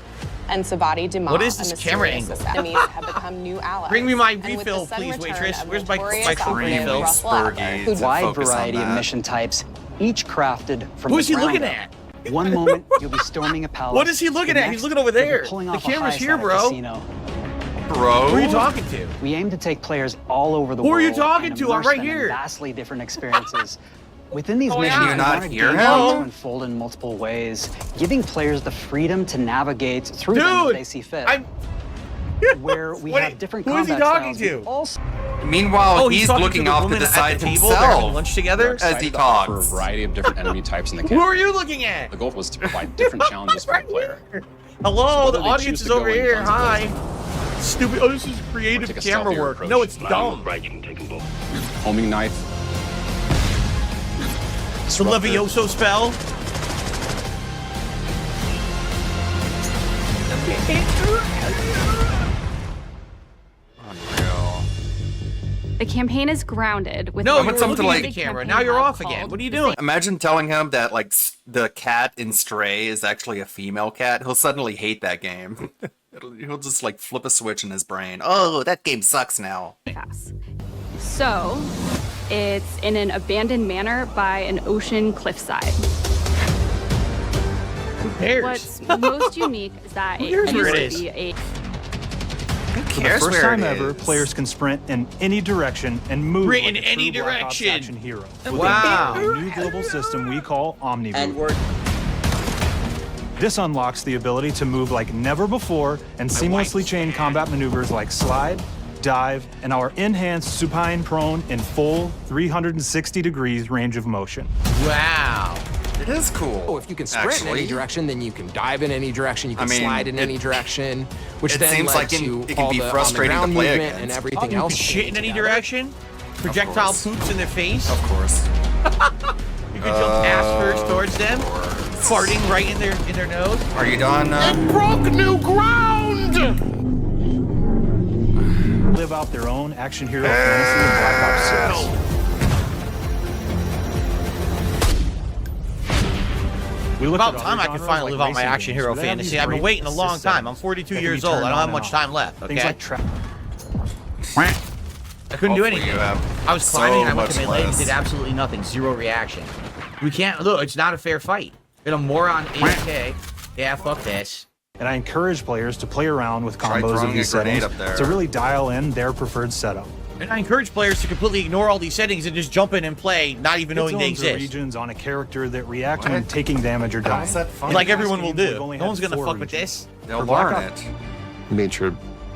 and Savati Dimas, What is a this camera mysterious angle? enemies have become new allies. Bring me my And with refill, the sudden please, return waitress. of Where's my notorious operative refill? Russell Adler, who Wide variety of mission types, each crafted from Who the is he ground looking up. at? One moment you'll be storming a palace. What is he looking the at? next, He's looking over you'll be there. pulling The off a camera's heist here, at a bro. casino. Bro, who are you talking to? We aim to take players all over the Who world. are you talking and to? I'm immerse right them in here. Vastly different experiences. Within these Oh, missions, yeah. we You're not wanted here? gameplay Hello? to unfold in multiple ways, giving players the freedom to navigate through them as Dude, they see fit. I'm- Where we have different Who is he combat talking styles, to? we also Meanwhile, Oh, he's talking looking to the off to woman the at side the table. They're having himself lunch together as he talks. For a variety of different enemy types in the Who camp. are you looking at? The goal was to provide different challenges for the player. Hello, Whether the they audience choose is to go over in here. guns Hi. blazing. Stupid. Oh, this is creative Take a camera stealthier work. approach. No, it's dumb. Homing knife. It's the Levioso spell. The campaign is grounded with No, I you want were something looking like at the camera. Now you're off again. What are you doing? Imagine telling him that like the cat in Stray is actually a female cat. He'll suddenly hate that game. He'll just like flip a switch in his brain. Oh, that game sucks now. So, it's in an abandoned manor by an ocean cliffside. Who cares? What's most unique is that it cares where used it to is? be a For the first time ever, players can sprint in any direction and move Sprint like in a any true Black Ops direction. action hero. Wow. With a new global system we call OmniMove. This unlocks the ability to move like never before and seamlessly chain combat maneuvers like slide, dive, and our enhanced supine prone in full 360 degrees range of motion. Wow. It is cool. Oh, if you can sprint in any direction, then you can dive in any direction. You can I mean, slide in any direction, which it then seems lets like you it can all be the frustrating to on-the-ground play movement against. and everything You else. can shit in any together. direction? Projectile poops in their face? Of course. You can jump ass first towards them, farting right in their nose. Are you done? Broke new ground! Live out their own action hero fantasy in Black Ops 6. About time I can finally live out my action hero fantasy. I've been waiting a long time. I'm 42 years old. I don't have much time left. Okay. I couldn't do anything. I was climbing and I went to melee and did absolutely nothing. Zero reaction. We can't look. It's not a fair fight. Get a moron AFK. Yeah, fuck this. And I encourage players to play around with Try combos throwing of these a grenade settings up there. to really dial in their preferred setup. And I encourage players to completely ignore all these settings and just jump in and play, not even knowing they Hit zones or exist. regions on a character that react when taking damage or dying. Like everyone will do. No one's gonna fuck with this. They'll learn it. Made sure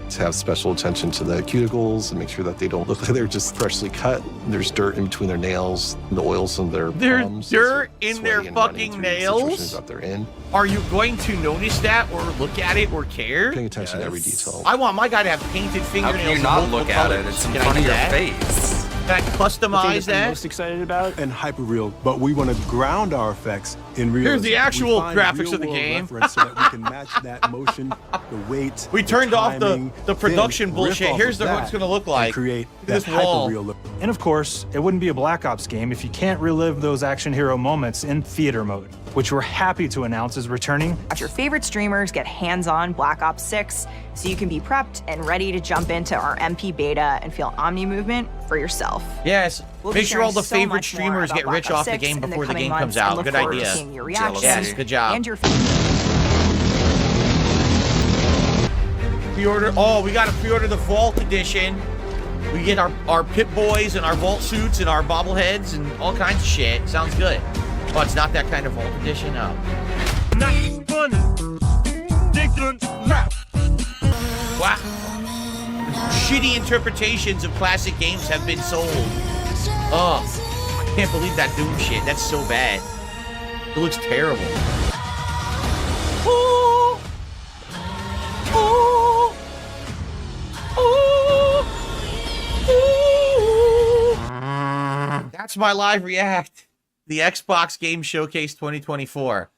to have special attention to the cuticles and make sure that they don't look like they're just freshly cut. There's dirt in between their nails, the oils in their There's palms. dirt in their sweaty and running fucking through the situations nails? that they're in. Are you going to notice that or look at it or care? Paying attention to every detail. I want my guy to have painted How fingernails. can you in not multiple look at it? colors. It's in Can I front of do your that? face. Can I customize that? most excited about and hyper real, but we want to ground our effects in real. Here's the actual graphics of the game. So that we can match that motion, the weight. We turned off the production then bullshit. riff off Here's of what it's that gonna look like. and create Look at that this wall. hyper real look. And of course, it wouldn't be a Black Ops game if you can't relive those action hero moments in theater mode, which we're happy to announce is returning. Watch your favorite streamers get hands-on Black Ops 6 so you can be prepped and ready to jump into our MP beta and feel Omni movement for yourself. Yes. We'll be Make sure all the sharing so favorite much more streamers about get Black rich Ops off the 6 game in the before the coming game months comes and out. look Good forward to idea. seeing your reactions Yes, good job. and your Pre-order. Oh, we gotta pre-order the Vault Edition. We get our Pit Boys and our Vault suits and our bobbleheads and all kinds of shit. Sounds good. Oh, it's not that kind of Vault Edition. Oh. Wow. Shitty interpretations of classic games have been sold. Oh, I can't believe that Doom shit. That's so bad. It looks terrible. Ooh. Ooh. Ooh. That's my live react. The Xbox Game Showcase 2024.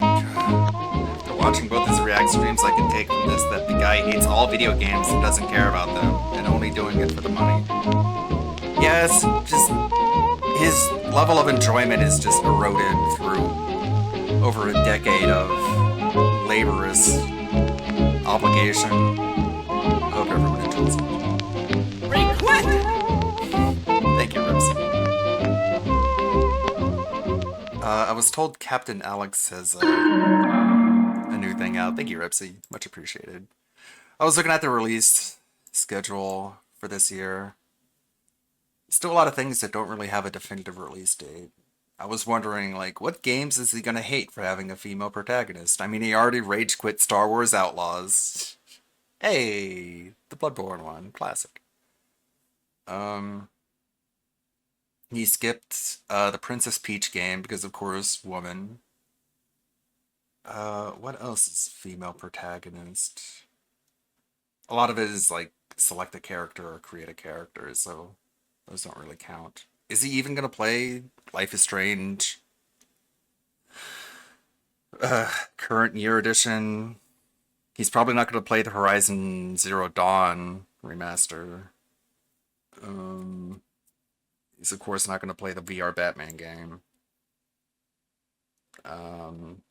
After watching both his react streams, I can take from this that the guy hates all video games and doesn't care about them, and only doing it for the money. Yes, just his level of enjoyment is just eroded through over a decade of laborious obligation. I hope everyone enjoys it. Thank you, Ripsy. I was told Captain Alex has a new thing out. Thank you, Ripsy. Much appreciated. I was looking at the release schedule for this year. Still a lot of things that don't really have a definitive release date. I was wondering, like, what games is he gonna hate for having a female protagonist? I mean, he already rage quit Star Wars Outlaws. Hey, the Bloodborne one, classic. He skipped the Princess Peach game because, of course, woman. What else is female protagonist? A lot of it is like select a character or create a character, so those don't really count. Is he even gonna play Life is Strange? Current year edition. He's probably not gonna play the Horizon Zero Dawn remaster. He's of course not gonna play the VR Batman game.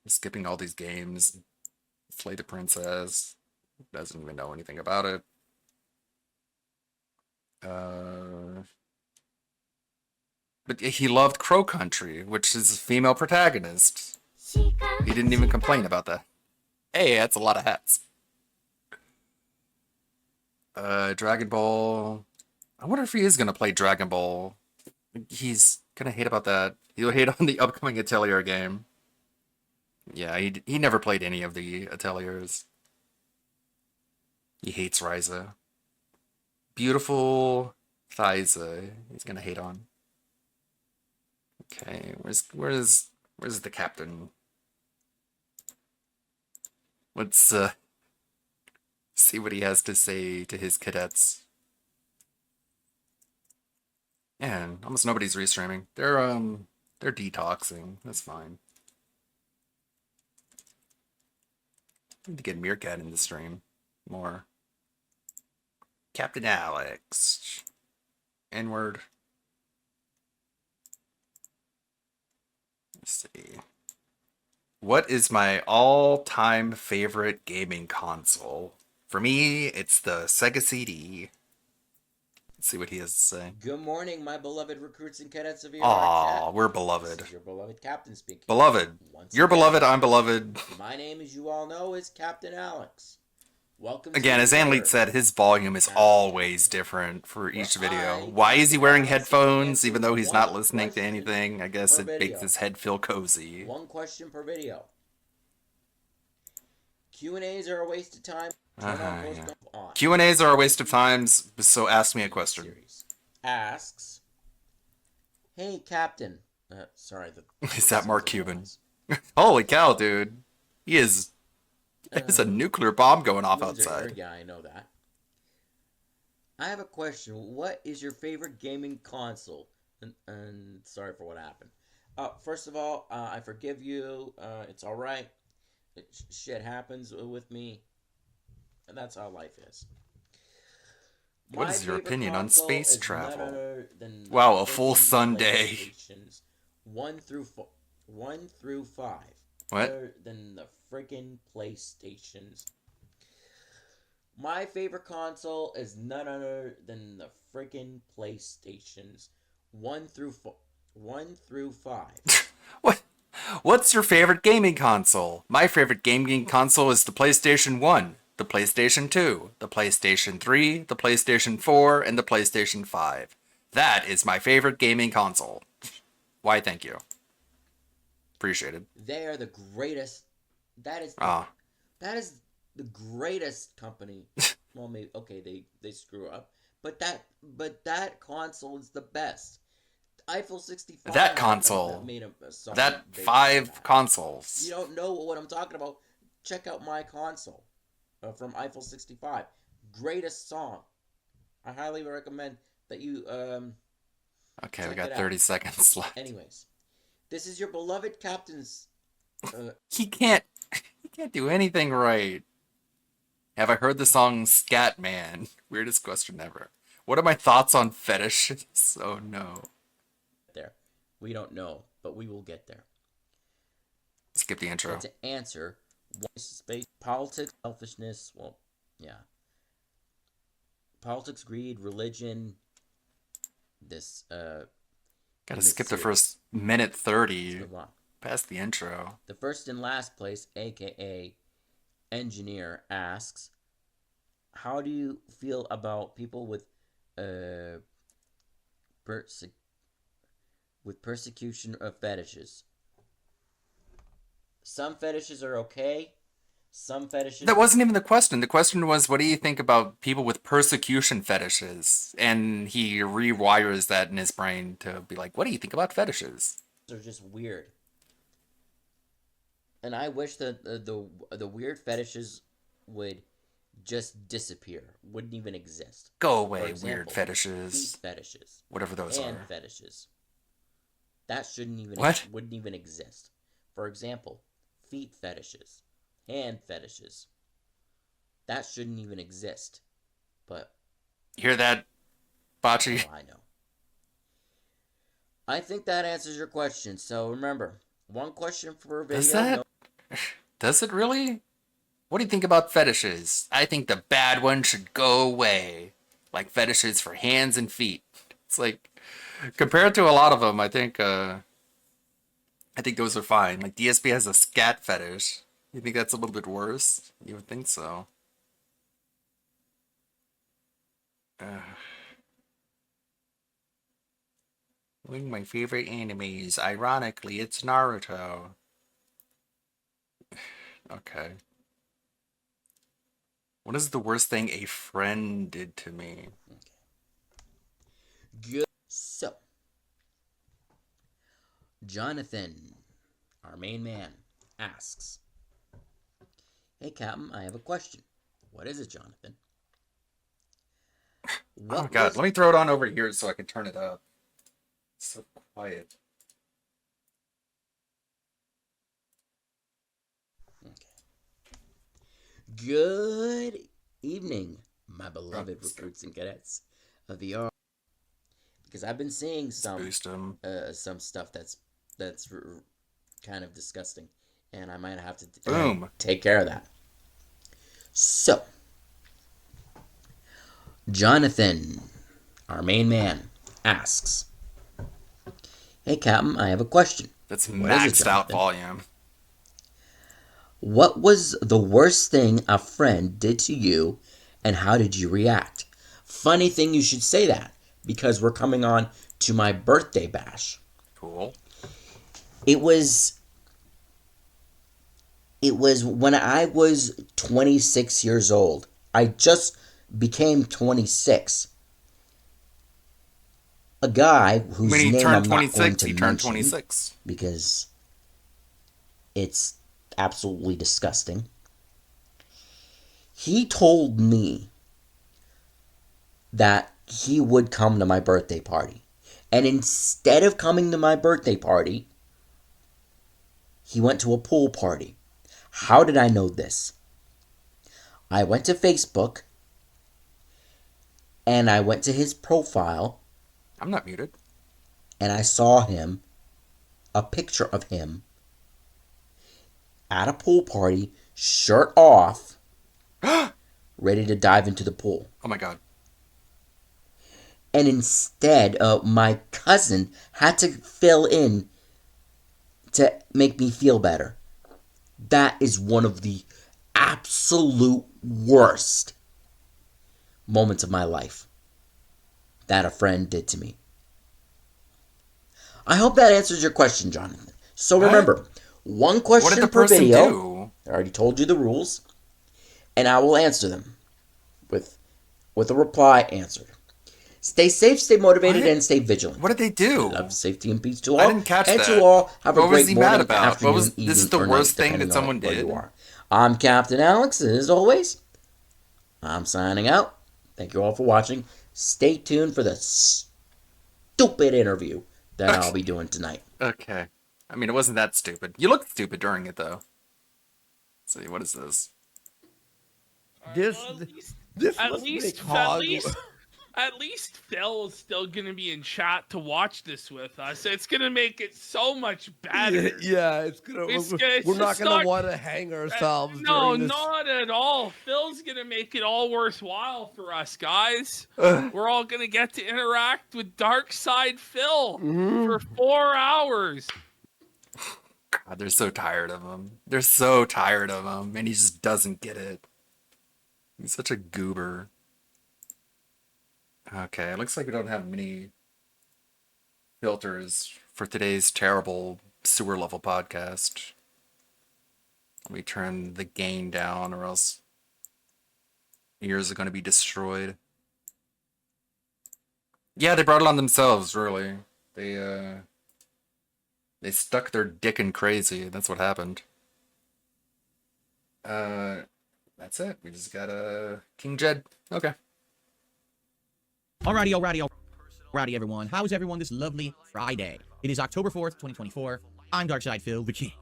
Skipping all these games. Slay the princess. Doesn't even know anything about it. But he loved Crow Country, which is a female protagonist. He didn't even complain about that. Hey, that's a lot of hats. Dragon Ball. I wonder if he is gonna play Dragon Ball. He's gonna hate about that. He'll hate on the upcoming Atelier game. Yeah, he never played any of the Ateliers. He hates Ryza. Beautiful Thyza. He's gonna hate on. Okay, where's the captain? Let's see what he has to say to his cadets. And almost nobody's restreaming. They're detoxing. That's fine. Need to get Meerkat in the stream more. Captain Alex. N-word. Let's see. What is my all-time favorite gaming console? For me, it's the Sega CD. Let's see what he has to say. Good morning, my beloved recruits and cadets of your Aw, we're beloved. This is your beloved captain speaking. Beloved. You're beloved, I'm beloved. My name, as you all know, is Captain Alex. Welcome Again, to as the Anleet Earth. said, his volume is always different for each video. Why is he wearing headphones even though he's not listening to anything? I guess it makes his head feel cozy. One question per video. Q&As are a waste of time. Turn on post on. Q&As are a waste of time, so ask me a question. Asks, hey, Captain. Sorry. Is that Mark Cuban? Holy cow, dude. He is... There's a nuclear bomb going off outside. Yeah, I know that. I have a question. What is your favorite gaming console? And sorry for what happened. First of all, I forgive you. It's all right. Shit happens with me. And that's how life is. What is your opinion on space travel? Wow, a full Sunday. 1 through 5. What? Better than the freaking PlayStations. My favorite console is none other than the freaking PlayStations. 1 through 5. What? What's your favorite gaming console? My favorite gaming console is the PlayStation 1, the PlayStation 2, the PlayStation 3, the PlayStation 4, and the PlayStation 5. That is my favorite gaming console. Why, thank you. Appreciated. They are the greatest. That is the greatest company. Well, maybe okay, they screw up, but that console is the best. Eiffel 65. That console. Made a song that based 5 on that. consoles. You don't know what I'm talking about? Check out my console from Eiffel 65. Greatest song. I highly recommend that you Okay, we got 30 seconds left. Anyways, this is your beloved captain's. He can't do anything right. Have I heard the song Scat Man? Weirdest question ever. What are my thoughts on fetishes? Oh no. There. We don't know, but we will get there. Skip the intro. And to answer, what is space, politics, selfishness, well, yeah. Politics, greed, religion, this, Gotta skip the first minute 30 past the intro. The first and last place, aka Engineer, asks, how do you feel about people with persecution of fetishes? Some fetishes are okay. Some fetishes... That wasn't even the question. The question was, what do you think about people with persecution fetishes? And he rewires that in his brain to be like, what do you think about fetishes? They're just weird. And I wish that the weird fetishes would just disappear. Wouldn't even exist. Go away, For example, weird fetishes. Feet fetishes. Whatever those hand are. fetishes. That shouldn't even... What? Wouldn't even exist. For example, feet fetishes. Hand fetishes. That shouldn't even exist. But... Hear that, Bocce? Oh, I know. I think that answers your question. So remember, one question per video. Does that? Does it really? What do you think about fetishes? I think the bad one should go away. Like fetishes for hands and feet. It's like, compared to a lot of them, I think those are fine. Like DSP has a scat fetish. You think that's a little bit worse? You would think so. One of my favorite animes. Ironically, it's Naruto. Okay. What is the worst thing a friend did to me? Good. So, Jonathan, our main man, asks, "Hey, Captain, I have a question." What is it, Jonathan? Oh God, let me throw it on over here so I can turn it up. It's so quiet. Good evening, my beloved recruits and cadets of the R. Because I've been seeing some stuff that's kind of disgusting, and I might have to take care of that. So, Jonathan, our main man, asks, "Hey, Captain, I have a question." That's What is it, maxed out Jonathan? volume. What was the worst thing a friend did to you, and how did you react? Funny thing you should say that, because we're coming on to my birthday bash. Cool. It was when I was 26 years old. I just became 26. A guy whose When he name turned I'm not going 26, to he turned mention 26. because it's absolutely disgusting. He told me that he would come to my birthday party. And instead of coming to my birthday party, he went to a pool party. How did I know this? I went to Facebook and I went to his profile. I'm not muted. And I saw him, a picture of him, at a pool party, shirt off, ready to dive into the pool. Oh my God. And instead, my cousin had to fill in to make me feel better. That is one of the absolute worst moments of my life that a friend did to me. I hope that answers your question, Jonathan. So remember, one question per video. Do? I already told you the rules, and I will answer them with a reply answered. Stay safe, stay motivated, and stay vigilant. What did they do? Love, safety, and peace to all. I didn't catch and that. to all, have a What was great he morning, mad about? afternoon, This evening, is the or worst night, thing that depending someone on where did? you are. I'm Captain Alex, and as always, I'm signing out. Thank you all for watching. Stay tuned for the stupid interview that I'll be doing tonight. Okay. I mean, it wasn't that stupid. You looked stupid during it, though. Let's see, what is this? At least Phil is still gonna be in chat to watch this with us. It's gonna make it so much better. Yeah, it's gonna. We're not gonna want to hang ourselves. No, during this. not at all. Phil's gonna make it all worthwhile for us, guys. We're all gonna get to interact with Dark Side Phil for 4 hours. God, they're so tired of him. They're so tired of him, and he just doesn't get it. He's such a goober. Okay, it looks like we don't have many filters for today's terrible sewer level podcast. Let me turn the gain down, or else ears are going to be destroyed. Yeah, they brought it on themselves, really. They stuck their dick in crazy. That's what happened. That's it. We just got King Jed. Okay. Alrighty, everyone. How is everyone this lovely Friday? It is October 4th, 2024. I'm Darkside Phil, the King.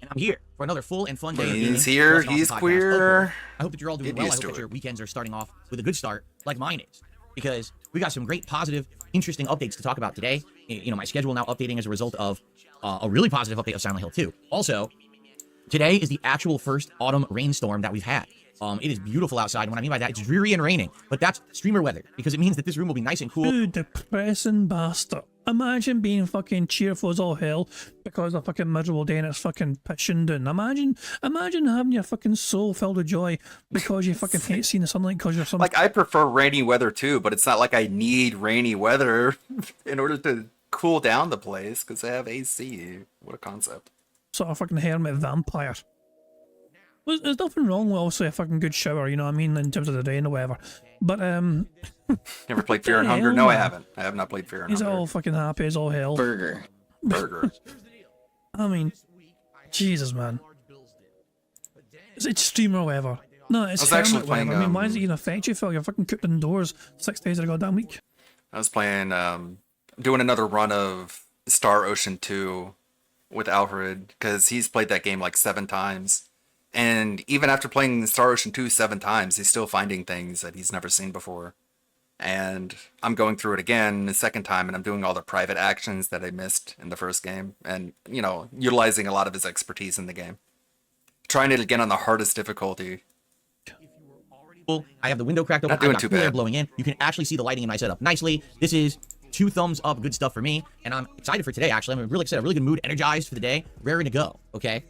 And I'm here for another full and fun day of gaming. He's here. Plus an He's awesome podcast. queer. I hope that you're all doing well. I hope that your weekends are starting off with a good start, like mine is. Because we got some great, positive, interesting updates to talk about today. You know, my schedule now updating as a result of a really positive update of Silent Hill 2. Also, Today is the actual first autumn rainstorm that we've had. It is beautiful outside. What I mean by that, it's dreary and raining, but that's streamer weather because it means that this room will be nice and cool. You depressing bastard. Imagine being fucking cheerful as all hell because of a fucking miserable day and it's fucking pitching down. Imagine having your fucking soul filled with joy because you fucking hate seeing the sunlight because you're some... Like, I prefer rainy weather too, but it's not like I need rainy weather in order to cool down the place because I have AC. What a concept. Sort of fucking hermit vampire. There's nothing wrong with also a fucking good shower, you know what I mean, in terms of the rain or whatever. But, Never played Fear and Hunger? No, I haven't. I have not played Fear and He's Hunger. all fucking happy as all hell. Burger. I mean, Jesus, man. It's streamer or whatever. No, it's I was actually hermit playing, whatever. I mean, why does it even affect you, Phil? You're fucking cooked indoors 6 days of the goddamn week. I was playing, doing another run of Star Ocean 2 with Alfred, because he's played that game like 7 times. And even after playing Star Ocean 2 7 times, he's still finding things that he's never seen before. And I'm going through it again the second time, and I'm doing all the private actions that I missed in the first game. And, you know, utilizing a lot of his expertise in the game. Trying it again on the hardest difficulty. I have the window cracked open. Not doing I've got too cool air bad. blowing in. You can actually see the lighting in my setup nicely. This is 2 thumbs up, good stuff for me. And I'm excited for today, actually. I'm really excited, really good mood, energized for the day, raring to go, okay?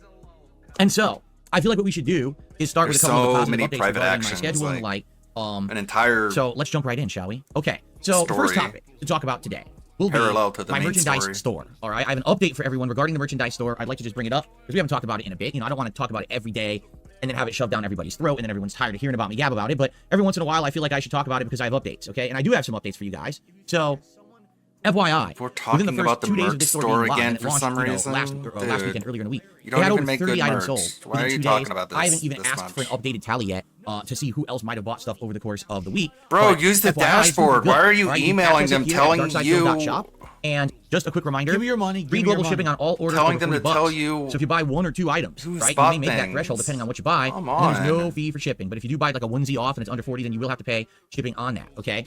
And so, I feel like what we should do is start with a couple of the positive updates regarding my schedule and the like. An entire... So, let's jump right in, shall we? Okay, so the first topic to talk about today will be my merchandise store. All right, I have an update for everyone regarding the merchandise store. I'd like to just bring it up because we haven't talked about it in a bit. You know, I don't want to talk about it every day and then have it shoved down everybody's throat and then everyone's tired of hearing about me gab about it. But every once in a while, I feel like I should talk about it because I have updates, okay? And I do have some updates for you guys. So, FYI, we're talking within the first about the 2 days of merch this store store being live, again and it for launched, some you know, reason. last weekend, earlier in the week. You They don't had even over make 30 good items merch. sold. Why are within you 2 talking days. about this I haven't even this asked much? for an updated tally yet to see who else might have bought stuff over the course of the week. Bro, But use the FYI, it's looking dashboard. good. Why are you All right, emailing access them it here telling at you... darksidefield.shop. And just a quick reminder, Give me your money. free global shipping on all orders Telling over them to $40. tell you So if you buy 1 or 2 items, who's right, you bought may make that things. threshold depending on what you buy. Come And there's on. no fee for shipping. But if you do buy like a onesie off and it's under 40, then you will have to pay shipping on that, okay?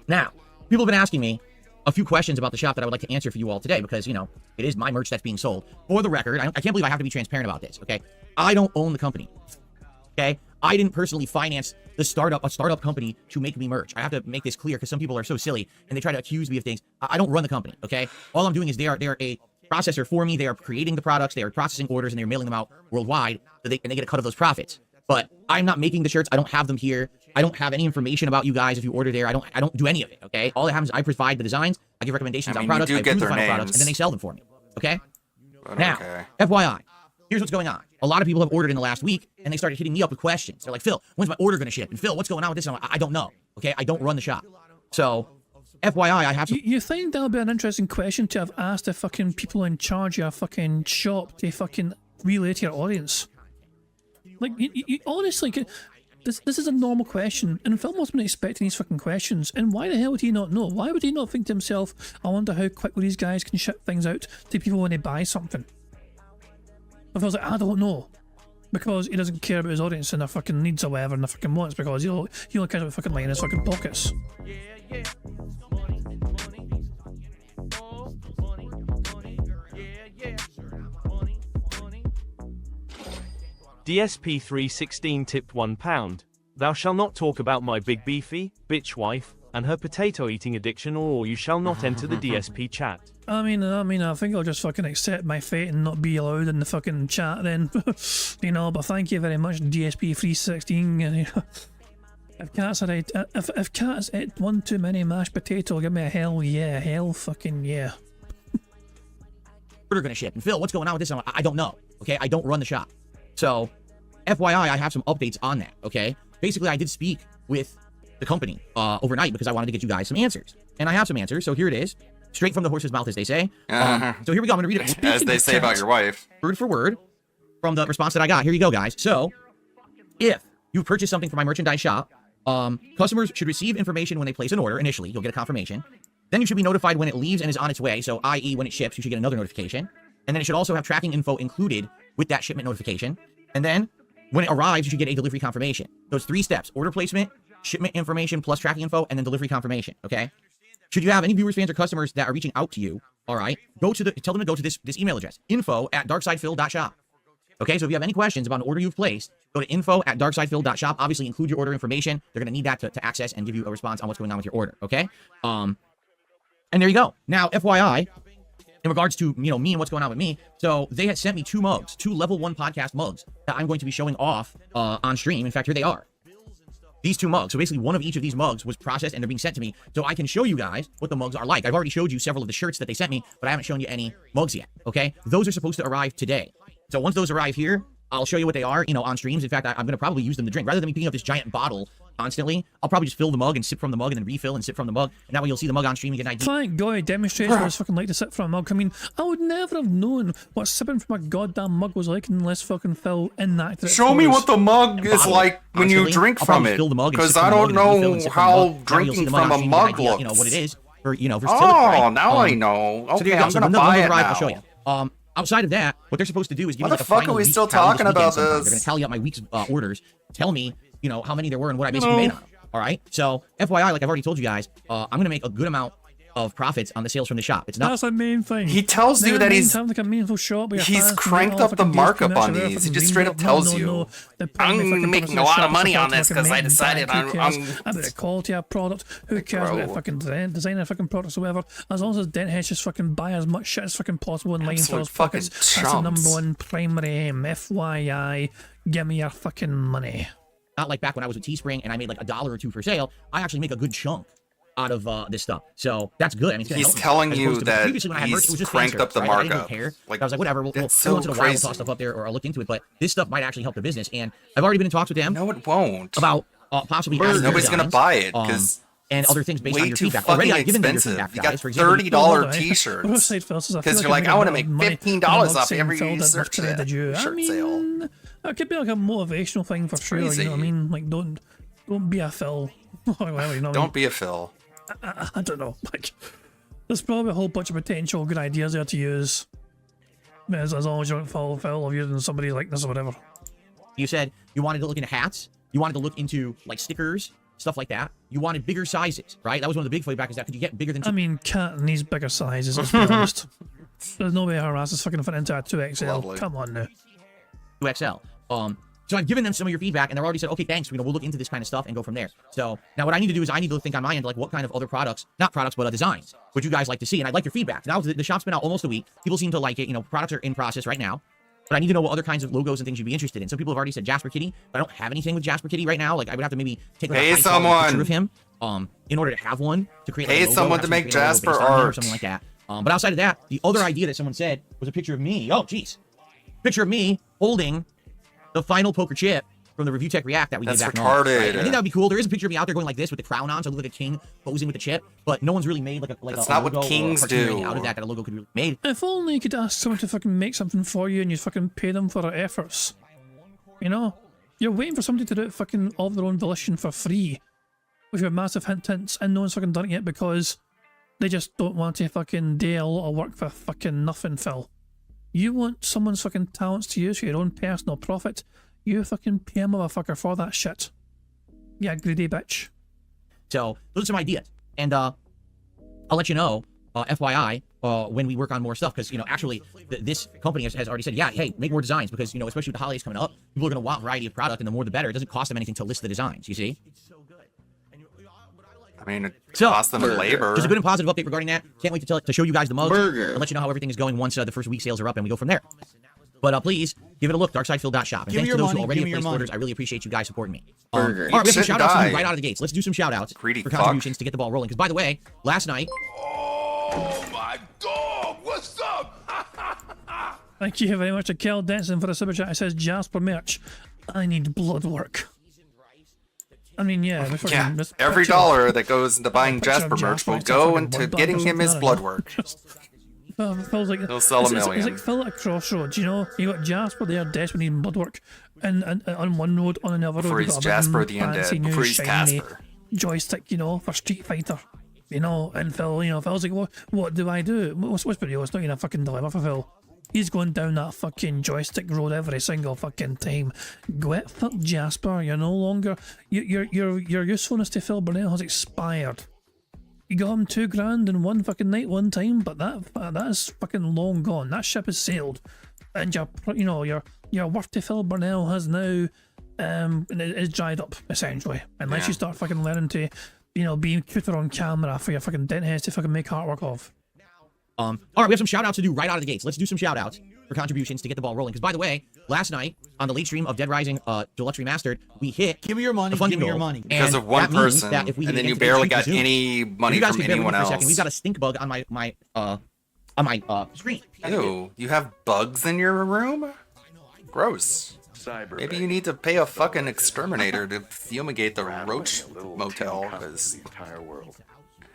Now, people have been asking me a few questions about the shop that I would like to answer for you all today because, you know, it is my merch that's being sold. For the record, I can't believe I have to be transparent about this, okay? I don't own the company, okay? I didn't personally finance a startup company to make me merch. I have to make this clear because some people are so silly and they try to accuse me of things. I don't run the company, okay? All I'm doing is they are a processor for me. They are creating the products, they are processing orders, and they're mailing them out worldwide, so they get a cut of those profits. But I'm not making the shirts. I don't have them here. I don't have any information about you guys if you order there. I don't do any of it, okay? All that happens is I provide the designs, I give recommendations on products, I approve the final products, and then they sell them for me, okay? But Now, okay. FYI, here's what's going on. A lot of people have ordered in the last week, and they started hitting me up with questions. They're like, Phil, when's my order going to ship? And Phil, what's going on with this? And I'm like, I don't know, okay? I don't run the shop. So, FYI, I have some... You think that would be an interesting question to have asked the fucking people in charge of your fucking shop to fucking relay to your audience? Like, you honestly, this is a normal question, and Phil must have been expecting these fucking questions, and why the hell would he not know? Why would he not think to himself, I wonder how quickly these guys can ship things out to people when they buy something? If I was like, I don't know. Because he doesn't care about his audience and their fucking needs or whatever and their fucking wants, because he only cares about fucking money in his fucking pockets. DSP 316 tipped £1. Thou shalt not talk about my big beefy, bitch wife, and her potato eating addiction, or you shall not enter the DSP chat. I mean, I think I'll just fucking accept my fate and not be allowed in the fucking chat then. You know, but thank you very much, DSP 316. If cats ate one too many mashed potato, give me a hell yeah, hell fucking yeah. Order gonna ship. And Phil, what's going on with this? And I'm like, I don't know, okay? I don't run the shop. So, FYI, I have some updates on that, okay? Basically, I did speak with the company overnight because I wanted to get you guys some answers. And I have some answers, so here it is. Straight from the horse's mouth, as they say. So here we go, I'm gonna read it. As they say about your wife. Word for word from the response that I got. Here you go, guys. So, if you purchase something from my merchandise shop, customers should receive information when they place an order. Initially, you'll get a confirmation. Then you should be notified when it leaves and is on its way. So, i.e. when it ships, you should get another notification. And then it should also have tracking info included with that shipment notification. And then, when it arrives, you should get a delivery confirmation. Those 3 steps: order placement, shipment information, plus tracking info, and then delivery confirmation, okay? Should you have any viewers, fans, or customers that are reaching out to you, all right, tell them to go to this email address, info@darksidefield.shop, Okay, so if you have any questions about an order you've placed, go to info@darksidefil.shop. Obviously, include your order information. They're going to need that to access and give you a response on what's going on with your order, okay? And there you go. Now, FYI, in regards to, me and what's going on with me, so they had sent me 2 mugs, 2 level 1 podcast mugs that I'm going to be showing off on stream. In fact, here they are. These 2 mugs. So basically, one of each of these mugs was processed and they're being sent to me so I can show you guys what the mugs are like. I've already showed you several of the shirts that they sent me, but I haven't shown you any mugs yet, okay? Those are supposed to arrive today. So once those arrive here, I'll show you what they are, on streams. In fact, I'm going to probably use them to drink. Rather than me picking up this giant bottle constantly, I'll probably just fill the mug and sip from the mug and then refill and sip from the mug. And that way you'll see the mug on stream and get an idea. Thank God it demonstrates what it's fucking like to sip from a mug. I mean, I would never have known what sipping from a goddamn mug was like unless fucking Phil enacted it. Show me what the mug is like when you drink from it, because I don't know how drinking from a mug looks. What it is for, for oh, now I know. Okay, so I'm gonna buy it now. I'll show you. Outside of that, what they're supposed to do is give me Why the fuck are we still talking about this? They're going to tally up my week's orders, tell me, how many there were and what I basically made on them. All right? So, FYI, like I've already told you guys, I'm going to make a good amount of profits on the sales from the shop. It's not. That's the main thing. He tells you that he's like a meaningful shop. He's cranked up the markup on these. He just straight up tells you, I'm making a lot of money on this because I decided I'm about the quality of product. Who cares about the fucking design of fucking products or whatever? As long as Dent Hedge just fucking buy as much shit as fucking possible in line for his pockets. That's the #1 primary aim. FYI, give me your fucking money. Not like back when I was with Teespring and I made like $1 or $2 per sale. I actually make a good chunk out of this stuff, so that's good. I mean, he's telling you that he's cranked up the markup. Like, I was like, whatever. We'll once in a while we'll toss stuff up there, or I'll look into it. But this stuff might actually help the business, and I've already been in talks with them. No, it won't. About possibly nobody's gonna buy it because and other things based on your feedback. Already I've given them your expensive. feedback, You got guys. For example, $30 t-shirts because you're like, I want to make $15 off every shirt sale. It could be like a motivational thing for sure. You know what I mean? Like, don't be a Phil. Don't be a Phil. I don't know. Like, there's probably a whole bunch of potential good ideas there to use. As long as you don't follow Phil or using somebody like this or whatever. You said you wanted to look into hats. You wanted to look into like stickers, stuff like that. You wanted bigger sizes, right? That was one of the big feedback. Is that could you get bigger than? I mean, Cat needs bigger sizes. Let's be honest. There's no way her ass is fucking fit into a 2XL. Lovely. Come on now. 2XL. So I've given them some of your feedback, and they've already said, okay, thanks. We'll look into this kind of stuff and go from there. So now what I need to do is I need to think on my end, like what kind of other products, not products, but designs, would you guys like to see? And I'd like your feedback. Now the shop's been out almost a week. People seem to like it. Products are in process right now. But I need to know what other kinds of logos and things you'd be interested in. Some people have already said Jasper Kitty, but I don't have anything with Jasper Kitty right now. Like I would have to maybe take like a picture of him, in order to have one to create. Like, Pay someone to make Jasper art or something like that. But outside of that, the other idea that someone said was a picture of me. Oh, jeez, picture of me holding the final poker chip from the Review Tech React that we did back in August. Right? I think that would be cool. There is a picture of me out there going like this with the crown on, so I look like a king posing with the chip. But no one's really made like That's a not logo what kings or a do. out of that a logo could be made. If only you could ask someone to fucking make something for you and you fucking pay them for their efforts. You're waiting for somebody to do it fucking of their own volition for free with your massive hints, and no one's fucking done it yet because they just don't want to fucking do a lot of work for fucking nothing, Phil. You want someone's fucking talents to use for your own personal profit. You fucking pay a motherfucker for that shit. Yeah, greedy bitch. So, those are some ideas. And, I'll let you know, FYI, when we work on more stuff. Because, actually, this company has already said, yeah, hey, make more designs. Because, especially with the holidays coming up, people are going to want variety of product. And the more the better. It doesn't cost them anything to list the designs, you see? I mean, it costs them labor. Just a good and positive update regarding that. Can't wait to show you guys the mugs. And let you know how everything is going once the first week sales are up. And we go from there. But please, give it a look, darksidefil.shop. And thanks to those who already have placed orders. I really appreciate you guys supporting me. All right, we have some shout-outs right out of the gates. Let's do some shout-outs for contributions to get the ball rolling. Because, by the way, last night... Oh, my dog! What's up? Thank you very much to Kel Denson for the super chat. It says, Jasper merch. I need blood work. I mean, yeah. Every dollar that goes into buying Jasper merch will go into getting him his blood work. Phil's like, he'll sell a million. It's like Phil at a crossroads, you got Jasper there desperately needing blood work, and on one road, on another road, before he's Jasper the Undead, before he's Casper. Joystick, for Street Fighter, and Phil, Phil's like, what do I do? What's video? It's not even a fucking dilemma for Phil. He's going down that fucking joystick road every single fucking time. Get fuck Jasper. You're no longer your usefulness to Phil Burnell has expired. You got him $2,000 in one fucking night, one time, but that is fucking long gone. That ship has sailed, and your your worth to Phil Burnell has now is dried up, essentially. Unless you start fucking learning to, you know, be cuter on camera for your fucking dent heads to fucking make artwork of. All right, we have some shout outs to do right out of the gates. Let's do some shout outs for contributions to get the ball rolling. Because, by the way, last night on the late stream of Dead Rising Deluxe Remastered, we hit Give me your money, give me your money. Because of one person, and then you barely got any money from anyone else. We've got a stink bug on my screen. Ew, you have bugs in your room? Gross. Maybe you need to pay a fucking exterminator to fumigate the roach motel, because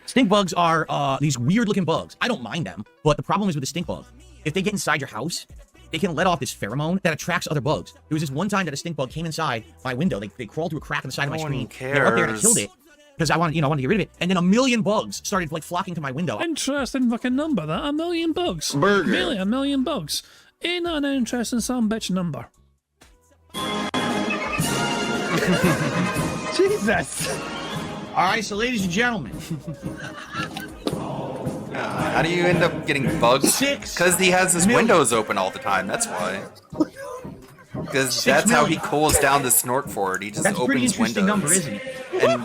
stink bugs are these weird looking bugs. I don't mind them, but the problem is with the stink bug. If they get inside your house, they can let off this pheromone that attracts other bugs. There was this one time that a stink bug came inside my window. They crawled through a crack in the side of my screen. They were up there and I killed it because I wanted to get rid of it. And then a million bugs started like flocking to my window. Interesting fucking number, that. 1 million bugs. Burger. Really, 1 million bugs. Ain't that an interesting some bitch number? Jesus. All right, so ladies and gentlemen. How do you end up getting bugs? Because he has his windows open all the time, that's why. Because that's how he cools down the snort for it. He just opens windows. Number, isn't it? And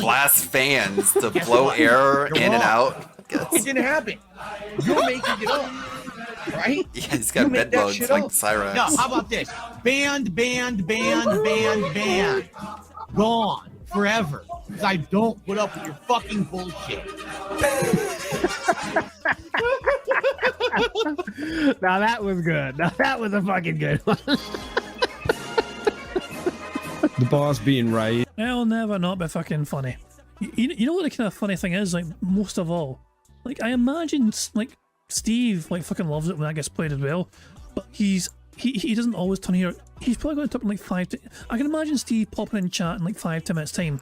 blasts fans to blow air in and out. It didn't happen. You're making it up. Right? Yeah, he's got bed bugs like Cyrax. No, how about this? Banned. Gone. Forever. Because I don't put up with your fucking bullshit. Now that was good. Now that was a fucking good one. The boss being right. It'll never not be fucking funny. You know what the kind of funny thing is? Like, most of all, like, I imagine, like, Steve, like, fucking loves it when that gets played as well, but he doesn't always turn here. He's probably going to turn in like 5 to... I can imagine Steve popping in chat in like 5-10 minutes time.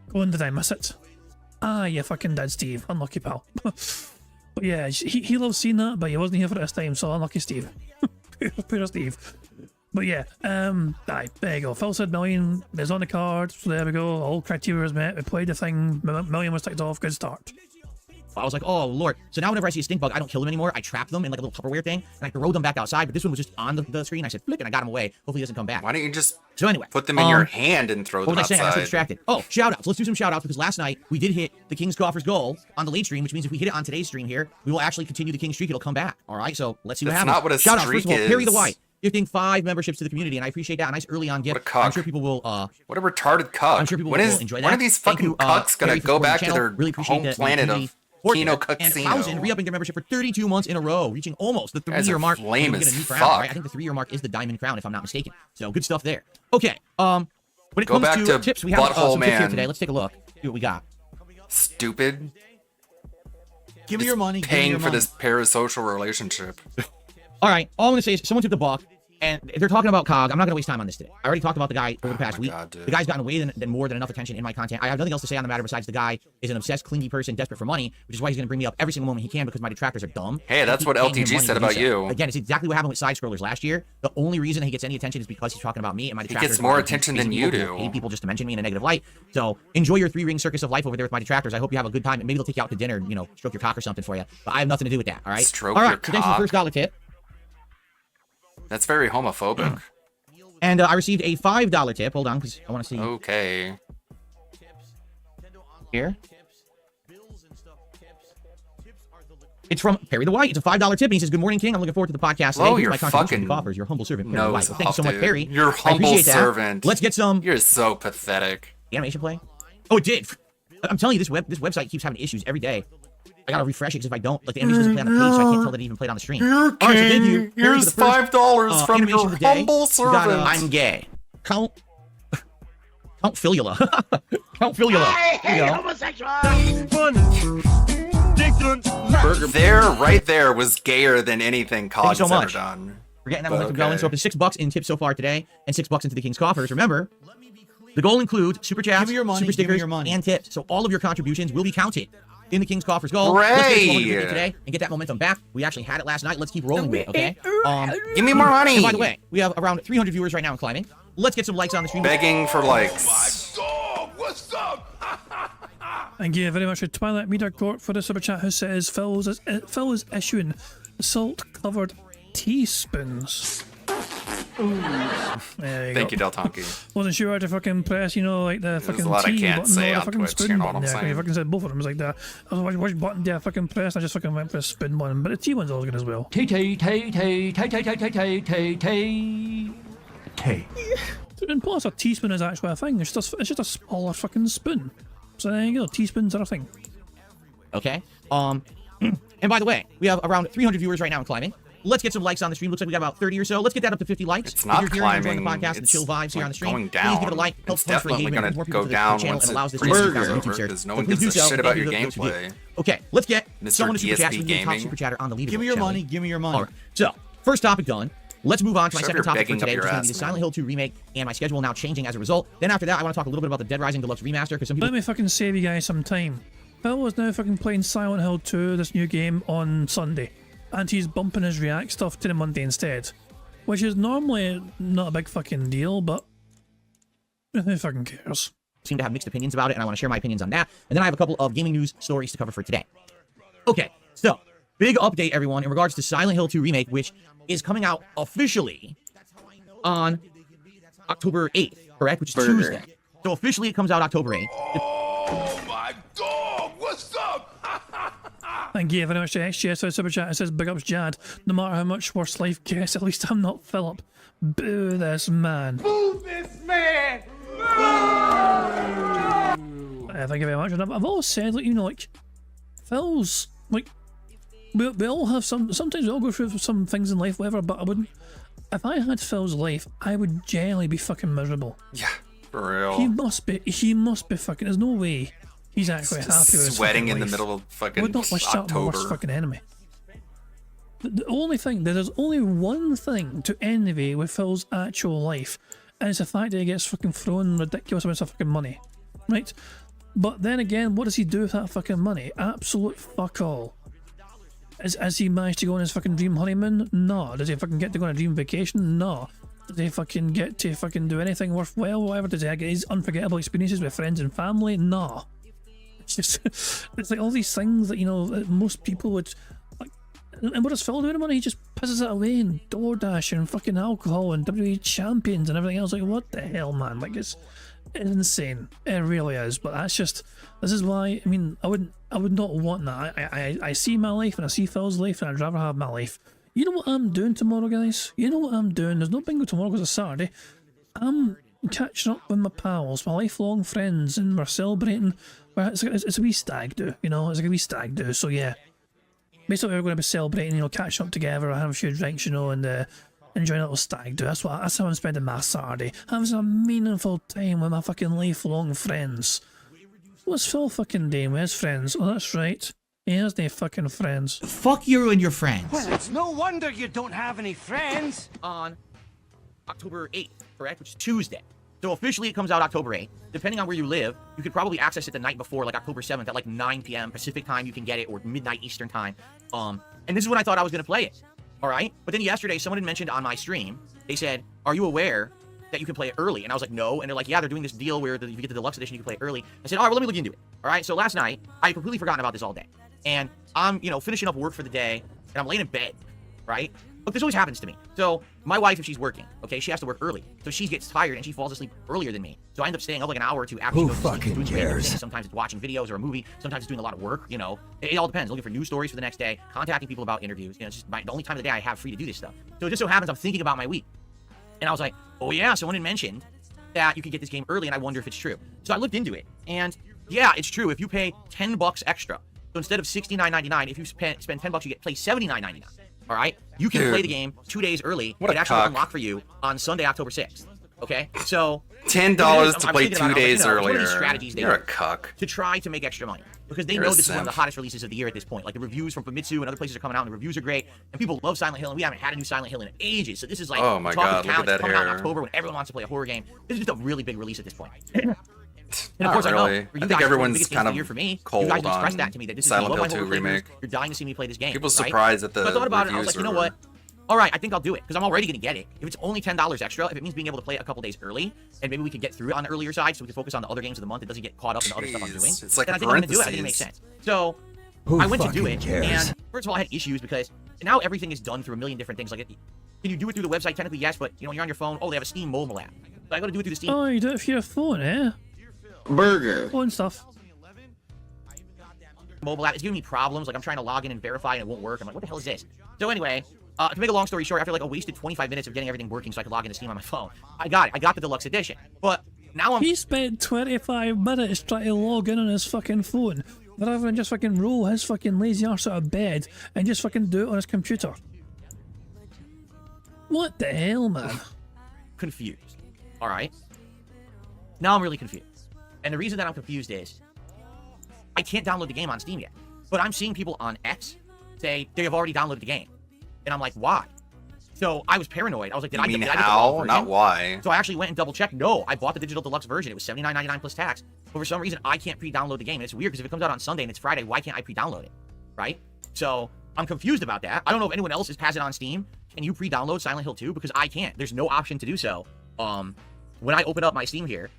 Going, did I miss it? Ah, you fucking did, Steve. Unlucky pal. But yeah, he loves seeing that, but he wasn't here for this time, so unlucky Steve. Poor Steve. But yeah, aye, there you go. Phil said million is on the card, so there we go. All criteria was met. We played the thing. Million was ticked off. Good start. I was like, oh lord. So now whenever I see a stink bug, I don't kill them anymore. I trap them in like a little Tupperware thing, and I throw them back outside. But this one was just on the screen. I said, flick, and I got him away. Hopefully he doesn't come back. Why don't you just put them in your hand and throw them outside? What was I saying? I was so distracted. Oh, shout-outs. Let's do some shout-outs, because last night we did hit the King's Coffers goal on the late stream, which means if we hit it on today's stream here, we will actually continue the King streak. It'll come back. All right, so let's see what happens. That's not what a shout-outs, streak first of all, is. Harry the White, gifting 5 memberships to the community, and I appreciate that. A nice early on gift. What a cuck. I'm sure people will... what a retarded cuck. I'm sure people when will enjoy that. When are these fucking cucks going to go back to their home planet of Kino Cutsino? And 1,000 re-upping their membership for 32 months in a row, reaching almost the 3-year mark. Lame as crown, fuck. right? I think the 3-year mark is the Diamond Crown, if I'm not mistaken. So good stuff there. Okay, when it Go comes back to tips, we have Butthole some tips here Man. today. Let's take a look. See what we got. Stupid. Give me your money. Paying for this parasocial relationship. All right, all I'm going to say is someone took the buck, and they're talking about COG. I'm not going to waste time on this today. I already talked about the guy over the past week. God, the guy's gotten way than more than enough attention in my content. I have nothing else to say on the matter besides the guy is an obsessed, clingy person desperate for money, which is why he's going to bring me up every single moment he can because my detractors are dumb. Hey, that's what LTG said about you. Again, it's exactly what happened with side-scrollers last year. The only reason he gets any attention is because he's talking about me, and my detractors... He gets more attention than you do. Hate people just to mention me in a negative light. So enjoy your 3-ring circus of life over there with my detractors. I hope you have a good time, and maybe they'll take you out to dinner, you know, stroke your cock or something for you. But I have nothing to do with that, all right? Stroke all right, your so thanks for the first dollar tip. That's very homophobic. And I received a $5 tip. Hold on, because I want to see. Okay. Here. It's from Perry the White. It's a $5 tip, and he says, "Good morning, King. I'm looking forward to the podcast today. Oh, Here's you're my contribution fucking to offers. Your humble servant, Perry the White." Well, thank you so much, dude. Perry. Your humble servant. Let's get some. You're so pathetic. Animation play. Oh, it did. I'm telling you, this website keeps having issues every day. I gotta refresh it because if I don't, like the animation doesn't play on the page, so I can't tell that it even played on the stream. You're All right, so thank you. Here's $5 from animation your of the day. humble servant. We got, I'm gay. Count Filula. Count Filula. There you go. There, right there, was gayer than anything COG has ever done. We're getting that momentum going. So up to $6 in tips so far today, and $6 into the King's coffers. Remember, the goal includes super chats, super stickers, and tips. So all of your contributions will be counted in the King's coffers goal. Let's get it today and get that momentum back. We actually had it last night. Let's keep rolling with it, okay? Give me more money. And by the way, we have around 300 viewers right now and climbing. Let's get some likes on the stream. Begging for likes. What's up? Thank you very much to Twilight Meter Court for the super chat who says Phil is issuing salt-covered teaspoons. Thank you, Del Tonki. Wasn't sure how to fucking press, you know, like the fucking a lot I T can't button say or the on fucking Twitch, spoon you know what button I'm there. saying? You fucking said both of them. It was like that. I was like, which button did I fucking press? I just fucking went for the spoon one, but the T one's always good as well. T T T T T T T T T T T. And plus, a teaspoon is actually a thing. It's just a smaller fucking spoon. So there you go. Teaspoons are a thing. Okay. And by the way, we have around 300 viewers right now in climbing. Let's get some likes on the stream. Looks like we got about 30 or so. Let's get that up to 50 likes. It's not if you're here and climbing. enjoying the podcast and It's chill vibes here on the stream, going please down. give it a like. Helps It's push for definitely engagement, gonna more people go to down the channel, once and allows it this channel to breezes be over, YouTube shared. because no So one please gives do a so. shit Thank about you your for those who do. gameplay. Okay, let's get Mr. someone to super chat. ESP We need top Gaming. super chatter on the leaderboard. Give me your shall we? money. Give me your money. All right. So, first topic done. Let's move on to my Sir, second you're topic for begging today, up which your is going to be the ass, Silent man. Hill 2 remake and my schedule now changing as a result. Then after that, I want to talk a little bit about the Dead Rising Deluxe Remaster because some people... Let me fucking save you guys some time. Phil was now fucking playing Silent Hill 2, this new game, on Sunday. And he's bumping his React stuff to the Monday instead. Which is normally not a big fucking deal, but... who fucking cares? Seem to have mixed opinions about it, and I want to share my opinions on that. And then I have a couple of gaming news stories to cover for today. Okay, so, big update, everyone, in regards to Silent Hill 2 Remake, which is coming out officially on October 8th, correct? Which is Tuesday. So officially it comes out October 8th. Oh my dog! What's up? Thank you very much to XGS for the super chat. It says, big ups Jad. No matter how much worse life gets, at least I'm not Philip. Boo this man. Boo this man! Thank you very much. And I've always said, like, you know, like, Phil's, like, we all have sometimes we all go through some things in life, whatever, but I wouldn't, if I had Phil's life, I would generally be fucking miserable. Yeah, for real. He must be fucking, there's no way he's actually happy with his sweating fucking in the life. middle of fucking Would not wish that on my worst October. fucking enemy. The only thing, there's only one thing to envy with Phil's actual life, and it's the fact that he gets fucking thrown ridiculous amounts of fucking money. Right? But then again, what does he do with that fucking money? Absolute fuck all. Has he managed to go on his fucking dream honeymoon? No. Does he fucking get to go on a dream vacation? No. Does he fucking get to fucking do anything worthwhile? Whatever. Does he get his unforgettable experiences with friends and family? No. It's just, it's like all these things that, you know, that most people would, like, and what does Phil do with the money? He just pisses it away in DoorDash and fucking alcohol and WWE champions and everything else. Like, what the hell, man? Like, it's insane. It really is. But that's just, this is why, I mean, I would not want that. I see my life and I see Phil's life and I'd rather have my life. You know what I'm doing tomorrow, guys? You know what I'm doing? There's no bingo tomorrow because it's Saturday. I'm catching up with my pals, my lifelong friends, and we're celebrating. It's a wee stag do, you know? It's like a wee stag do, so yeah. Basically, we're going to be celebrating, you know, catching up together, having a few drinks, you know, and enjoying a little stag do. That's how I'm spending my Saturday. Having a meaningful time with my fucking lifelong friends. What's Phil fucking doing with his friends? Oh, that's right. He has no fucking friends. Fuck you and your friends. Well, it's no wonder you don't have any friends. On October 8th, correct? Which is Tuesday. So officially it comes out October 8th. Depending on where you live, you could probably access it the night before, like October 7th at like 9 p.m. Pacific time you can get it, or midnight Eastern time. And this is when I thought I was going to play it. All right? But then yesterday, someone had mentioned on my stream, they said, are you aware that you can play it early? And I was like, no. And they're like, yeah, they're doing this deal where if you get the deluxe edition, you can play it early. I said, all right, well, let me look into it. All right? So last night, I had completely forgotten about this all day. And I'm, you know, finishing up work for the day, and I'm laying in bed, right? Look, this always happens to me. So my wife, if she's working, okay, she has to work early. So she gets tired and she falls asleep earlier than me. So I end up staying up like an hour or two after she goes to sleep, doing random things. Sometimes it's watching videos or a movie. Sometimes it's doing a lot of work, you know. It all depends. Looking for news stories for the next day, contacting people about interviews. You know, it's just the only time of the day I have free to do this stuff. So it just so happens I'm thinking about my week. And I was like, oh yeah, someone had mentioned that you could get this game early, and I wonder if it's true. So I looked into it, and yeah, it's true. If you pay $10 extra, so instead of $69.99, if you spend $10, you get play $79.99. All right, you can play the game 2 days early. What a it actually cock. unlock for you on Sunday, October 6th. Okay, so $10 to I'm play thinking about 2 it, days you know, it's one of earlier. these strategies they You're a do cuck. to try to make extra money, because they You're know a this is one of the simp. hottest releases of the year at this point. Like the reviews from Famitsu and other places are coming out, and the reviews are great, and people love Silent Hill, and we haven't had a new Silent Hill in ages. So this is like Oh my talk of God, the look town. at that It's coming out in hair. October when everyone wants to play a horror game. This is just a really big release at this point. And Not of course, I really. know for you I think guys, it's one of the everyone's biggest games kind of the year of for me. cold You guys expressed on that to me that this Silent is Hill one of my 2 favorite players. remake. You're dying to see me play this game. People right? surprised that the So I thought about it, and I was reviews like, you know were- what? All right, I think I'll do it because I'm already gonna get it. If it's only $10 extra, if it means being able to play it a couple days early, and maybe we could get through it on the earlier side, so we can focus on the other games of the month. It doesn't get caught up in the other stuff I'm doing. Jeez, it's like then I think a I'm gonna do it. I think it makes sense. So Who I went to do fucking it, cares? and first of all, I had issues because now everything is done through a million different things. Like Can you do it through the website? Technically, yes, but you're on your phone. Oh, they have a Steam mobile app. So I got to do it through the Steam. Oh, you do it for your phone, eh? Burger. Phone stuff. Mobile app. It's giving me problems. Like I'm trying to log in and verify and it won't work. I'm like, what the hell is this? So anyway, to make a long story short, after like a wasted 25 minutes of getting everything working so I could log into Steam on my phone, I got it. I got the deluxe edition. But now He spent 25 minutes trying to log in on his fucking phone, rather than just fucking roll his fucking lazy arse out of bed and just fucking do it on his computer. What the hell, man? confused. All right. Now I'm really confused. And the reason that I'm confused is I can't download the game on Steam yet. But I'm seeing people on X say they have already downloaded the game. And I'm like, why? So I was paranoid. I was like, did I get the how? version? Not why. So I actually went and double checked. No, I bought the digital deluxe version. It was $79.99 plus tax. But for some reason, I can't pre-download the game. And it's weird because if it comes out on Sunday and it's Friday, why can't I pre-download it? Right? So I'm confused about that. I don't know if anyone else has it on Steam. Can you pre-download Silent Hill 2? Because I can't. There's no option to do so. When I open up my Steam here,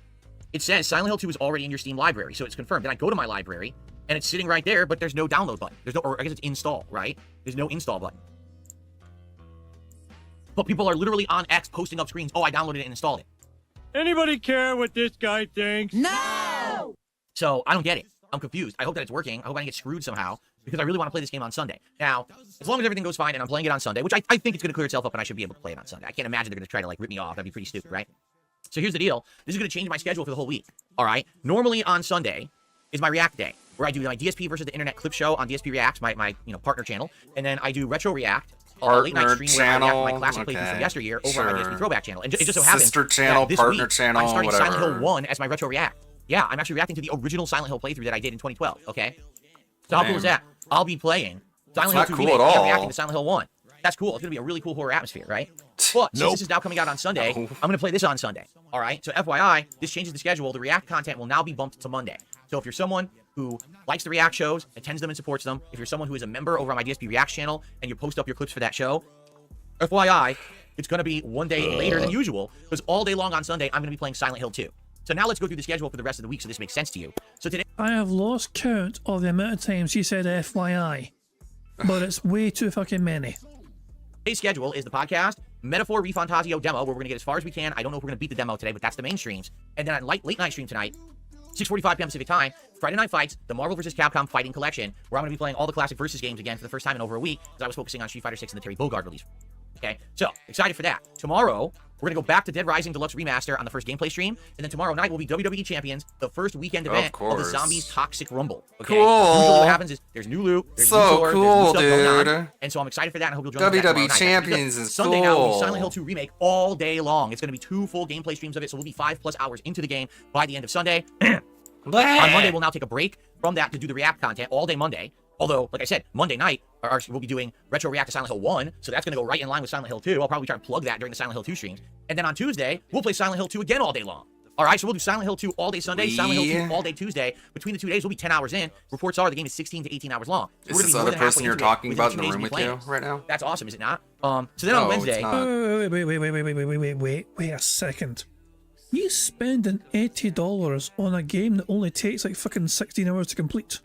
it says Silent Hill 2 is already in your Steam library. So it's confirmed. Then I go to my library and it's sitting right there, but there's no download button. There's no, or I guess it's install, right? There's no install button. But people are literally on X posting up screens. Oh, I downloaded it and installed it. Anybody care what this guy thinks? No! So I don't get it. I'm confused. I hope that it's working. I hope I don't get screwed somehow because I really want to play this game on Sunday. Now, as long as everything goes fine and I'm playing it on Sunday, which I think it's going to clear itself up and I should be able to play it on Sunday. I can't imagine they're going to try to like rip me off. That'd be pretty stupid, right? So here's the deal. This is going to change my schedule for the whole week. All right. Normally on Sunday is my React day, where I do my DSP versus the Internet clip show on DSP Reacts, my partner channel, and then I do Retro React, late night stream channel, where I react my classic playthroughs from yesteryear over on my DSP Throwback channel. And it just so happens Sister channel, that this partner week, channel, I'm starting whatever. Silent Hill 1 as my Retro React. Yeah, I'm actually reacting to the original Silent Hill playthrough that I did in 2012. Okay, so how cool is that? I'll be playing Silent Hill 2 cool remake at all. and reacting to Silent Hill 1. That's cool. It's gonna be a really cool horror atmosphere, right? But since this is now coming out on Sunday, I'm gonna play this on Sunday. All right. So FYI, this changes the schedule. The React content will now be bumped to Monday. So if you're someone who likes the React shows, attends them and supports them, if you're someone who is a member over on my DSP React channel and you post up your clips for that show, FYI, it's gonna be one day later than usual because all day long on Sunday I'm gonna be playing Silent Hill 2. So now let's go through the schedule for the rest of the week so this makes sense to you. So today I have lost count of the amount of times he said FYI, but it's way too fucking many. Today's schedule is the podcast, Metaphor Refantasio demo, where we're going to get as far as we can. I don't know if we're going to beat the demo today, but that's the main streams. And then on late night stream tonight, 6:45 p.m. Pacific time, Friday Night Fights, the Marvel vs. Capcom Fighting Collection, where I'm going to be playing all the classic versus games again for the first time in over a week, because I was focusing on Street Fighter 6 and the Terry Bogard release. Okay, so excited for that. Tomorrow, we're going to go back to Dead Rising Deluxe Remaster on the first gameplay stream, and then tomorrow night will be WWE Champions, the first weekend event of the Zombies Toxic Rumble. Okay? Cool. Usually what happens is there's new loot, there's new sword, cool, there's new stuff going dude. on, and so I'm excited for that, and I hope you'll join me for that tomorrow WWE night. Champions is Sunday cool. now will be Silent Hill 2 Remake all day long. It's going to be 2 full gameplay streams of it, so we'll be 5+ hours into the game by the end of Sunday. On Monday, we'll now take a break from that to do the React content all day Monday. Although, like I said, Monday night, we'll be doing Retro React to Silent Hill 1, so that's going to go right in line with Silent Hill 2. I'll probably try to plug that during the Silent Hill 2 streams. And then on Tuesday, we'll play Silent Hill 2 again all day long. All right, so we'll do Silent Hill 2 all day Sunday, Silent Hill 2 all day Tuesday. Between the 2 days, we'll be 10 hours in. Reports are the game is 16 to 18 hours long. So Is we're this gonna be more other than halfway person you're into it talking within about 2 in the days room of with playing you it. right now? That's awesome, is it not? So then on No, it's Wednesday... not. Wait a second. You spending $80 on a game that only takes like fucking 16 hours to complete.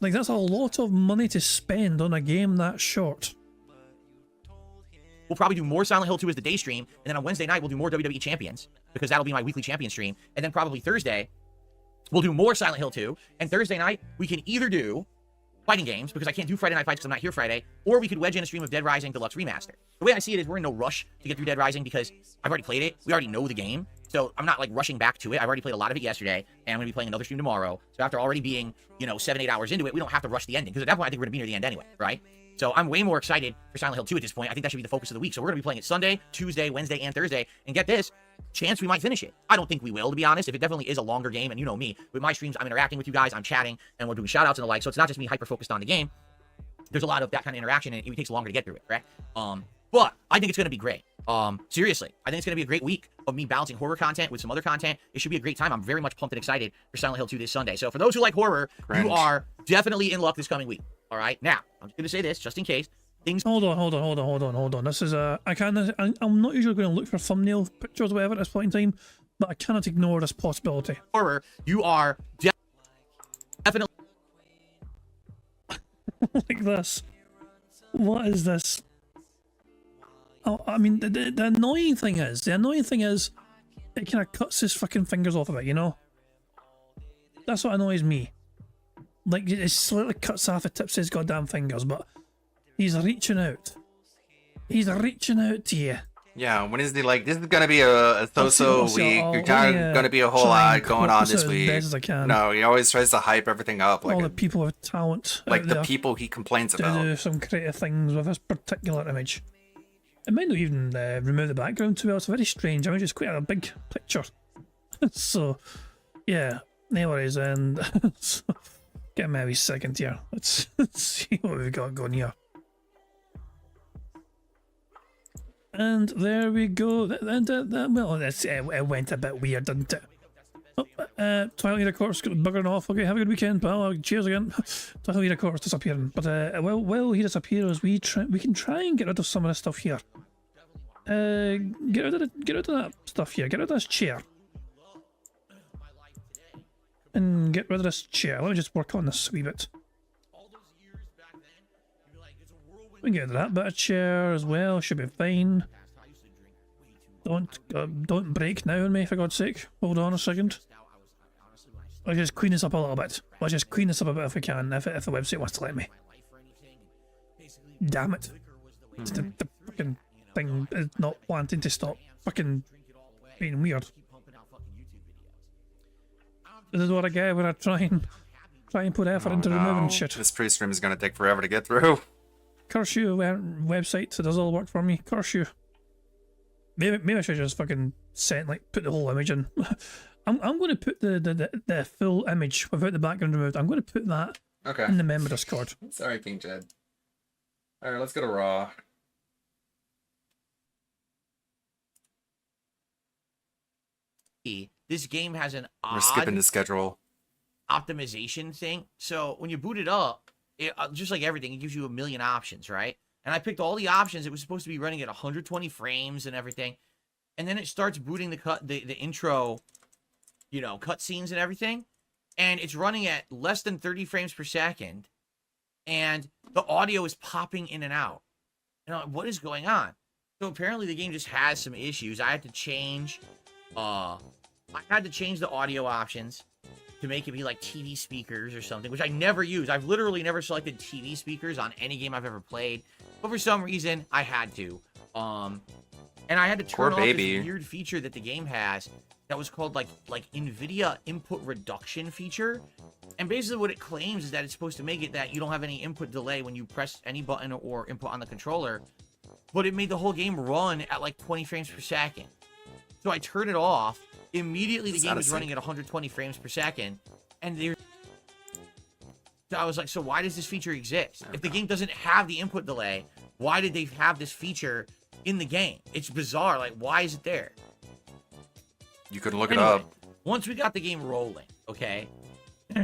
Like, that's a lot of money to spend on a game that short. We'll probably do more Silent Hill 2 as the day stream, and then on Wednesday night, we'll do more WWE Champions, because that'll be my weekly champion stream. And then probably Thursday, we'll do more Silent Hill 2, and Thursday night, we can either do fighting games, because I can't do Friday Night Fights because I'm not here Friday, or we could wedge in a stream of Dead Rising Deluxe Remaster. The way I see it is we're in no rush to get through Dead Rising, because I've already played it, we already know the game, so I'm not like rushing back to it. I've already played a lot of it yesterday, and I'm going to be playing another stream tomorrow, so after already being, 7-8 hours into it, we don't have to rush the ending, because at that point I think we're going to be near the end anyway, right? So I'm way more excited for Silent Hill 2 at this point. I think that should be the focus of the week. So we're going to be playing it Sunday, Tuesday, Wednesday, and Thursday. And get this, chance we might finish it. I don't think we will, to be honest. If it definitely is a longer game, and you know me, with my streams, I'm interacting with you guys, I'm chatting, and we're doing shout-outs and the like. So it's not just me hyper-focused on the game. There's a lot of that kind of interaction, and it takes longer to get through it, right? But I think it's going to be great. Seriously, I think it's going to be a great week of me balancing horror content with some other content. It should be a great time. I'm very much pumped and excited for Silent Hill 2 this Sunday. So for those who like horror, you are definitely in luck this coming week. All right? Now, I'm just going to say this, just in case. Hold on. This is I'm not usually going to look for thumbnail pictures or whatever at this point in time, but I cannot ignore this possibility. Horror, you are definitely like this. What is this? I mean, the annoying thing is, it kind of cuts his fucking fingers off of it, you know? That's what annoys me. Like, it slightly cuts off the tips of his goddamn fingers, but he's reaching out. He's reaching out to you. Yeah, when is he like, this is gonna be a so-so week, there's not gonna be a whole lot going on this week. No, he always tries to hype everything up. Like all the people with talent. Like the people he complains to about. do some creative things with this particular image. It might not even remove the background too well, it's very strange. I mean, it's quite a big picture. So, yeah, no worries, and so, get me a wee second here. Let's see what we've got going here. And there we go. Well, it went a bit weird, didn't it? Oh, Twilight of course buggering off. Okay, have a good weekend, pal. Cheers again. Twilight of course disappearing. But while he disappears, we can try and get rid of some of this stuff here. Get rid of that stuff here. Get rid of this chair. And get rid of this chair. Let me just work on this a wee bit. We can get rid of that bit of chair as well. Should be fine. Don't break now on me, for God's sake. Hold on a second. Let's just clean this up a little bit. Let's just clean this up a bit if we can, if the website wants to let me. Damn it. It's the fucking thing is not wanting to stop fucking being weird. This is what I get when I try and put effort into removing shit. This pre-stream is gonna take forever to get through. Curse you, website that does all the work for me. Curse you. Maybe I should just fucking put the whole image in. I'm going to put the full image without the background removed. I'm going to put that in the member Discord. Sorry, King Jed. Alright, let's go to Raw. This game has an odd We're skipping the schedule. optimization thing. So when you boot it up, just like everything, it gives you a million options, right? And I picked all the options. It was supposed to be running at 120 frames and everything. And then it starts booting the intro, you know, cutscenes and everything. And it's running at less than 30 frames per second. And the audio is popping in and out. You know, what is going on? So apparently the game just has some issues. I had to change the audio options to make it be like TV speakers or something, which I never use. I've literally never selected TV speakers on any game I've ever played, but for some reason I had to. And I had to turn off this weird feature that the game has that was called like NVIDIA input reduction feature. And basically what it claims is that it's supposed to make it that you don't have any input delay when you press any button or input on the controller, but it made the whole game run at like 20 frames per second. So I turned it off. Immediately the game was running at 120 frames per second. And I was like, so why does this feature exist? If the game doesn't have the input delay, why did they have this feature in the game? It's bizarre. Like, why is it there? You could look it up. Once we got the game rolling, okay,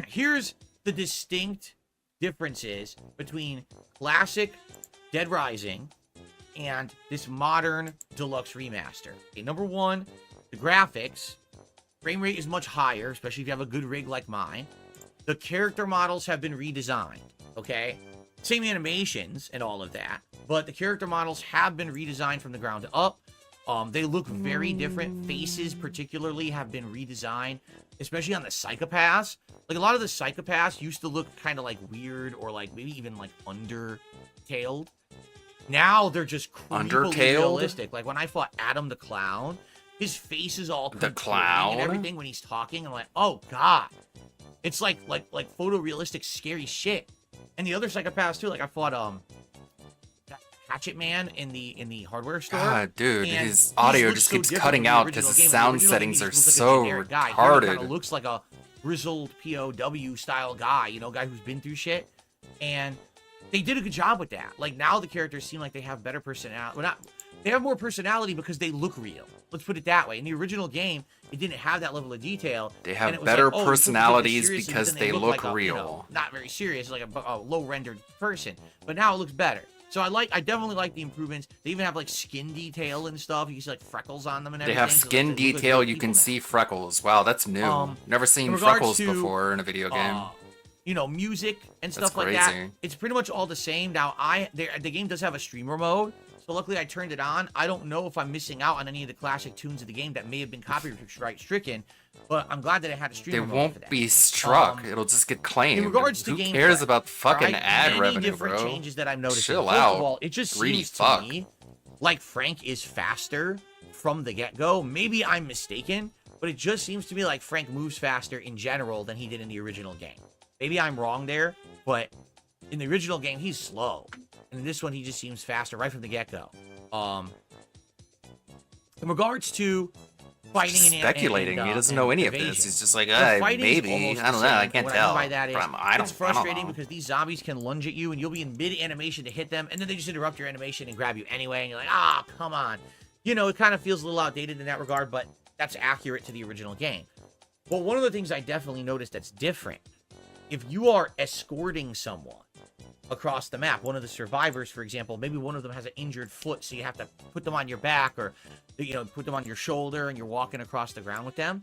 here's the distinct differences between classic Dead Rising and this modern deluxe remaster. Okay, number one, the graphics. Frame rate is much higher, especially if you have a good rig like mine. The character models have been redesigned, okay? Same animations and all of that, but the character models have been redesigned from the ground up. They look very different. Faces particularly have been redesigned, especially on the psychopaths. Like, a lot of the psychopaths used to look kind of like weird or like maybe even like undertailed. Now they're just creepily realistic. Like when I fought Adam the Clown, his face is all the clown and everything when he's talking. I'm like, oh god, it's like photorealistic, scary shit. And the other psychopaths too. Like I fought that Hatchet Man in the hardware store. God, dude, his audio just keeps cutting out because the sound settings are so retarded. He kind of looks like a grizzled POW style guy, you know, guy who's been through shit. And they did a good job with that. Like now the characters seem like they have better personality. Well, they have more personality because they look real. Let's put it that way. In the original game, it didn't have that level of detail. They have better personalities because they look like real. You know, not very serious, like a low rendered person. But now it looks better. So I definitely like the improvements. They even have like skin detail and stuff. You can see like freckles on them and everything. They have skin detail. You can see freckles. Wow, that's new. Never seen freckles before in a video game. You know, music and stuff like that. It's pretty much all the same. Now, the game does have a streamer mode. So but luckily I turned it on. I don't know if I'm missing out on any of the classic tunes of the game that may have been copyright stricken, but I'm glad that it had a stream. They for won't that. be struck. It'll just get claimed. In regards to Who gameplay, cares about fucking right? ad Many revenue, different bro? changes that I've noticed. Chill First out. of all, it just Greedy seems fuck. to me like Frank is faster from the get-go. Maybe I'm mistaken, but it just seems to me like Frank moves faster in general than he did in the original game. Maybe I'm wrong there, but in the original game, he's slow. And in this one, he just seems faster right from the get-go. In regards to fighting and Speculating. He doesn't know any of this. He's just like, maybe. I don't know. I can't tell. By that is, it's frustrating know. because these zombies can lunge at you and you'll be in mid-animation to hit them, and then they just interrupt your animation and grab you anyway, and you're like, come on. You know, it kind of feels a little outdated in that regard, but that's accurate to the original game. Well, one of the things I definitely noticed that's different, if you are escorting someone across the map, one of the survivors, for example, maybe one of them has an injured foot, so you have to put them on your back or, you know, put them on your shoulder and you're walking across the ground with them.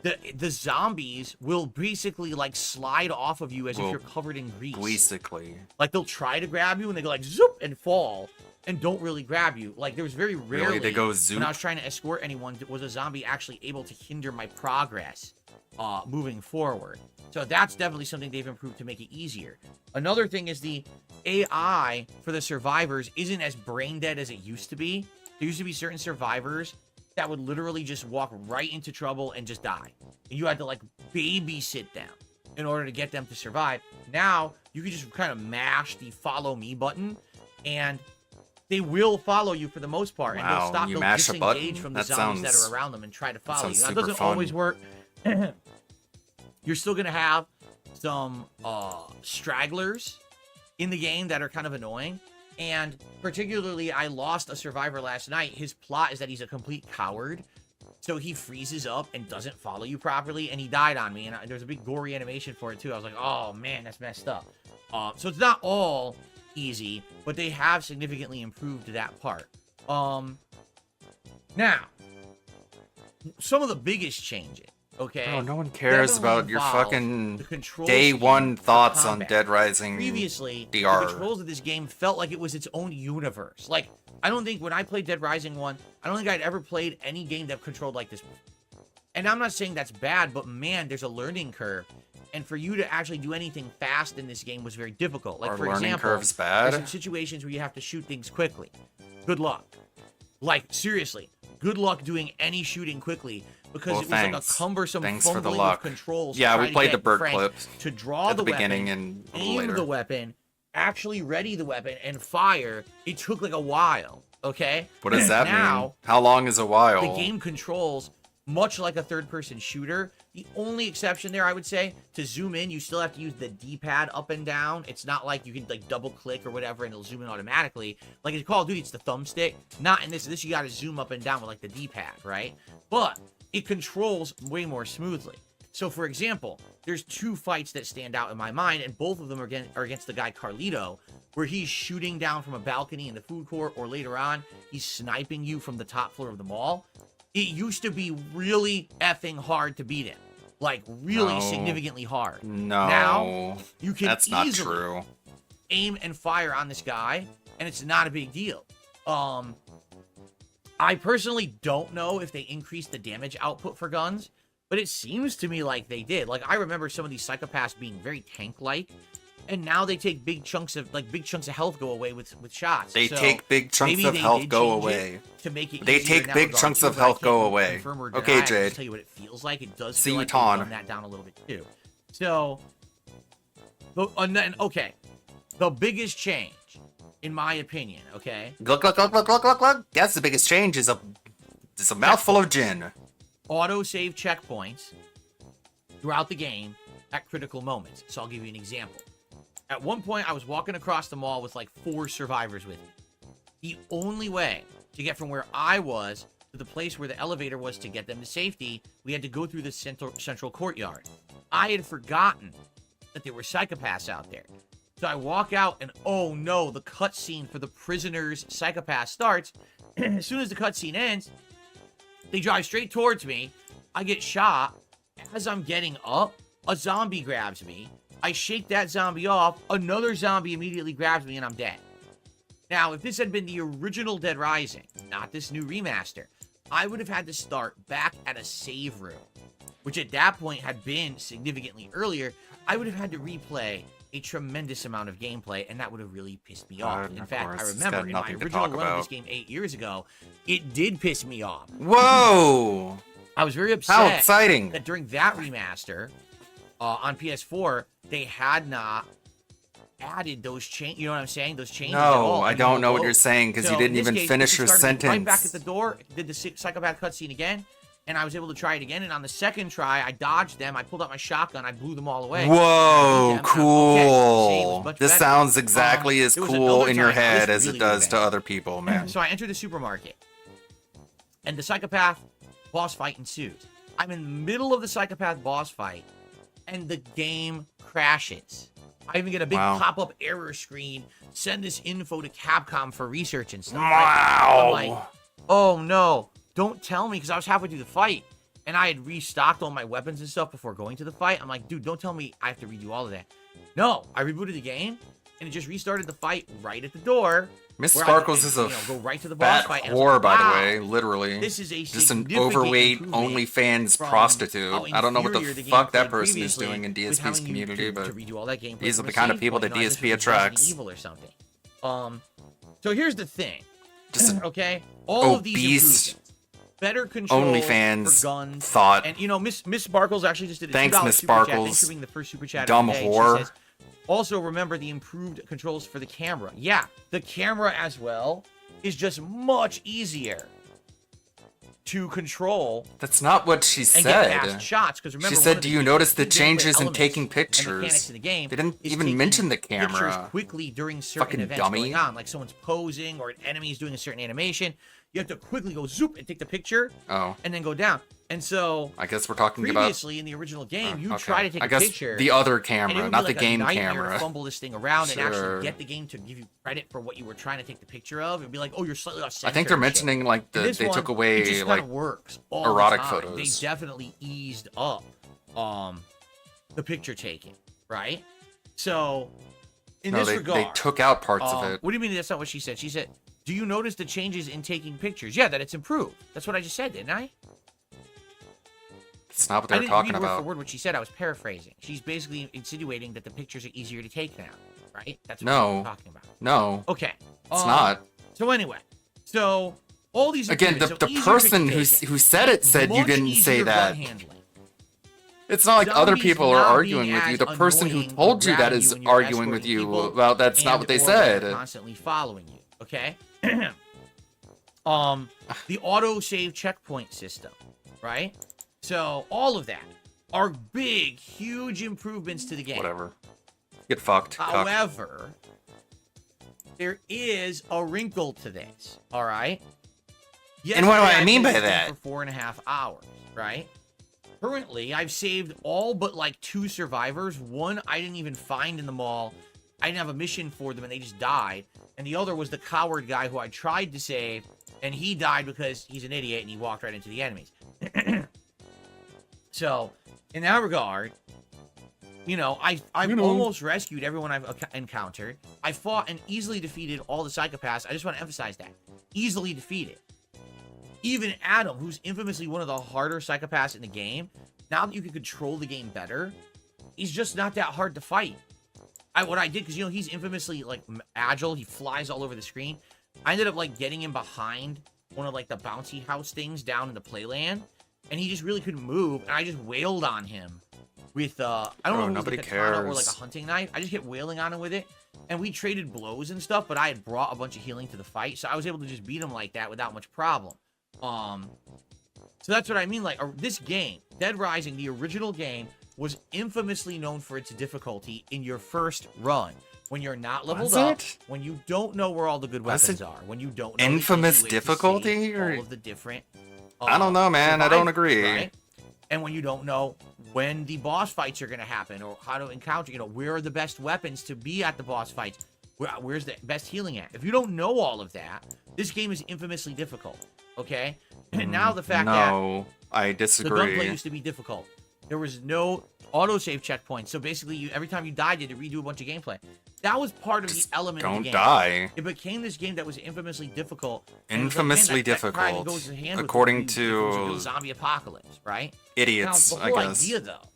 The zombies will basically like slide off of you as if you're covered in grease. Basically. Like they'll try to grab you and they go like zoop and fall and don't really grab you. Like there was very rarely Really? They go zoop? when I was trying to escort anyone, was a zombie actually able to hinder my progress moving forward. So that's definitely something they've improved to make it easier. Another thing is the AI for the survivors isn't as brain dead as it used to be. There used to be certain survivors that would literally just walk right into trouble and just die. And you had to like babysit them in order to get them to survive. Now you can just kind of mash the follow me button and they will follow you for the most part. And they'll stop, they'll disengage from the zombies that are around them and try to follow you. That doesn't always work. You're still going to have some stragglers in the game that are kind of annoying. And particularly, I lost a survivor last night. His plot is that he's a complete coward. So he freezes up and doesn't follow you properly. And he died on me. And there's a big gory animation for it, too. I was like, oh, man, that's messed up. So it's not all easy, but they have significantly improved that part. Now, some of the biggest changes. Okay. Bro, no one cares about your fucking day one thoughts on Dead Rising. Previously, DR. the controls of this game felt like it was its own universe. Like, I don't think when I played Dead Rising 1, I don't think I'd ever played any game that controlled like this before. And I'm not saying that's bad, but man, there's a learning curve. And for you to actually do anything fast in this game was very difficult. Like, for learning example, curve's bad? there's some situations where you have to shoot things quickly. Good luck. Like, seriously, good luck doing any shooting quickly. Because it was like a cumbersome fumbling of controls. Yeah, we played the bird Frank clips to draw at the the beginning weapon, and a little aim later. the weapon, actually ready the weapon, and fire. It took like a while. Okay. What does that now, mean? How long is a while? The game controls much like a third-person shooter. The only exception there, I would say, to zoom in, you still have to use the D-pad up and down. It's not like you can like double-click or whatever and it'll zoom in automatically. Like in Call of Duty, it's the thumbstick. Not in this. This you got to zoom up and down with like the D-pad, right? But it controls way more smoothly. So, for example, there's two fights that stand out in my mind, and both of them are against the guy Carlito, where he's shooting down from a balcony in the food court, or later on, he's sniping you from the top floor of the mall. It used to be really effing hard to beat him. Like, really significantly hard. No. Now, you can That's not easily true. aim and fire on this guy, and it's not a big deal. I personally don't know if they increased the damage output for guns, but it seems to me like they did. Like, I remember some of these psychopaths being very tank-like, and now they take big chunks of health go away with shots. They So take big chunks maybe of they health did go change it away. to make it They easier in take that big regard chunks too, of but I health can't go away. confirm or Okay, deny. I can Jade. just tell you what it feels like. It does See feel you, like they've Ton. dumbed that down a little bit too. So, and then, okay, the biggest change, in my opinion, okay? Look. That's the biggest change. Is a mouthful of gin. Auto-save checkpoints throughout the game at critical moments. So I'll give you an example. At one point, I was walking across the mall with like 4 survivors with me. The only way to get from where I was to the place where the elevator was to get them to safety, we had to go through the central courtyard. I had forgotten that there were psychopaths out there. So I walk out and oh no, the cutscene for the prisoner's psychopath starts. As soon as the cutscene ends, they drive straight towards me. I get shot. As I'm getting up, a zombie grabs me. I shake that zombie off. Another zombie immediately grabs me and I'm dead. Now, if this had been the original Dead Rising, not this new remaster, I would have had to start back at a save room, which at that point had been significantly earlier. I would have had to replay a tremendous amount of gameplay, and that would have really pissed me off. In fact, I remember in my original run of this game 8 years ago, it did piss me off. Whoa! I was very upset. How exciting! That during that remaster on PS4, they had not added those changes. You know what I'm saying? Those changes. at all. No, I don't know what you're saying because you didn't even finish your sentence. Right back at the door, did the psychopath cutscene again, and I was able to try it again. And on the second try, I dodged them. I pulled out my shotgun. I blew them all away. Whoa, cool! Okay, this better. sounds exactly as There was cool another in your time head this as it really does went to bad. other people, man. So I entered the supermarket, and the psychopath boss fight ensues. I'm in the middle of the psychopath boss fight, and the game crashes. I even get a big pop-up error screen. Send this info to Capcom for research and stuff. Wow. I'm like, oh no, don't tell me, because I was halfway through the fight, and I had restocked all my weapons and stuff before going to the fight. I'm like, dude, don't tell me I have to redo all of that. No, I rebooted the game, and it just restarted the fight right at the door. Miss where Sparkles I is could, a go right to the boss fat fight. And I was whore, like, by the wow, way, literally. This is a just an significant overweight improvement OnlyFans from prostitute. how I don't know what the inferior the game fuck that played person is previously doing in with DSP's having you community, to but redo all that gameplay these are from the a kind of save people point. that You know, this DSP was Resident attracts. Evil or something. So here's the thing. Just okay, all of these obese improvements, better control OnlyFans for guns, thought. and you know, Miss Sparkles actually just did a Thanks, $2 Miss super chat. Sparkles. Thanks for being the first super chat Dumb of the day. whore. She says, also remember the improved controls for the camera. Yeah, the camera as well is just much easier to control. That's not what she And said. get fast shots, because remember, She one said, of "Do the you notice the key gameplay changes in elements taking and mechanics pictures?" in the game They didn't is even taking mention the pictures camera. quickly during certain Fucking events dummy. going on, like someone's posing or an enemy is doing a certain animation. You have to quickly go zoop and take the picture, Oh, and then go down. And so I guess we're talking about previously in the original game, you okay. try to take I a guess picture. the other and it camera, would not be the like game a nightmare camera. to fumble this thing around and Sure. actually get the game to give you credit for what you were trying to take the picture of. It'd be like, oh, you're slightly off center. I think they're and shit. mentioning like In this they one, took it away just like kinda works all erotic the time. photos. They definitely eased up the picture taking, right? So in No, this they regard, took out parts of it. What do you mean that's not what she said? She said, do you notice the changes in taking pictures? Yeah, that it's improved. That's what I just said, didn't I? It's not what I they're didn't talking read word for about. word what she said. I was paraphrasing. She's basically insinuating that the pictures are easier to take now, right? That's what No. she's talking about. No. Okay. It's not. So anyway, so all these Again, the, improvements, the so easier person picture who said it said you much didn't say easier that. gun handling. It's not like other Zombies people are not arguing being with you. as The person who annoying told you that grabbing is you when you're arguing with escorting you. people Well, that's not what they and/or they're said. Constantly following you. Okay. The auto save checkpoint system, right? So all of that are big, huge improvements to the game. Whatever. Get fucked. cuck. However, there is a wrinkle to this. All right. And what do I Yesterday, mean by played this that? game for 4.5 hours, right? Currently, I've saved all but like 2 survivors. One I didn't even find in the mall. I didn't have a mission for them, and they just died. And the other was the coward guy who I tried to save, and he died because he's an idiot and he walked right into the enemies. So, in that regard, you know, I've almost rescued everyone I've encountered. I fought and easily defeated all the psychopaths. I just want to emphasize that. Easily defeated. Even Adam, who's infamously one of the harder psychopaths in the game, now that you can control the game better, he's just not that hard to fight. What I did, because, you know, he's infamously, like, agile. He flies all over the screen. I ended up, like, getting him behind one of, like, the bouncy house things down in the playland, and he just really couldn't move, and I just wailed on him with, I don't know if it was nobody like a katana or, cares. like, a hunting knife. I just kept wailing on him with it, and we traded blows and stuff, but I had brought a bunch of healing to the fight, so I was able to just beat him like that without much problem. So that's what I mean, like, this game, Dead Rising, the original game, was infamously known for its difficulty in your first run. When you're not leveled Was up, it? when you don't know where all the good Was weapons it are, when you don't know infamous the easy way to difficulty, save or- all of the different I don't know, man. I don't agree. right? And when you don't know when the boss fights are going to happen or how to encounter, you know, where are the best weapons to be at the boss fights? Where's the best healing at? If you don't know all of that, this game is infamously difficult, okay? And now the fact that No, I the disagree. gunplay used to be difficult. There was no autosave checkpoints. So basically, every time you died, you had to redo a bunch of gameplay. That was part of the element of the Don't game. die. It became this game that was infamously difficult. Infamously difficult, according to zombie apocalypse, right? idiots, now, the I whole guess. idea, though,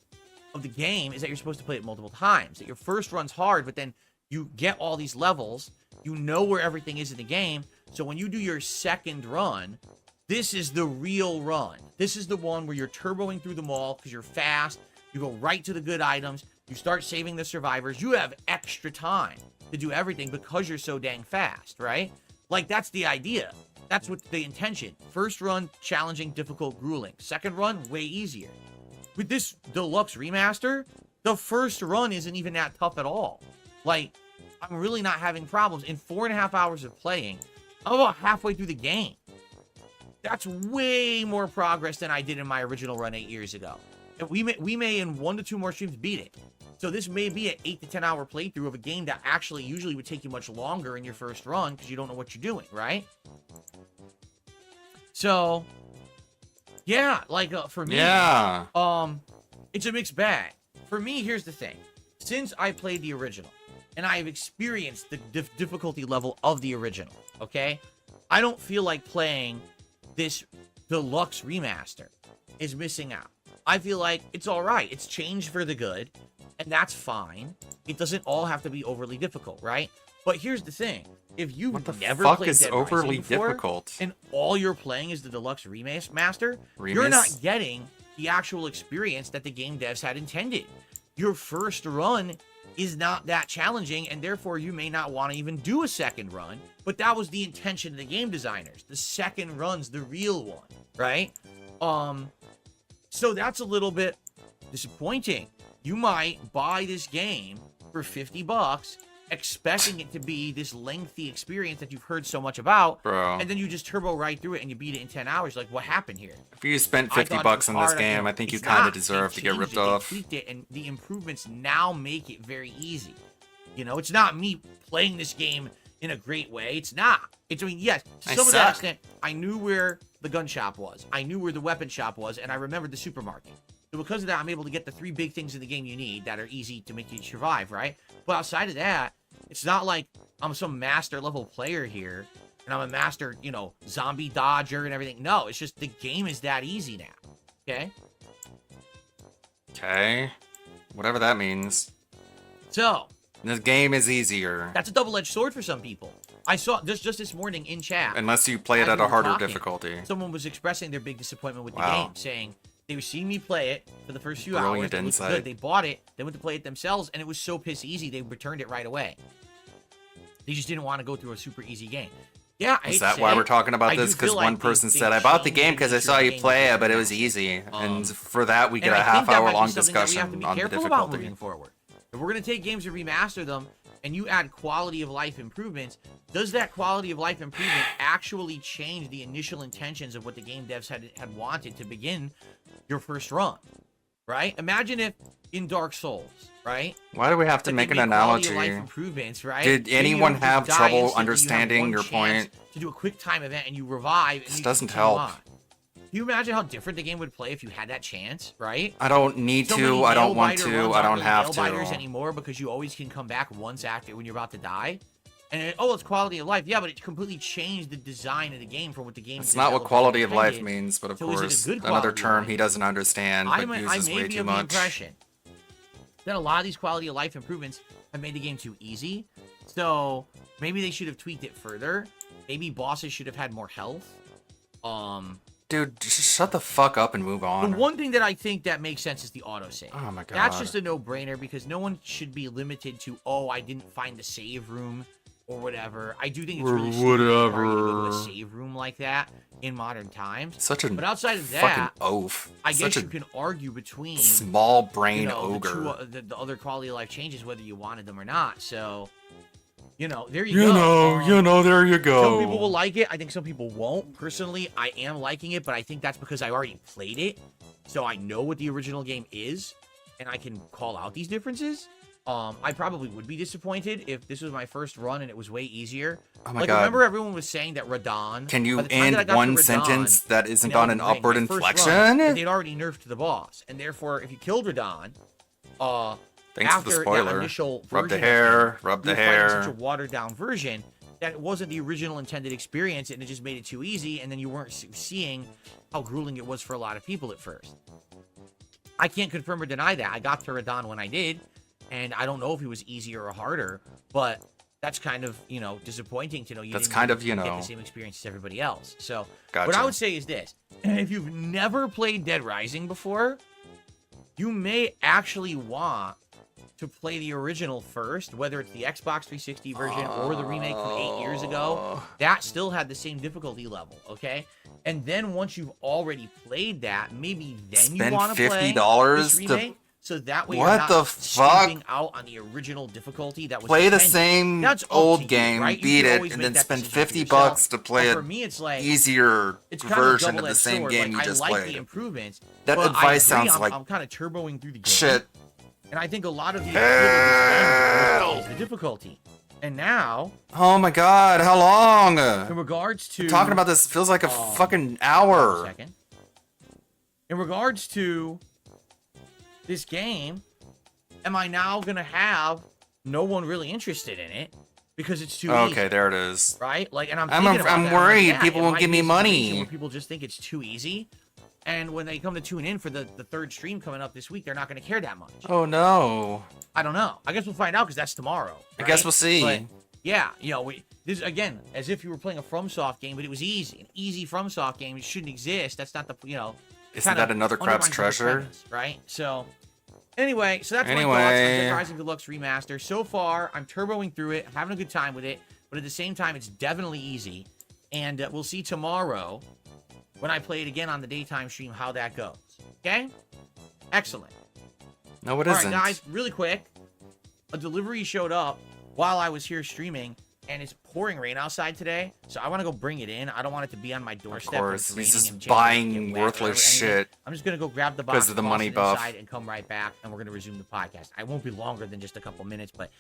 of the game is that you're supposed to play it multiple times. That your first run's hard, but then you get all these levels. You know where everything is in the game. So when you do your second run, this is the real run. This is the one where you're turboing through them all because you're fast. You go right to the good items. You start saving the survivors. You have extra time to do everything because you're so dang fast, right? Like, that's the idea. That's what the intention. First run, challenging, difficult, grueling. Second run, way easier. With this deluxe remaster, the first run isn't even that tough at all. Like, I'm really not having problems. In 4.5 hours of playing, I'm about halfway through the game. That's way more progress than I did in my original run 8 years ago. And we may in 1 to 2 more streams beat it. So this may be an 8 to 10 hour playthrough of a game that actually usually would take you much longer in your first run because you don't know what you're doing, right? So, yeah, like for me, it's a mixed bag. For me, here's the thing. Since I played the original and I've experienced the difficulty level of the original, okay? I don't feel like playing this deluxe remaster is missing out. I feel like it's all right. It's changed for the good, and that's fine. It doesn't all have to be overly difficult, right? But here's the thing. If you've never fuck played is Dead overly Rising before, difficult? and all you're playing is the deluxe remaster, you're not getting the actual experience that the game devs had intended. Your first run is not that challenging, and therefore you may not want to even do a second run, but that was the intention of the game designers. The second run's the real one, right? So that's a little bit disappointing. You might buy this game for $50, expecting it to be this lengthy experience that you've heard so much about, Bro. and then you just turbo right through it and you beat it in 10 hours. Like, what happened here? If you spent $50 on this game, I think you kind of deserve to get ripped off. They tweaked it, and the improvements now make it very easy. You know, it's not me playing this game in a great way. It's not. It's, I mean, yes, to some of that extent, I knew where the gun shop was. I knew where the weapon shop was, and I remembered the supermarket. So because of that, I'm able to get the 3 big things in the game you need that are easy to make you survive, right? But outside of that, it's not like I'm some master level player here, and I'm a master, you know, zombie dodger and everything. No, it's just the game is that easy now, okay? Okay. Whatever that means. So, this game is easier. that's a double-edged sword for some people. I saw just this morning in chat. Unless you play it as at we a were harder talking, difficulty. Someone was expressing their big disappointment with the Wow. game, saying they were seeing me play it for the first few Brilliant hours. It looked insight. good. They bought it. They went to play it themselves, and it was so piss easy they returned it right away. They just didn't want to go through a super easy game. Yeah, I hate Is to that say why it, we're talking about I this? do feel Because like one person they said, I bought the changed game because I nature saw of you the play game it, but it was easy. And for that, we get and a I think that might be half-hour-long something that we discussion have to be on the careful about difficulty. moving forward. If we're going to take games and remaster them, and you add quality of life improvements, does that quality of life improvement actually change the initial intentions of what the game devs had wanted to begin your first run? Right? Imagine if in Dark Souls, right? Why do we have to make an quality of life analogy? improvements, right? Did Maybe you anyone don't just have die trouble instantly, you have understanding one your chance point? to do a quick time event and you revive. And This you doesn't continue help. on. Can you imagine how different the game would play if you had that chance, right? I don't need So many to, I don't nail want biter to, runs I aren't don't really have nail biters to. anymore because you always can come back once after when you're about to die. And it's quality of life. Yeah, but it completely changed the design of the game from what the game. It's not what quality of life intended. means, but of So is it a course, good another quality of term life? he doesn't understand, but I uses may way be too of the much. impression that a lot of these quality of life improvements have made the game too easy. So maybe they should have tweaked it further. Maybe bosses should have had more health. Dude, just shut the fuck up and move on. The one thing that I think that makes sense is the autosave. Oh my god. That's just a no-brainer because no one should be limited to, oh, I didn't find the save room or whatever. I do think it's really stupid to go to a save room like that in modern times. Such a but outside of fucking that, oaf. I Such guess a you can argue between small brain you know, ogre. the other quality of life changes whether you wanted them or not. So, you know, there You go. know, there you go. Some people will like it. I think some people won't. Personally, I am liking it, but I think that's because I already played it. So I know what the original game is, and I can call out these differences. I probably would be disappointed if this was my first run and it was way easier. Oh my like, god. remember everyone was saying that Radon... Can you by the time that I end got to one Radon sentence that isn't in on an Elden Ring, upward my first inflection? run, they'd already nerfed the boss. And therefore, if you killed Radon, Thanks for after the spoiler. that initial Rub the version of hair, it, rub we the were fighting hair. such a watered down version that it wasn't the original intended experience, and it just made it too easy, and then you weren't seeing how grueling it was for a lot of people at first. I can't confirm or deny that. I got to Radon when I did, and I don't know if it was easier or harder, but that's kind of, you know, disappointing to know you That's didn't kind of, you get know. the same experience as everybody else. So what Gotcha. I would say is this: if you've never played Dead Rising before, you may actually want to play the original first, whether it's the Xbox 360 version or the remake from 8 years ago. That still had the same difficulty level, okay? And then once you've already played that, maybe then you Spend want to play $50 this to- remake. So that way What you're not the fuck? skipping out on the original difficulty that was Play the intended. same That's up to old you, game, right? You beat can it, always and make then that spend decision for $50 yourself. to play But a for me, it's like easier it's kind version of of the double-edged same sword. game Like, you just I like played. the improvements. That but advice I agree, sounds like I'm kind of turboing through the game. shit. And I think a lot of the appeal of this game is the difficulty. And now, Oh my god, how long? in regards to Talking about this feels like a fucking hold on a hour. second. In regards to this game, am I now gonna have no one really interested in it because it's too easy? Okay, there it is. Right? Like, and I'm I'm thinking about I'm that. I'm like, worried yeah, people it won't might give be me a situation money. where people just think it's too easy, and when they come to tune in for the third stream coming up this week, they're not going to care that much. Oh no. I don't know. I guess we'll find out because that's tomorrow. I guess right? we'll see. But, yeah, you know, this again, as if you were playing a FromSoft game, but it was easy. An easy FromSoft game. It shouldn't exist. That's not the, you know. Isn't kinda that another crap's undermines the treasure? premise, right? So, anyway, so that's my thoughts on Anyway. Dead Rising Deluxe Remaster. So far, I'm turboing through it. I'm having a good time with it, but at the same time, it's definitely easy. And we'll see tomorrow when I play it again on the daytime stream how that goes. Okay? Excellent. No, it All isn't. right, guys, really quick. A delivery showed up while I was here streaming, and it's pouring rain outside today, so I want to go bring it in. I don't want it to be on my doorstep. Of when course, it's he's raining just and buying get wet or worthless anything. shit I'm just gonna go grab the box because of the toss money it buff. inside, and come right back, and we're gonna resume the podcast. I won't be longer than just a couple minutes, but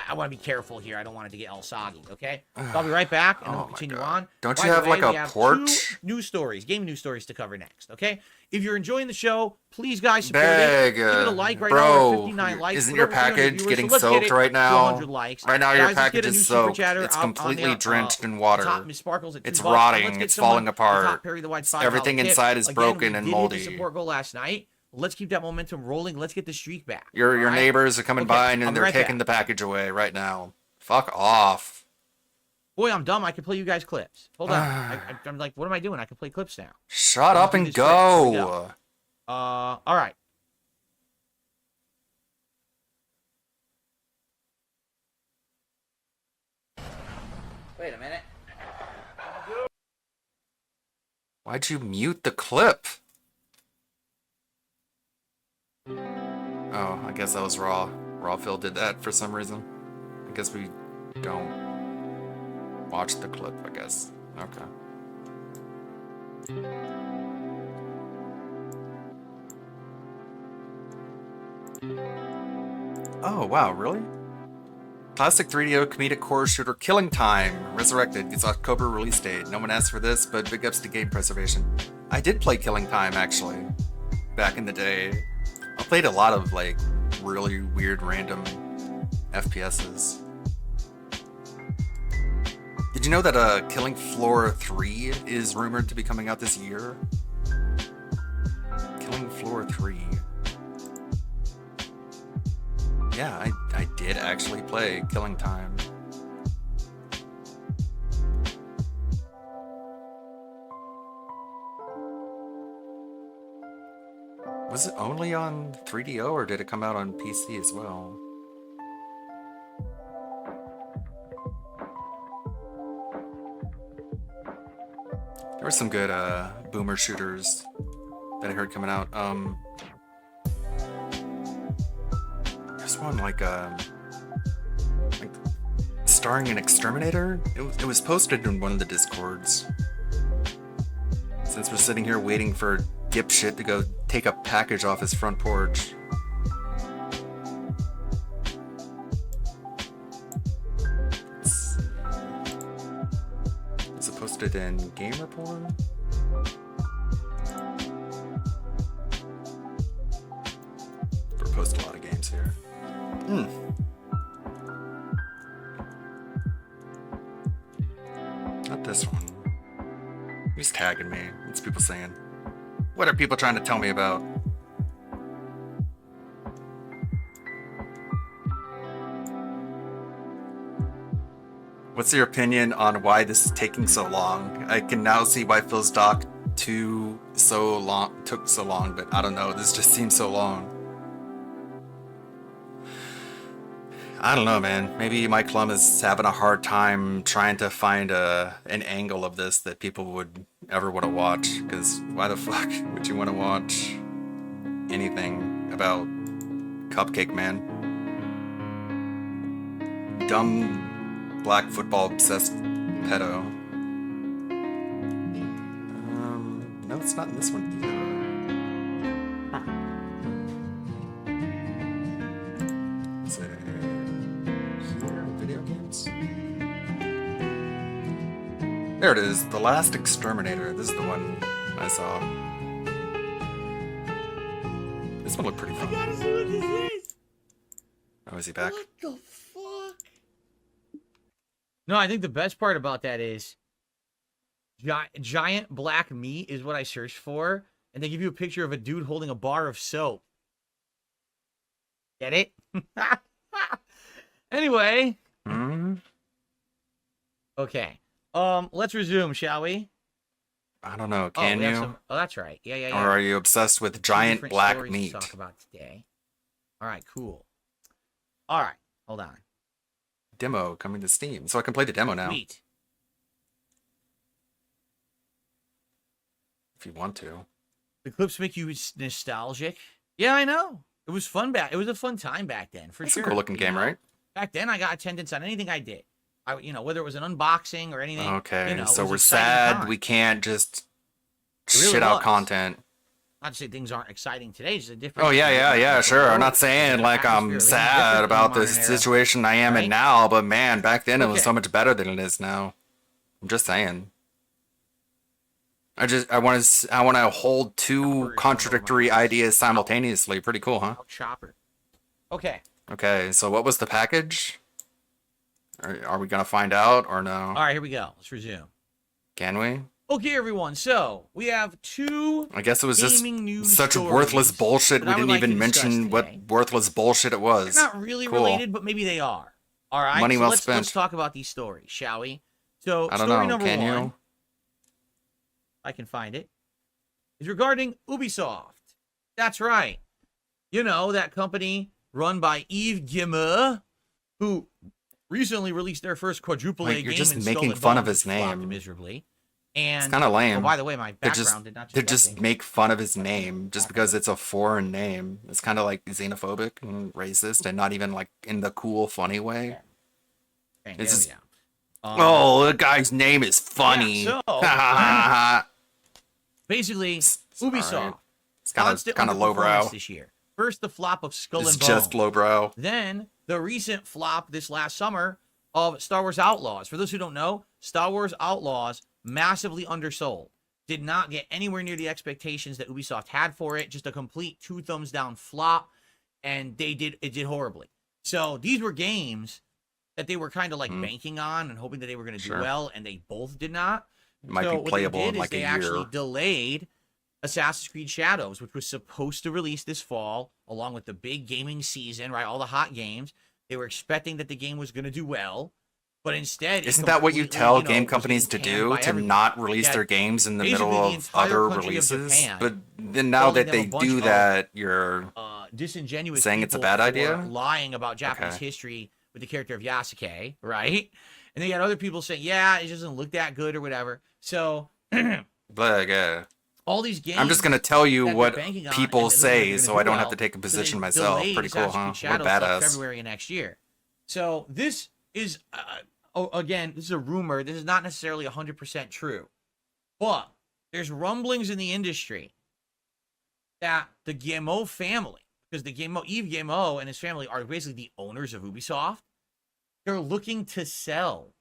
I want to be careful here. I don't want it to get all soggy. Okay, so I'll be right back, and then we'll continue on. Don't By you the have, way, like, a we have porch? 2 news stories, game news stories to cover next. Okay, if you're enjoying the show, please guys support Beg, it. Give it a like right bro, now. We're at 59 likes. isn't We're your over 300 package viewers, getting so let's get soaked it right to now? 100 likes. Right now, your Guys, let's get package a new is super soaked. chatter It's out on completely the, drenched in top, water. Miss Sparkles at It's $2. rotting. Let's get It's someone falling at the apart. top, Perry the White $5 Everything tip. inside is Again, broken we and did hit moldy. the support goal last night. Let's keep that momentum rolling. Let's get the streak back. Your all right? neighbors are coming Okay, by I'll and be they're right taking back. the package away right now. Fuck off. Boy, I'm dumb. I can play you guys clips. Hold on. I'm like, what am I doing? I can play clips now. Shut Let up me do and this quick. Here we go. All right. Wait a minute. Why'd you mute the clip? Oh, I guess that was Raw. Rawphil did that for some reason. I guess we don't watch the clip, I guess. Okay. Oh, wow, really? Classic 3DO comedic horror shooter Killing Time Resurrected gets October release date. No one asked for this, but big ups to game preservation. I did play Killing Time, actually, back in the day. I played a lot of, like, really weird random FPSs. Did you know that Killing Floor 3 is rumored to be coming out this year? Killing Floor 3. Yeah, I did actually play Killing Time. Was it only on 3DO or did it come out on PC as well? There were some good boomer shooters that I heard coming out. There's one like starring an exterminator. It was posted in one of the discords. Since we're sitting here waiting for dipshit to go take a package off his front porch. Is it posted in Gamer Porn? We post a lot of games here. Not this one. Who's tagging me? What's people saying? What are people trying to tell me about? What's your opinion on why this is taking so long? I can now see why Phil's doc took so long, but I don't know. This just seems so long. I don't know, man. Maybe Mike Klum is having a hard time trying to find an angle of this that people would ever want to watch. Because why the fuck would you want to watch anything about Cupcake Man? Dumb black football obsessed pedo. No, it's not in this one either. Is it here? Video games? There it is. The Last Exterminator. This is the one I saw. This one looked pretty fun. I gotta see what this is. Oh, is he back? What the fuck? No, I think the best part about that is giant black meat is what I searched for, and they give you a picture of a dude holding a bar of soap. Get it? Anyway. Okay. Let's resume, shall we? I don't know. Can you? Oh, that's right. Yeah. Or are you obsessed with giant black meat? To talk about today. All right, cool. All right, hold on. Demo coming to Steam, so I can play the demo now. Sweet. If you want to. The clips make you nostalgic. Yeah, I know. It was fun It was a fun time back then, for sure. It's a cool looking game, right? Back then, I got attendance on anything I did. Whether it was an unboxing or anything. Okay, so we're sad we can't just shit out content. Not to say things aren't exciting today. It's a different. Oh yeah, sure. I'm not saying like I'm sad about the situation I am in now, but man, back then it was so much better than it is now. I'm just saying. I want to hold two contradictory ideas simultaneously. Pretty cool, huh? Chopper. Okay. Okay, so what was the package? Are we gonna find out or no? All right, here we go. Let's resume. Can we? Okay, everyone. So we have two. I guess it was just such worthless bullshit. We didn't even mention what worthless bullshit it was. They're not really related, but maybe they are. All right. Money well spent. Let's talk about these stories, shall we? So I don't story know. number Can one, you? I can find it. Is regarding Ubisoft. That's right. You know, that company run by Yves Guillemot, who recently released their first quadruple A game. You're just and making fun of his name. Miserably. And it's kind of lame. Oh, by the way, my background did not. They just make fun of his name just because it's a foreign name. It's kind of like xenophobic and racist, and not even like in the cool, funny way. It's just, oh, the guy's name is funny. Yeah, so, basically, Ubisoft. Right. It's kind of lowbrow this year. First, the flop of Skull and Bones. It's just lowbrow. Then the recent flop this last summer of Star Wars Outlaws. For those who don't know, Star Wars Outlaws massively undersold. Did not get anywhere near the expectations that Ubisoft had for it. Just a complete 2 thumbs down flop, and it did horribly. So these were games that they were kind of like banking on and hoping that they were going to do well, and they both did not. Might be playable in like a year. They actually delayed Assassin's Creed Shadows, which was supposed to release this fall, along with the big gaming season, right? All the hot games. They were expecting that the game was going to do well. But instead, isn't that what you tell game companies to do? To not release their games in the middle of other releases? But then now that they do that, you're disingenuous saying it's a bad idea? Lying about Japanese history with the character of Yasuke, right? And then you got other people saying, yeah, it doesn't look that good or whatever. So, all these games. I'm just going to tell you what people say so I don't have to take a position myself. Pretty cool, huh? What badass. February of next year. So, this is... again, this is a rumor. This is not necessarily 100% true. But there's rumblings in the industry that the Guillemot family, because Yves Guillemot and his family are basically the owners of Ubisoft, they're looking to sell.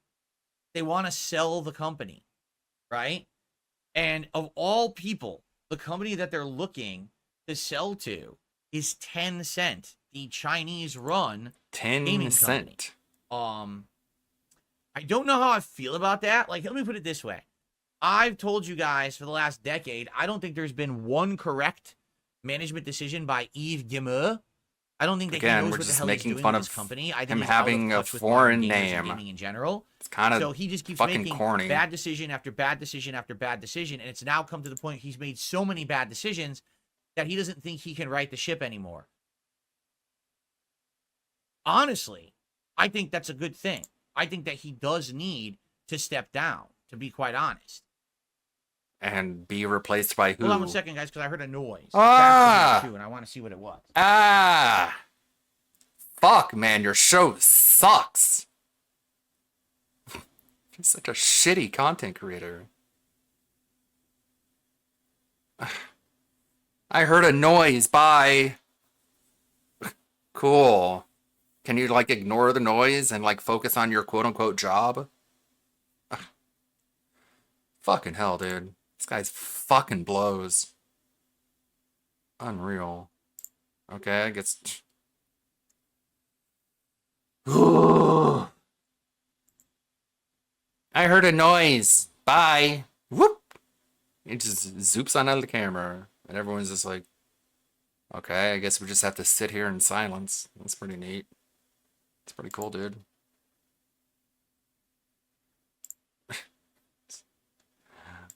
They want to sell the company, right? And of all people, the company that they're looking to sell to is Tencent, the Chinese-run 10 gaming company. cent. I don't know how I feel about that. Like, let me put it this way. I've told you guys for the last decade, I don't think there's been one correct management decision by Yves Guillemot. I don't think that he knows what the hell he's doing with his company. I think him he's having out a of touch with foreign modern gamers and name. gaming in general. It's kind of so he just keeps fucking making corny. bad decision after bad decision after bad decision, and it's now come to the point he's made so many bad decisions that he doesn't think he can right the ship anymore. Honestly, I think that's a good thing. I think that he does need to step down, to be quite honest. And be replaced by who? Hold on 1 second, guys, because I heard a noise. Ah! And I want to see what it was. Ah! Fuck, man, your show sucks. You're such a shitty content creator. I heard a noise. Bye. Cool. Can you, like, ignore the noise and, like, focus on your quote-unquote job? Fucking hell, dude. This guy's fucking blows. Unreal. Okay, I guess... I heard a noise. Bye. Whoop. It just zoops on out of the camera. And everyone's just like, okay, I guess we just have to sit here in silence. That's pretty neat. It's pretty cool, dude.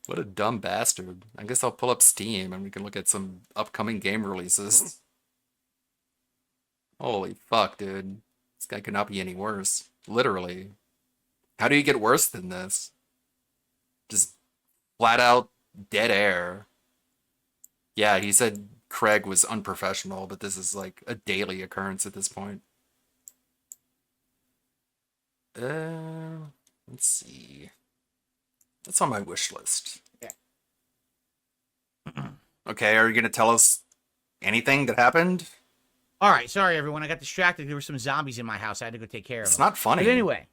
What a dumb bastard. I guess I'll pull up Steam and we can look at some upcoming game releases. Holy fuck, dude. This guy could not be any worse. Literally. How do you get worse than this? Just flat out dead air. Yeah, he said Craig was unprofessional, but this is like a daily occurrence at this point. Let's see. That's on my wish list. Yeah. Okay, are you gonna tell us anything that happened? All right, sorry everyone, I got distracted. There were some zombies in my house. I had to go take care of them. It's not funny. But anyway,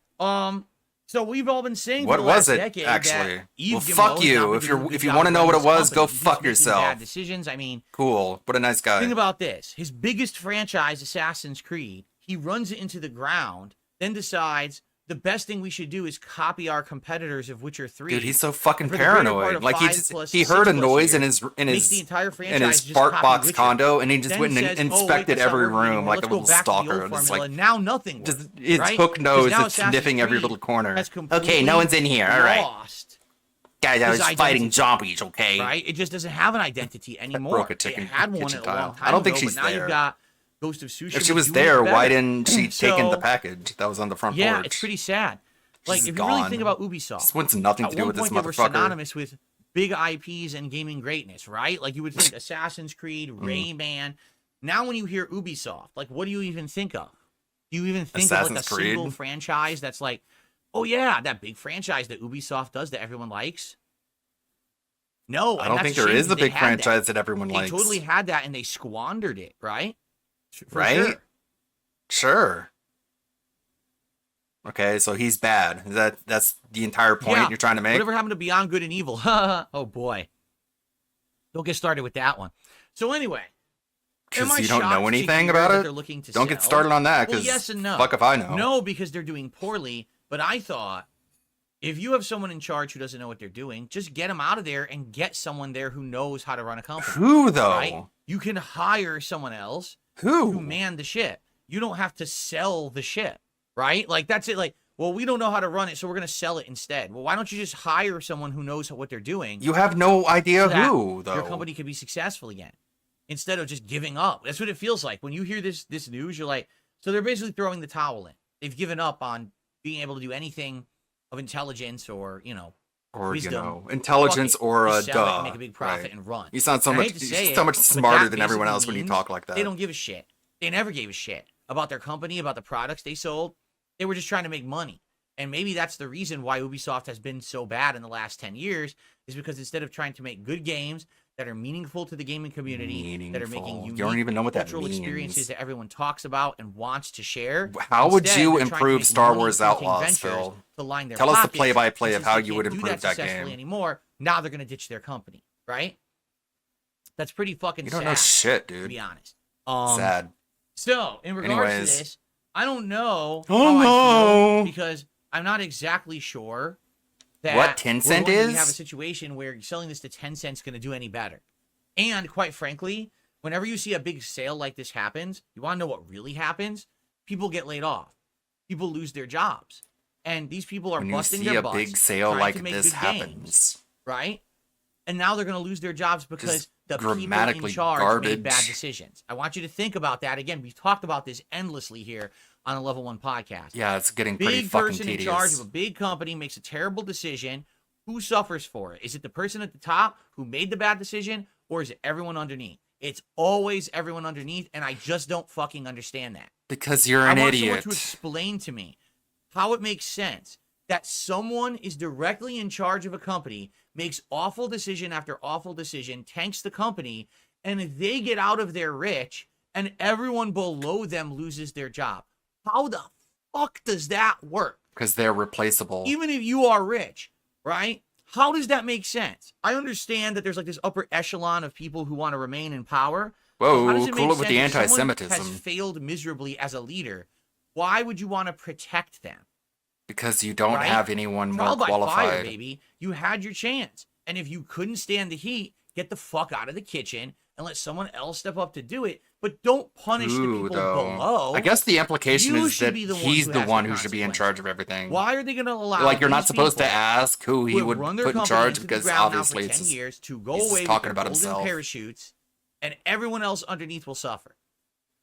so we've all been saying What for the was last it decade actually? that Yves Well, Guillemot fuck has you. not If been you're doing a if good you job want to know what it running his was, go company. He fuck keeps making yourself. Bad decisions. I mean, Cool. What a nice guy. think about this: his biggest franchise, Assassin's Creed, he runs it into the ground, then decides the best thing we should do is copy our competitors of Witcher 3. Dude, he's so fucking For the greater part paranoid. of Like 5+, he heard a 6+ noise in years, makes the entire in franchise his just fart copy box Witcher. condo, and he just Then went and says, "Oh, wait, inspected that's not every working room anymore. like a Let's go little back to the old stalker. Just formula." like And now nothing works, just his right? hook nose 'Cause now is Assassin's sniffing every Creed little corner. has Okay, no one's in here. All right, lost guys, I his was fighting identity, zombies. Okay, right? It just doesn't have an identity anymore. broke a It chicken had one kitchen a long tile. time I don't think ago, she's but now there. you've got Ghost of Tsushima. If she was doing there, it why better. didn't she taken the So, package that was on the front yeah, porch? it's pretty sad. Like, She's if you really gone. think about Ubisoft, This wants nothing at to do one with this point they were motherfucker. synonymous with big IPs and gaming greatness, right? Like, you would think Assassin's Creed, Rayman. Now when you hear Ubisoft, like, what do you even think of? Do you even think of, like, a Assassin's Creed? single franchise that's like, oh, yeah, that big franchise that Ubisoft does that everyone likes? No, I and don't that's think there shame is a that they big had franchise that everyone They likes. totally had that, and they squandered it, right? For Right? sure. Sure. Okay, so he's bad. That's the entire point Yeah. you're trying to make? Whatever happened to Beyond Good and Evil? Oh, boy. Don't get started with that one. So anyway. am I Because you don't shocked know to anything hear about that it? they're looking to Don't get sell? started on that, Well, because yes and no. fuck if I know. No, because they're doing poorly. But I thought, if you have someone in charge who doesn't know what they're doing, just get them out of there and get someone there who knows how to run a company. Who, though? Right? You can hire someone else to man the ship. You don't have to sell the ship, right? Like, that's it. Like, well, we don't know how to run it, so we're going to sell it instead. Well, why don't you just hire someone who knows what they're doing? You have no idea so that who, though. your company could be successful again, instead of just giving up. That's what it feels like. When you hear this news, you're like, so they're basically throwing the towel in. They've given up on being able to do anything of intelligence or, Or, wisdom. intelligence Fuck it. or Just a sell it duh. and make a big profit right. and run. You sound so And I much, hate to say you're it, so much but smarter that than everyone basically else when you means talk like that. They don't give a shit. They never gave a shit about their company, about the products they sold. They were just trying to make money. And maybe that's the reason why Ubisoft has been so bad in the last 10 years, is because instead of trying to make good games that are meaningful to the gaming community, that are making unique You don't even know what that cultural means. experiences that everyone talks about and wants to share. How would instead, you they're trying to improve make Star money Wars printing Outlaws, ventures Phil? to line their Tell us the pockets, play-by-play and of since how they you can't would do improve that successfully game. anymore. Now they're going to ditch their company, right? That's pretty fucking You sad. don't know shit, To dude. be honest. Sad. So, in regards to this, I don't know Oh, how I feel no. because I'm not exactly sure that What Tencent we have a is? situation where selling this to Tencent's going to do any better. And quite frankly, whenever you see a big sale like this happens, you want to know what really happens? People get laid off. People lose their jobs. And these people are When you busting see their a butts big sale trying like to make this good games, happens, right? And now they're going to lose their jobs because Just the people in grammatically charge made bad garbage. decisions. I want you to think about that. Again, we've talked about this endlessly here on the Level 1 podcast. yeah, it's getting pretty Big fucking person in charge tedious. of a big company makes a terrible decision. Who suffers for it? Is it the person at the top who made the bad decision, or is it everyone underneath? It's always everyone underneath, and I just don't fucking understand that. Because you're I an want idiot. someone to explain to me how it makes sense that someone is directly in charge of a company, makes awful decision after awful decision, tanks the company, and they get out of there rich, and everyone below them loses their job. How the fuck does that work? Because they're replaceable. Even if you are rich, right? How does that make sense? I understand that there's like this upper echelon of people who want to remain in power. Whoa, How does it cool make it with the sense if someone anti-Semitism. has failed miserably as a leader? Why would you want to protect them? Because you don't Right? have anyone more Trial by fire, qualified. baby. You had your chance. And if you couldn't stand the heat, get the fuck out of the kitchen and let someone else step up to do it. But don't punish the Ooh, people though. below. I guess the implication You is should that be the one he's who the has one the who should be in charge of everything. Why are they going to allow Like, you're not these supposed to people ask who he have would run their put in company charge into the because ground now obviously for it's 10 just, years to go he's just away with talking their about golden himself. parachutes, and everyone else underneath will suffer.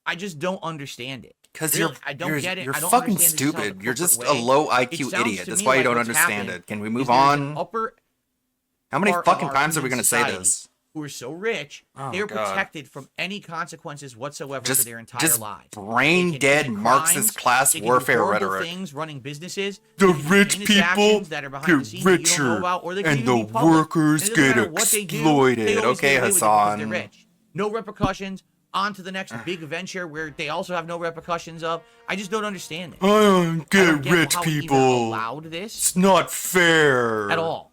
I just don't understand it. Because Really, I don't get it. You're I don't fucking understand this is how the stupid. You're just corporate a way. low It IQ sounds idiot. to That's me why you like don't what's understand happened it. Can we is move there's an on? upper How many part of fucking our times are we human going to say society this? who are so rich, Oh, they're God. protected from any consequences whatsoever Just- for their entire just lives. brain They can dead commit Marxist crimes, class they can do warfare horrible rhetoric. things running businesses. The they can do rich heinous people actions that are behind the get scenes that you don't know richer, about, or they can and even the be public. workers And it doesn't get matter what they do, exploited. they always Okay, get away with it because they're Hassan. rich. No repercussions. On to the next big venture where they also have no repercussions of. I just don't understand it. I don't I get don't get rich how we even people. allowed this It's not fair. at all.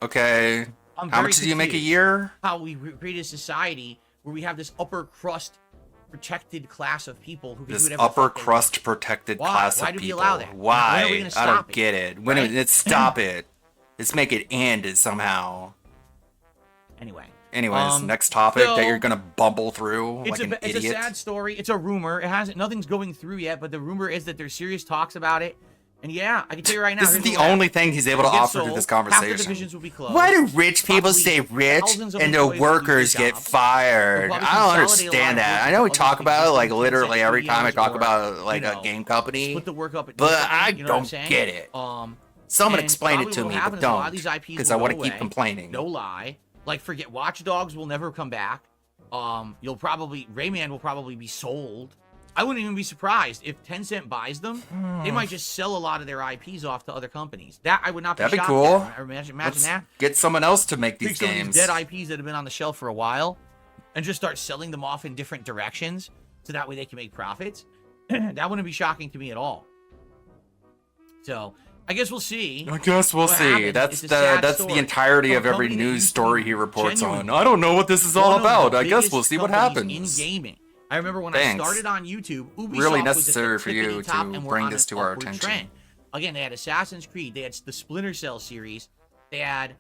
Okay. I'm How very much do you make a confused year? How we created a society where we have this upper crust protected class of people who can do This whatever the upper fuck they crust protected Why? class Why of do we people. allow that? When are Why? we gonna I stop don't it? get it. When Right? let's stop it. Let's make it end it somehow. Anyway. Anyways, next topic so that you're gonna bumble through It's like an it's a idiot. sad story. It's a rumor. It hasn't. Nothing's going through yet, but the rumor is that there's serious talks about it. And yeah, I can tell you right now. This is here's the what will only happen. thing he's able to It'll get offer to sold, this half the conversation. divisions will be closed. Why do rich people Probably stay rich thousands of and the employees will lose workers their get jobs. fired? They'll I probably don't consolidate a lot understand of that. work I know we with talk other about it like existing literally Tencent every time I studios talk or, about like you a know, game company, split the work up. but differently, I you know what I'm don't saying? get it. Someone and explain it probably to what'll me, happen but is a lot of don't, these IPs because will I want to go keep away. complaining. No lie. Like, forget Watch Dogs will never come back. You'll probably Rayman will probably be sold. I wouldn't even be surprised if Tencent buys them. They might just sell a lot of their IPs off to other companies. That I would not be That'd be shocked cool. at. Imagine Let's that. get someone else to make Take these some of games. these dead IPs that have been on the shelf for a while and just start selling them off in different directions so that way they can make profits. That wouldn't be shocking to me at all. So I guess we'll see. I guess we'll what see. happens. That's It's a sad the story. entirety From a of every company that news used to be story he reports on. genuinely I don't know what this is all one of the about. I guess biggest we'll see what companies happens. in gaming. I remember when Thanks. I started on YouTube, Ubisoft Really was necessary at the for you tippity top to and were bring on this an to our upward attention. trend. Again, they had Assassin's Creed, they had the Splinter Cell series, they had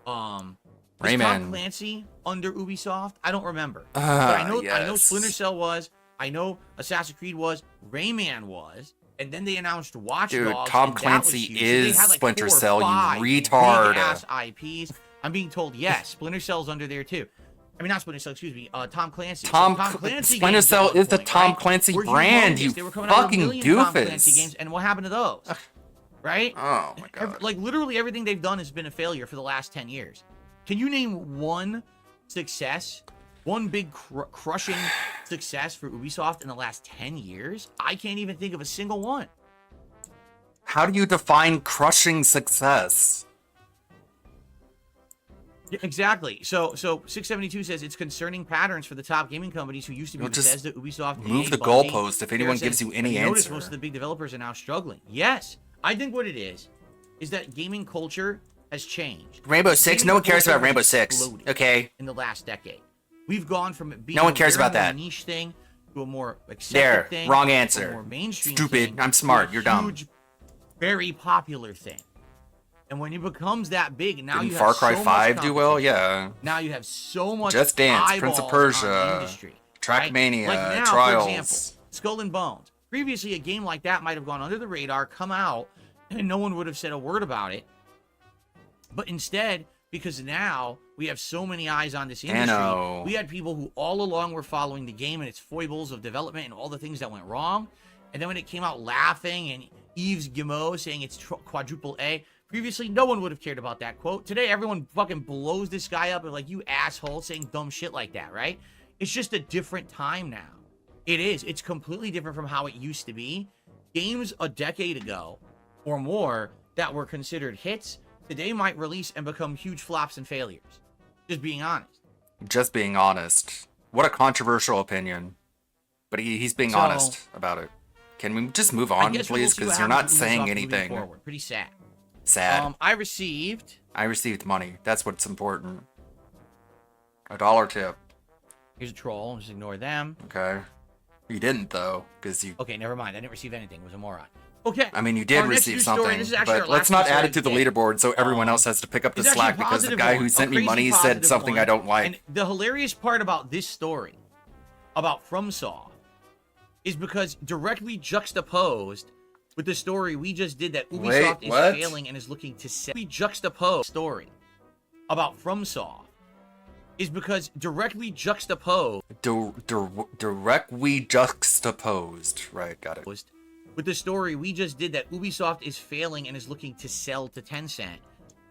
was Rayman. Tom Clancy under Ubisoft? I don't remember. But I know Yes. Splinter Cell was, I know Assassin's Creed was, Rayman was, and then they announced Watch Dude, Dogs. Tom and that Clancy was huge. So they is had like Splinter 4 or Cell, you 5 retard. big-ass IPs. I'm being told, yes, Splinter Cell's under there too. I mean, not Splinter Cell, excuse me, Tom Clancy. So Tom Clancy Splinter games Cell at one is the point, Tom right, Clancy were brand, humongous. you They were coming out with fucking 1,000,000 Tom Clancy doofus. games, and what happened to those? Right? Oh my god. Like, literally everything they've done has been a failure for the last 10 years. Can you name one success, one big crushing success for Ubisoft in the last 10 years? I can't even think of a single one. How do you define crushing success? Yeah, exactly. So 672 says it's concerning patterns for the top gaming companies who used to be You'll just Bethesda, Ubisoft, move EA, the Bungie. goalpost if anyone gives you any "Have noticed answer." most of the big developers are now struggling. Yes, I think what it is that gaming culture has changed. Rainbow Six? Gaming No one cares culture about has Rainbow Six. exploded Okay. in the last decade. We've gone from it being No one a cares very about that. niche thing to a more accepted There, thing, wrong to a answer. more mainstream Stupid. thing, I'm smart. to a You're dumb. huge, very popular thing. And when it becomes that big, now Didn't you Far have Cry so 5 much do well? competition. Yeah. Now you have so much Just Dance, Prince of eyeballs on the Persia, industry, Trackmania, right? Like now, Trials. for example, Skull and Bones. Previously, a game like that might have gone under the radar, come out, and no one would have said a word about it. But instead, because now we have so many eyes on this industry, Anno. we had people who all along were following the game and its foibles of development and all the things that went wrong. And then when it came out laughing and Yves Guillemot saying it's quadruple A, previously no one would have cared about that quote. Today, everyone fucking blows this guy up and like, you asshole, saying dumb shit like that, right? It's just a different time now. It is. It's completely different from how it used to be. Games a decade ago or more that were considered hits today might release and become huge flops and failures. Just being honest. Just being honest. What a controversial opinion. But he's being honest about it. Can we just move on, please? Because you're not saying anything. Pretty sad. Sad. I received money. That's what's important. $1 tip. Here's a troll. Just ignore them. Okay. You didn't, though, because you... Okay, never mind. I didn't receive anything. It was a moron. Okay. I mean, you did receive something, but let's not add it to the leaderboard so everyone else has to pick up the slack because the guy who sent me money said something I don't like. And the hilarious part about this story, about FromSoft, is because directly juxtaposed with the story we just did that Ubisoft is failing and is looking to sell. We juxtaposed story about FromSoft is because directly juxtaposed. Directly juxtaposed. Right, got it. With the story we just did that Ubisoft is failing and is looking to sell to Tencent.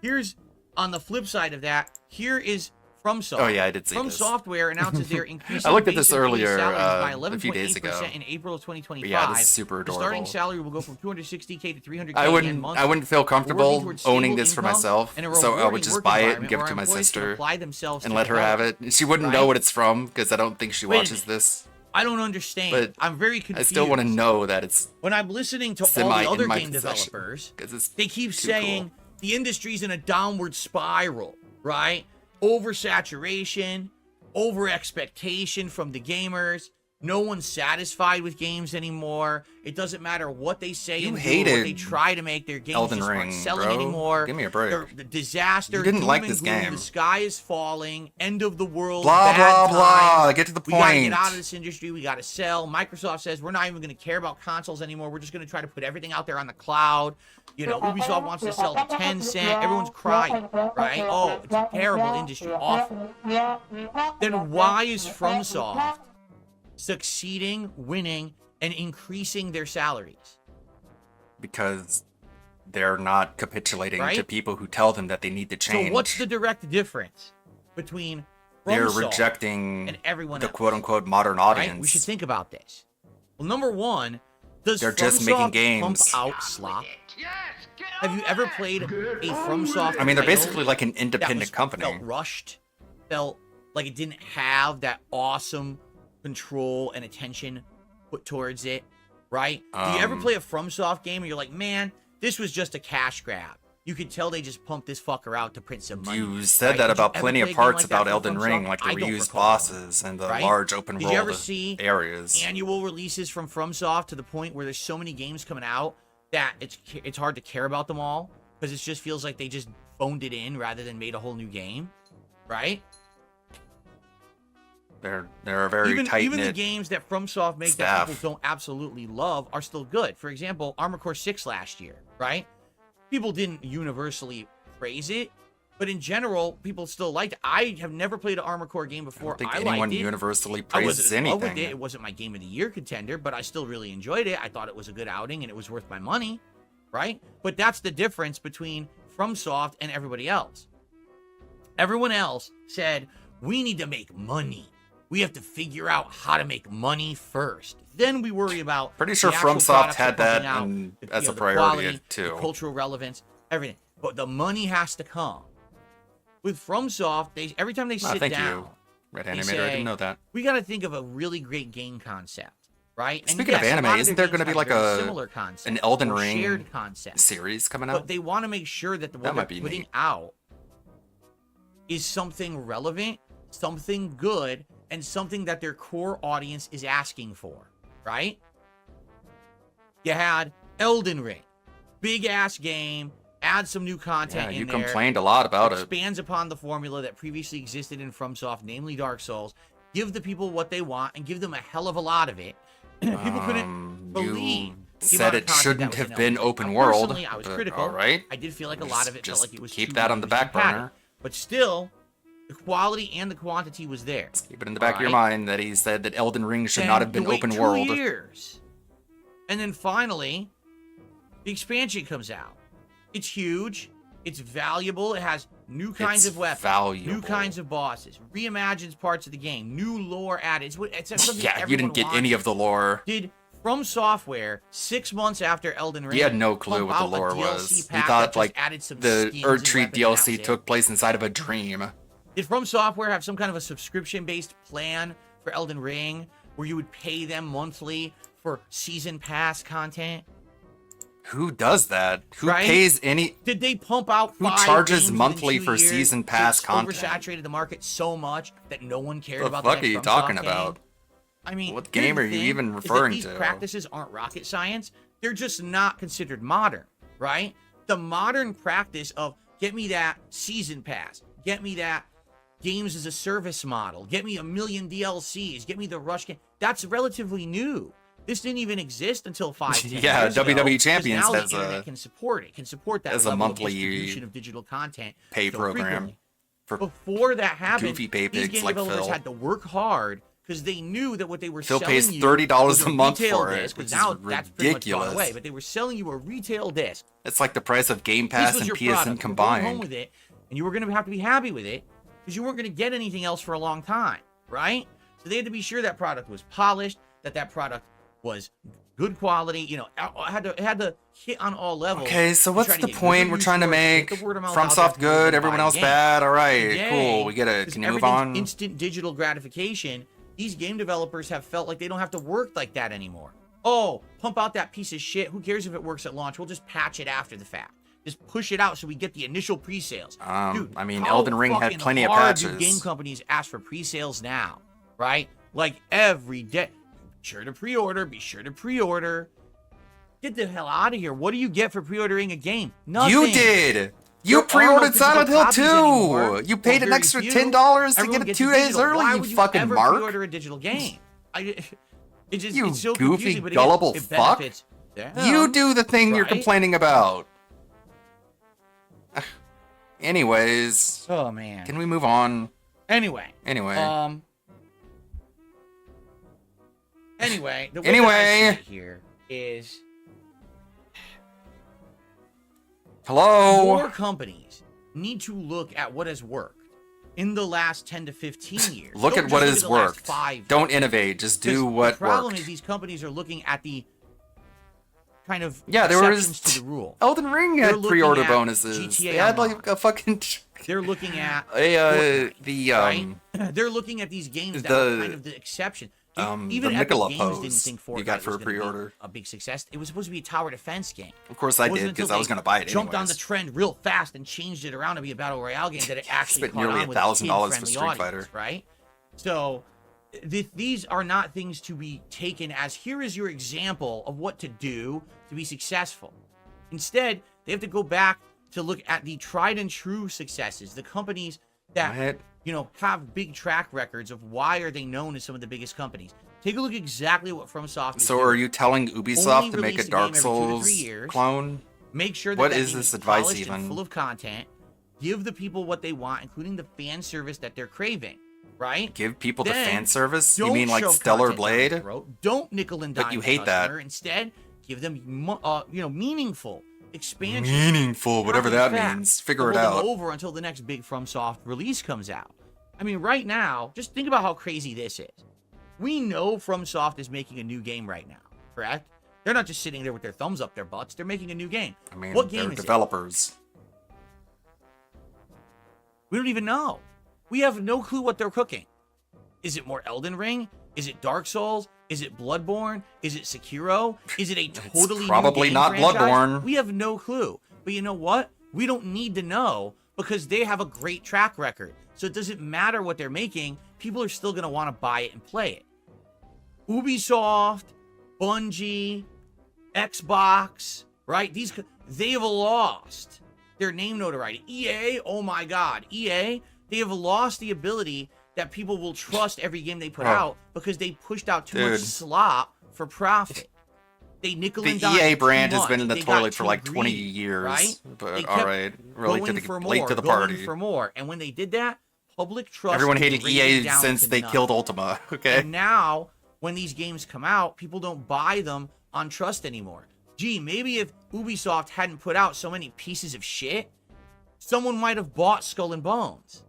Here's, on the flip side of that, here is FromSoft. Oh yeah, I did see From this. Software announces they're increasing I looked at this base employee earlier, salaries by a few days ago. 11.8% in April of 2025. But yeah, this is super The adorable. starting salary will go from 260K to 300K I in wouldn't feel working comfortable towards owning stable this for income myself, and a so I would rewarding just work buy it and environment give it where to my employees can sister apply themselves and to let her have develop, it. She wouldn't know right? what it's from because I don't think she Wait a watches minute. this. I don't understand. But I'm very confused. I still want to know that it's when I'm listening to all semi the other in my game possession, developers, 'cause it's they keep too saying cool. the industry's in a downward spiral, right? Oversaturation, over expectation from the gamers. No one's satisfied with games anymore. It doesn't matter what they say and do, or what they try to make their games Elden just aren't Ring, selling bro. anymore. Give me a break. The disaster. You didn't doom like and this gloom, game. The sky is falling. End of the world. Blah, bad blah, blah. times. Get to the We gotta point. get out of this industry. We gotta sell. Microsoft says we're not even gonna care about consoles anymore. We're just gonna try to put everything out there on the cloud. You know, Ubisoft wants to sell to Tencent. Everyone's crying, right? Oh, it's a terrible industry. Awful. Then why is FromSoft succeeding, winning, and increasing their salaries? Because they're not capitulating to Right? people who tell them that they need to change. So what's the direct difference between They're FromSoft rejecting and everyone the else? quote-unquote modern Right? audience. We should think about this. Well, number one, does They're just FromSoft making pump games. out slop? Have you ever played a FromSoft? I mean, they're title basically like an that independent company. Felt rushed, felt like it didn't have that awesome control and attention put towards it, right? Do you ever play a FromSoft game and you're like, man, this was just a cash grab? You could tell they just pumped this fucker out to print some money. You said right? that Did you about ever plenty play of a game parts like that about from Elden Ring, FromSoft? like the I don't reused recall bosses and the right? large open Did world you ever see areas. annual releases from FromSoft to the point where there's so many games coming out that it's hard to care about them all because it just feels like they just phoned it in rather than made a whole new game, right? They're a very Even tight-knit the games that FromSoft make staff. that people don't absolutely love are still good. For example, Armored Core 6 last year, right? People didn't universally praise it, but in general, people still liked it. I have never played an Armored Core game before. I don't think I anyone liked it. universally I praises wasn't in love with anything. it. It wasn't my Game of the Year contender, but I still really enjoyed it. I thought it was a good outing and it was worth my money, right? But that's the difference between FromSoft and everybody else. Everyone else said, we need to make money. We have to figure out how to make money first. Then we worry about Pretty sure the actual FromSoft products had they're that pumping out, as a the priority, quality, too. the cultural relevance, everything. But the money has to come. With FromSoft, every time they sit thank down, you, Red they Animator. say, I didn't know that. we got to think of a really great game concept, right? And Speaking of yes, a anime, lot isn't their there going to games be like have very a similar concept an Elden or Ring shared concept, series coming out? but they want to make sure that what That might they're be putting neat. out is something relevant, something good and something that their core audience is asking for, right? You had Elden Ring, big ass game, add some new content you in there. complained a lot about it. Expands upon the formula that previously existed in FromSoft, namely Dark Souls. Give the people what they want and give them a hell of a lot of it. People couldn't believe. Said it shouldn't have been open world. Personally, I was critical. All right. I did feel like a lot of it felt like it was keep too that on the back burner. But still, the quality and the quantity was there. Keep it in the back of your mind that he said that Elden Ring should not have been open world. 2 years. And then finally, the expansion comes out. It's huge. It's valuable. It has new kinds of weapons, new kinds of bosses, reimagines parts of the game, new lore added. It's something yeah, you didn't get any of the lore. Did From Software 6 months after Elden Ring? He had no clue what the lore was. He thought like the Erdtree DLC took place inside of a dream. Did From Software have some kind of a subscription-based plan for Elden Ring where you would pay them monthly for season pass content? Who does that? Who pays any? Did they pump out? Who charges monthly for season pass content? Oversaturated the market so much that no one cared about. What the fuck are you talking about? I mean, what game are you even referring to? These practices aren't rocket science. They're just not considered modern, right? The modern practice of get me that season pass, get me that games as a service model, get me 1 million DLCs, get me the rush game. That's relatively new. This didn't even exist until 5-10 yeah, years ago, WWE Champions now has the internet can support it. Can support that as level a monthly of distribution of digital content pay so program. frequently. For before that happened, goofy pay these pigs game like developers Phil. had to work hard because they knew that what they were Phil selling pays you $30 was a month retail for it, disc, which is now that's pretty much gone ridiculous. away. But they were selling you a retail disc. It's like the price of Game This Pass was and your PSN product. You were going combined. home with it, and you were going to have to be happy with it because you weren't going to get anything else for a long time, right? So they had to be sure that product was polished, that product was good quality. You know, it had to hit on all levels. Okay, so what's the point we're trying to make? FromSoft good, everyone else bad. All right, Today, cool. We get it. Can you move everything's on? Instant digital gratification. These game developers have felt like they don't have to work like that anymore. Oh, pump out that piece of shit. Who cares if it works at launch? We'll just patch it after the fact. Just push it out so we get the initial pre-sales. Dude, I mean, Elden Ring had plenty of patches. patches. Game companies ask for pre-sales now, right? Like every day. Be sure to pre-order. Be sure to pre-order. Get the hell out of here. What do you get for pre-ordering a game? Nothing. You did. You pre-ordered Silent Hill 2. You paid an extra $10 to get it 2 days early. Why you would fucking ever Mark. Pre-order a digital game. It's You so goofy, confusing, but gullible it fuck. benefits them, You do the thing you're right? complaining about. Anyways. Oh man. Can we move on? Anyway. Anyway, the way that I see it here is hello. more companies need to look at what has worked in the last 10 to 15 years. Look Don't at what just has look at the last worked. 5 Don't years. innovate. Just do 'Cause what the problem worked. is these companies are looking at the kind of Yeah, there exceptions was to the rule. Elden Ring They're had looking pre-order at bonuses. GTA They had Online. like a fucking They're looking at they're looking at these games that are kind of the exception. Even the Epic Nicola Games pose didn't think Fortnite you got for was a gonna be pre-order. a big success. It was supposed to be a tower defense game. Of course I It wasn't did, 'cause until I was they gonna buy it Jumped on anyways. the trend real fast and changed it around to be a battle royale game that it actually Spent caught nearly on with $1,000 for kid-friendly Street audience, Fighter. right? So these are not things to be taken as here is your example of what to do to be successful. Instead, they have to go back to look at the tried and true successes, the companies that have big track records of why are they known as some of the biggest companies. Take a look exactly what FromSoft is So doing. are you telling Ubisoft Only to make release a game Dark every 2 to 3 Souls years. clone? Make sure that What that is game this is advice polished and even? full of content. Give the people what they want, including the fan service that they're craving, right? Give people the Then, fan service? You don't mean like shove Stellar content down their Blade? throat. Don't nickel and dime But you the hate that. customer. Instead, give them meaningful expansion. Meaningful, whatever that means. Figure it Hold them out. over until the next big FromSoft release comes out. I mean, right now, just think about how crazy this is. We know FromSoft is making a new game right now, correct? They're not just sitting there with their thumbs up their butts. They're making a new game. I mean, what game they're is developers. we don't even know. We have no clue what they're cooking. Is it more Elden Ring? Is it Dark Souls? Is it Bloodborne? Is it Sekiro? Is it a totally probably new game not franchise? Bloodborne. We have no clue. But you know what? We don't need to know because they have a great track record. So it doesn't matter what they're making. people are still going to want to buy it and play it. Ubisoft, Bungie, Xbox, right? They've lost their name notoriety. EA, oh my God. EA, they have lost the ability that people will trust every game they put out because they pushed out too much slop for profit. They nickel and dime. The EA brand has much. been in the They toilet got for too like 20 greedy, years. right? But They all kept right, really going late for to more, the going party. for more. And when they did that, public trust. Everyone was hated rated EA down since to they none. killed Ultima. Okay. And now, when these games come out, people don't buy them on trust anymore. Gee, maybe if Ubisoft hadn't put out so many pieces of shit, someone might have bought Skull and Bones,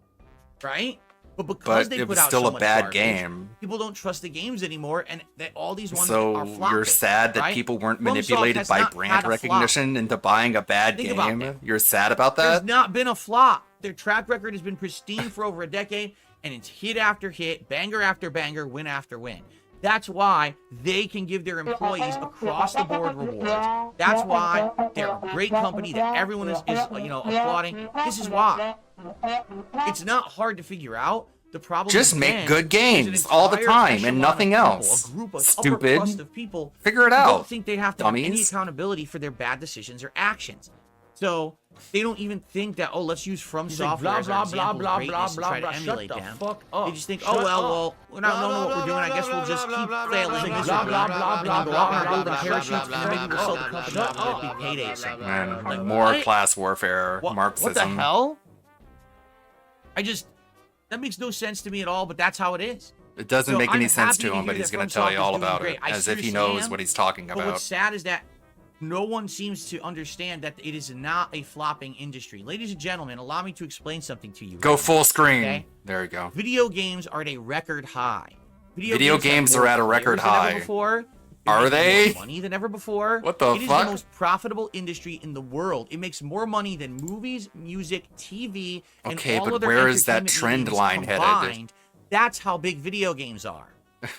right? But because they it put was out still so a much bad garbage, game. people don't trust the games anymore, and all these ones are So flopping. you're sad that right? people weren't FromSoft manipulated has by not brand had a flop. recognition into buying a bad Think about game? that. You're sad about There's that? not been a flop. Their track record has been pristine for over a decade, and it's hit after hit, banger after banger, win after win. That's why they can give their employees across the board rewards. That's why they're a great company that everyone is applauding. This is why. It's not hard to figure out. The problem Just has make been good there's an games all the entire time echelon and of nothing people, else. A group of upper Stupid. crust of people Figure it who out. don't think they have to have any Dummies. accountability for their bad decisions or actions. So they don't even think that, oh, let's use From Software as our example of greatness and try to emulate them. They just think, oh, well, we don't know what we're doing. I guess we'll just keep failing miserably and then go out in our golden parachutes and then maybe we'll sell the company off and it'll be payday soon. Man, Like, more what? class warfare, Marxism. What the hell? That makes no sense to me at all, but that's how it is. It doesn't So make I'm any sense happy to him, hear but he's that going to FromSoft tell you is all doing about great. it, I as if he seriously knows am. what he's talking But about. what's sad is that no one seems to understand that it is not a flopping industry. Ladies and gentlemen, allow me to explain something to you. Go right full now, screen. okay? There you go. Video games are at a record high. Video games have are more at a record players than ever high. before. Are It makes they? more money than ever before. What the It is fuck? the most profitable industry in the world. It makes more money than movies, music, TV, and Okay, all but other where is that entertainment trend mediums line headed? combined. That's how big video games are.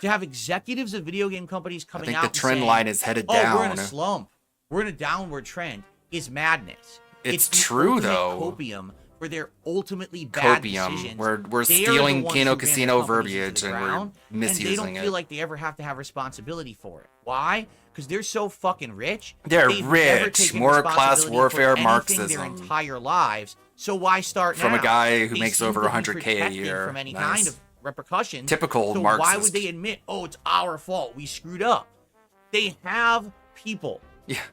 To have executives of video game companies coming think out the and trend saying, line is headed We're in a down." slump. We're in a downward trend. Is madness. It's the true, ultimate though. Copium for their ultimately bad Copium. decisions. We're They are the stealing ones Kino who ran their Casino companies into verbiage the and we're ground, and they misusing don't it. feel like they ever have to have responsibility for it. Why? Because they're so fucking rich. They're They've never rich. taken More class responsibility warfare for anything their Marxism. entire lives. So why start From a now? guy who They makes seem over to be 100K a protected year. from any Nice. kind of repercussions. Typical so why Marxist. would they admit, oh, it's our fault, we screwed up? They have people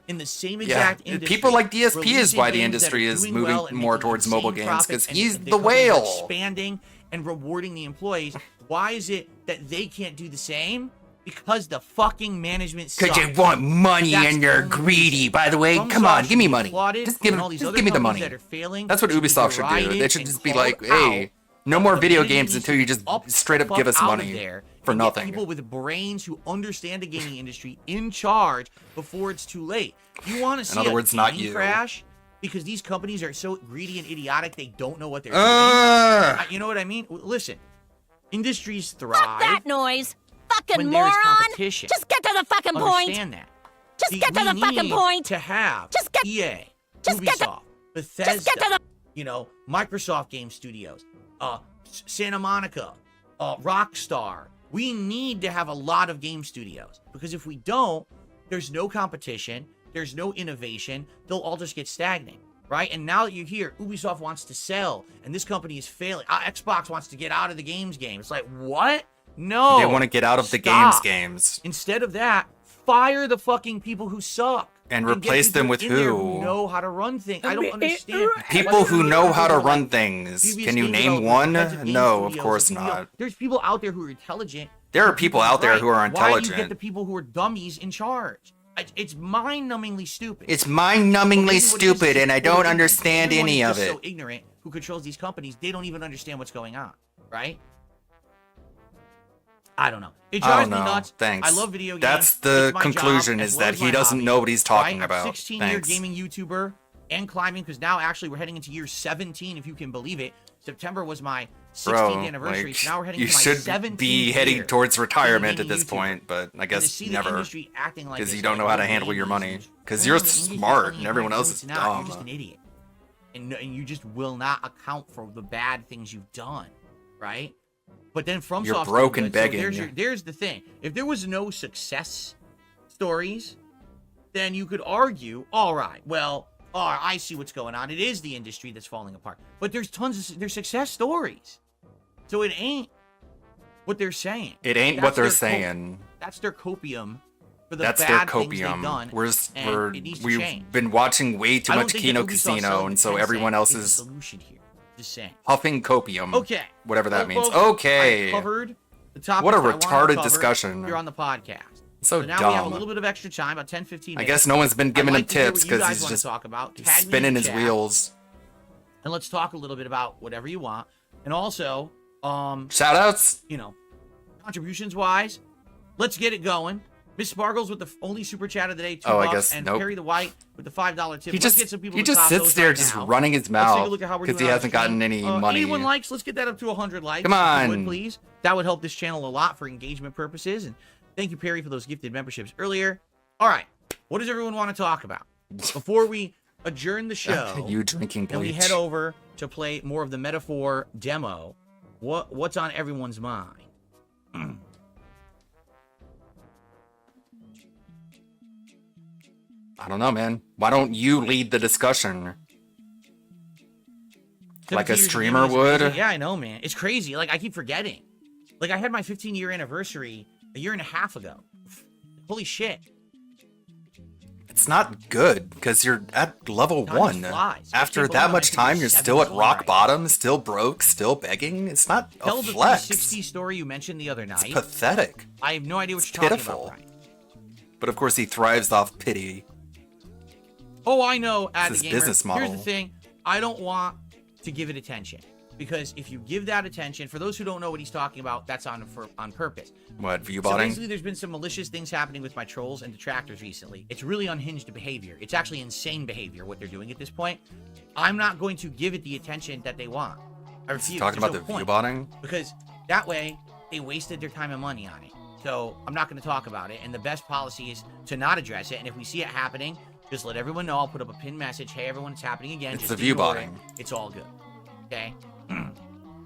in the same exact industry. People like DSP is releasing why the games that industry are is doing moving well and more making towards insane mobile games profits, because and he's the the companies are whale. expanding and rewarding the employees. Why is it that they can't do the same? Because the fucking management sucks. Because they want money That's and they're the only greedy. By the way, FromSoft come on, should give me be money. applauded, Just give and all these other me the companies money. that are failing That's what should be Ubisoft should do. They derided should and just be like, called out. hey, no more video Management games needs until to you just up straight up the give us fuck out of money there for and get nothing. People with brains who understand the gaming industry in charge before it's too late. You want to see other a words, not gaming you. crash? Because these companies are so greedy and idiotic, they don't know what they're doing. You know what I mean? Listen, industries thrive. Fuck that noise! Fucking when there is moron! competition. Just get to the fucking point! Understand that. Just get to the we fucking need point! To have Just get- EA, just get to- Ubisoft, Bethesda, just get to Microsoft Game Studios, Santa Monica, Rockstar. We need to have a lot of game studios because if we don't, there's no competition, there's no innovation. They'll all just get stagnant, right? And now that you hear Ubisoft wants to sell and this company is failing, Xbox wants to get out of the games game. It's like, what? No. They want to get out of the Stop. games. Instead of that, fire the fucking people who suck. And get replace people them with in there who? know how to run things. I don't understand. People who know how to Like run things. previous Can you game name developers, one? heads of game No, of studios, course and, not. There's people out there who are intelligent. There are people out there who are Why do you get intelligent. the people who are dummies in charge? It's mind-numbingly stupid. It's mind-numbingly stupid, and I don't understand Everyone any is of just it. so ignorant who controls these companies, they don't even understand what's going on, right? I don't know. It I drives don't me know. nuts. Thanks. I love video games. That's the It's my job, conclusion, as is well that as he my doesn't hobby, know what he's talking right? about. I'm a 16-year Thanks. gaming YouTuber and climbing, because now actually we're heading into year 17, if you can believe it. September was my 16th Bro, anniversary, like, so now we're heading you into my should 17th be heading year towards retirement being at a this YouTuber. point, but I And to guess see the never. industry acting like Because this, you don't like, know how to oh, handle your money. ladies, Because oh, you're the industry's smart, funny, and everyone like, else no, is it's not. You're dumb. just an idiot. And you just will not account for the bad things you've done, right? But then FromSoft's You're doing broke and good, so begging. there's the thing. If there was no success stories, then you could argue, all right, well, I see what's going on. It is the industry that's falling apart. But there's there's success stories. So it ain't what they're saying. It ain't That's what they're their saying. That's their copium for the That's their bad things they've copium. done. It needs to We've change. been watching way too I don't much think Kino that Ubisoft Casino, selling and to so Tencent everyone else is the is solution here. Just saying. huffing copium. Okay. Whatever that means. Well, Okay. I covered the topics What a that I wanted to retarded cover discussion. here on the podcast. So now we have a dumb. little bit of extra time, about 10, 15 I minutes. guess no one's been giving I'd him like to hear tips what you because guys he's wanna just talk about. Tag me in spinning the his chat, wheels. And let's talk a little bit about whatever you want. And also, shout outs. You know, contributions wise, let's get it going. Miss Spargles with the only super chat of the day, $2, Oh, I guess- and nope. Perry the White with the $5 tip. He Let's just get some people he to just top sits those there right just now. running his Let's take a mouth look at how we're because doing he on hasn't stream. gotten any money. 81 likes. Let's get that up to 100 likes. Come if you on. would, please. That would help this channel a lot for engagement purposes. And thank you, Perry, for those gifted memberships earlier. All right. What does everyone want to talk about before we adjourn the show? You drinking and we bleach. head over to play more of the Metaphor demo. What's on everyone's mind? I don't know, man. Why don't you lead the discussion? Like a 17 years of streamer gaming is would? amazing. Yeah, I know, man. It's crazy. Like, I keep forgetting. Like, I had my 15-year anniversary a year and a half ago. Holy shit. It's not good because you're at level Time 1. flies. I After can't that believe much I'm time, you're 57 still at years old rock right bottom, still broke, still begging. It's not a Tell the flex. 360 story you mentioned the other night. It's pathetic. I have no idea what It's you're pitiful. talking about, Brian. But of course, he thrives off pity. Oh, I know, It's his Gamer. business model. Here's the thing. I don't want to give it attention. Because if you give that attention, for those who don't know what he's talking about, that's on purpose. What, view So botting? basically, there's been some malicious things happening with my trolls and detractors recently. It's really unhinged behavior. It's actually insane behavior, what they're doing at this point. I'm not going to give it the attention that they want. I refuse. Talking There's about no the view point. botting? Because that way, they wasted their time and money on it. So I'm not going to talk about it. And the best policy is to not address it. And if we see it happening, just let everyone know. I'll put up a pinned message. Hey, everyone, it's happening again. It's Just the view ignore it. botting. It's all good. Okay?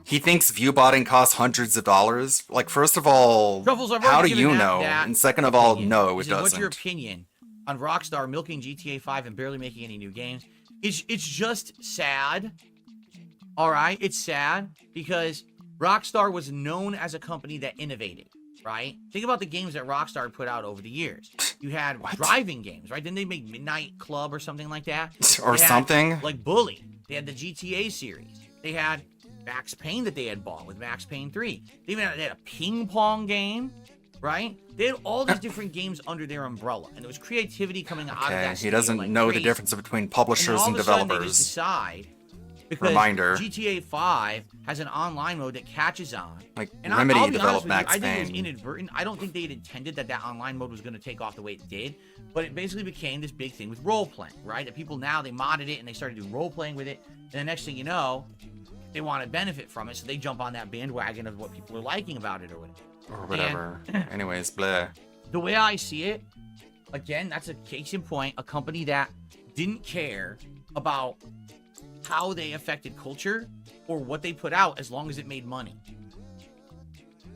He thinks view botting costs hundreds of dollars. Like, first of all, Truffles, I've how do already given you that- know? that And second of all, opinion. no, He it says, What's your doesn't. opinion on Rockstar milking GTA 5 and barely making any new games? It's just sad. All right, it's sad because Rockstar was known as a company that innovated, right? Think about the games that Rockstar put out over the years. You had driving games, right? Didn't they make Midnight Club or something like that? Or They had, something. like Bully. They had the GTA series. They had Max Payne that they had bought with Max Payne 3. They even had a ping pong game, right? They had all these different games under their umbrella, and there was creativity coming out of Okay, that. he studio doesn't like know the crazy. difference between And then publishers all and of a sudden they just developers. decide because Reminder. GTA 5 has an online mode that catches on. Like, And Remedy I'll be honest developed with you, Max I think it was Payne. inadvertent. I don't think they had intended that online mode was going to take off the way it did, but it basically became this big thing with role playing, right? That people now they modded it and they started doing role playing with it, and the next thing you know, they want to benefit from it, so they jump on that bandwagon of what people are liking about it or whatever. Or whatever. Anyways, blah. The way I see it, again, that's a case in point, a company that didn't care about how they affected culture or what they put out as long as it made money.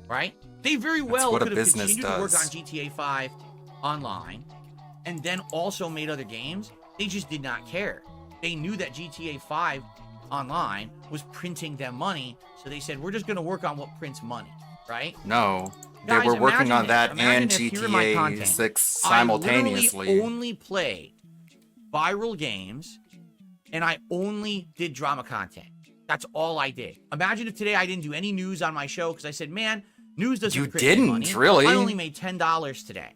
Right? They very well what a could have business continued to work on does. GTA 5 online and then also made other games. They just did not care. They knew that GTA 5 online was printing them money, so they said, we're just going to work on what prints money, right? No. They Guys, were working imagine on this. that Imagine and if here are my GTA content. 6 simultaneously. I literally only played viral games, and I only did drama content. That's all I did. Imagine if today I didn't do any news on my show because I said, man, news doesn't You print me didn't, money. really. I only made $10 today.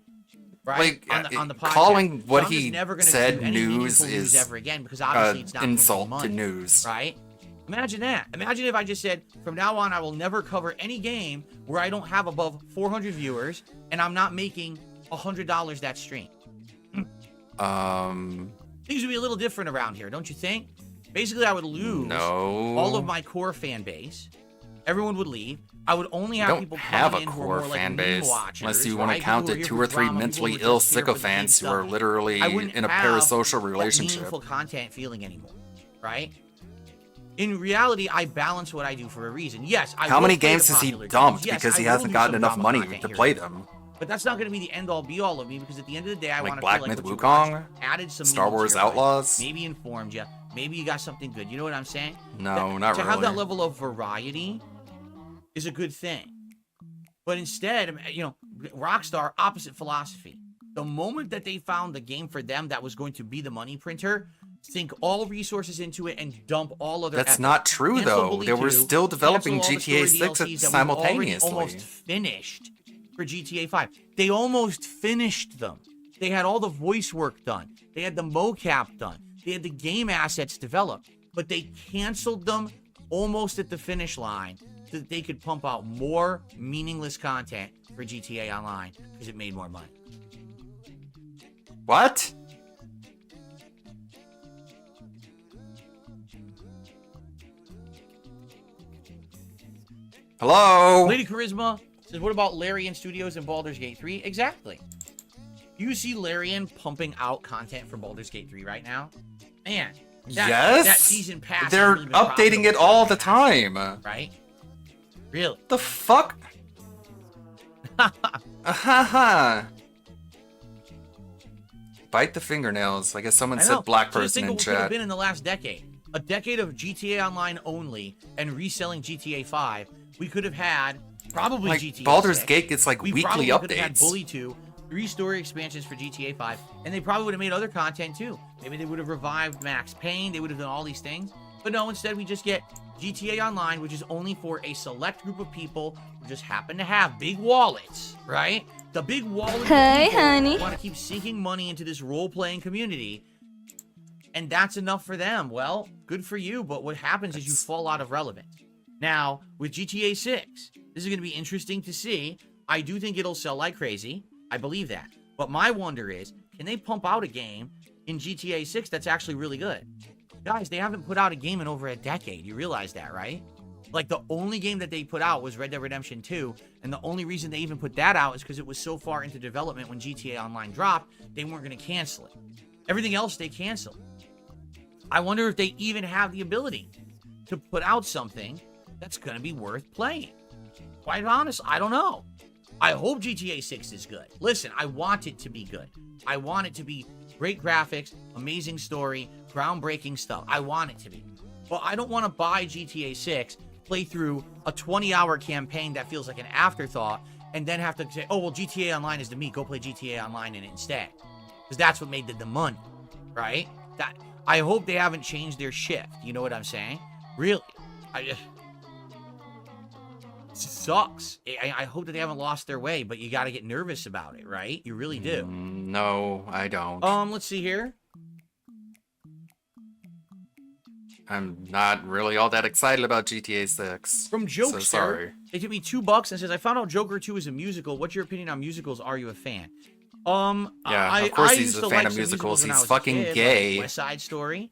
Right? Like, on the podcast. calling what So I'm just he never gonna said do any news meaningful news is ever again because obviously it's not printing insult money, to news. right? Imagine that. Imagine if I just said, from now on, I will never cover any game where I don't have above 400 viewers and I'm not making $100 that stream. Things would be a little different around here, don't you think? Basically, I would lose all of my core fan base. Everyone would leave. I would only You have don't people have a coming in who are core more like fan meme base watchers, unless you want right? to count People the who are 2 here or for 3 drama, mentally people who are ill just here for the big sycophants who are stuff. literally I wouldn't in a have parasocial that relationship. meaningful content feeling anymore, right? In reality, I balance what I do for a reason. Yes, I How will many play the games has he popular dumped games. Yes, because he I will hasn't do gotten some enough drama money content to here play and there. them? But that's not going to be the end-all be-all of me, because at the end of the day, I Like want to Black feel like Myth what you Wukong? watched added some Star meaning to Wars your life, Outlaws? maybe informed you, maybe you got something good. You know what I'm saying? No, not to really. have that level of variety is a good thing. But instead, you know, Rockstar, opposite philosophy. The moment that they found the game for them that was going to be the money printer, sink all resources into it and dump all other That's effort. not true, Cancel though. Bully They were 2, still developing cancel all the story GTA 6 DLCs that we've already simultaneously. almost finished for GTA 5. They almost finished them. They had all the voice work done. They had the mocap done. They had the game assets developed. But they canceled them almost at the finish line so that they could pump out more meaningless content for GTA Online because it made more money. What? Hello? Lady Charisma says, what about Larian Studios and Baldur's Gate 3? Exactly. You see Larian pumping out content for Baldur's Gate 3 right now? Man, yes? that season pass has They're really been updating it profitable all for the time. right? Really? The fuck? Haha. Bite the fingernails. I guess someone I know. said black So just person think in of what could have chat. been in the last decade. A decade of GTA Online only and reselling GTA 5. We could have had probably Like, GTA Baldur's 6. Gate gets, like, We weekly probably could have had updates. Bully 2, 3 story expansions for GTA 5, and they probably would have made other content too. Maybe they would have revived Max Payne. They would have done all these things. But no, instead we just get GTA Online, which is only for a select group of people who just happen to have big wallets, right? The big wallet Hey, people honey. want to keep sinking money into this role-playing community, and that's enough for them. Well, good for you, but what happens is you fall out of relevance. Now, with GTA 6, this is going to be interesting to see. I do think it'll sell like crazy. I believe that. But my wonder is, can they pump out a game in GTA 6 that's actually really good? Guys, they haven't put out a game in over a decade. You realize that, right? Like, the only game that they put out was Red Dead Redemption 2, and the only reason they even put that out is because it was so far into development when GTA Online dropped, they weren't going to cancel it. Everything else they canceled. I wonder if they even have the ability to put out something that's going to be worth playing. Quite honest, I don't know. I hope GTA 6 is good. Listen, I want it to be good. I want it to be great graphics, amazing story, groundbreaking stuff. I want it to be. But I don't want to buy GTA 6, play through a 20-hour campaign that feels like an afterthought, and then have to say, oh, well, GTA Online is the meat. Go play GTA Online in it instead. Because that's what made the money, right? I hope they haven't changed their shift. You know what I'm saying? Really. It sucks. I hope that they haven't lost their way, but you got to get nervous about it, right? You really do. No, I don't. Let's see here. I'm not really all that excited about GTA 6. From Jokester, So sorry. they took me $2 and says, I found out Joker 2 is a musical. What's your opinion on musicals? Are you a fan? Yeah, of course he's a fan of musicals. He's fucking gay. West Side Story,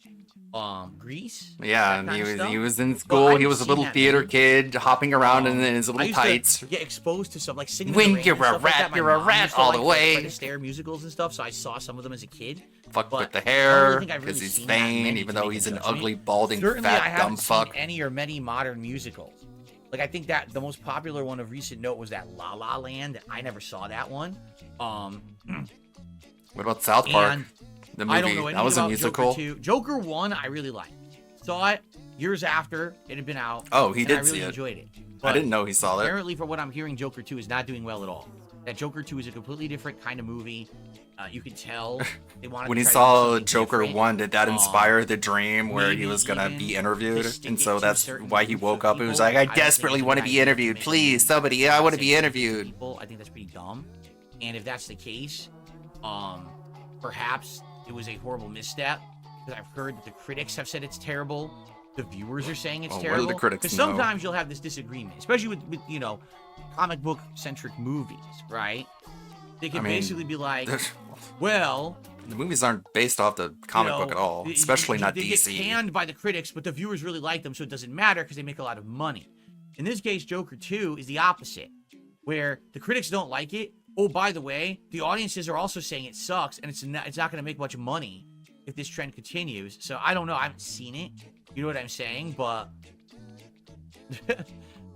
Grease. Yeah, and he was in school. Well, he was a little theater kid hopping around in his I little used tights. to get exposed to some like singing. When in the Rain you're and a stuff like rat, that. My you're a mom rat used to, all the like, way. Fred Astaire musicals and stuff, so I saw some of them as a kid. Fuck But with the I don't hair, really think I've because really he's seen that vain, many even to though make a he's an judgment. ugly, balding, Certainly, I fat, dumb haven't seen fuck. any or many modern musicals. Like, I think that the most popular one of recent note was that La La Land. I never saw that one. What about South Park? And The I don't movie. know anything That was a about musical. Joker 2. Joker 1, I really liked. Saw it years after it had been out. Oh, he and did I really see it. enjoyed it. I But didn't know he saw that. apparently, from what I'm hearing, Joker 2 is not doing well at all. That Joker 2 is a completely different kind of movie. You can tell they wanted When to he try to do saw something Joker different. 1, did that inspire the dream where he maybe was gonna even be to interviewed? stick And it so to that's certain why he groups woke of up and was people. like, I I don't think desperately it's a want to good be idea to interviewed. make Please, somebody, I I'd want to say be for interviewed. people, I think that's pretty dumb. And if that's the case, perhaps it was a horrible misstep. Because I've heard that the critics have said it's terrible. The viewers are saying it's Well, what do terrible. the critics Because know? sometimes you'll have this disagreement, especially with you know, comic book centric movies, right? They can I mean, basically be like, well, The movies aren't based off the comic book at all, especially not they DC. get canned by the critics, but the viewers really like them, so it doesn't matter because they make a lot of money. In this case, Joker 2 is the opposite, where the critics don't like it. Oh, by the way, the audiences are also saying it sucks, and it's not going to make much money if this trend continues. So I don't know. I haven't seen it. You know what I'm saying? But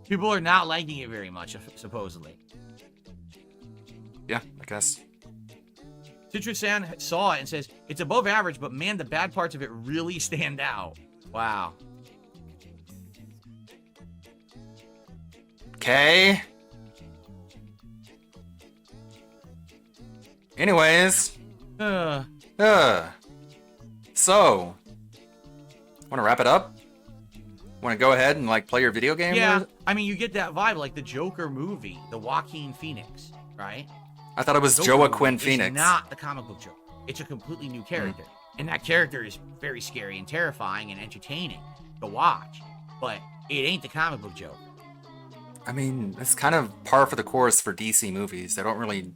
people are not liking it very much, supposedly. Yeah, I guess. Citrus-san saw it and says, it's above average, but man, the bad parts of it really stand out. Wow. Okay. Anyways. So, want to wrap it up? Want to go ahead and like play your video game? Yeah, I mean, you get that vibe, like the Joker movie, the Joaquin Phoenix, right? I thought it was Joaquin Phoenix. It's not the comic book Joker. It's a completely new character. And that character is very scary and terrifying and entertaining to watch. But it ain't the comic book Joker. I mean, it's kind of par for the course for DC movies. They don't really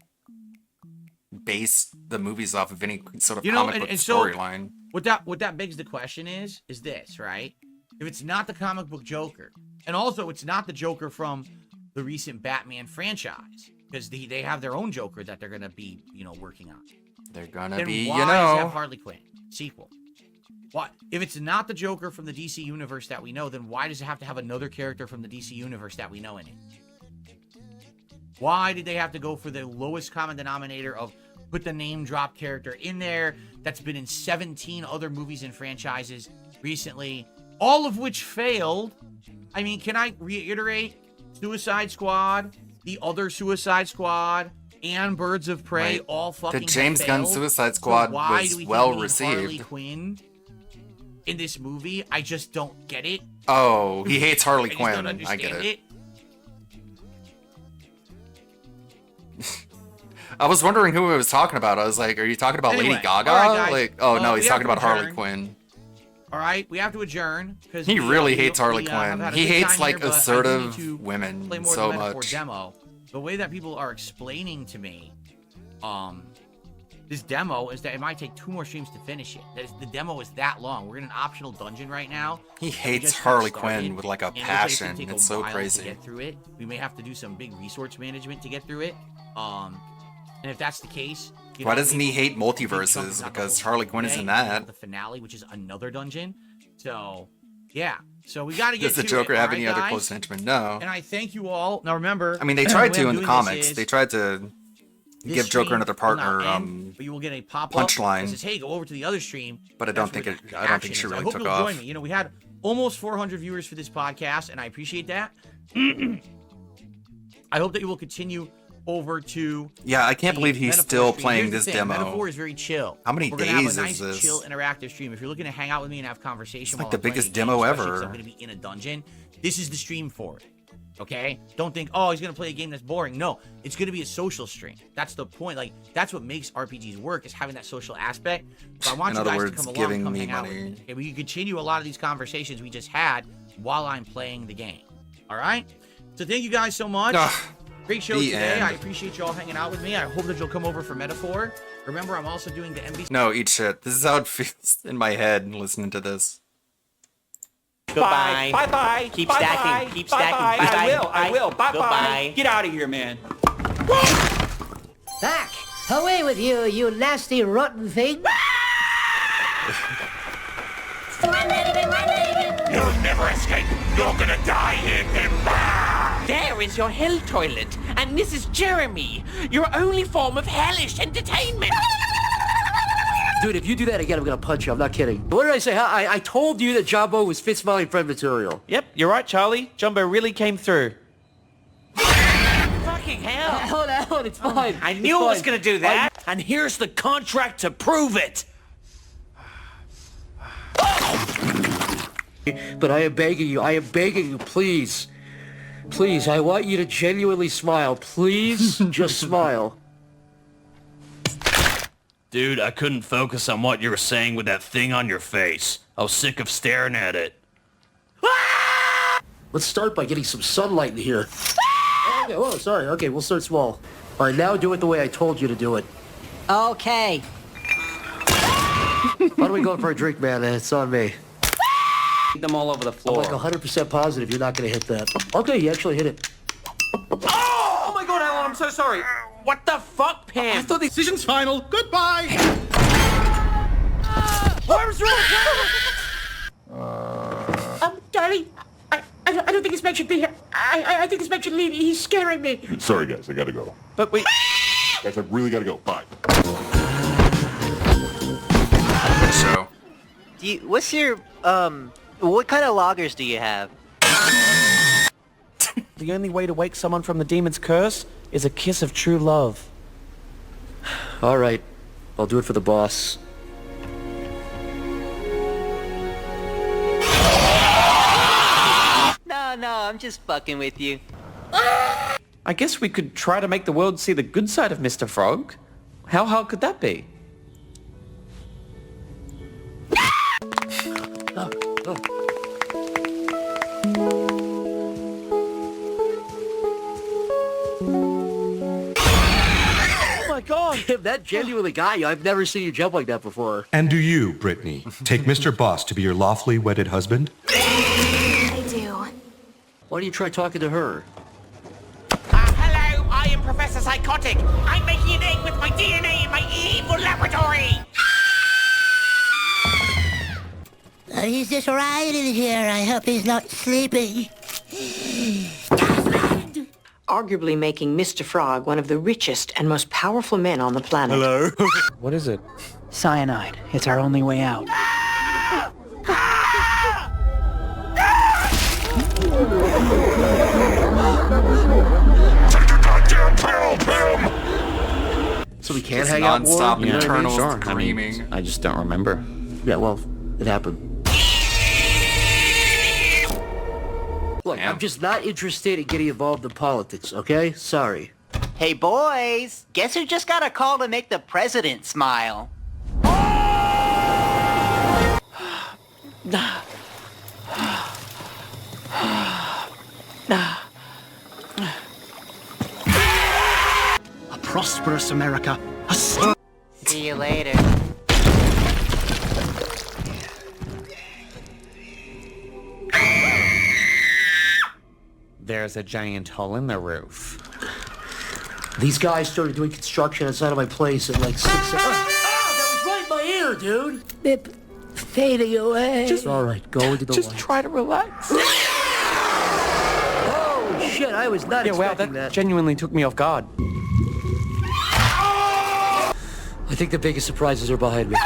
base the movies off of any sort of comic book storyline. So what that begs the question is this, right? If it's not the comic book Joker, and also it's not the Joker from the recent Batman franchise, because they have their own Joker that they're gonna be, working on. They're gonna then be, why is that Harley Quinn sequel? Why? If it's not the Joker from the DC universe that we know, then why does it have to have another character from the DC universe that we know in it? Why did they have to go for the lowest common denominator of put the name drop character in there that's been in 17 other movies and franchises recently, all of which failed? I mean, can I reiterate? Suicide Squad, the other Suicide Squad, and Birds of Prey all fucking The James Gunn failed. Suicide Squad So why was do we well need received. Harley Quinn in this movie? I just don't get it. Oh, he hates Harley I just Quinn. don't I understand get it. I was wondering who he was talking about. I was like, are you talking about Anyway, Lady Gaga? all right, guys. Like, oh no, We he's have talking to about Harley adjourn. Quinn. All right, we have to adjourn because He really hates Harley Quinn. He hates like assertive women play more so of the Metaphor much. demo. The way that people are explaining to me, this demo is that it might take 2 more streams to finish it. The demo is that long. We're in an optional dungeon right now. He We hates just got Harley started, Quinn with like a and it looks like it's gonna passion. take a It's so while crazy. to get through it. We may have to do some big resource management to get through it. And if that's the case, Why doesn't he hate maybe something's multiverses? not Because the Harley whole Quinn is day, in you know, that. The finale, which is another dungeon. So, yeah. So we got to get Does the to Joker it, have all any right, other guys? close henchmen? No. And I thank you all. Now remember, I mean, they the tried way to I'm in the doing this comics. is They tried to this give Joker stream another will not partner end, but you will get a pop-up punchline. that says, "Hey, go over to the other stream." But I don't think it. I don't think she I really hope took you'll off. join me. You know, we had almost 400 viewers for this podcast, and I appreciate that. I hope that you will continue over to. Yeah, I can't believe he's Metaphor still stream. playing Here's the this thing, demo. Metaphor is very chill. How many We're gonna have days a is nice, this? chill, interactive stream. If you're looking to hang out with me and have conversation, It's like while the I'm playing biggest a game, demo especially 'cause ever. I'm going to be in a dungeon. This is the stream for it. Okay? Don't think, oh, he's going to play a game that's boring. No, it's going to be a social stream. That's the point. Like, that's what makes RPGs work, is having that social aspect. So I want In you other guys words, to come along, giving come me hang out with money. me. Okay, we can continue a lot of these conversations we just had while I'm playing the game. All right? So thank you guys so much. Great show the today. end. I appreciate you all hanging out with me. I hope that you'll come over for Metaphor. Remember, I'm also doing the NBC. No, eat shit. This is how it feels in my head listening to this. Goodbye. Bye-bye. Keep Bye-bye. stacking. Keep stacking. Bye-bye. Bye-bye. I will. Bye-bye. Goodbye. Get out of here, man. Back! Away with you, you nasty, rotten thing! You'll never escape. You're gonna die here, Timber. There is your hell toilet, and this is Jeremy, your only form of hellish entertainment. Dude, if you do that again, I'm gonna punch you. I'm not kidding. What did I say? I told you that Jumbo was Fitzmiley friend material. Yep, you're right, Charlie. Jumbo really came through. Fucking hell. Hold on, it's fine. I knew it was gonna do that. And here's the contract to prove it. But I am begging you, please. Please, I want you to genuinely smile. Please, just smile. Dude, I couldn't focus on what you were saying with that thing on your face. I was sick of staring at it. Let's start by getting some sunlight in here. Okay, oh, sorry. Okay, we'll start small. All right, now do it the way I told you to do it. Okay. Why don't we go for a drink, man? It's on me. Keep them all over the floor. I'm like 100% positive you're not gonna hit that. Okay, you actually hit it. Oh my god, Alan, I'm so sorry. What the fuck, Pam? I thought the decision's final. Goodbye. Where's your should be here. I think this man should leave. He's scaring me. Sorry, guys, I gotta go. But wait. Guys, I really gotta go. Bye. So, what's your, what kind of loggers do you have? The only way to wake someone from the demon's curse is a kiss of true love. All right. I'll do it for the boss. No, I'm just fucking with you. I guess we could try to make the world see the good side of Mr. Frog. How hard could that be? Oh my god! Damn, that genuinely got you. I've never seen you jump like that before. And do you, Brittany, take Mr. Boss to be your lawfully wedded husband? I do. Why don't you try talking to her? Hello, I am Professor Psychotic. I'm making an egg with my DNA in my evil laboratory. He's just right in here. I hope he's not sleeping. Arguably making Mr. Frog one of the richest and most powerful men on the planet. Hello? What is it? Cyanide. It's our only way out. So we can't Just hang out more? non-stop You know what I mean? internal Sure. screaming. I just don't remember. Yeah, well, it happened. Look, I'm just not interested in getting involved in politics, okay? Sorry. Hey boys, guess who just got a call to make the president smile? A prosperous America. See you later. There's a giant hole in the roof. These guys started doing construction outside of my place at like 6 a.m. That was right in my ear, dude! Bip, fading away. Just all right, go into the light. Just try to relax. Oh, shit, I was not expecting that genuinely took me off guard. I think the biggest surprises are behind me.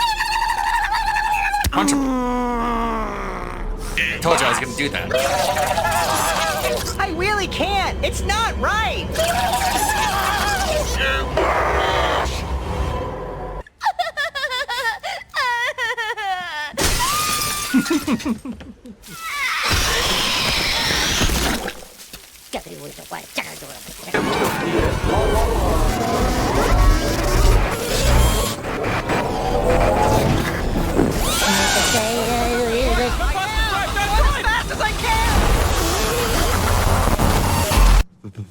Punch him. I told you I was gonna do that. I really can't. It's not right.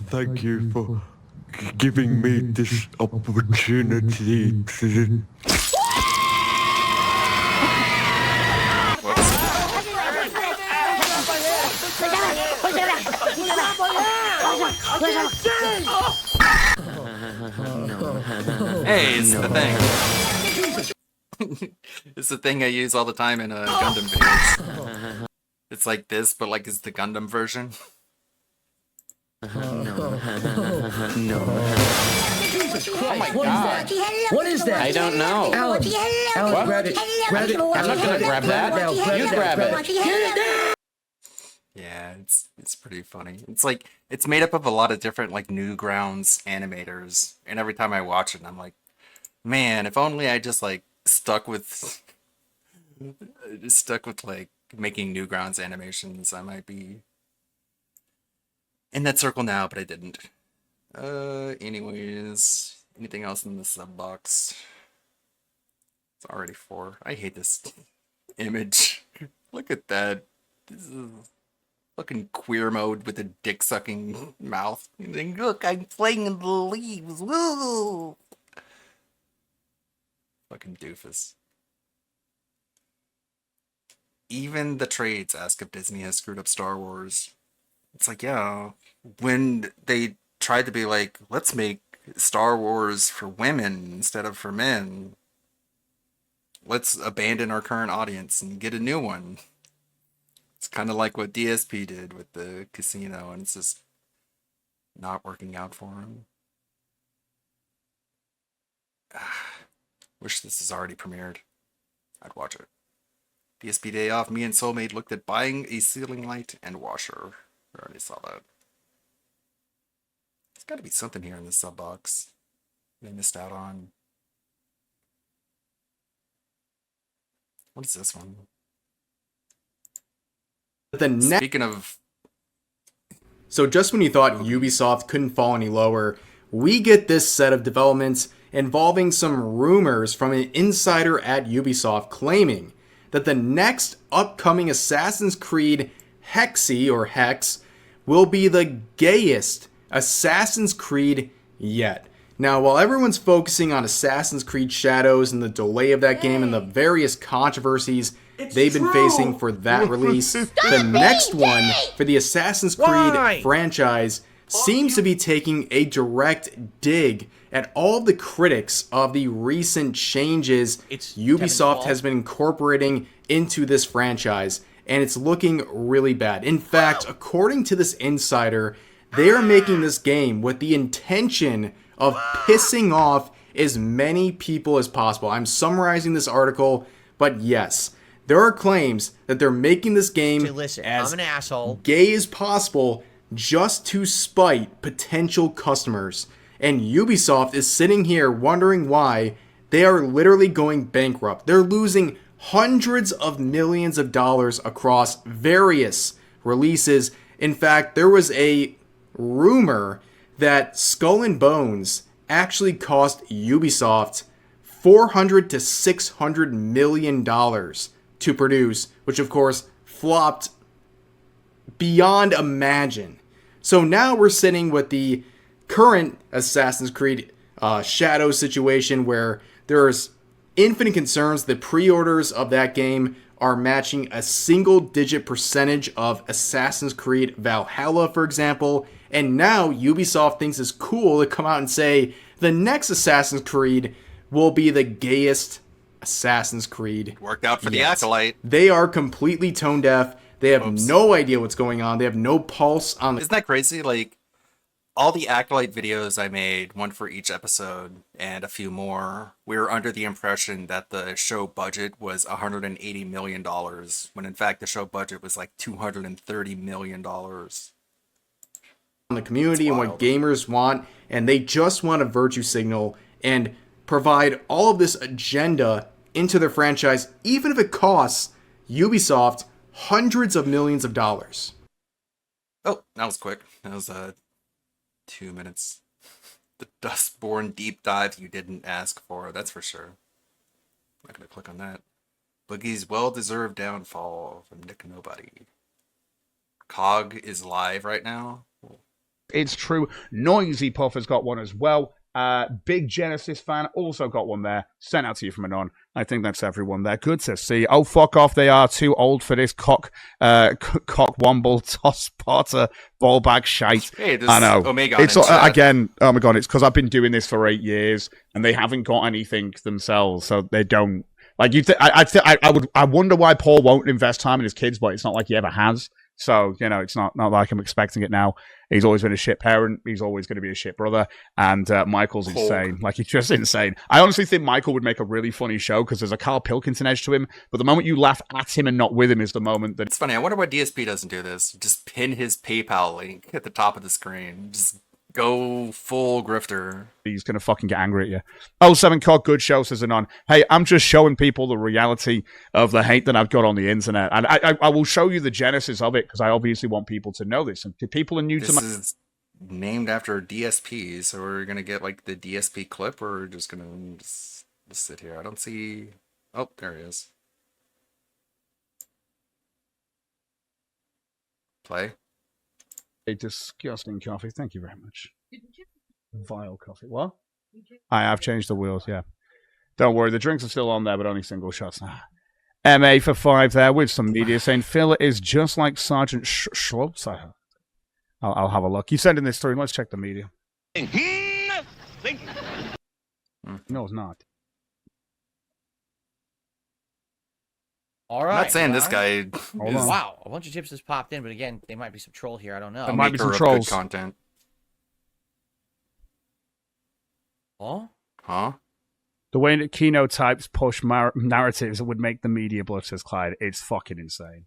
Thank you for giving me this opportunity. Hey, it's the thing. It's the thing I use all the time in Gundam videos. It's like this, but like it's the Gundam version. Oh my god. What is that? I don't know. Alan, Alan, grab it. Grab it. I'm not gonna grab that. You grab it. Yeah, it's pretty funny. It's like it's made up of a lot of different like Newgrounds animators, and every time I watch it, I'm like, man, if only I just like stuck with like making Newgrounds animations, I might be in that circle now, but I didn't. Anyways, anything else in the sub box? It's already 4. I hate this image. Look at that. This is fucking queer mode with a dick sucking mouth. And then, look, I'm playing in the leaves. Woo! Fucking doofus. Even the trades ask if Disney has screwed up Star Wars. It's like, yeah, when they tried to be like, let's make Star Wars for women instead of for men. Let's abandon our current audience and get a new one. It's kind of like what DSP did with the casino, and it's just not working out for him. Wish this is already premiered. I'd watch it. DSP day off, me and Soulmate looked at buying a ceiling light and washer. We already saw that. There's got to be something here in the sub box they missed out on. What is this one? Speaking of... So just when you thought Ubisoft couldn't fall any lower, we get this set of developments involving some rumors from an insider at Ubisoft claiming that the next upcoming Assassin's Creed Hexy, or Hex, will be the gayest Assassin's Creed yet. Now, while everyone's focusing on Assassin's Creed Shadows and the delay of that game and the various controversies they've been facing for that release, the next one for the Assassin's Creed franchise seems to be taking a direct dig at all the critics of the recent changes Ubisoft has been incorporating into this franchise, and it's looking really bad. In fact, according to this insider, they are making this game with the intention of pissing off as many people as possible. I'm summarizing this article, but yes, there are claims that they're making this game as I'm an asshole. gay as possible just to spite potential customers. And Ubisoft is sitting here wondering why they are literally going bankrupt. They're losing hundreds of millions of dollars across various releases. In fact, there was a rumor that Skull and Bones actually cost Ubisoft $400 to $600 million to produce, which of course flopped beyond imagine. So now we're sitting with the current Assassin's Creed Shadow situation where there's infinite concerns that pre-orders of that game are matching a single-digit percentage of Assassin's Creed Valhalla, for example. And now Ubisoft thinks it's cool to come out and say the next Assassin's Creed will be the gayest Assassin's Creed. Worked out for the Acolyte. They are completely tone deaf. They have no idea what's going on. They have no pulse on the... Isn't that crazy? Like, all the Acolyte videos I made, one for each episode, and a few more, we were under the impression that the show budget was $180 million, when in fact the show budget was like $230 million. On the community and what gamers want, and they just want a virtue signal and provide all of this agenda into their franchise, even if it costs Ubisoft hundreds of millions of dollars. Oh, that was quick. That was 2 minutes. The Dustborn deep dive you didn't ask for, that's for sure. I'm not gonna click on that. Boogie's well-deserved downfall from Nick Nobody. Cog is live right now. It's true. Noisy Puff has got one as well. Big Genesis fan also got one there. Sent out to you from Anon. I think that's everyone there. Good to see. Oh, fuck off. They are too old for this cock womble toss potter ball bag shite. Hey, I know. Omega it's again. Oh my god! It's because I've been doing this for 8 years and they haven't got anything themselves, so they don't. Like you, I wonder why Paul won't invest time in his kids, but it's not like he ever has. So, you know, it's not like I'm expecting it now. He's always been a shit parent. He's always going to be a shit brother. And Michael's insane. Like, he's just insane. I honestly think Michael would make a really funny show because there's a Carl Pilkington edge to him. But the moment you laugh at him and not with him is the moment that... It's funny. I wonder why DSP doesn't do this. Just pin his PayPal link at the top of the screen. Just go full grifter. He's going to fucking get angry at you. Oh, 7 Cod, good show, says Anon. Hey, I'm just showing people the reality of the hate that I've got on the internet. And I will show you the genesis of it because I obviously want people to know this. And to people are new to my... This is named after DSP, so we're going to get like the DSP clip, or we're just going to just sit here. I don't see... Oh, there he is. Play. A disgusting coffee. Thank you very much. Vile coffee. What? I have changed the wheels, yeah. Don't worry, the drinks are still on there, but only single shots. MA for 5 there with some media saying Phil is just like Sergeant Schultz. I'll have a look. You sending this through. Let's check the media. No, it's not. All right. I'm not saying this guy Hold is on. Wow, a bunch of chips has popped in, but again, they might be some troll here. I don't know. a might be maker some of trolls. good content. Oh? Huh? The way that Kino types push narratives would make the media blush, says Clyde. It's fucking insane.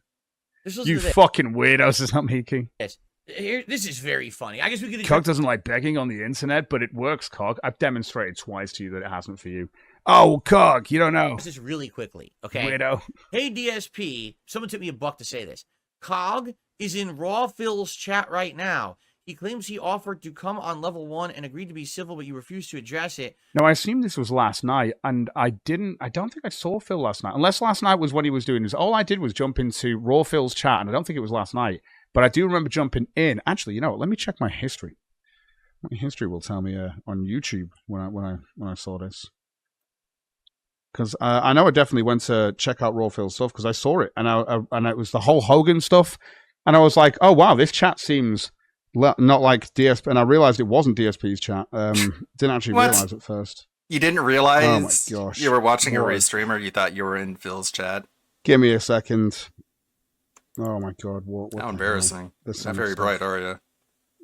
You fucking weirdos, is that Miki? Yes. Here, this is very funny. I guess we could. Cog doesn't like begging on the internet, but it works, Cog. I've demonstrated twice to you that it hasn't for you. Oh, Cog, you don't know. This is really quickly, okay? Weirdo. Hey, DSP. Someone took me $1 to say this. Cog is in Raw Phil's chat right now. He claims he offered to come on level 1 and agreed to be civil, but you refused to address it. No, I assume this was last night, and I don't think I saw Phil last night. Unless last night was when he was doing this. All I did was jump into Raw Phil's chat, and I don't think it was last night. But I do remember jumping in. Actually, you know what? Let me check my history. My history will tell me on YouTube when I saw this. Because I know I definitely went to check out Raw Phil's stuff because I saw it, and it was the whole Hogan stuff, and I was like, oh wow, this chat seems not like DSP, and I realized it wasn't DSP's chat. Didn't actually realize at first. You didn't realize Oh my gosh. you were watching a What? race stream, or you thought you were in Phil's chat? Give me a second. Oh my god, what How embarrassing. This Not very bright, are you?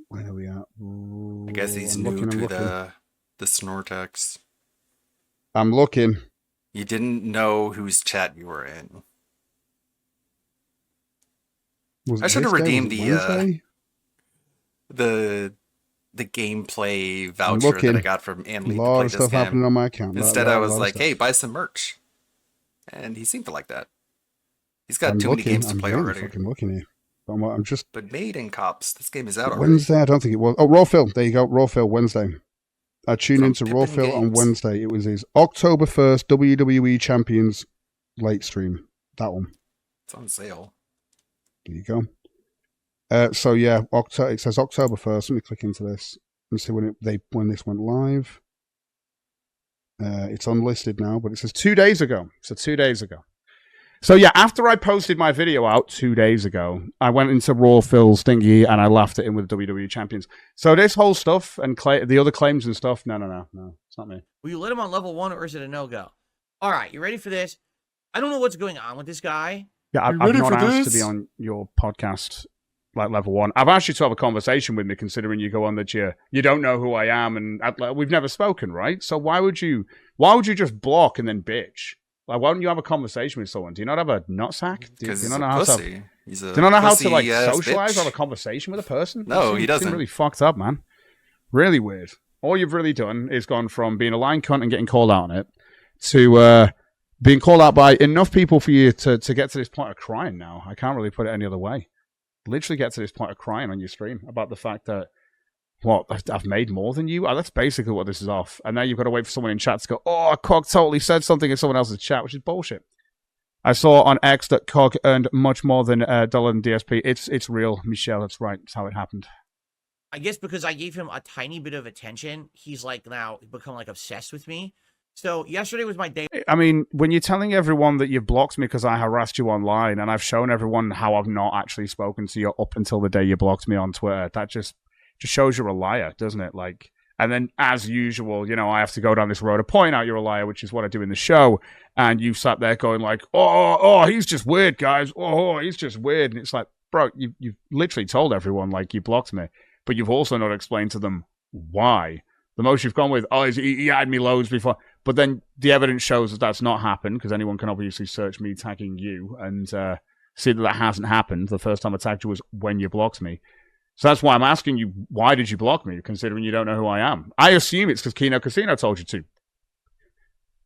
Where are we at? I guess he's I'm new looking, I'm to looking. the Snortex. I'm looking. You didn't know whose chat you were in. Was I it should have this day? redeemed Was it Wednesday? the gameplay voucher that I got from Ann Lee to lot play of this stuff game. happening on my account. Instead, Lot I of was like, stuff. "Hey, buy some merch," and he seemed to like that. He's got I'm too looking, many games to I'm play really already. fucking looking here. I'm just But Made in Cops, this game is out already. Wednesday. I don't think it was. Oh, Raw Phil. There you go. Raw Phil Wednesday. I tuned into Raw Pippin Phil on Games. Wednesday. It was his October 1st WWE Champions late stream. That one. It's on sale. There you go. So yeah, it says October 1st. Let me click into this and see when this went live. It's unlisted now, but it says 2 days ago. So 2 days ago. So yeah, after I posted my video out 2 days ago, I went into Raw Phil's thingy and I laughed at him with the WWE Champions. So this whole stuff and the other claims and stuff, no, it's not me. Will you let him on level 1 or is it a no-go? All right, you ready for this? I don't know what's going on with this guy. Yeah, I've not asked to be on your podcast like level 1. I've asked you to have a conversation with me, considering you go on that you don't know who I am and we've never spoken, right? So why would you just block and then bitch? Like, why don't you have a conversation with someone? Do you not have a nutsack? Do Because you he's not a know how pussy. to? He's a Do you not know how to pussy like ass socialize bitch. or have a conversation with a person? No, It he doesn't. seems really fucked up, man. Really weird. All you've really done is gone from being a lying cunt and getting called out on it to being called out by enough people for you to get to this point of crying now. I can't really put it any other way. Literally get to this point of crying on your stream about the fact that, what, I've made more than you? That's basically what this is off. And now you've got to wait for someone in chat to go, oh, Cog totally said something in someone else's chat, which is bullshit. I saw on X that Cog earned much more than $1 in DSP. It's real, Michelle. That's right. That's how it happened. I guess because I gave him a tiny bit of attention, he's like now become like obsessed with me. So yesterday was my day. I mean, when you're telling everyone that you've blocked me because I harassed you online, and I've shown everyone how I've not actually spoken to you up until the day you blocked me on Twitter, that just shows you're a liar, doesn't it? Like, and then as usual, you know, I have to go down this road to point out you're a liar, which is what I do in the show. And you sat there going like, oh, he's just weird, guys. Oh, he's just weird. And it's like, bro, you've literally told everyone like you blocked me, but you've also not explained to them why. The most you've gone with, oh, he had me loads before. But then the evidence shows that that's not happened, because anyone can obviously search me tagging you and see that hasn't happened. The first time I tagged you was when you blocked me. So that's why I'm asking you, why did you block me, considering you don't know who I am? I assume it's because Kino Casino told you to.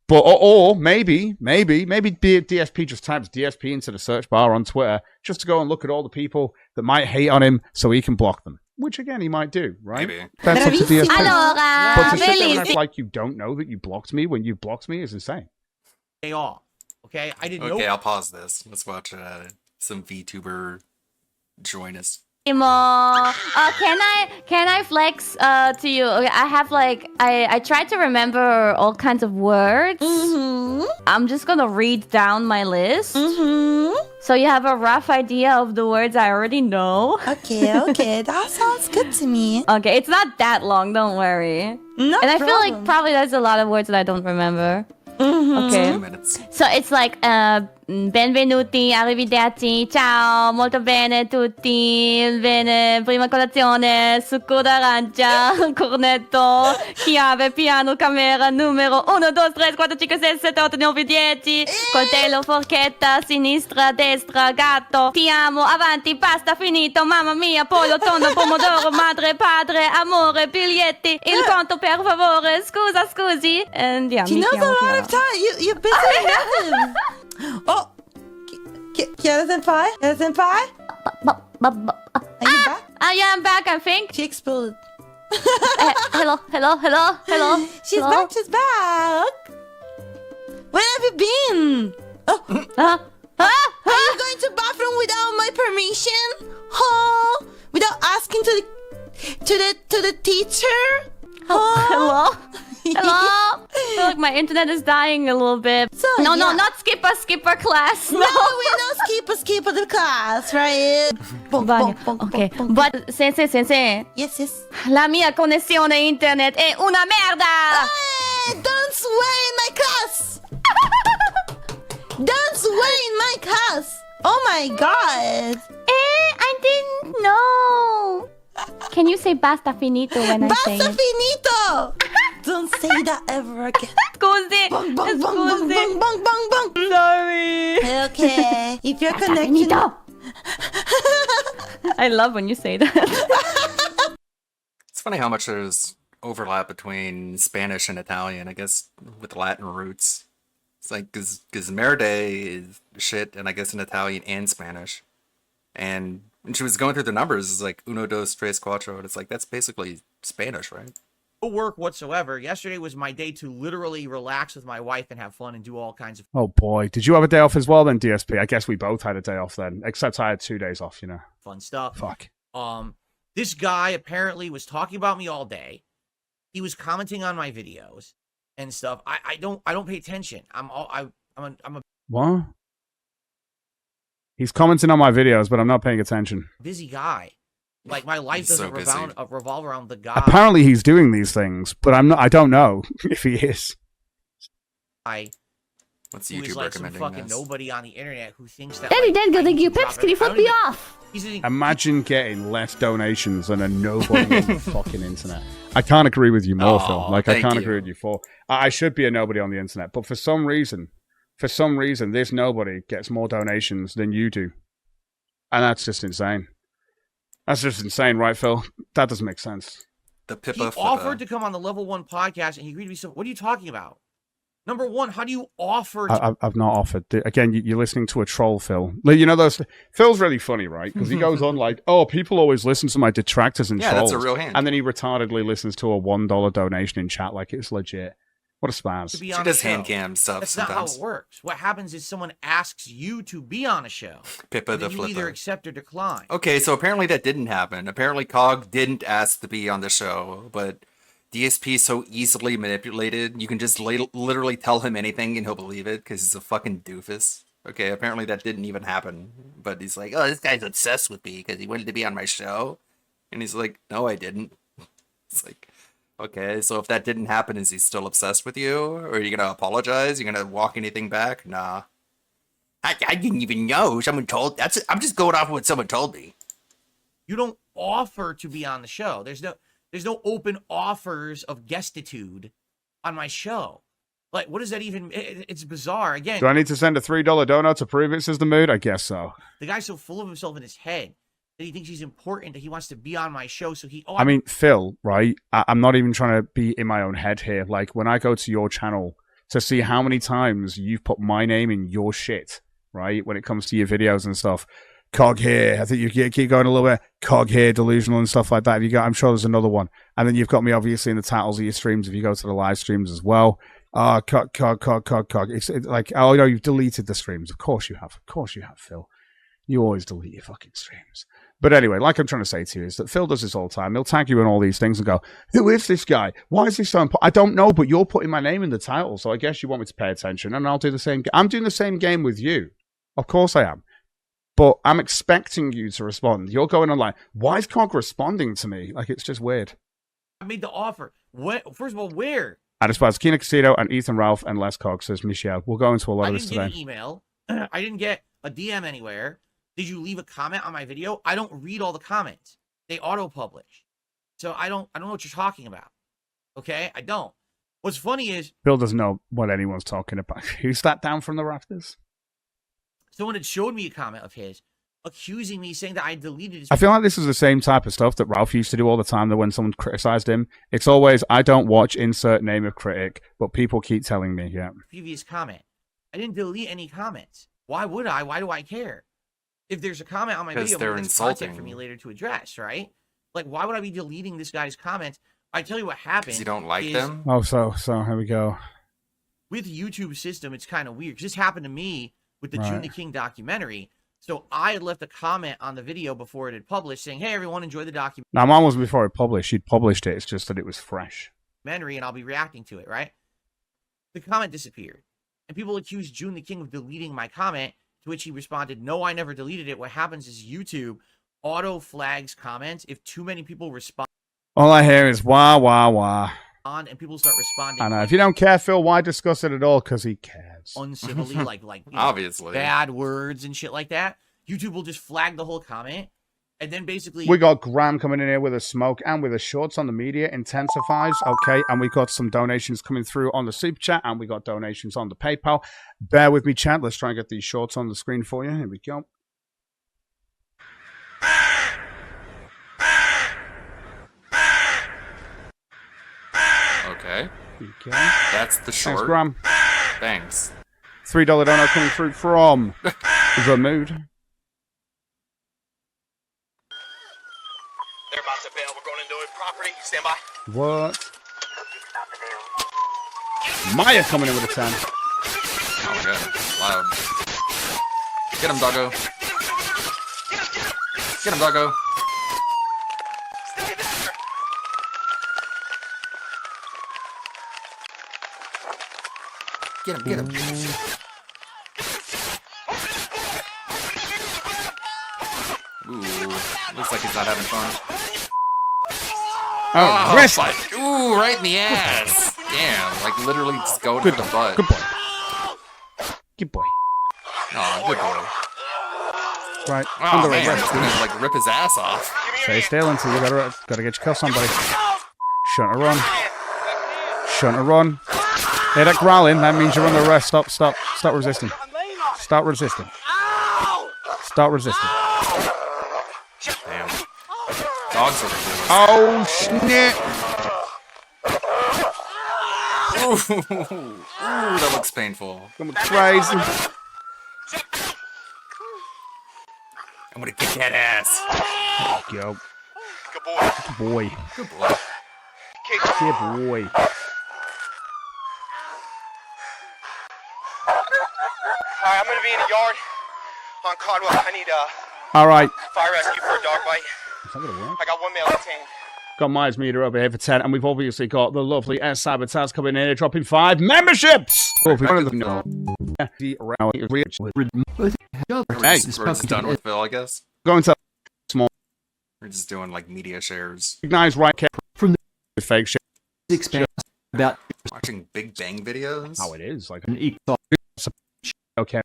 But, or maybe DSP just types DSP into the search bar on Twitter just to go and look at all the people that might hate on him so he can block them. Which, again, he might do, right? Maybe. That's up to DSP. But to sit there and Bellissimo. act like you don't know that you blocked me when you blocked me is insane. Day off. Okay, I didn't know. Okay, I'll pause this. Let's watch some VTuber join us. Can I flex to you? Okay, I have like I tried to remember all kinds of words. I'm just gonna read down my list. So you have a rough idea of the words I already know. Okay, that sounds good to me. Okay, it's not that long, don't worry. No And I feel like problem. probably there's a lot of words that I don't remember. Okay. 2 minutes. So it's like benvenuti, arrivederci, ciao, molto bene tutti, bene, prima colazione, succo d'arancia, cornetto, chiave, piano, camera, numero 1, 2, 3, 4, 5, 6, 7, 8, 9, 10, coltello, forchetta, sinistra, destra, gatto, ti amo, avanti, basta, finito, mamma mia, pollo, tonno, pomodoro, madre, padre, amore, biglietti, il conto per favore, scusa, scusi. And yeah, She knows a lot of time. You're busy enough. Oh, Kiara-senpai? Kiara-senpai? Are you back? Yeah, I'm back, I think. She exploded. Hello. She's Hello? back, she's back. Where have you been? Oh. Are you going to bathroom without my permission? Huh? Without asking to the teacher? Hello? Hello? I feel like my internet is dying a little bit. So, no, yeah. not skipper class. No, we're not skipper the class, right? Okay, but sensei. Yes. La mia connessione internet è una merda. Hey, don't swear in my class. Don't swear in my class. Oh my god. I didn't know. Can you say basta finito when I say Basta it? finito. Don't say that ever again. Scusi. Bong, bong, bong, bong, bong, bong, bong. Sorry. Okay. If your connection... I love when you say that. It's funny how much there's overlap between Spanish and Italian, I guess, with Latin roots. It's like, because Merde is shit, and I guess in Italian and Spanish. And when she was going through the numbers, it's like, uno, dos, tres, cuatro, and it's like, that's basically Spanish, right? No work whatsoever. Yesterday was my day to literally relax with my wife and have fun and do all kinds of Oh boy, did you have a day off as well then, DSP? I guess we both had a day off then, except I had 2 days off, you know. fun stuff. Fuck. This guy apparently was talking about me all day. He was commenting on my videos and stuff. I don't pay attention. I'm a What? He's commenting on my videos, but I'm not paying attention. busy guy. Like my life He's so doesn't busy. revolve around the guy. Apparently he's doing these things, but I don't know if he is. What's Who is YouTube like some recommending fucking this? nobody on the internet who thinks that. Daddy, like, Dad, I gonna need give to pips. drop Can you it. I fuck don't me even- off? He's an Imagine getting less donations than a nobody on the fucking internet. I can't agree with you more, Aw, Phil. Like, I thank can't you. agree with you more. I should be a nobody on the internet, but for some reason, this nobody gets more donations than you do. And that's just insane. That's just insane, right, Phil? That doesn't make sense. The He Pippa offered to come on the Level 1 podcast and he agreed to be so. What are you talking about? Number one, how do you offer to I've not offered. Again, you're listening to a troll, Phil. Like, you know those. Phil's really funny, right? Because he goes on like, "Oh, people always listen to my detractors and Yeah, trolls." that's a real hand. And then he retardedly listens to a $1 donation in chat like it's legit. What a spaz. to be She on does a show? hand cam stuff That's sometimes. not how it works. What happens is someone asks you to be on a show. Pippa and the then you either Flipper. accept or decline. Okay, so apparently that didn't happen. Apparently Cog didn't ask to be on the show, but DSP is so easily manipulated, you can just literally tell him anything and he'll believe it because he's a fucking doofus. Okay, apparently that didn't even happen, but he's like, oh, this guy's obsessed with me because he wanted to be on my show. And he's like, no, I didn't. It's like, okay, so if that didn't happen, is he still obsessed with you? Or are you going to apologize? You going to walk anything back? Nah. I didn't even know. Someone told. I'm just going off what someone told me. You don't offer to be on the show. There's no open offers of guestitude on my show. Like, what does that even? It's bizarre. Again, Do I need to send a $3 donut to prove it, says the mood? I guess so. the guy's so full of himself in his head that he thinks he's important, that he wants to be on my show. So he. Oh, I mean, Phil, right? I'm not even trying to be in my own head here. Like, when I go to your channel to see how many times you've put my name in your shit, right? When it comes to your videos and stuff. Cog here. I think you keep going a little bit. Cog here, delusional and stuff like that. I'm sure there's another one. And then you've got me obviously in the titles of your streams if you go to the live streams as well. Cog. It's like, oh no, you've deleted the streams. Of course you have. Of course you have, Phil. You always delete your fucking streams. But anyway, like I'm trying to say to you is that Phil does this all the time. He'll tag you in all these things and go, who is this guy? Why is he so important? I don't know, but you're putting my name in the title, so I guess you want me to pay attention, and I'll do the same. I'm doing the same game with you. Of course I am. But I'm expecting you to respond. You're going on like, why is Cog responding to me? Like, it's just weird. I made the offer. What? First of all, where? I despise Kina Casino and Ethan Ralph and Les Cox, says Michelle. We'll go into a lot of this didn't get today. an email. I didn't get a DM anywhere. Did you leave a comment on my video? I don't read all the comments. They auto-publish. So I don't know what you're talking about. Okay? I don't. What's funny is Bill doesn't know what anyone's talking about. Who's that down from the rafters? someone had showed me a comment of his accusing me, saying that I deleted his. I feel like this is the same type of stuff that Ralph used to do all the time, that when someone criticized him, it's always, I don't watch, insert name of critic, but people keep telling me, yeah. Previous comment. I didn't delete any comments. Why would I? Why do I care? If there's a comment on my video, they're it's content insulting. for me later to address, right? Like, why would I be deleting this guy's comments? I tell you what happened. Because you don't like is, them? Oh, so here we go. With YouTube system, it's kind of weird. 'Cause this happened to me with the June Right. the King documentary. So I had left a comment on the video before it had published saying, hey, everyone, enjoy the Now, mine was before it published. She'd published it. It's just that it was fresh. documentary, and I'll be reacting to it, right? The comment disappeared. And people accused June the King of deleting my comment, to which he responded, no, I never deleted it. What happens is YouTube auto flags comments if too many people respond. All I hear is wah, wah, wah. And people start responding. I know. If you don't care, Phil, why discuss it at all? Because he cares. Uncivilly, like you know, Obviously. bad words and shit like that. YouTube will just flag the whole comment, and then basically We got Graham coming in here with a smoke and with a shorts on the media intensifies. Okay, and we got some donations coming through on the super chat, and we got donations on the PayPal. Bear with me, chat. Let's try and get these shorts on the screen for you. Here we go. Okay. Okay. That's the short. Thanks, Graham. Thanks. $3 donut coming through from The Mood. They're about to bail. We're going into a property. Stand by. What? Maya coming in with a 10. Oh my god. Loud. Get him, doggo. Get him, doggo. Get him, get him. Ooh, looks like he's not having fun. Oh, wrist! Fuck. Ooh, right in the ass. Damn, like literally just going Good for the boy. butt. Good boy. Good boy. Oh, good boy. Right. Oh Under man, arrest. it's gonna like rip his ass off. Stay still until you gotta get your cuffs on, buddy. Shouldn't have run. Shouldn't have run. Hey, that growling, that means you're under arrest. Stop resisting. Stop resisting. Stop resisting. Damn. Dogs are cool. Oh, shit. Ooh, that looks painful. I'm crazy. I'm gonna kick that ass. Go. Good boy. Good boy. Good boy. Good boy. Alright, I'm gonna be in the yard on Caldwell. I need All right. fire rescue for a dog bite. Is that gonna work? I got one male detained. Got Myers Meter over here for 10, and we've obviously got the lovely S Sabotage coming in here, dropping 5 memberships! Oh, we wanted to know. Hey, we're just done with Phil, I guess. Going to small. We're just doing like media shares. Recognize right from the fake shit. Expand about Watching Big Bang videos. How it is. Like, an equal. okay.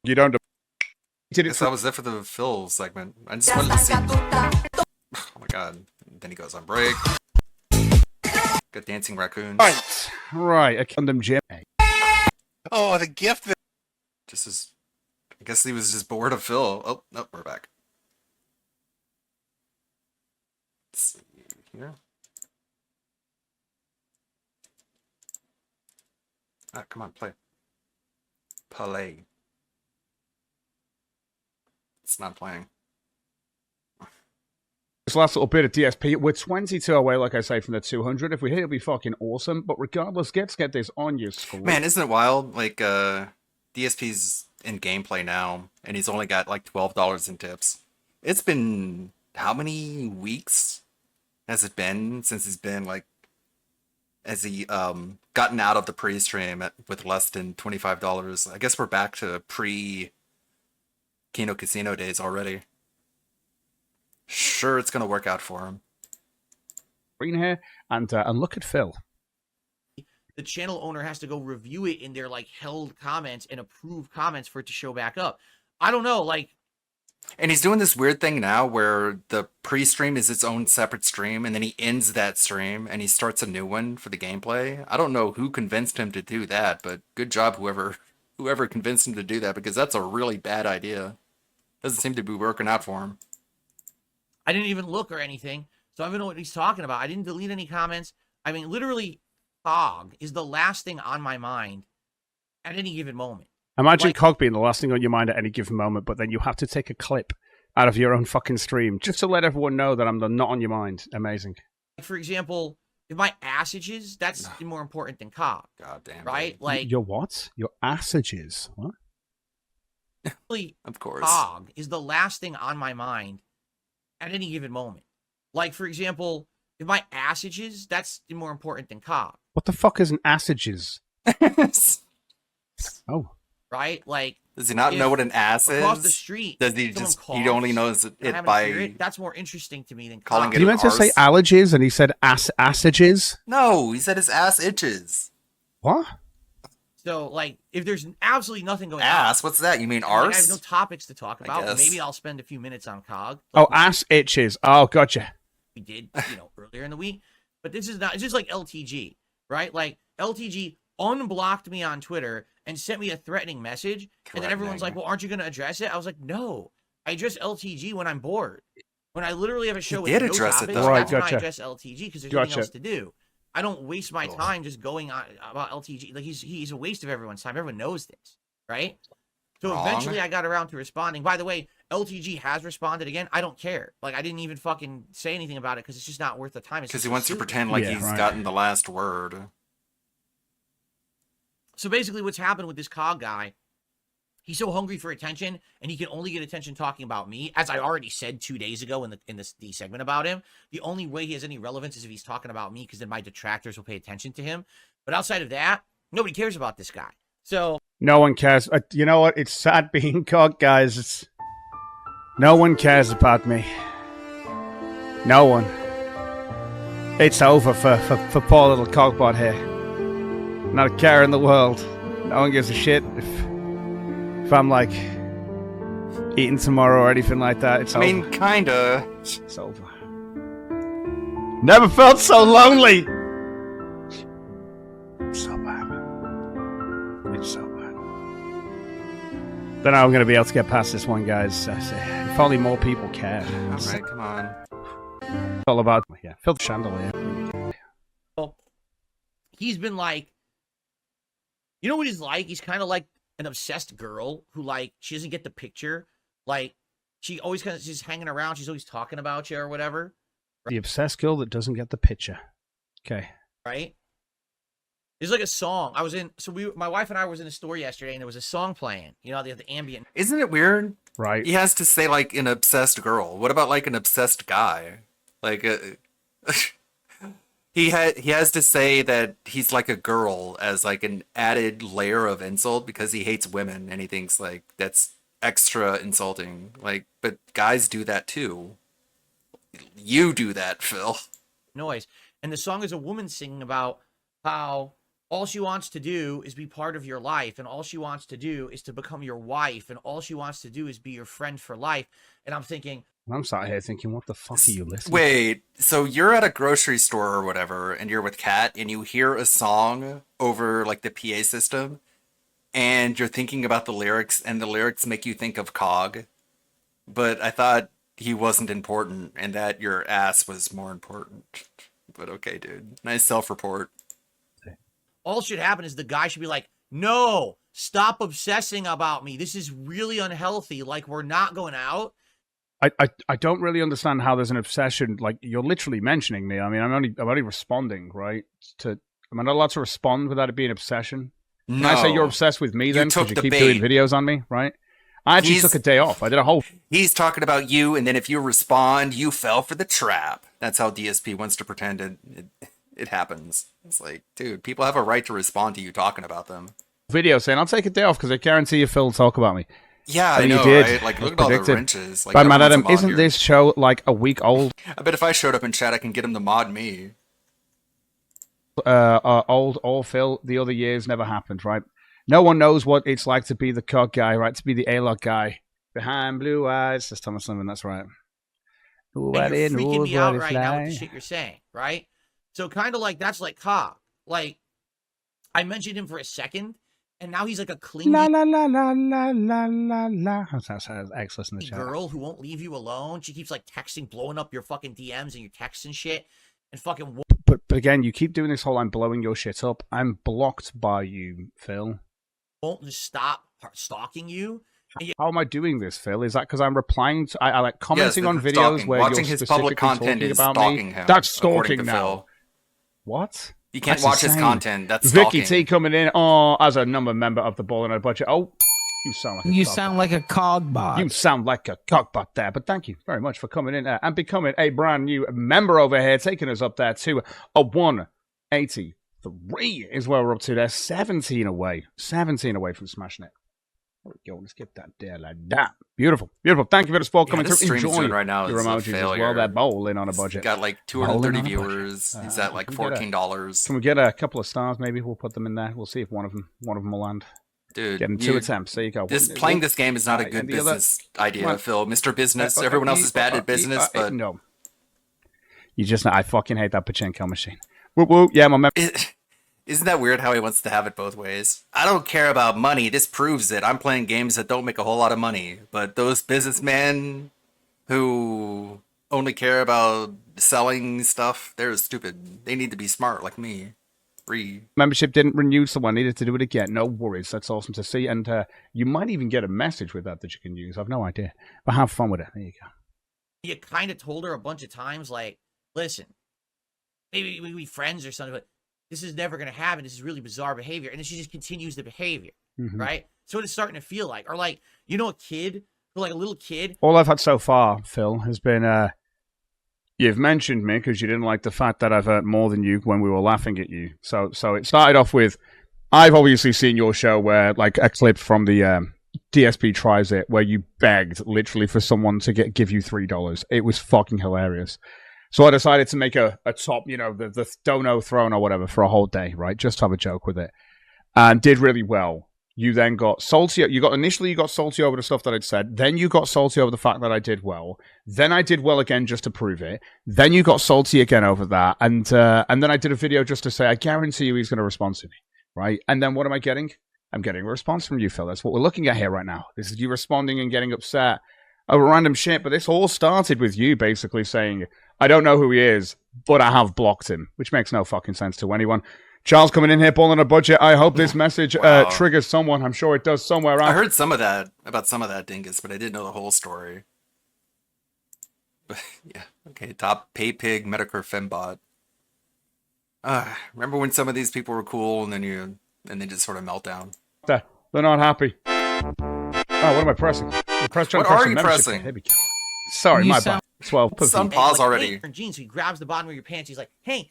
You don't. Did it Guess that was it for the Phil segment. I just wanted to see. Oh my god. Then he goes on break. Got dancing raccoons. Right. A condom gym. Oh, the gift. Just as. I guess he was just bored of Phil. Oh, no, we're back. Let's see here. Ah, come on, play. Play. It's not playing. This last little bit of DSP, we're 22 away, like I say, from the 200. If we hit, it'll be fucking awesome. But regardless, let's get this on your screen. Man, isn't it wild? Like, DSP's in gameplay now, and he's only got like $12 in tips. It's been how many weeks has it been since he's been like, has he gotten out of the pre-stream with less than $25? I guess we're back to pre-Kino Casino days already. Sure, it's gonna work out for him. Green here, and look at Phil. the channel owner has to go review it in their like held comments and approve comments for it to show back up. I don't know, like. And he's doing this weird thing now where the pre-stream is its own separate stream, and then he ends that stream and he starts a new one for the gameplay. I don't know who convinced him to do that, but good job whoever convinced him to do that, because that's a really bad idea. Doesn't seem to be working out for him. I didn't even look or anything, so I don't know what he's talking about. I didn't delete any comments. I mean, literally, Cog is the last thing on my mind at any given moment. Imagine Cog being the last thing on your mind at any given moment, but then you have to take a clip out of your own fucking stream just to let everyone know that I'm not on your mind. Amazing. For example, if my ass itches, that's more important than Cog. God damn. Right? Dude. Like your what? Your ass itches. What? Of course. Cog is the last thing on my mind at any given moment. Like, for example, if my ass itches, that's more important than Cog. What the fuck is an ass itches? Oh. Right? Like, does he not know what an ass is? Across the street, does he just? He only knows it by. That's more interesting to me than calling it. He meant to say allergies, and he said assages. No, he said his ass itches. What? So, like, if there's absolutely nothing going on. What's that? You mean arse? I have no topics to talk about. guess. Maybe I'll spend a few minutes on Cog. Oh, ass itches. Oh, gotcha. We did, earlier in the week. But this is not. It's just like LTG, right? Like LTG unblocked me on Twitter and sent me a threatening message, and then everyone's like, "Well, aren't you going to address it?" I was like, "No, I address LTG when I'm bored. When I literally have a show with no topics, that's when I address LTG because there's nothing else to do. I don't waste my time just going on about LTG. Like he's a waste of everyone's time. Everyone knows this, right? So eventually I got around to responding. By the way, LTG has responded again. I don't care. Like I didn't even fucking say anything about it because it's just not worth the time. Because he wants to pretend like he's gotten the last word. So basically what's happened with this Cog guy, he's so hungry for attention, and he can only get attention talking about me. As I already said 2 days ago in the segment about him, the only way he has any relevance is if he's talking about me, because then my detractors will pay attention to him. But outside of that, nobody cares about this guy. So no one cares. You know what? It's sad being Cog, guys. No one cares about me. No one. It's over for poor little Cogbot here. Not a care in the world. No one gives a shit if I'm like eating tomorrow or anything like that. It's over. I mean, kinda. It's over. Never felt so lonely. It's so bad. It's so bad. Don't know how I'm gonna be able to get past this one, guys. If only more people cared. All right, come on. It's all about fill the chandelier. Well, he's been like, you know what he's like? He's kind of like an obsessed girl who, like, she doesn't get the picture. Like, she always kind of she's hanging around. She's always talking about you or whatever. Right? The obsessed girl that doesn't get the picture. Okay. Right? There's like a song. My wife and I was in a store yesterday, and there was a song playing. You know, they have the ambient. Isn't it weird? Right. He has to say, like, an obsessed girl. What about, like, an obsessed guy? Like, He has to say that he's like a girl as like an added layer of insult because he hates women and he thinks like that's extra insulting. Like, but guys do that too. You do that, Phil. Noise. And the song is a woman singing about how all she wants to do is be part of your life, and all she wants to do is to become your wife, and all she wants to do is be your friend for life. And I'm thinking, I'm sat here thinking, what the fuck are you listening to? Wait, so you're at a grocery store or whatever, and you're with Kat, and you hear a song over, like, the PA system, and you're thinking about the lyrics, and the lyrics make you think of Cog, but I thought he wasn't important, and that your ass was more important. But okay, dude. Nice self-report. all should happen is the guy should be like, no, stop obsessing about me. This is really unhealthy. Like, we're not going out. I don't really understand how there's an obsession. Like, you're literally mentioning me. I mean, I'm only responding, right? Am I not allowed to respond without it being an obsession? No. Can I say you're obsessed with me then because you keep doing videos on me, right? I actually took a day off. I did a whole... He's talking about you, and then if you respond, you fell for the trap. That's how DSP wants to pretend it happens. It's like, dude, people have a right to respond to you talking about them. Video saying, I'll take a day off because I guarantee you Phil will talk about me. Yeah, and I know, he did. right? Like, look at all the wrenches. Like, but man, Adam, isn't this show like a week old? I bet if I showed up in chat, I can get him to mod me. old or Phil, the other years never happened, right? No one knows what it's like to be the cock guy, right? To be the A-Lock guy. Behind blue eyes. That's Thomas Lemon, that's right. And you're freaking me out right now with the shit you're saying, right? So kind of like, that's like Cobb. Like, I mentioned him for a second, and now he's like a clingy la la la la la la la la. That's excellent in the chat. girl who won't leave you alone. She keeps like texting, blowing up your fucking DMs and your texts and shit, and fucking. But again, you keep doing this whole "I'm blowing your shit up." I'm blocked by you, Phil. Won't just stop stalking you. How am I doing this, Phil? Is that because I'm replying to I like commenting on videos stalking. where Watching you're his public specifically content talking is about stalking me? him, That's according stalking to now. Phil. What? You can't That's watch his insane. content. That's Vicky stalking. T coming in. Oh, as a member of the Ball and a Budget. Oh, you sound like You sound like a cogbot. You sound like a cockbot there, but thank you very much for coming in and becoming a brand new member over here, taking us up there to a 183 is where we're up to there. 17 away from smashing it. There we go. Let's get that there like that. Beautiful. Beautiful. Thank you for the support coming this through. stream he's Enjoy doing right now your is a emojis as well. failure. They're bowling on a He's budget. got like 230 viewers. He's at like $14. Can we get a couple of stars? Maybe we'll put them in there. We'll see if one of them will land. Dude, getting 2 attempts. There you go. Playing this game is not a good business idea, Phil. Mr. Business. Everyone else is bad at business, but no. You just I fucking hate that pachinko machine. Woo woo. Yeah, my Isn't that weird how he wants to have it both ways? I don't care about money. This proves it. I'm playing games that don't make a whole lot of money. But those businessmen who only care about selling stuff, they're stupid. They need to be smart like me. Membership didn't renew, so I needed to do it again. No worries. That's awesome to see. And you might even get a message with that you can use. I've no idea. But have fun with it. There you go. You kind of told her a bunch of times, like, listen, maybe we be friends or something, but this is never going to happen. This is really bizarre behavior. And then she just continues the behavior, right? So it's starting to feel like, or like, you know, a little kid. All I've had so far, Phil, has been, you've mentioned me because you didn't like the fact that I've earned more than you when we were laughing at you. So it started off with, I've obviously seen your show where, like, a clip from the DSP Tries It, where you begged literally for someone to give you $3. It was fucking hilarious. So I decided to make a top, you know, the dono throne or whatever for a whole day, right? Just have a joke with it. And did really well. You then got salty. Initially you got salty over the stuff that I'd said. Then you got salty over the fact that I did well. Then I did well again just to prove it. Then you got salty again over that. And then I did a video just to say, I guarantee you he's going to respond to me, right? And then what am I getting? I'm getting a response from you, Phil. That's what we're looking at here right now. This is you responding and getting upset over random shit. But this all started with you basically saying, I don't know who he is, but I have blocked him, which makes no fucking sense to anyone. Charles coming in here, balling on a budget. I hope this message triggers someone. I'm sure it does somewhere out. I heard some of that, about some of that dingus, but I didn't know the whole story. But yeah, okay. Top pay pig Medicare fembot. Remember when some of these people were cool and then they just sort of melt down? They're not happy. Oh, what am I pressing? What are you pressing? There we go. Sorry, my bad. 12. Some pause already. Jeans, so he grabs the bottom of your pants. He's like, hey,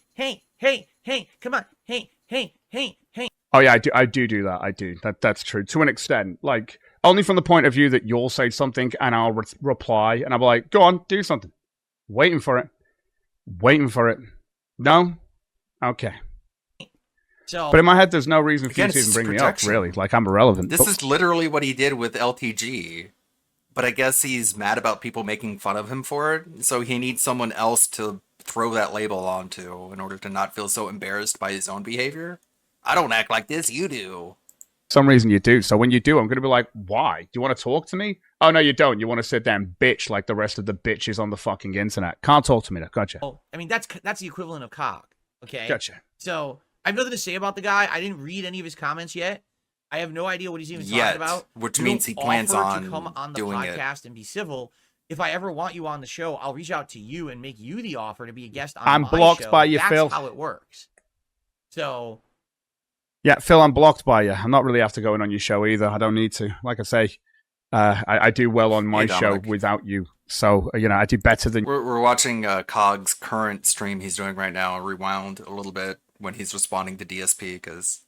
come on, hey. Oh yeah, I do that. I do. That's true to an extent. Like only from the point of view that you'll say something and I'll reply and I'll be like, go on, do something. Waiting for it. No? Okay. So, but in my head, there's no reason for again, you to even bring projection. me up, really. Like, I'm irrelevant. This is literally what he did with LTG. But I guess he's mad about people making fun of him for it, so he needs someone else to throw that label onto in order to not feel so embarrassed by his own behavior. I don't act like this, you do. Some reason you do. So when you do, I'm going to be like, why? Do you want to talk to me? Oh, no, you don't. You want to sit there and bitch like the rest of the bitches on the fucking internet. Can't talk to me. Gotcha. Oh, I mean, that's the equivalent of cock, okay? Gotcha. So I have nothing to say about the guy. I didn't read any of his comments yet. I have no idea what he's even talking about. Which You means he plans offered on to come on the doing podcast and be civil. If I ever want you on the show, I'll reach out to you and make you the offer to be a guest on I'm my blocked show. by you, That's Phil. how it works. So yeah, Phil, I'm blocked by you. I'm not really have to go in on your show either. I don't need to. Like I say, I do well on my show without you. So, you know, I do better than... We're watching Cog's current stream he's doing right now, rewound a little bit when he's responding to DSP, because...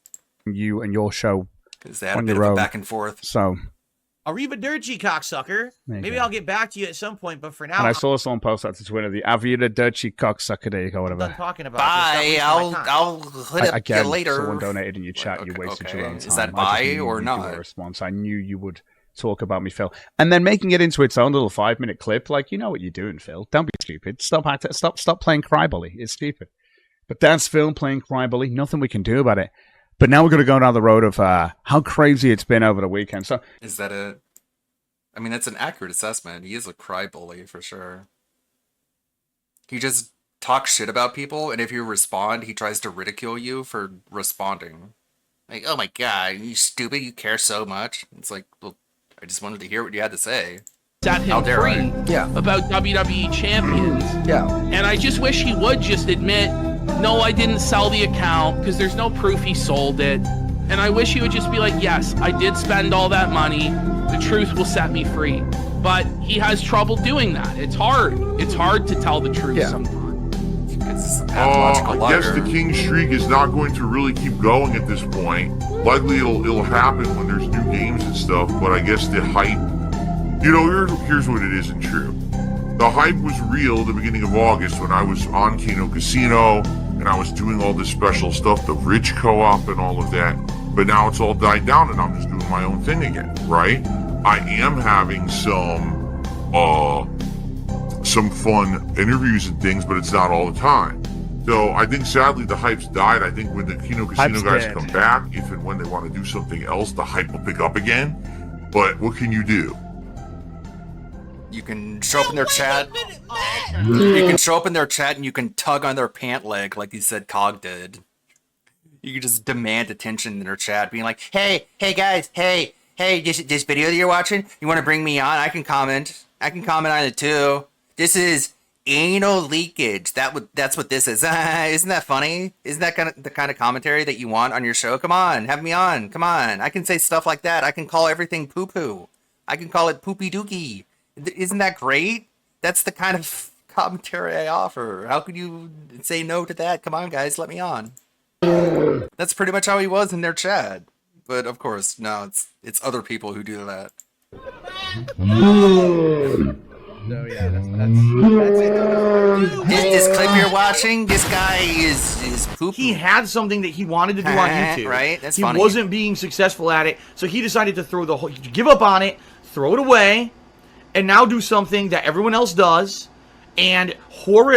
You and your show they had a bit of a back and forth. So, Arrivederci, cocksucker. There you Maybe go. I'll get back to you at some point, but for now, And I saw someone post that to Twitter, the Arrivederci cocksucker, there you go, I'm done whatever. talking about Bye. this. I'll hit up you Again, later. someone donated in your chat, Okay, you wasted okay. your own time. Is that I just bye knew or you'd do a not? response. I knew you would talk about me, Phil. And then making it into its own little 5-minute clip, like, you know what you're doing, Phil. Don't be stupid. Stop playing Crybully. It's stupid. But that's Phil playing Crybully. Nothing we can do about it. But now we're going to go down the road of how crazy it's been over the weekend. So, Is that it? I mean, that's an accurate assessment. He is a crybaby for sure. He just talks shit about people, and if you respond, he tries to ridicule you for responding. Like, oh my god, you stupid, you care so much. It's like, well, I just wanted to hear what you had to say. Set How him dare free I? Yeah. about WWE champions. Yeah. And I just wish he would just admit, no, I didn't sell the account because there's no proof he sold it. And I wish he would just be like, yes, I did spend all that money. The truth will set me free. But he has trouble doing that. It's hard. It's hard to tell the truth sometimes. I guess the King streak is not going to really keep going at this point. Likely it'll happen when there's new games and stuff, but I guess the hype, you know, here's what it is and true. The hype was real at the beginning of August when I was on Kino Casino and I was doing all this special stuff, the Rich Co-op and all of that. But now it's all died down and I'm just doing my own thing again, right? I am having some fun interviews and things, but it's not all the time. So I think sadly the hype's died. I think when the Kino Casino guys come back, if and when they want to do something else, the hype will pick up again. But what can you do? You can show up in their chat. You can show up in their chat and you can tug on their pant leg like you said Cog did. You can just demand attention in their chat, being like, hey guys, hey, this video that you're watching, you want to bring me on? I can comment on it too. This is anal leakage. That's what this is. Isn't that funny? Isn't that the kind of commentary that you want on your show? Come on, have me on. Come on. I can say stuff like that. I can call everything poo-poo. I can call it poopy dookie. Isn't that great? That's the kind of commentary I offer. How could you say no to that? Come on, guys, let me on. That's pretty much how he was in their chat. But of course, no, it's other people who do that. No, yeah, that's it. This clip you're watching, this guy is poopy. He had something that he wanted to do on YouTube. Right? That's he funny. wasn't being successful at it, so he decided to give up on it, throw it away, and now do something that everyone else does, and whore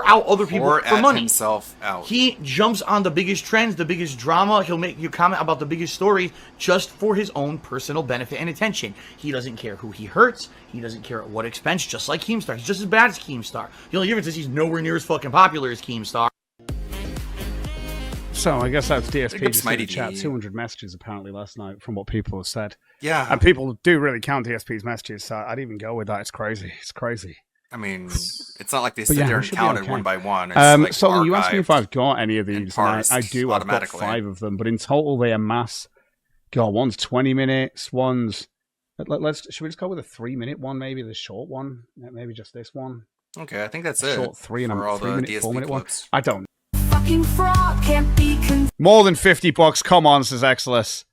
out other people for money. Himself out. He jumps on the biggest trends, the biggest drama. He'll make you comment about the biggest stories just for his own personal benefit and attention. He doesn't care who he hurts. He doesn't care at what expense, just like Keemstar. He's just as bad as Keemstar. The only difference is he's nowhere near as fucking popular as Keemstar. So I guess that's DSP just in Mighty the chat. D. 200 messages apparently last night from what people have said. Yeah. And people do really count DSP's messages, so I'd even go with that. It's crazy. It's crazy. I mean, it's not like they But sit yeah, there we and should be count it okay. one by one. It's So you asked me if archived. I've got any of these, and parsed I do. I've got automatically. 5 of them, but in total they amass. God, one's 20 minutes, one's. Should we just go with a 3-minute one, maybe the short one, maybe just this one. Okay, I think that's A it. short 3 and for all a the 3-minute, DSP 4-minute one. clips. I don't. Fucking fraud can't be More than $50. Come on, says Exilus.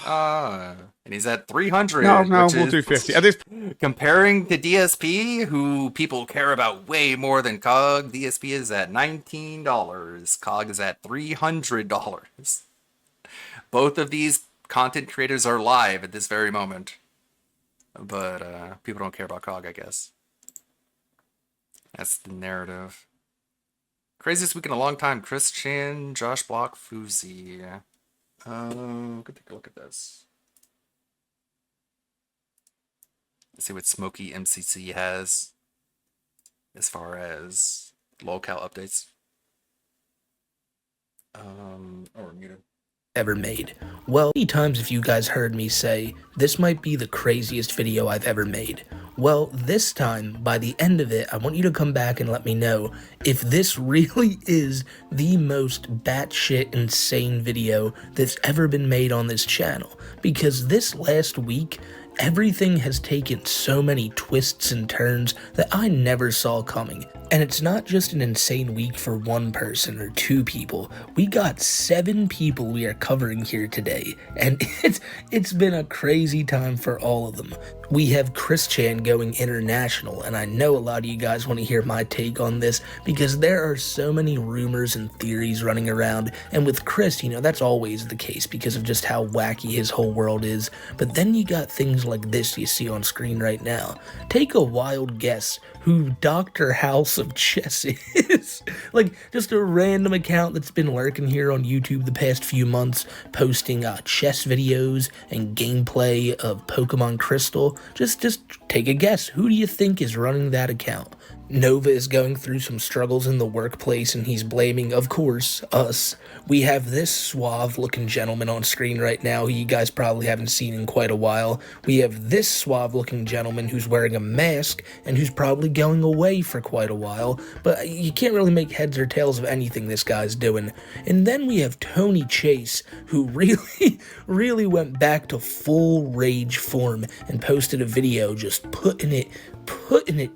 And he's at 300. No, which we'll is do 50. At this, comparing to DSP, who people care about way more than COG, DSP is at $19. COG is at $300. Both of these content creators are live at this very moment. But people don't care about COG, I guess. That's the narrative. Craziest week in a long time. Chris Chan, Josh Block, Fuzi. Good take a look at this. Let's see what Smokey MCC has as far as locale updates. Or muted. Ever made. Well, many times if you guys heard me say, this might be the craziest video I've ever made. Well, this time, by the end of it, I want you to come back and let me know if this really is the most batshit insane video that's ever been made on this channel. Because this last week, everything has taken so many twists and turns that I never saw coming. And it's not just an insane week for one person or two people. We got 7 people we are covering here today, and it's been a crazy time for all of them. We have Chris Chan going international, and I know a lot of you guys want to hear my take on this because there are so many rumors and theories running around, and with Chris, you know, that's always the case because of just how wacky his whole world is. But then you got things like this you see on screen right now. Take a wild guess who Dr. House of Chess is. Like, just a random account that's been lurking here on YouTube the past few months, posting chess videos and gameplay of Pokemon Crystal. Just take a guess. Who do you think is running that account? Nova is going through some struggles in the workplace, and he's blaming, of course, us. We have this suave-looking gentleman on screen right now who you guys probably haven't seen in quite a while. We have this suave-looking gentleman who's wearing a mask and who's probably going away for quite a while, but you can't really make heads or tails of anything this guy's doing. And then we have Tony Chase, who really went back to full rage form and posted a video just putting it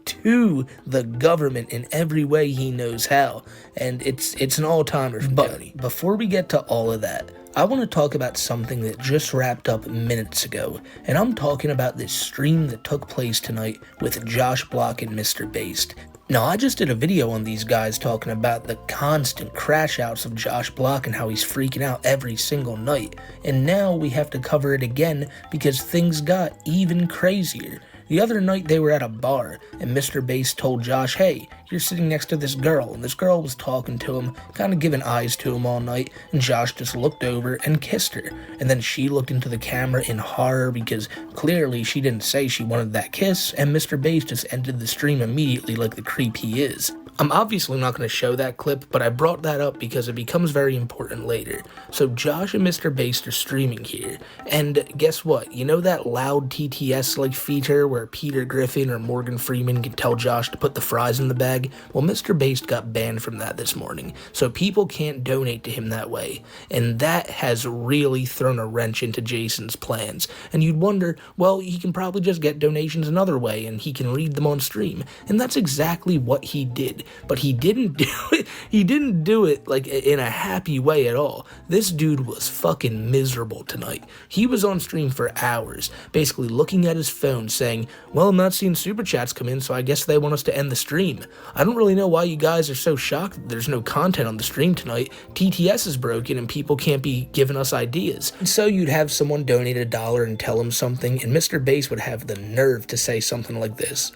to the government in every way he knows how, and it's an all-timer. But before we get to all of that, I want to talk about something that just wrapped up minutes ago, and I'm talking about this stream that took place tonight with Josh Block and Mr. Based. Now, I just did a video on these guys talking about the constant crash outs of Josh Block and how he's freaking out every single night, and now we have to cover it again because things got even crazier. The other night they were at a bar, and Mr. Bass told Josh, hey, you're sitting next to this girl, and this girl was talking to him, kind of giving eyes to him all night, and Josh just looked over and kissed her. And then she looked into the camera in horror because clearly she didn't say she wanted that kiss, and Mr. Bass just ended the stream immediately like the creep he is. I'm obviously not going to show that clip, but I brought that up because it becomes very important later. So Josh and Mr. Based are streaming here, and guess what? You know that loud TTS-like feature where Peter Griffin or Morgan Freeman can tell Josh to put the fries in the bag? Well, Mr. Based got banned from that this morning, so people can't donate to him that way, and that has really thrown a wrench into Jason's plans. And you'd wonder, well, he can probably just get donations another way, and he can read them on stream, and that's exactly what he did. But he didn't do it. He didn't do it like in a happy way at all. This dude was fucking miserable tonight. He was on stream for hours, basically looking at his phone saying, well, I'm not seeing super chats come in, so I guess they want us to end the stream. I don't really know why you guys are so shocked that there's no content on the stream tonight. TTS is broken and people can't be giving us ideas. And so you'd have someone donate $1 and tell him something, and Mr. Bass would have the nerve to say something like this.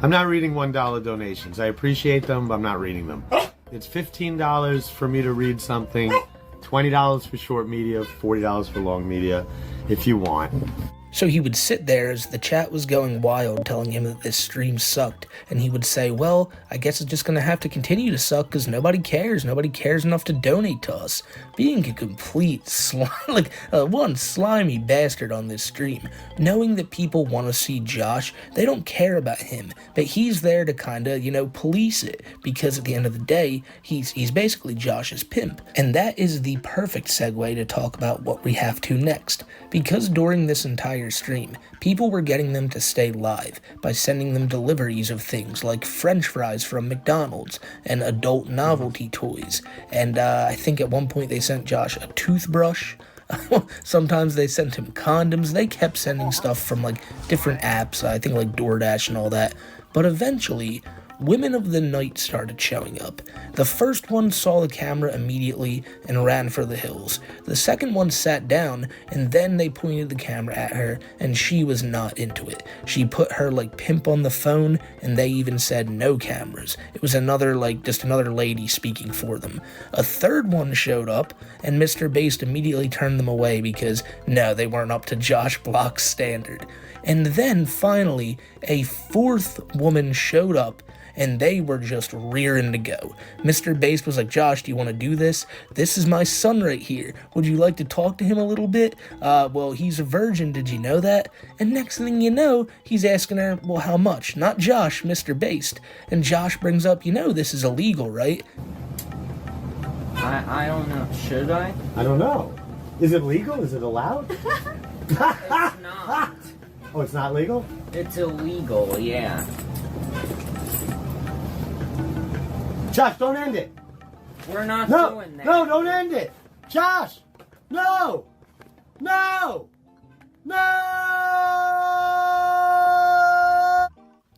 I'm not reading $1 donations. I appreciate them, but I'm not reading them. It's $15 for me to read something, $20 for short media, $40 for long media, if you want. So he would sit there as the chat was going wild, telling him that this stream sucked, and he would say, well, I guess it's just gonna have to continue to suck because nobody cares enough to donate to us. Being a complete one slimy bastard on this stream, knowing that people want to see Josh, they don't care about him, but he's there to kinda, police it, because at the end of the day, he's basically Josh's pimp. And that is the perfect segue to talk about what we have to next, because during this entire stream, people were getting them to stay live by sending them deliveries of things like French fries from McDonald's and adult novelty toys, and I think at one point they sent Josh a toothbrush. Sometimes they sent him condoms. They kept sending stuff from different apps, I think like DoorDash and all that, but eventually women of the night started showing up. The first one saw the camera immediately and ran for the hills. The second one sat down, and then they pointed the camera at her, and she was not into it. She put her pimp on the phone, and they even said no cameras. It was just another lady speaking for them. A third one showed up, and Mr. Based immediately turned them away because, no, they weren't up to Josh Block's standard. And then, finally, a fourth woman showed up, and they were just rearing to go. Mr. Bass was like, Josh, do you want to do this? This is my son right here. Would you like to talk to him a little bit? Well, he's a virgin, did you know that? And next thing you know, he's asking her, well, how much? Not Josh, Mr. Bass. And Josh brings up, this is illegal, right? I don't know. Should I? I don't know. Is it legal? Is it allowed? It's not. Oh, it's not legal? It's illegal, yeah. Josh, don't end it. We're not No, doing that. no, don't end it. Josh, no, no, no.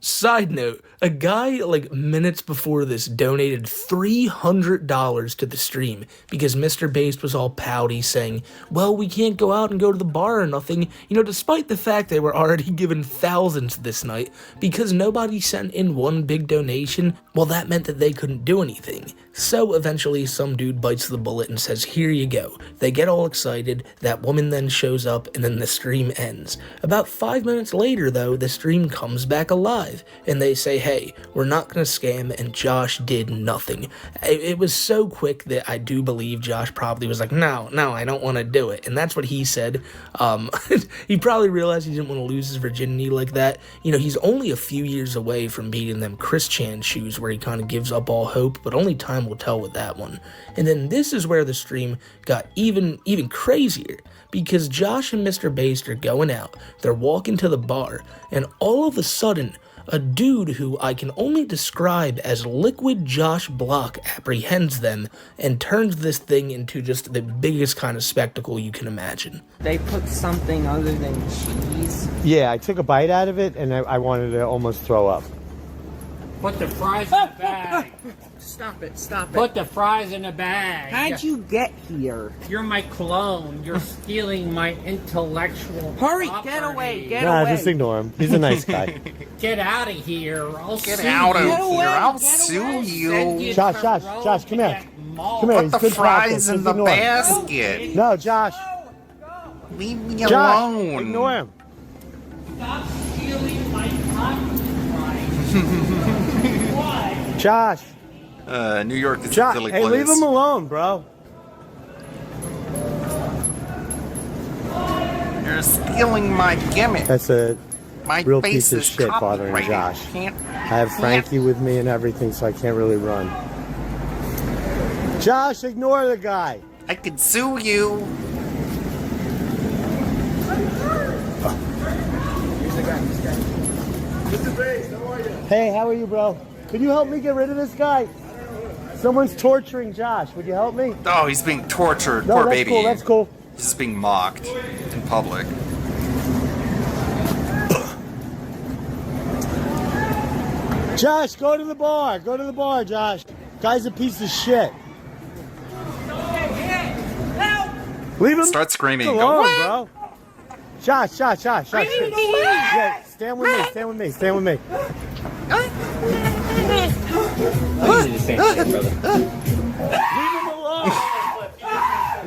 Side note, a guy like minutes before this donated $300 to the stream because Mr. Based was all pouty saying, well, we can't go out and go to the bar or nothing, you know, despite the fact they were already given thousands this night because nobody sent in one big donation. Well, that meant that they couldn't do anything. So eventually some dude bites the bullet and says, here you go. They get all excited, that woman then shows up, and then the stream ends. About 5 minutes later though, the stream comes back alive, and they say, hey, we're not gonna scam, and Josh did nothing. It was so quick that I do believe Josh probably was like, no, I don't want to do it, and that's what he said. He probably realized he didn't want to lose his virginity like that. You know, he's only a few years away from beating them Chris Chan shoes where he kind of gives up all hope, but only time will tell with that one. And then this is where the stream got even crazier, because Josh and Mr. Based are going out, they're walking to the bar, and all of a sudden, a dude who I can only describe as Liquid Josh Block apprehends them and turns this thing into just the biggest kind of spectacle you can imagine. They put something other than cheese. Yeah, I took a bite out of it and I wanted to almost throw up. Put the fries in the bag. Stop it, stop it. Put the fries in the bag. How'd you get here? You're my clone. You're stealing my intellectual Hurry, property. get away, get Nah, away. just ignore him. He's a nice guy. Get out of here. I'll Get sue out of you. here. I'll sue you. Josh, come here. Come here, Put he's the good fries practice. in Just the ignore him. basket. No, Josh. Leave me Josh, alone. ignore him. Stop stealing my property. Josh. New York is a Josh, silly hey, place. leave him alone, bro. You're stealing my gimmick. That's a My real face piece of is shit bothering copyrighted. Josh. Can't- I have Frankie with me and everything, so I can't really run. Josh, ignore the guy. I could sue you. Hey, how are you, bro? Could you help me get rid of this guy? Someone's torturing Josh. Would you help me? Oh, he's being tortured. No, Poor that's baby. cool. That's cool. He's just being mocked in public. Josh, go to the bar. Go to the bar, Josh. Guy's a piece of shit. Leave him Start screaming. Go, alone, "What?" bro. Josh. Yeah, stand with me. Stand with me. Stand with me. Leave him alone.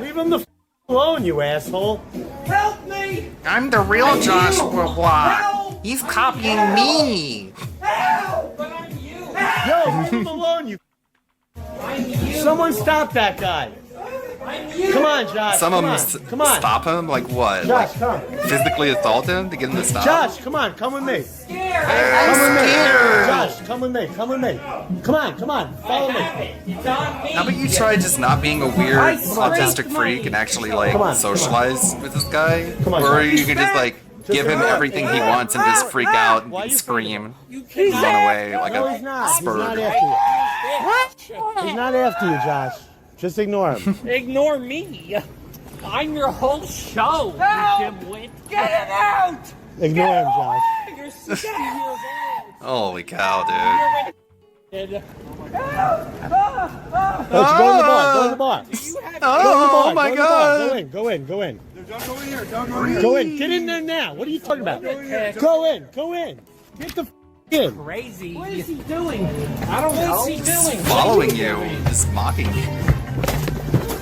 Leave him the alone, you asshole. Help me! I'm the real Joshua Block. He's copying me. Help! But I'm you. Yo, leave him alone, you. Someone stop that guy. Come on, Josh. Some of them Come on. stop him? Like what? Josh, Like come. physically assault him to get him to stop? Josh, come on. Come with me. I'm Come with me. scared. Josh, come with me. Come with me. Come on. Follow me. How about you try just not being a weird autistic freak and actually like Come on, socialize with this guy? Come on, Or Josh. you can just like give him everything he wants and just freak out and scream and run away like No, a he's not. He's not spur. after you. He's not after you, Josh. Just ignore him. Ignore me. I'm your whole show, you dimwit. Get him out! Ignore him, Josh. You're 60 years old. Holy cow, dude. Let's go in the bar. Go in the bar. Oh my god. Go in. Go in. Get in there now. What are you talking about? Go in. Get the in. Crazy. What is he doing? I don't know. What's he doing? Following you, just mocking you.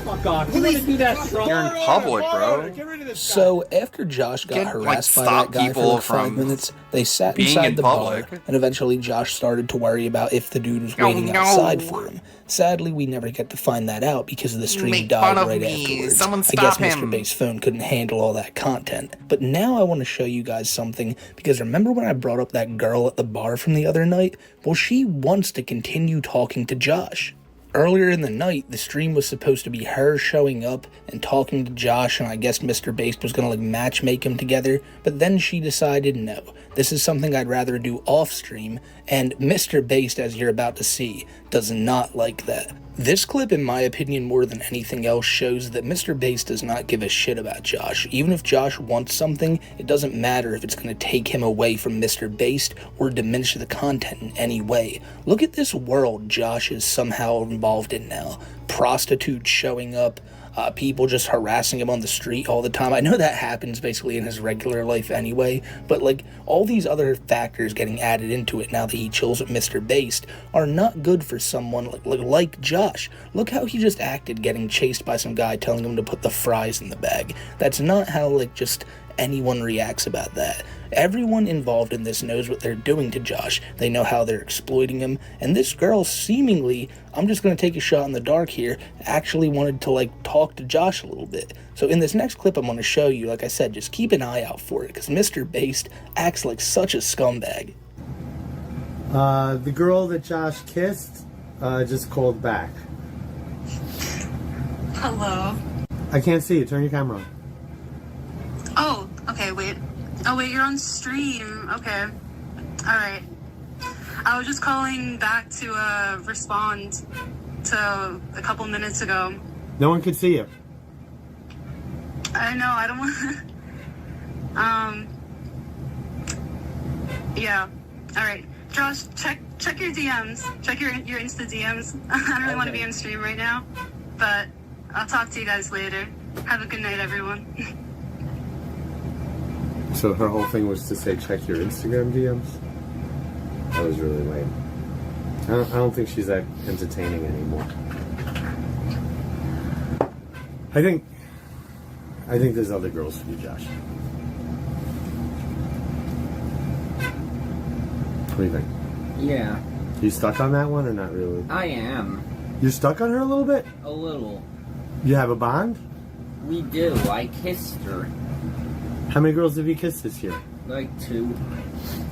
Fuck off. You want to do that strong? You're in public, bro. So after Josh got Can't, harassed like, by stop that guy for people like 5 from minutes, they sat being inside in the public. bar, and eventually Josh started to worry about if the dude was Oh, waiting no. outside for him. Sadly, we never get to find that out because the stream Make died fun of right me. afterwards. Someone I guess stop him. Mr. Base's phone couldn't handle all that content. But now I want to show you guys something, because remember when I brought up that girl at the bar from the other night? Well, she wants to continue talking to Josh. Earlier in the night, the stream was supposed to be her showing up and talking to Josh, and I guess Mr. Based was gonna like matchmake them together, but then she decided no, this is something I'd rather do off stream, and Mr. Based, as you're about to see, does not like that. This clip, in my opinion, more than anything else, shows that Mr. Based does not give a shit about Josh. Even if Josh wants something, it doesn't matter if it's going to take him away from Mr. Based or diminish the content in any way. Look at this world Josh is somehow involved in now. Prostitutes showing up, people just harassing him on the street all the time. I know that happens basically in his regular life anyway, but like all these other factors getting added into it now that he chills with Mr. Based are not good for someone like Josh. Look how he just acted getting chased by some guy telling him to put the fries in the bag. That's not how just anyone reacts about that. Everyone involved in this knows what they're doing to Josh. They know how they're exploiting him, and this girl seemingly, I'm just going to take a shot in the dark here, actually wanted to talk to Josh a little bit. So in this next clip I'm going to show you, like I said, just keep an eye out for it, because Mr. Based acts like such a scumbag. The girl that Josh kissed just called back. Hello. I can't see you. Turn your camera on. Oh, okay, wait. Oh, wait, you're on stream. Okay. All right. I was just calling back to respond to a couple minutes ago. No one can see you. I know, I don't want yeah. All right. Josh, check your DMs. Check your Insta DMs. I don't really want to be on stream right now, but I'll talk to you guys later. Have a good night, everyone. So her whole thing was to say check your Instagram DMs? That was really lame. I don't think she's that entertaining anymore. I think there's other girls for you, Josh. What do you think? Yeah. You stuck on that one or not really? I am. You're stuck on her a little bit? A little. You have a bond? We do. I kissed her. How many girls have you kissed this year? Like 2. Do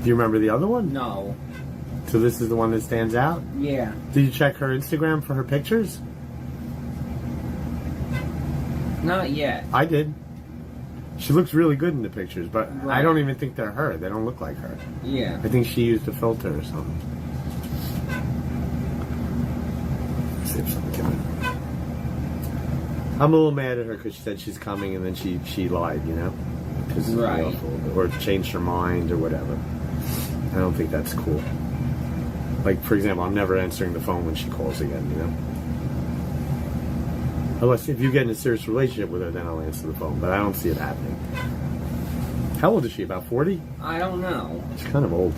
you remember the other one? No. So this is the one that stands out? Yeah. Did you check her Instagram for her pictures? Not yet. I did. She looks really good in the pictures, but Right. I don't even think they're her. They don't look like her. Yeah. I think she used a filter or something. Let's see if something came in. I'm a little mad at her because she said she's coming and then she lied, you know? Pisses me off a little bit. Or changed her mind or whatever. I don't think that's cool. Like, for example, I'm never answering the phone when she calls again, you know? Unless if you get in a serious relationship with her, then I'll answer the phone. But I don't see it happening. How old is she? About 40? I don't know. She's kind of old.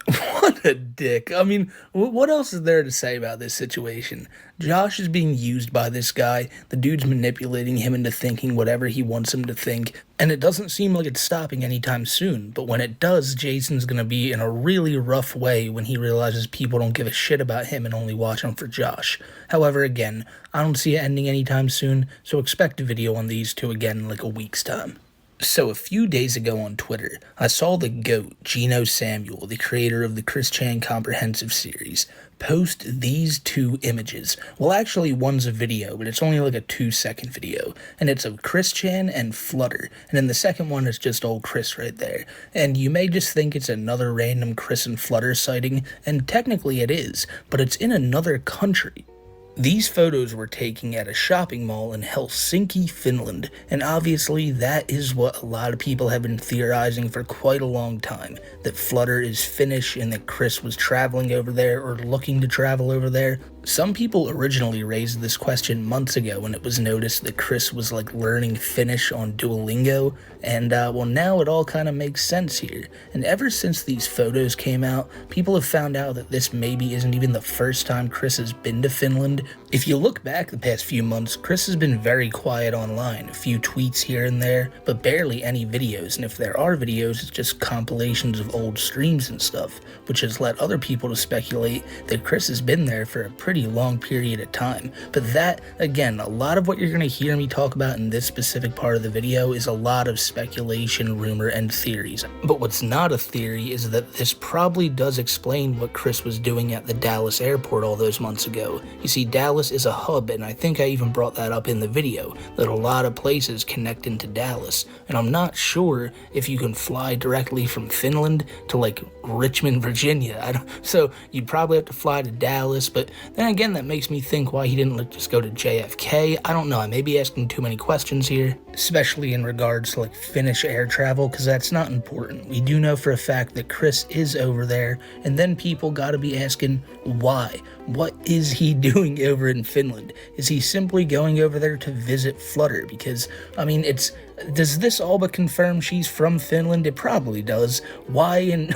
What a dick. I mean, what else is there to say about this situation? Josh is being used by this guy. The dude's manipulating him into thinking whatever he wants him to think. And it doesn't seem like it's stopping anytime soon. But when it does, Jason's gonna be in a really rough way when he realizes people don't give a shit about him and only watch him for Josh. However, again, I don't see it ending anytime soon, so expect a video on these two again in like a week's time. So a few days ago on Twitter, I saw the GOAT, Gino Samuel, the creator of the Chris Chan Comprehensive series, post these 2 images. Well, actually one's a video, but it's only like a 2-second video, and it's of Chris Chan and Flutter, and then the second one is just old Chris right there. And you may just think it's another random Chris and Flutter sighting, and technically it is, but it's in another country. These photos were taken at a shopping mall in Helsinki, Finland, and obviously that is what a lot of people have been theorizing for quite a long time, that Flutter is Finnish and that Chris was traveling over there or looking to travel over there. Some people originally raised this question months ago when it was noticed that Chris was like learning Finnish on Duolingo, and well, now it all kind of makes sense here. And ever since these photos came out, people have found out that this maybe isn't even the first time Chris has been to Finland, If you look back the past few months, Chris has been very quiet online, a few tweets here and there, but barely any videos, and if there are videos, it's just compilations of old streams and stuff, which has led other people to speculate that Chris has been there for a pretty long period of time. But that, again, a lot of what you're going to hear me talk about in this specific part of the video is a lot of speculation, rumor, and theories. But what's not a theory is that this probably does explain what Chris was doing at the Dallas airport all those months ago. You see, Dallas is a hub, and I think I even brought that up in the video, that a lot of places connect into Dallas, and I'm not sure if you can fly directly from Finland to like Richmond, Virginia. So you'd probably have to fly to Dallas, but then again, that makes me think why he didn't just go to JFK. I don't know, I may be asking too many questions here, especially in regards to like Finnish air travel, because that's not important. We do know for a fact that Chris is over there, and then people gotta be asking why. What is he doing over in Finland? Is he simply going over there to visit Flutter? Because, I mean, does this all but confirm she's from Finland? It probably does. Why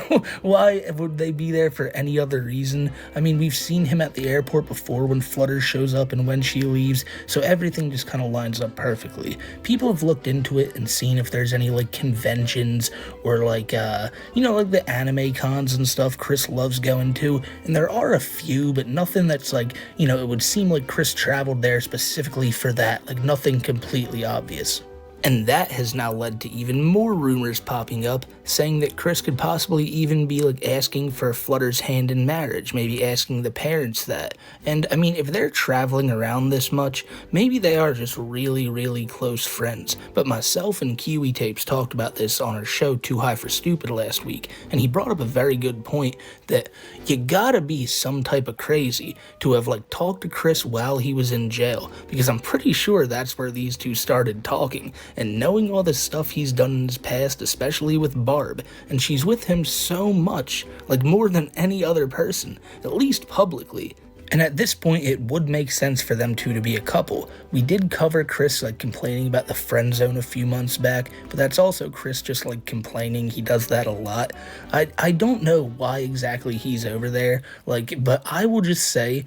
would they be there for any other reason? I mean, we've seen him at the airport before when Flutter shows up and when she leaves, so everything just kind of lines up perfectly. People have looked into it and seen if there's any, like, conventions or, like, like the anime cons and stuff Chris loves going to, and there are a few, but nothing that's, like, it would seem like Chris traveled there specifically for that, like, nothing completely obvious. And that has now led to even more rumors popping up, saying that Chris could possibly even be like asking for Flutter's hand in marriage, maybe asking the parents that. And I mean, if they're traveling around this much, maybe they are just really, really close friends. But myself and Kiwi Tapes talked about this on our show Too High for Stupid last week, and he brought up a very good point that you gotta be some type of crazy to have like talked to Chris while he was in jail, because I'm pretty sure that's where these two started talking. And knowing all the stuff he's done in his past, especially with Barb, and she's with him so much, like more than any other person, at least publicly. And at this point, it would make sense for them two to be a couple. We did cover Chris like complaining about the friend zone a few months back, but that's also Chris just like complaining. He does that a lot. I don't know why exactly he's over there, but I will just say,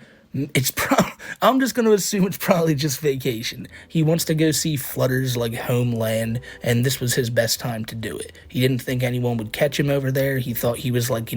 I'm just going to assume it's probably just vacation. He wants to go see Flutter's like homeland, and this was his best time to do it. He didn't think anyone would catch him over there. He thought he was like,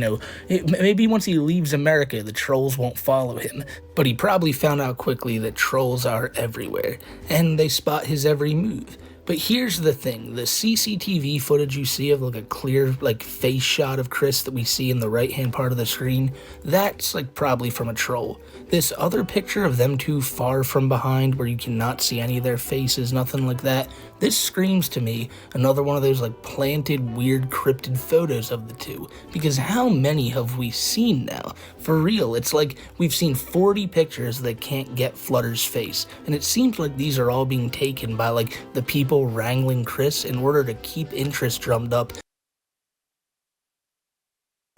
maybe once he leaves America, the trolls won't follow him. But he probably found out quickly that trolls are everywhere, and they spot his every move. But here's the thing, the CCTV footage you see of like a clear like face shot of Chris that we see in the right hand part of the screen, that's like probably from a troll. This other picture of them two far from behind where you cannot see any of their faces, nothing like that, this screams to me another one of those like planted weird cryptid photos of the two. Because how many have we seen now? For real, it's like we've seen 40 pictures that can't get Flutter's face. And it seems like these are all being taken by like the people wrangling Chris in order to keep interest drummed up.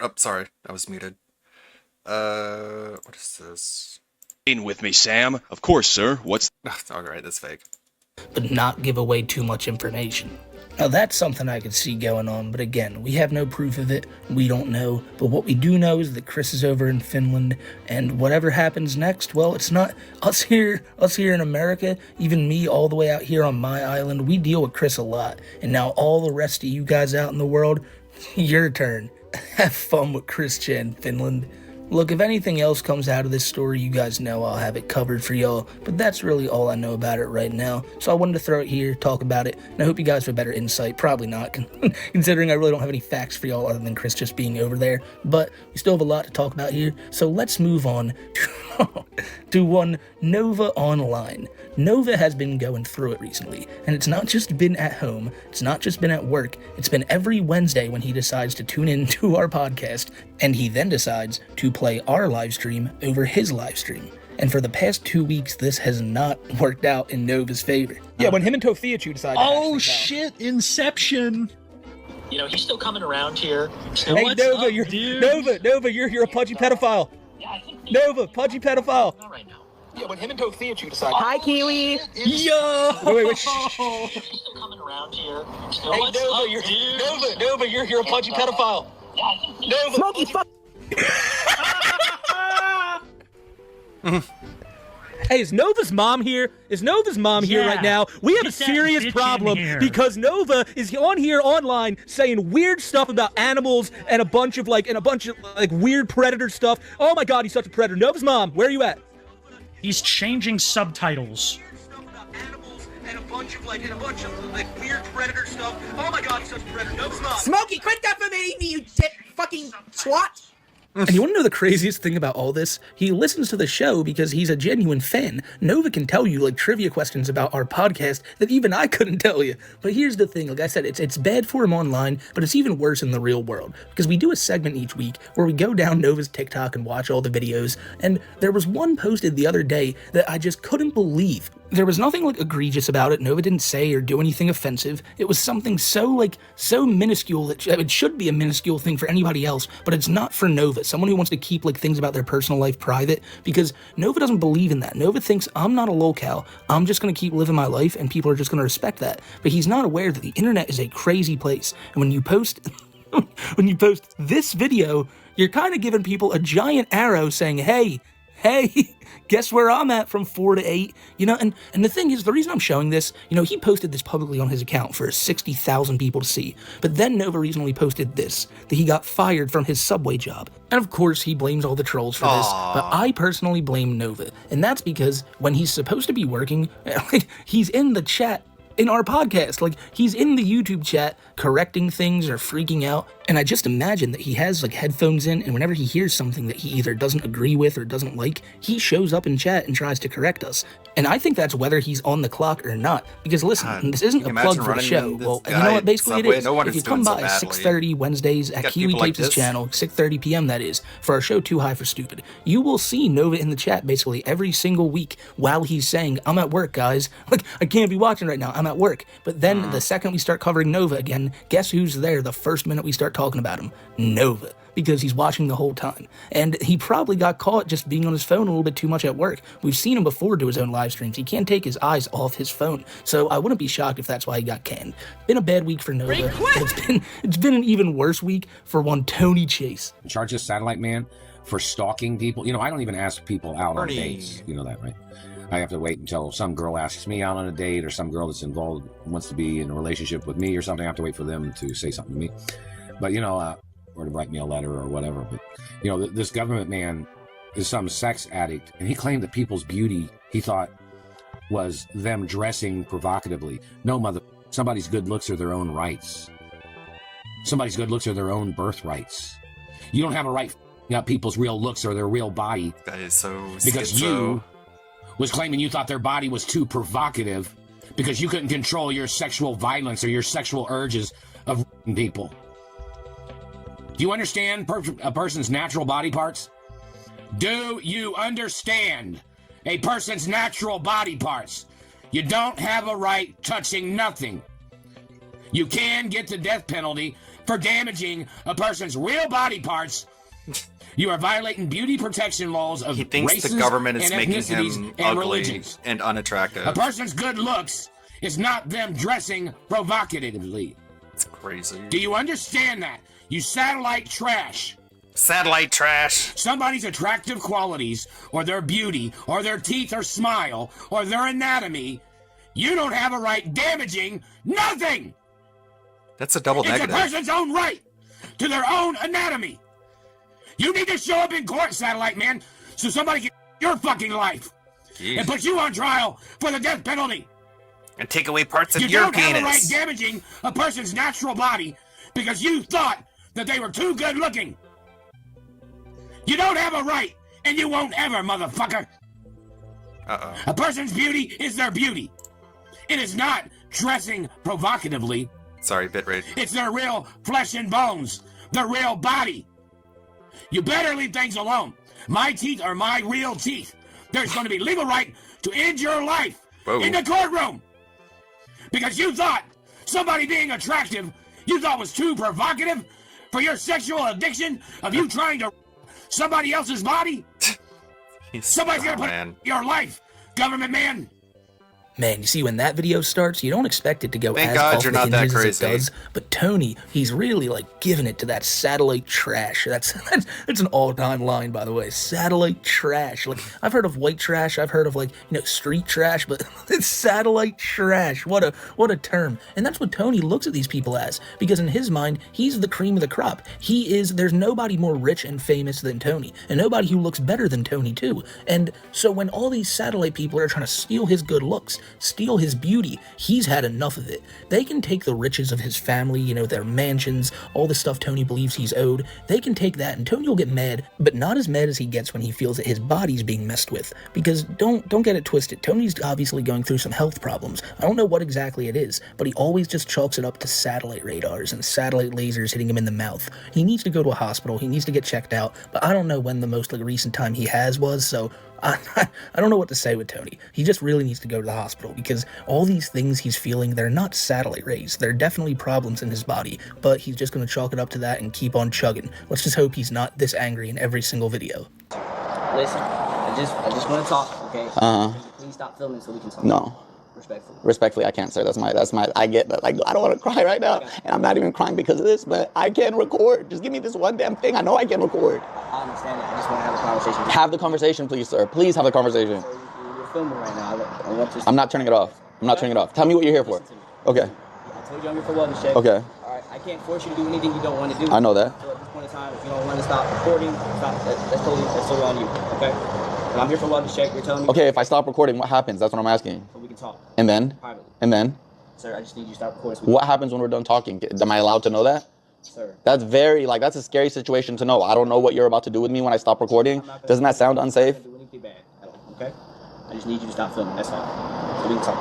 Oh, sorry, I was muted. What is this? With me, Sam. Of course, sir. What's... Alright, that's fake. But not give away too much information. Now that's something I could see going on, but again, we have no proof of it, we don't know, but what we do know is that Chris is over in Finland, and whatever happens next, well, it's not us here in America, even me all the way out here on my island, we deal with Chris a lot, and now all the rest of you guys out in the world, your turn. Have fun with Chris in Finland. Look, if anything else comes out of this story, you guys know I'll have it covered for y'all, but that's really all I know about it right now, so I wanted to throw it here, talk about it, and I hope you guys have better insight. Probably not, considering I really don't have any facts for y'all other than Chris just being over there, but we still have a lot to talk about here, so let's move on to one Nova Online. Nova has been going through it recently, and it's not just been at home, it's not just been at work, it's been every Wednesday when he decides to tune in to our podcast, and he then decides to play our live stream over his live stream. And for the past 2 weeks, this has not worked out in Nova's favor. Yeah, when him and Tofiachu decided Oh shit, Inception! He's still coming around here. So hey, Nova, you're a pudgy pedophile. Yeah, Nova, pudgy pedophile. Not right now. Yeah, when him and Tofiachu decided. Hi, Kiwi. Yo! Wait. He's still coming around here. So hey, Nova, you're a pudgy pedophile. Yeah, Nova, Smokey, fuck. Hey, is Nova's mom here? Is Nova's mom here Yeah. right now? We have a Get that serious bitch problem in here. because Nova is on here online saying weird stuff about animals and a bunch of weird predator stuff. Oh my god, he's such a predator. Nova's mom, where are you at? He's changing subtitles. And a bunch of weird predator stuff. Oh my god, he's such a predator. Nova's mom. Smokey, quit that for me, you tit fucking swat! And you want to know the craziest thing about all this? He listens to the show because he's a genuine fan. Nova can tell you trivia questions about our podcast that even I couldn't tell you. But here's the thing, like I said, it's bad for him online, but it's even worse in the real world. Because we do a segment each week where we go down Nova's TikTok and watch all the videos. And there was one posted the other day that I just couldn't believe. There was nothing egregious about it. Nova didn't say or do anything offensive. It was something so minuscule that it should be a minuscule thing for anybody else, but it's not for Nova. Someone who wants to keep things about their personal life private, because Nova doesn't believe in that. Nova thinks, I'm not a lolcow. I'm just going to keep living my life and people are just going to respect that. But he's not aware that the internet is a crazy place. And when you post this video, you're kind of giving people a giant arrow saying, hey, guess where I'm at from 4 to 8, and the thing is, the reason I'm showing this, he posted this publicly on his account for 60,000 people to see, but then Nova recently posted this, that he got fired from his Subway job, and of course he blames all the trolls for this, but I personally blame Nova, and that's because when he's supposed to be working, he's in the chat in our podcast. He's in the YouTube chat correcting things or freaking out. And I just imagine that he has headphones in, and whenever he hears something that he either doesn't agree with or doesn't like, he shows up in chat and tries to correct us. And I think that's whether he's on the clock or not. Because listen, this isn't a plug for the show. Well, you know what basically it is? If you come by 6:30 Wednesdays at Kiwi Tapes' channel, 6:30 p.m. that is, for our show Too High for Stupid, you will see Nova in the chat basically every single week while he's saying, I'm at work, guys. I can't be watching right now. I'm at work. But then the second we start covering Nova again, guess who's there the first minute we start talking about him? Nova. Because he's watching the whole time. And he probably got caught just being on his phone a little bit too much at work. We've seen him before do his own live streams. He can't take his eyes off his phone. So I wouldn't be shocked if that's why he got canned. Been a bad week for Nova. But it's been an even worse week for one Tony Chase. Charge this satellite man for stalking people. I don't even ask people out on dates. You know that, right? I have to wait until some girl asks me out on a date, or some girl that's involved wants to be in a relationship with me or something. I have to wait for them to say something to me. But, or to write me a letter or whatever. But, this government man is some sex addict, and he claimed that people's beauty, he thought, was them dressing provocatively. No, somebody's good looks are their own rights. Somebody's good looks are their own birthrights. You don't have a right to people's real looks or their real body. That is so because you was claiming you thought their body was too provocative because you couldn't control your sexual violence or your sexual urges of people. Do you understand a person's natural body parts? Do you understand a person's natural body parts? You don't have a right touching nothing. You can get the death penalty for damaging a person's real body parts. You are violating beauty protection laws of He thinks races the government is and making ethnicities him and ugly religions. and unattractive. A person's good looks is not them dressing provocatively. It's crazy. Do you understand that? You satellite trash. Satellite trash. Somebody's attractive qualities, or their beauty, or their teeth or smile, or their anatomy, you don't have a right damaging nothing! That's a double negative. It's a person's own right to their own anatomy. You need to show up in court, satellite man, so somebody can your fucking life and put you on trial for the death penalty. And take away parts of you your don't penis. have a right damaging a person's natural body because you thought that they were too good looking. You don't have a right, and you won't ever, motherfucker. A person's beauty is their beauty. It is not dressing provocatively. Sorry, bitrate. It's their real flesh and bones, their real body. You better leave things alone. My teeth are my real teeth. There's going to be legal right to end your life in the courtroom. Because you thought somebody being attractive, you thought was too provocative for your sexual addiction of you trying to somebody else's body? Somebody's going to put your life, government man. Man, you see, when that video starts, you don't expect it to go Thank as God off you're the not that hinges as it crazy. does, but Tony, he's really like giving it to that satellite trash. That's an all-time line, by the way. Satellite trash. Like, I've heard of white trash, I've heard of like, you know, street trash, but it's satellite trash. What a term. And that's what Tony looks at these people as, because in his mind, he's the cream of the crop. There's nobody more rich and famous than Tony, and nobody who looks better than Tony too. And so when all these satellite people are trying to steal his good looks, steal his beauty, he's had enough of it. They can take the riches of his family, you know, their mansions, all the stuff Tony believes he's owed. They can take that and Tony will get mad, but not as mad as he gets when he feels that his body's being messed with. Because don't get it twisted, Tony's obviously going through some health problems. I don't know what exactly it is, but he always just chalks it up to satellite radars and satellite lasers hitting him in the mouth. He needs to go to a hospital, he needs to get checked out, but I don't know when the most recent time he has was, so I don't know what to say with Tony. He just really needs to go to the hospital, because all these things he's feeling, they're not satellite rays. They're definitely problems in his body, but he's just going to chalk it up to that and keep on chugging. Let's just hope he's not this angry in every single video. Listen, I just want to talk, okay? Please stop filming so we can talk. No. Respectfully, I can't, sir. That's my. I get that. Like, I don't want to cry right now, and I'm not even crying because of this. But I can record. Just give me this one damn thing. I know I can record. I understand it. I just want to have a conversation. Have the conversation, please, sir. Please have the conversation. So you're filming right now. I want to. I'm not turning it off. I'm not turning it off. Tell me what you're here for. Okay. I told you I'm here for wellness check. Okay. All right. I can't force you to do anything you don't want to do. I know that. So at this point in time, if you don't want to stop recording, stop. That's totally on you. Okay. But I'm here for wellness check. You're telling me. Okay. If I stop recording, what happens? That's what I'm asking. So we can talk. And then? Privately. And then? Sir, I just need you to stop recording. So What happens when we're done talking? Am I allowed to know that? Sir. That's that's a scary situation to know. I don't know what you're about to do with me when I stop recording. Doesn't that sound unsafe? I'm not gonna do anything bad at all, okay? I just need you to stop filming. That's all. So we can talk.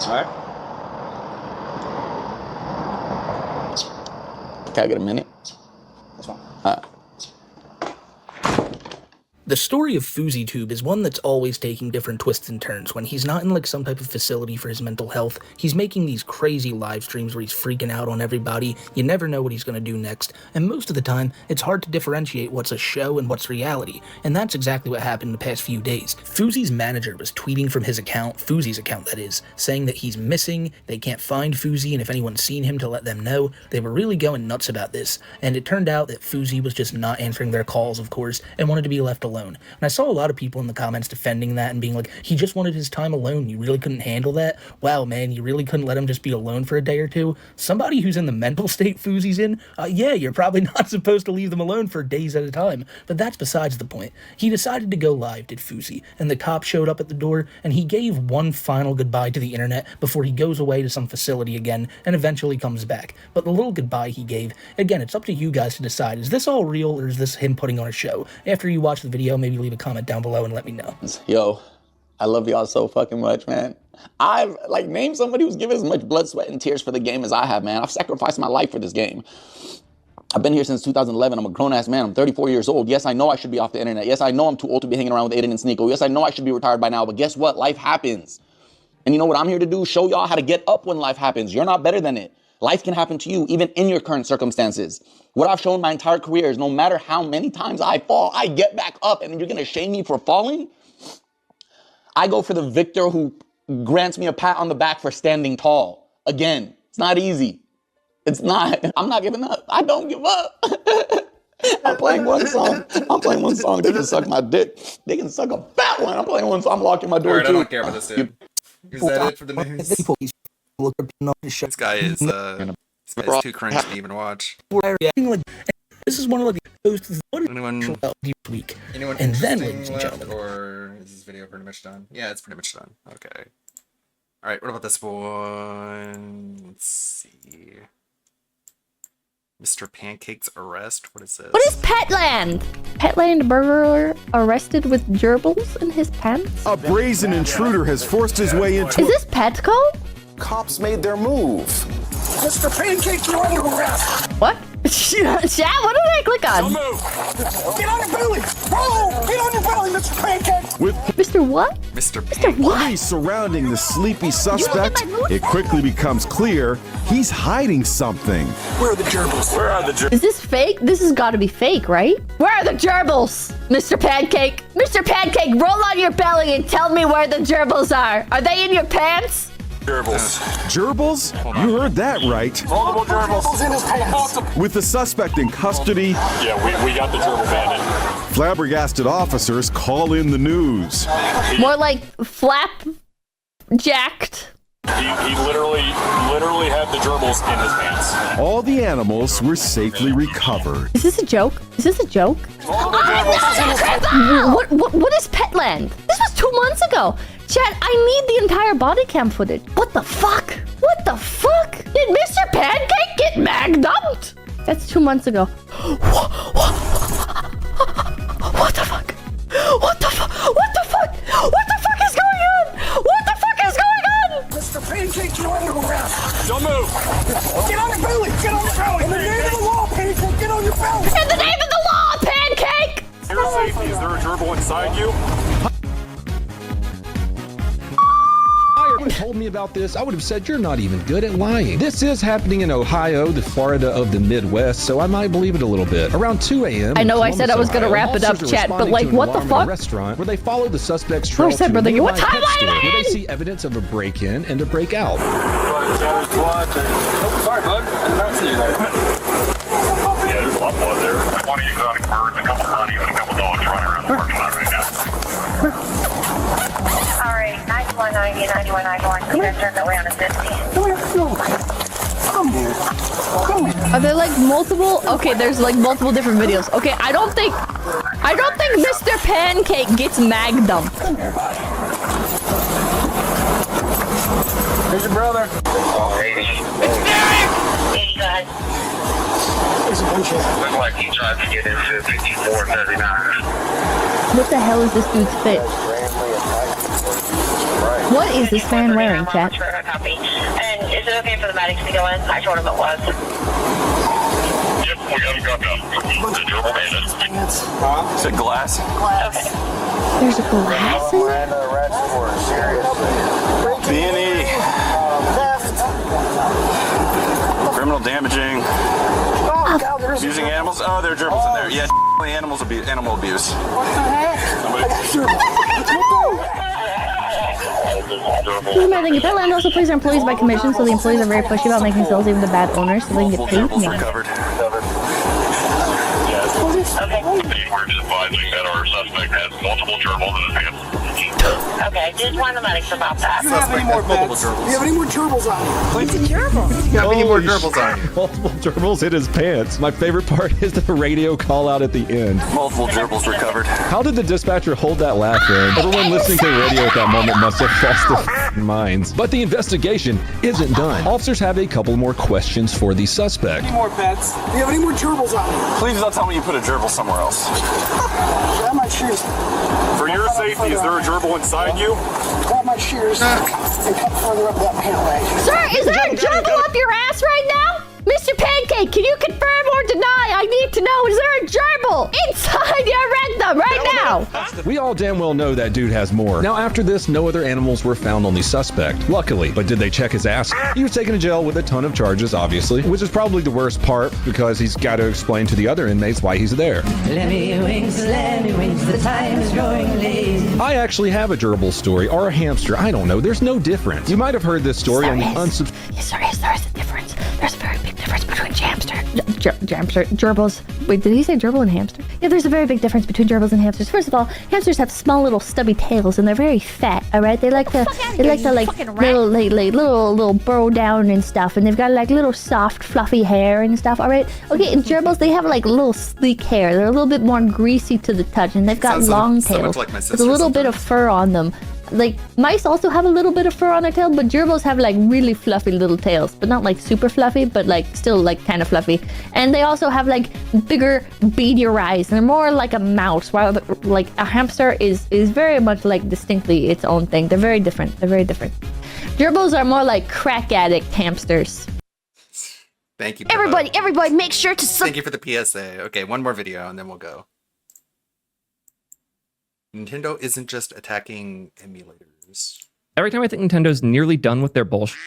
All right? Can I get a minute? That's fine. The story of FouseyTube is one that's always taking different twists and turns. When he's not in like some type of facility for his mental health, he's making these crazy live streams where he's freaking out on everybody. You never know what he's going to do next, and most of the time, it's hard to differentiate what's a show and what's reality, and that's exactly what happened in the past few days. Fousey's manager was tweeting from his account, Fousey's account that is, saying that he's missing, they can't find Fousey, and if anyone's seen him to let them know. They were really going nuts about this, and it turned out that Fousey was just not answering their calls, of course, and wanted to be left alone. And I saw a lot of people in the comments defending that and being like, he just wanted his time alone, you really couldn't handle that? Wow, man, you really couldn't let him just be alone for a day or two? Somebody who's in the mental state Fousey's in, yeah, you're probably not supposed to leave them alone for days at a time, but that's besides the point. He decided to go live, did Fousey, and the cop showed up at the door, and he gave one final goodbye to the internet before he goes away to some facility again and eventually comes back. But the little goodbye he gave, again, it's up to you guys to decide, is this all real or is this him putting on a show? After you watch the video, maybe leave a comment down below and let me know. Yo, I love y'all so fucking much, man. I've, name somebody who's given as much blood, sweat, and tears for the game as I have, man. I've sacrificed my life for this game. I've been here since 2011. I'm a grown-ass man. I'm 34 years old. Yes, I know I should be off the internet. Yes, I know I'm too old to be hanging around with Aiden and Sneeko. Yes, I know I should be retired by now, but guess what? Life happens. And you know what I'm here to do? Show y'all how to get up when life happens. You're not better than it. Life can happen to you, even in your current circumstances. What I've shown my entire career is no matter how many times I fall, I get back up, and you're going to shame me for falling? I go for the victor who grants me a pat on the back for standing tall. Again, it's not easy. It's not. I'm not giving up. I don't give up. I'm playing one song. They can suck my dick. They can suck a fat one. I'm playing one song. I'm locking my door, Alright, too. I don't care about this dude. Is that it for the news? This guy is too cringe to even watch. This is one of the posts Anyone week. And then, ladies and left, gentlemen, or is this video pretty much done? Yeah, it's pretty much done. Okay. Alright, what about this one? Let's see. Mr. Pancake's arrest? What is this? What is Petland? Petland burglar arrested with gerbils in his pants? A brazen intruder has forced his way into. Is this Petco? Cops made their move. Mr. Pancake, you're under arrest! What? Chat, what did I click on? Don't move! Get on your belly! Roll! Get on your belly, Mr. Pancake! With Mr. What? Mr. Police surrounding the sleepy suspect, it quickly becomes clear he's hiding something. Where are the gerbils? Where are the gerbils? Is this fake? This has got to be fake, right? Where are the gerbils? Mr. Pancake, roll on your belly and tell me where the gerbils are. Are they in your pants? Gerbils. Gerbils? You heard that right. Multiple gerbils in his pants. With the suspect in custody, Yeah, we got the gerbil bandit. flabbergasted officers call in the news. More like flapjacked. He literally had the gerbils in his pants. All the animals were safely recovered. Is this a joke? Is this a joke? What is Petland? This was 2 months ago. Chat, I need the entire body cam footage. What the fuck? What the fuck? Did Mr. Pancake get magnumed? That's 2 months ago. What the fuck? What the fuck? What the fuck? What the fuck is going on? What the fuck is going on? Mr. Pancake, get on your ground. Don't move. Get on your belly. Get on your belly. In the name of the law, Pancake, get on your belly. In the name of the law, Pancake! For your safety, is there a gerbil inside you? Told me about this, I would have said you're not even good at lying. This is happening in Ohio, the Florida of the Midwest, so I might believe it a little bit. Around 2 a.m. I know I said I was gonna wrap it up, chat, but like, what the fuck? Restaurant where they followed the suspect's trail to a brother, nearby what time pet store, am I where they in? see evidence of a break-in and a break-out. Sorry, bud. I did not see you there. Yeah, there's a lot more there. 20 exotic birds, a couple honey, and a couple dogs running around the parking lot right now. Alright, 9190, 9191. You guys turned that way on a 50. Come here. Are there like multiple? Okay, there's like multiple different videos. Okay, I don't think Mr. Pancake gets magdumped. Here's your brother. It's Derek! 80, go ahead. There's a bunch of... Looks like he tried to get into 5439. What the hell is this dude's fit? What is this man wearing, chat? Copy. And is it okay for the medics to go in? I told him it was. Yep, we got the gerbil bandit. Is it glass? Okay. There's a glass in there? B&E. Criminal damaging. Oh, God, there's... Abusing animals? Oh, there are gerbils in there. Yeah, animal abuse. What the heck? Here's my thing. Petland also pays their employees by commission, so the employees are very pushy about making sales even to bad owners, so they can get paid. Recovered. Okay. We're just advising that our suspect has multiple gerbils in his pants. Okay, just warn the medics about that. Do you have any more pets? Do you have any more gerbils on you? It's a gerbil. You got any more gerbils on you? Multiple gerbils in his pants. My favorite part is the radio call out at the end. Multiple gerbils recovered. How did the dispatcher hold that laugh in? Everyone listening to the radio at that moment must have lost their minds. But the investigation isn't done. Officers have a couple more questions for the suspect. Any more pets? Do you have any more gerbils on you? Please don't tell me you put a gerbil somewhere else. Grab my shears. For your safety, is there a gerbil inside you? Grab my shears and come further up that pant leg. Sir, is there a gerbil up your ass right now? Mr. Pancake, can you confirm or deny? I need to know, is there a gerbil inside your rectum right now? We all damn well know that dude has more. Now, after this, no other animals were found on the suspect. Luckily, but did they check his ass? He was taken to jail with a ton of charges, obviously, which is probably the worst part because he's got to explain to the other inmates why he's there. Lemmy wings, the time is growing late. I actually have a gerbil story or a hamster. I don't know. There's no difference. You might have heard this story on the Yes, there is a difference. There's a very big difference between gerbils. Wait, did he say gerbil and hamster? Yeah, there's a very big difference between gerbils and hamsters. First of all, hamsters have small little stubby tails and they're very fat. All right, they like to little burrow down and stuff, and they've got like little soft fluffy hair and stuff. All right, okay. And gerbils, they have like little sleek hair. They're a little bit more greasy to the touch, and they've got long tails with a little bit of fur on them. Like, mice also have a little bit of fur on their tail, but gerbils have like really fluffy little tails, but not like super fluffy, but like still like kind of fluffy. And they also have like bigger, beadier eyes. They're more like a mouse, while like a hamster is very much like distinctly its own thing. They're very different. Gerbils are more like crack addict hamsters. Thank you. Everybody, make sure to Thank you for the PSA. Okay, one more video and then we'll go. Nintendo isn't just attacking emulators. Every time I think Nintendo's nearly done with their bullshit,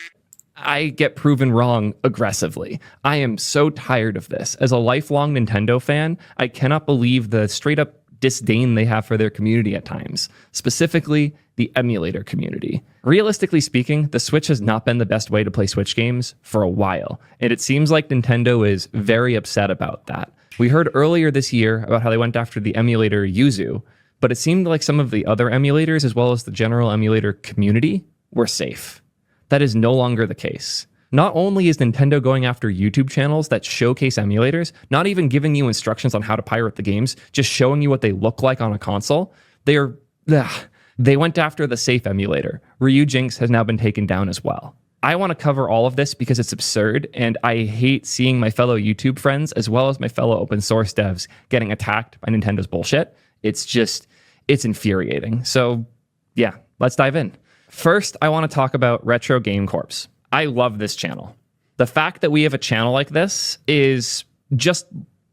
I get proven wrong aggressively. I am so tired of this. As a lifelong Nintendo fan, I cannot believe the straight up disdain they have for their community at times, specifically the emulator community. Realistically speaking, the Switch has not been the best way to play Switch games for a while, and it seems like Nintendo is very upset about that. We heard earlier this year about how they went after the emulator Yuzu, but it seemed like some of the other emulators, as well as the general emulator community, were safe. That is no longer the case. Not only is Nintendo going after YouTube channels that showcase emulators, not even giving you instructions on how to pirate the games, just showing you what they look like on a console, they went after the safe emulator. Ryujinx has now been taken down as well. I want to cover all of this because it's absurd, and I hate seeing my fellow YouTube friends, as well as my fellow open source devs, getting attacked by Nintendo's bullshit. It's infuriating. So yeah, let's dive in. First, I want to talk about Retro Game Corps. I love this channel. The fact that we have a channel like this is just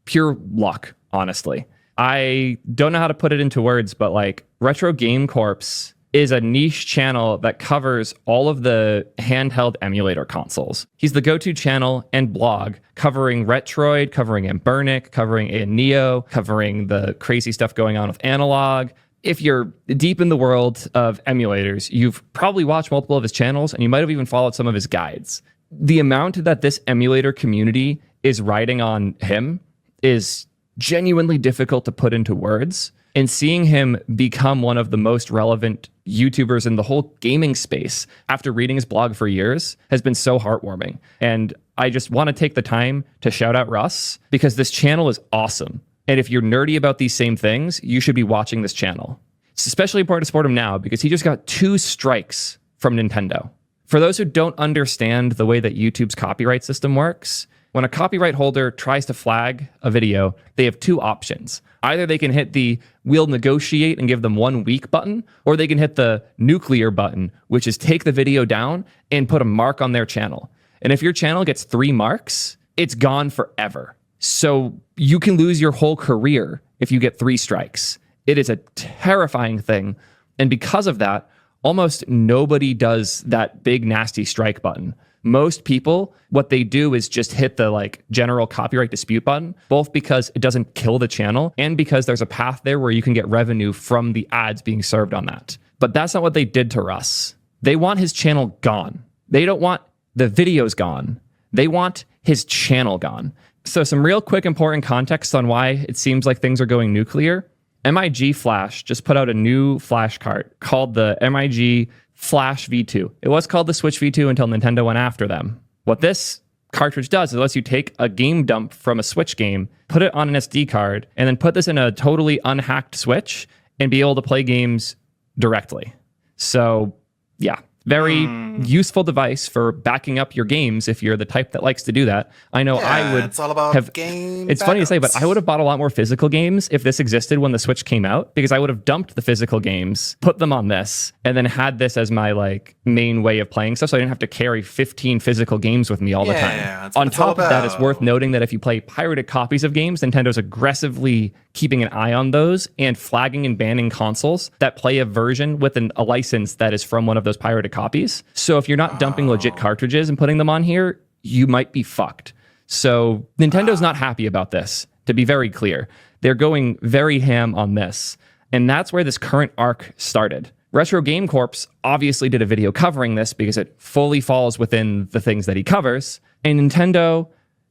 pure luck, honestly. I don't know how to put it into words, but like Retro Game Corps is a niche channel that covers all of the handheld emulator consoles. He's the go-to channel and blog covering Retroid, covering Ambernic, covering Neo, covering the crazy stuff going on with Analog. If you're deep in the world of emulators, you've probably watched multiple of his channels, and you might have even followed some of his guides. The amount that this emulator community is riding on him is genuinely difficult to put into words. And seeing him become one of the most relevant YouTubers in the whole gaming space after reading his blog for years has been so heartwarming. And I just want to take the time to shout out Russ, because this channel is awesome. And if you're nerdy about these same things, you should be watching this channel. It's especially important to support him now because he just got 2 strikes from Nintendo. For those who don't understand the way that YouTube's copyright system works, when a copyright holder tries to flag a video, they have 2 options. Either they can hit the "we'll negotiate" and give them 1 week button, or they can hit the nuclear button, which is take the video down and put a mark on their channel. And if your channel gets 3 marks, it's gone forever. So you can lose your whole career if you get 3 strikes. It is a terrifying thing. And because of that, almost nobody does that big nasty strike button. Most people, what they do is just hit the general copyright dispute button, both because it doesn't kill the channel and because there's a path there where you can get revenue from the ads being served on that. But that's not what they did to Russ. They want his channel gone. They don't want the videos gone. They want his channel gone. So some real quick important context on why it seems like things are going nuclear. MIG Flash just put out a new flash card called the MIG Flash V2. It was called the Switch V2 until Nintendo went after them. What this cartridge does is it lets you take a game dump from a Switch game, put it on an SD card, and then put this in a totally unhacked Switch and be able to play games directly. So yeah, very useful device for backing up your games if you're the type that likes to do that. I know I would. It's all about game. It's funny to say, but I would have bought a lot more physical games if this existed when the Switch came out, because I would have dumped the physical games, put them on this, and then had this as my main way of playing stuff, so I didn't have to carry 15 physical games with me all the time. On top of that, it's worth noting that if you play pirated copies of games, Nintendo's aggressively keeping an eye on those and flagging and banning consoles that play a version with a license that is from one of those pirated copies. So if you're not dumping legit cartridges and putting them on here, you might be fucked. So Nintendo's not happy about this, to be very clear. They're going very ham on this. And that's where this current arc started. Retro Game Corps obviously did a video covering this because it fully falls within the things that he covers. And Nintendo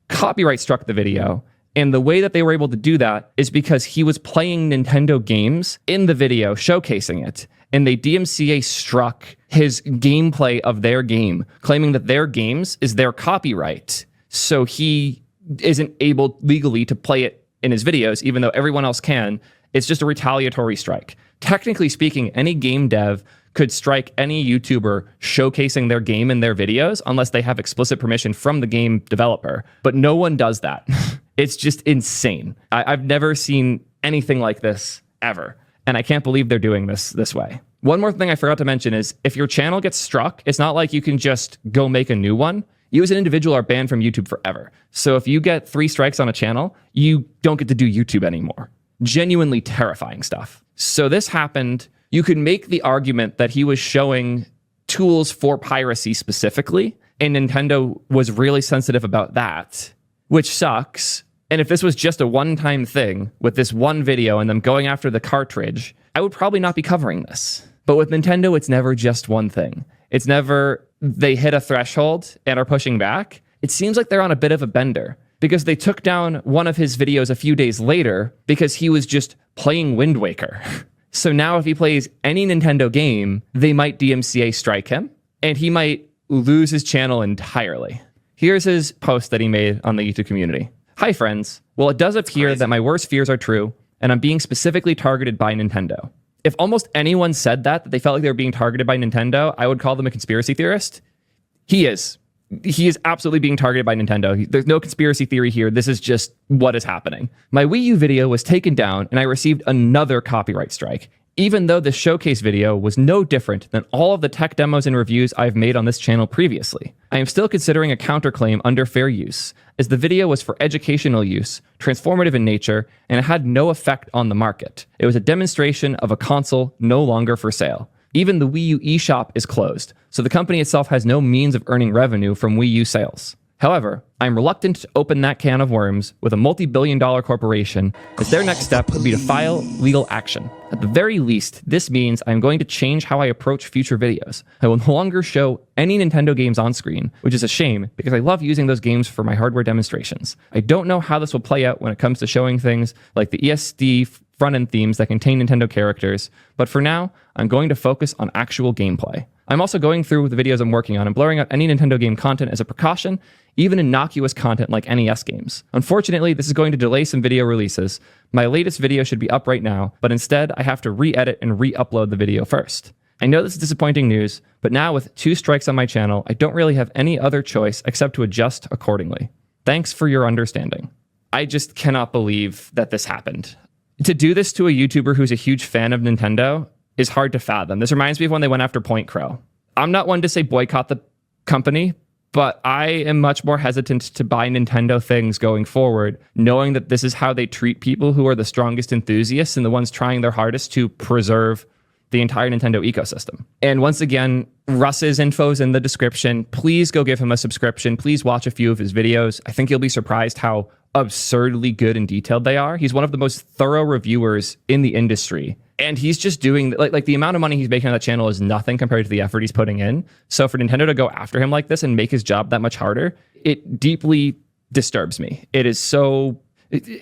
copyright struck the video. And the way that they were able to do that is because he was playing Nintendo games in the video, showcasing it. And they DMCA struck his gameplay of their game, claiming that their games is their copyright. So he isn't able legally to play it in his videos, even though everyone else can. It's just a retaliatory strike. Technically speaking, any game dev could strike any YouTuber showcasing their game in their videos unless they have explicit permission from the game developer. But no one does that. It's just insane. I've never seen anything like this ever. And I can't believe they're doing this way. One more thing I forgot to mention is if your channel gets struck, it's not like you can just go make a new one. You as an individual are banned from YouTube forever. So if you get 3 strikes on a channel, you don't get to do YouTube anymore. Genuinely terrifying stuff. So this happened. You could make the argument that he was showing tools for piracy specifically, and Nintendo was really sensitive about that, which sucks And if this was just a one-time thing with this one video and them going after the cartridge, I would probably not be covering this. But with Nintendo, it's never just one thing. It's never they hit a threshold and are pushing back. It seems like they're on a bit of a bender because they took down one of his videos a few days later because he was just playing Wind Waker. So now if he plays any Nintendo game, they might DMCA strike him and he might lose his channel entirely. Here's his post that he made on the YouTube community. Hi friends. Well, it does appear that my worst fears are true and I'm being specifically targeted by Nintendo. If almost anyone said that they felt like they were being targeted by Nintendo, I would call them a conspiracy theorist. He is. He is absolutely being targeted by Nintendo. There's no conspiracy theory here. This is just what is happening. My Wii U video was taken down and I received another copyright strike, even though the showcase video was no different than all of the tech demos and reviews I've made on this channel previously. I am still considering a counterclaim under fair use, as the video was for educational use, transformative in nature, and it had no effect on the market. It was a demonstration of a console no longer for sale. Even the Wii U eShop is closed, so the company itself has no means of earning revenue from Wii U sales. However, I'm reluctant to open that can of worms with a multi-billion-dollar corporation, as their next step would be to file legal action. At the very least, this means I'm going to change how I approach future videos. I will no longer show any Nintendo games on screen, which is a shame because I love using those games for my hardware demonstrations. I don't know how this will play out when it comes to showing things like the ESD front-end themes that contain Nintendo characters, but for now, I'm going to focus on actual gameplay. I'm also going through the videos I'm working on and blurring out any Nintendo game content as a precaution, even innocuous content like NES games. Unfortunately, this is going to delay some video releases. My latest video should be up right now, but instead I have to re-edit and re-upload the video first. I know this is disappointing news, but now with 2 strikes on my channel, I don't really have any other choice except to adjust accordingly. Thanks for your understanding. I just cannot believe that this happened. To do this to a YouTuber who's a huge fan of Nintendo is hard to fathom. This reminds me of when they went after Point Crow. I'm not one to say boycott the company, but I am much more hesitant to buy Nintendo things going forward, knowing that this is how they treat people who are the strongest enthusiasts and the ones trying their hardest to preserve the entire Nintendo ecosystem. And once again, Russ's info's in the description. Please go give him a subscription. Please watch a few of his videos. I think you'll be surprised how absurdly good and detailed they are. He's one of the most thorough reviewers in the industry. And he's just doing, like the amount of money he's making on that channel is nothing compared to the effort he's putting in. So for Nintendo to go after him like this and make his job that much harder, it deeply disturbs me. It is so,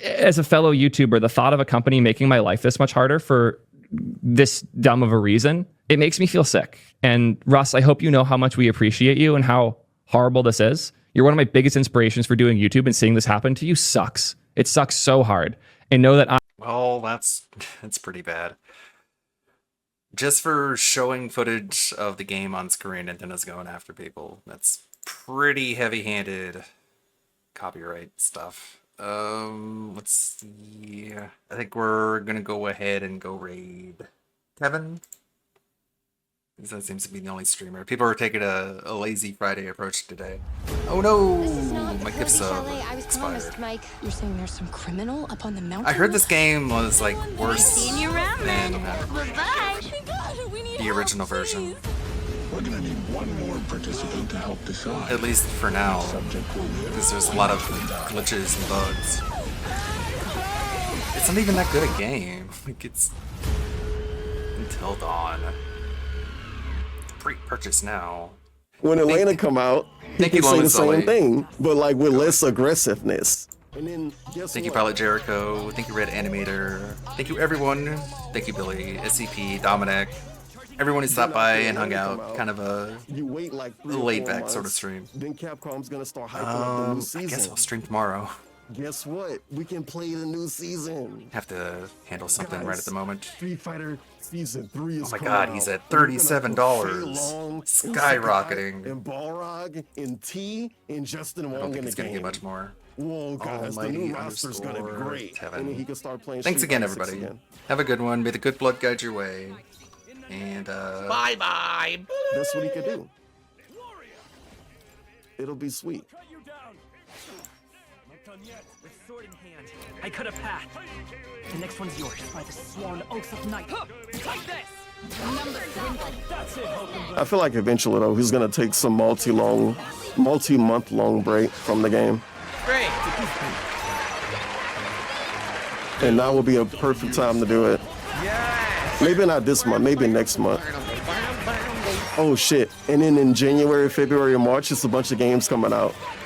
as a fellow YouTuber, the thought of a company making my life this much harder for this dumb of a reason, it makes me feel sick. And Russ, I hope you know how much we appreciate you and how horrible this is. You're one of my biggest inspirations for doing YouTube, and seeing this happen to you sucks. It sucks so hard. And know that well, that's pretty bad. Just for showing footage of the game on screen, Nintendo's going after people. That's pretty heavy-handed copyright stuff. Let's see. I think we're gonna go ahead and go raid Kevin. That seems to be the only streamer. People are taking a lazy Friday approach today. Oh no! My gift sub expired. Mike. You're saying there's some criminal up on the mountain? I heard this game was like worse than the original version. We're gonna need one more participant to help decide. At least for now, because there's a lot of glitches and bugs. It's not even that good a game. Like it's Until Dawn. Pre-purchase now. When Elena come out, he can say the same thing, but like with less aggressiveness. And then thank you, Pilot Jericho. Thank you, Red Animator. Thank you, everyone. Thank you, Billy, SCP, Dominic. Everyone who stopped by and hung out. Kind of a laid-back sort of stream. Then Capcom's gonna start hyping up the new season. I guess I'll stream tomorrow. Guess what? We can play the new season. Have to handle something right at the moment. Street Fighter Season 3 is oh my god, he's at $37. Skyrocketing. And Balrog, and T, and Justin Wong I don't think in it's the gonna game. get much more. Whoa, guys, the new roster's gonna be great. And then he can start playing. Thanks Street again, Fighter 6 everybody. again. Have a good one. May the good blood guide your way. And bye-bye. That's what he could do. It'll be sweet. I cut a path. The next one's yours by the sworn oath of night. Take this! I feel like eventually though he's gonna take some multi-month long break from the game. Great. And now will be a perfect time to do it. Maybe not this month, maybe next month. Oh shit. And then in January, February, and March, it's a bunch of games coming out.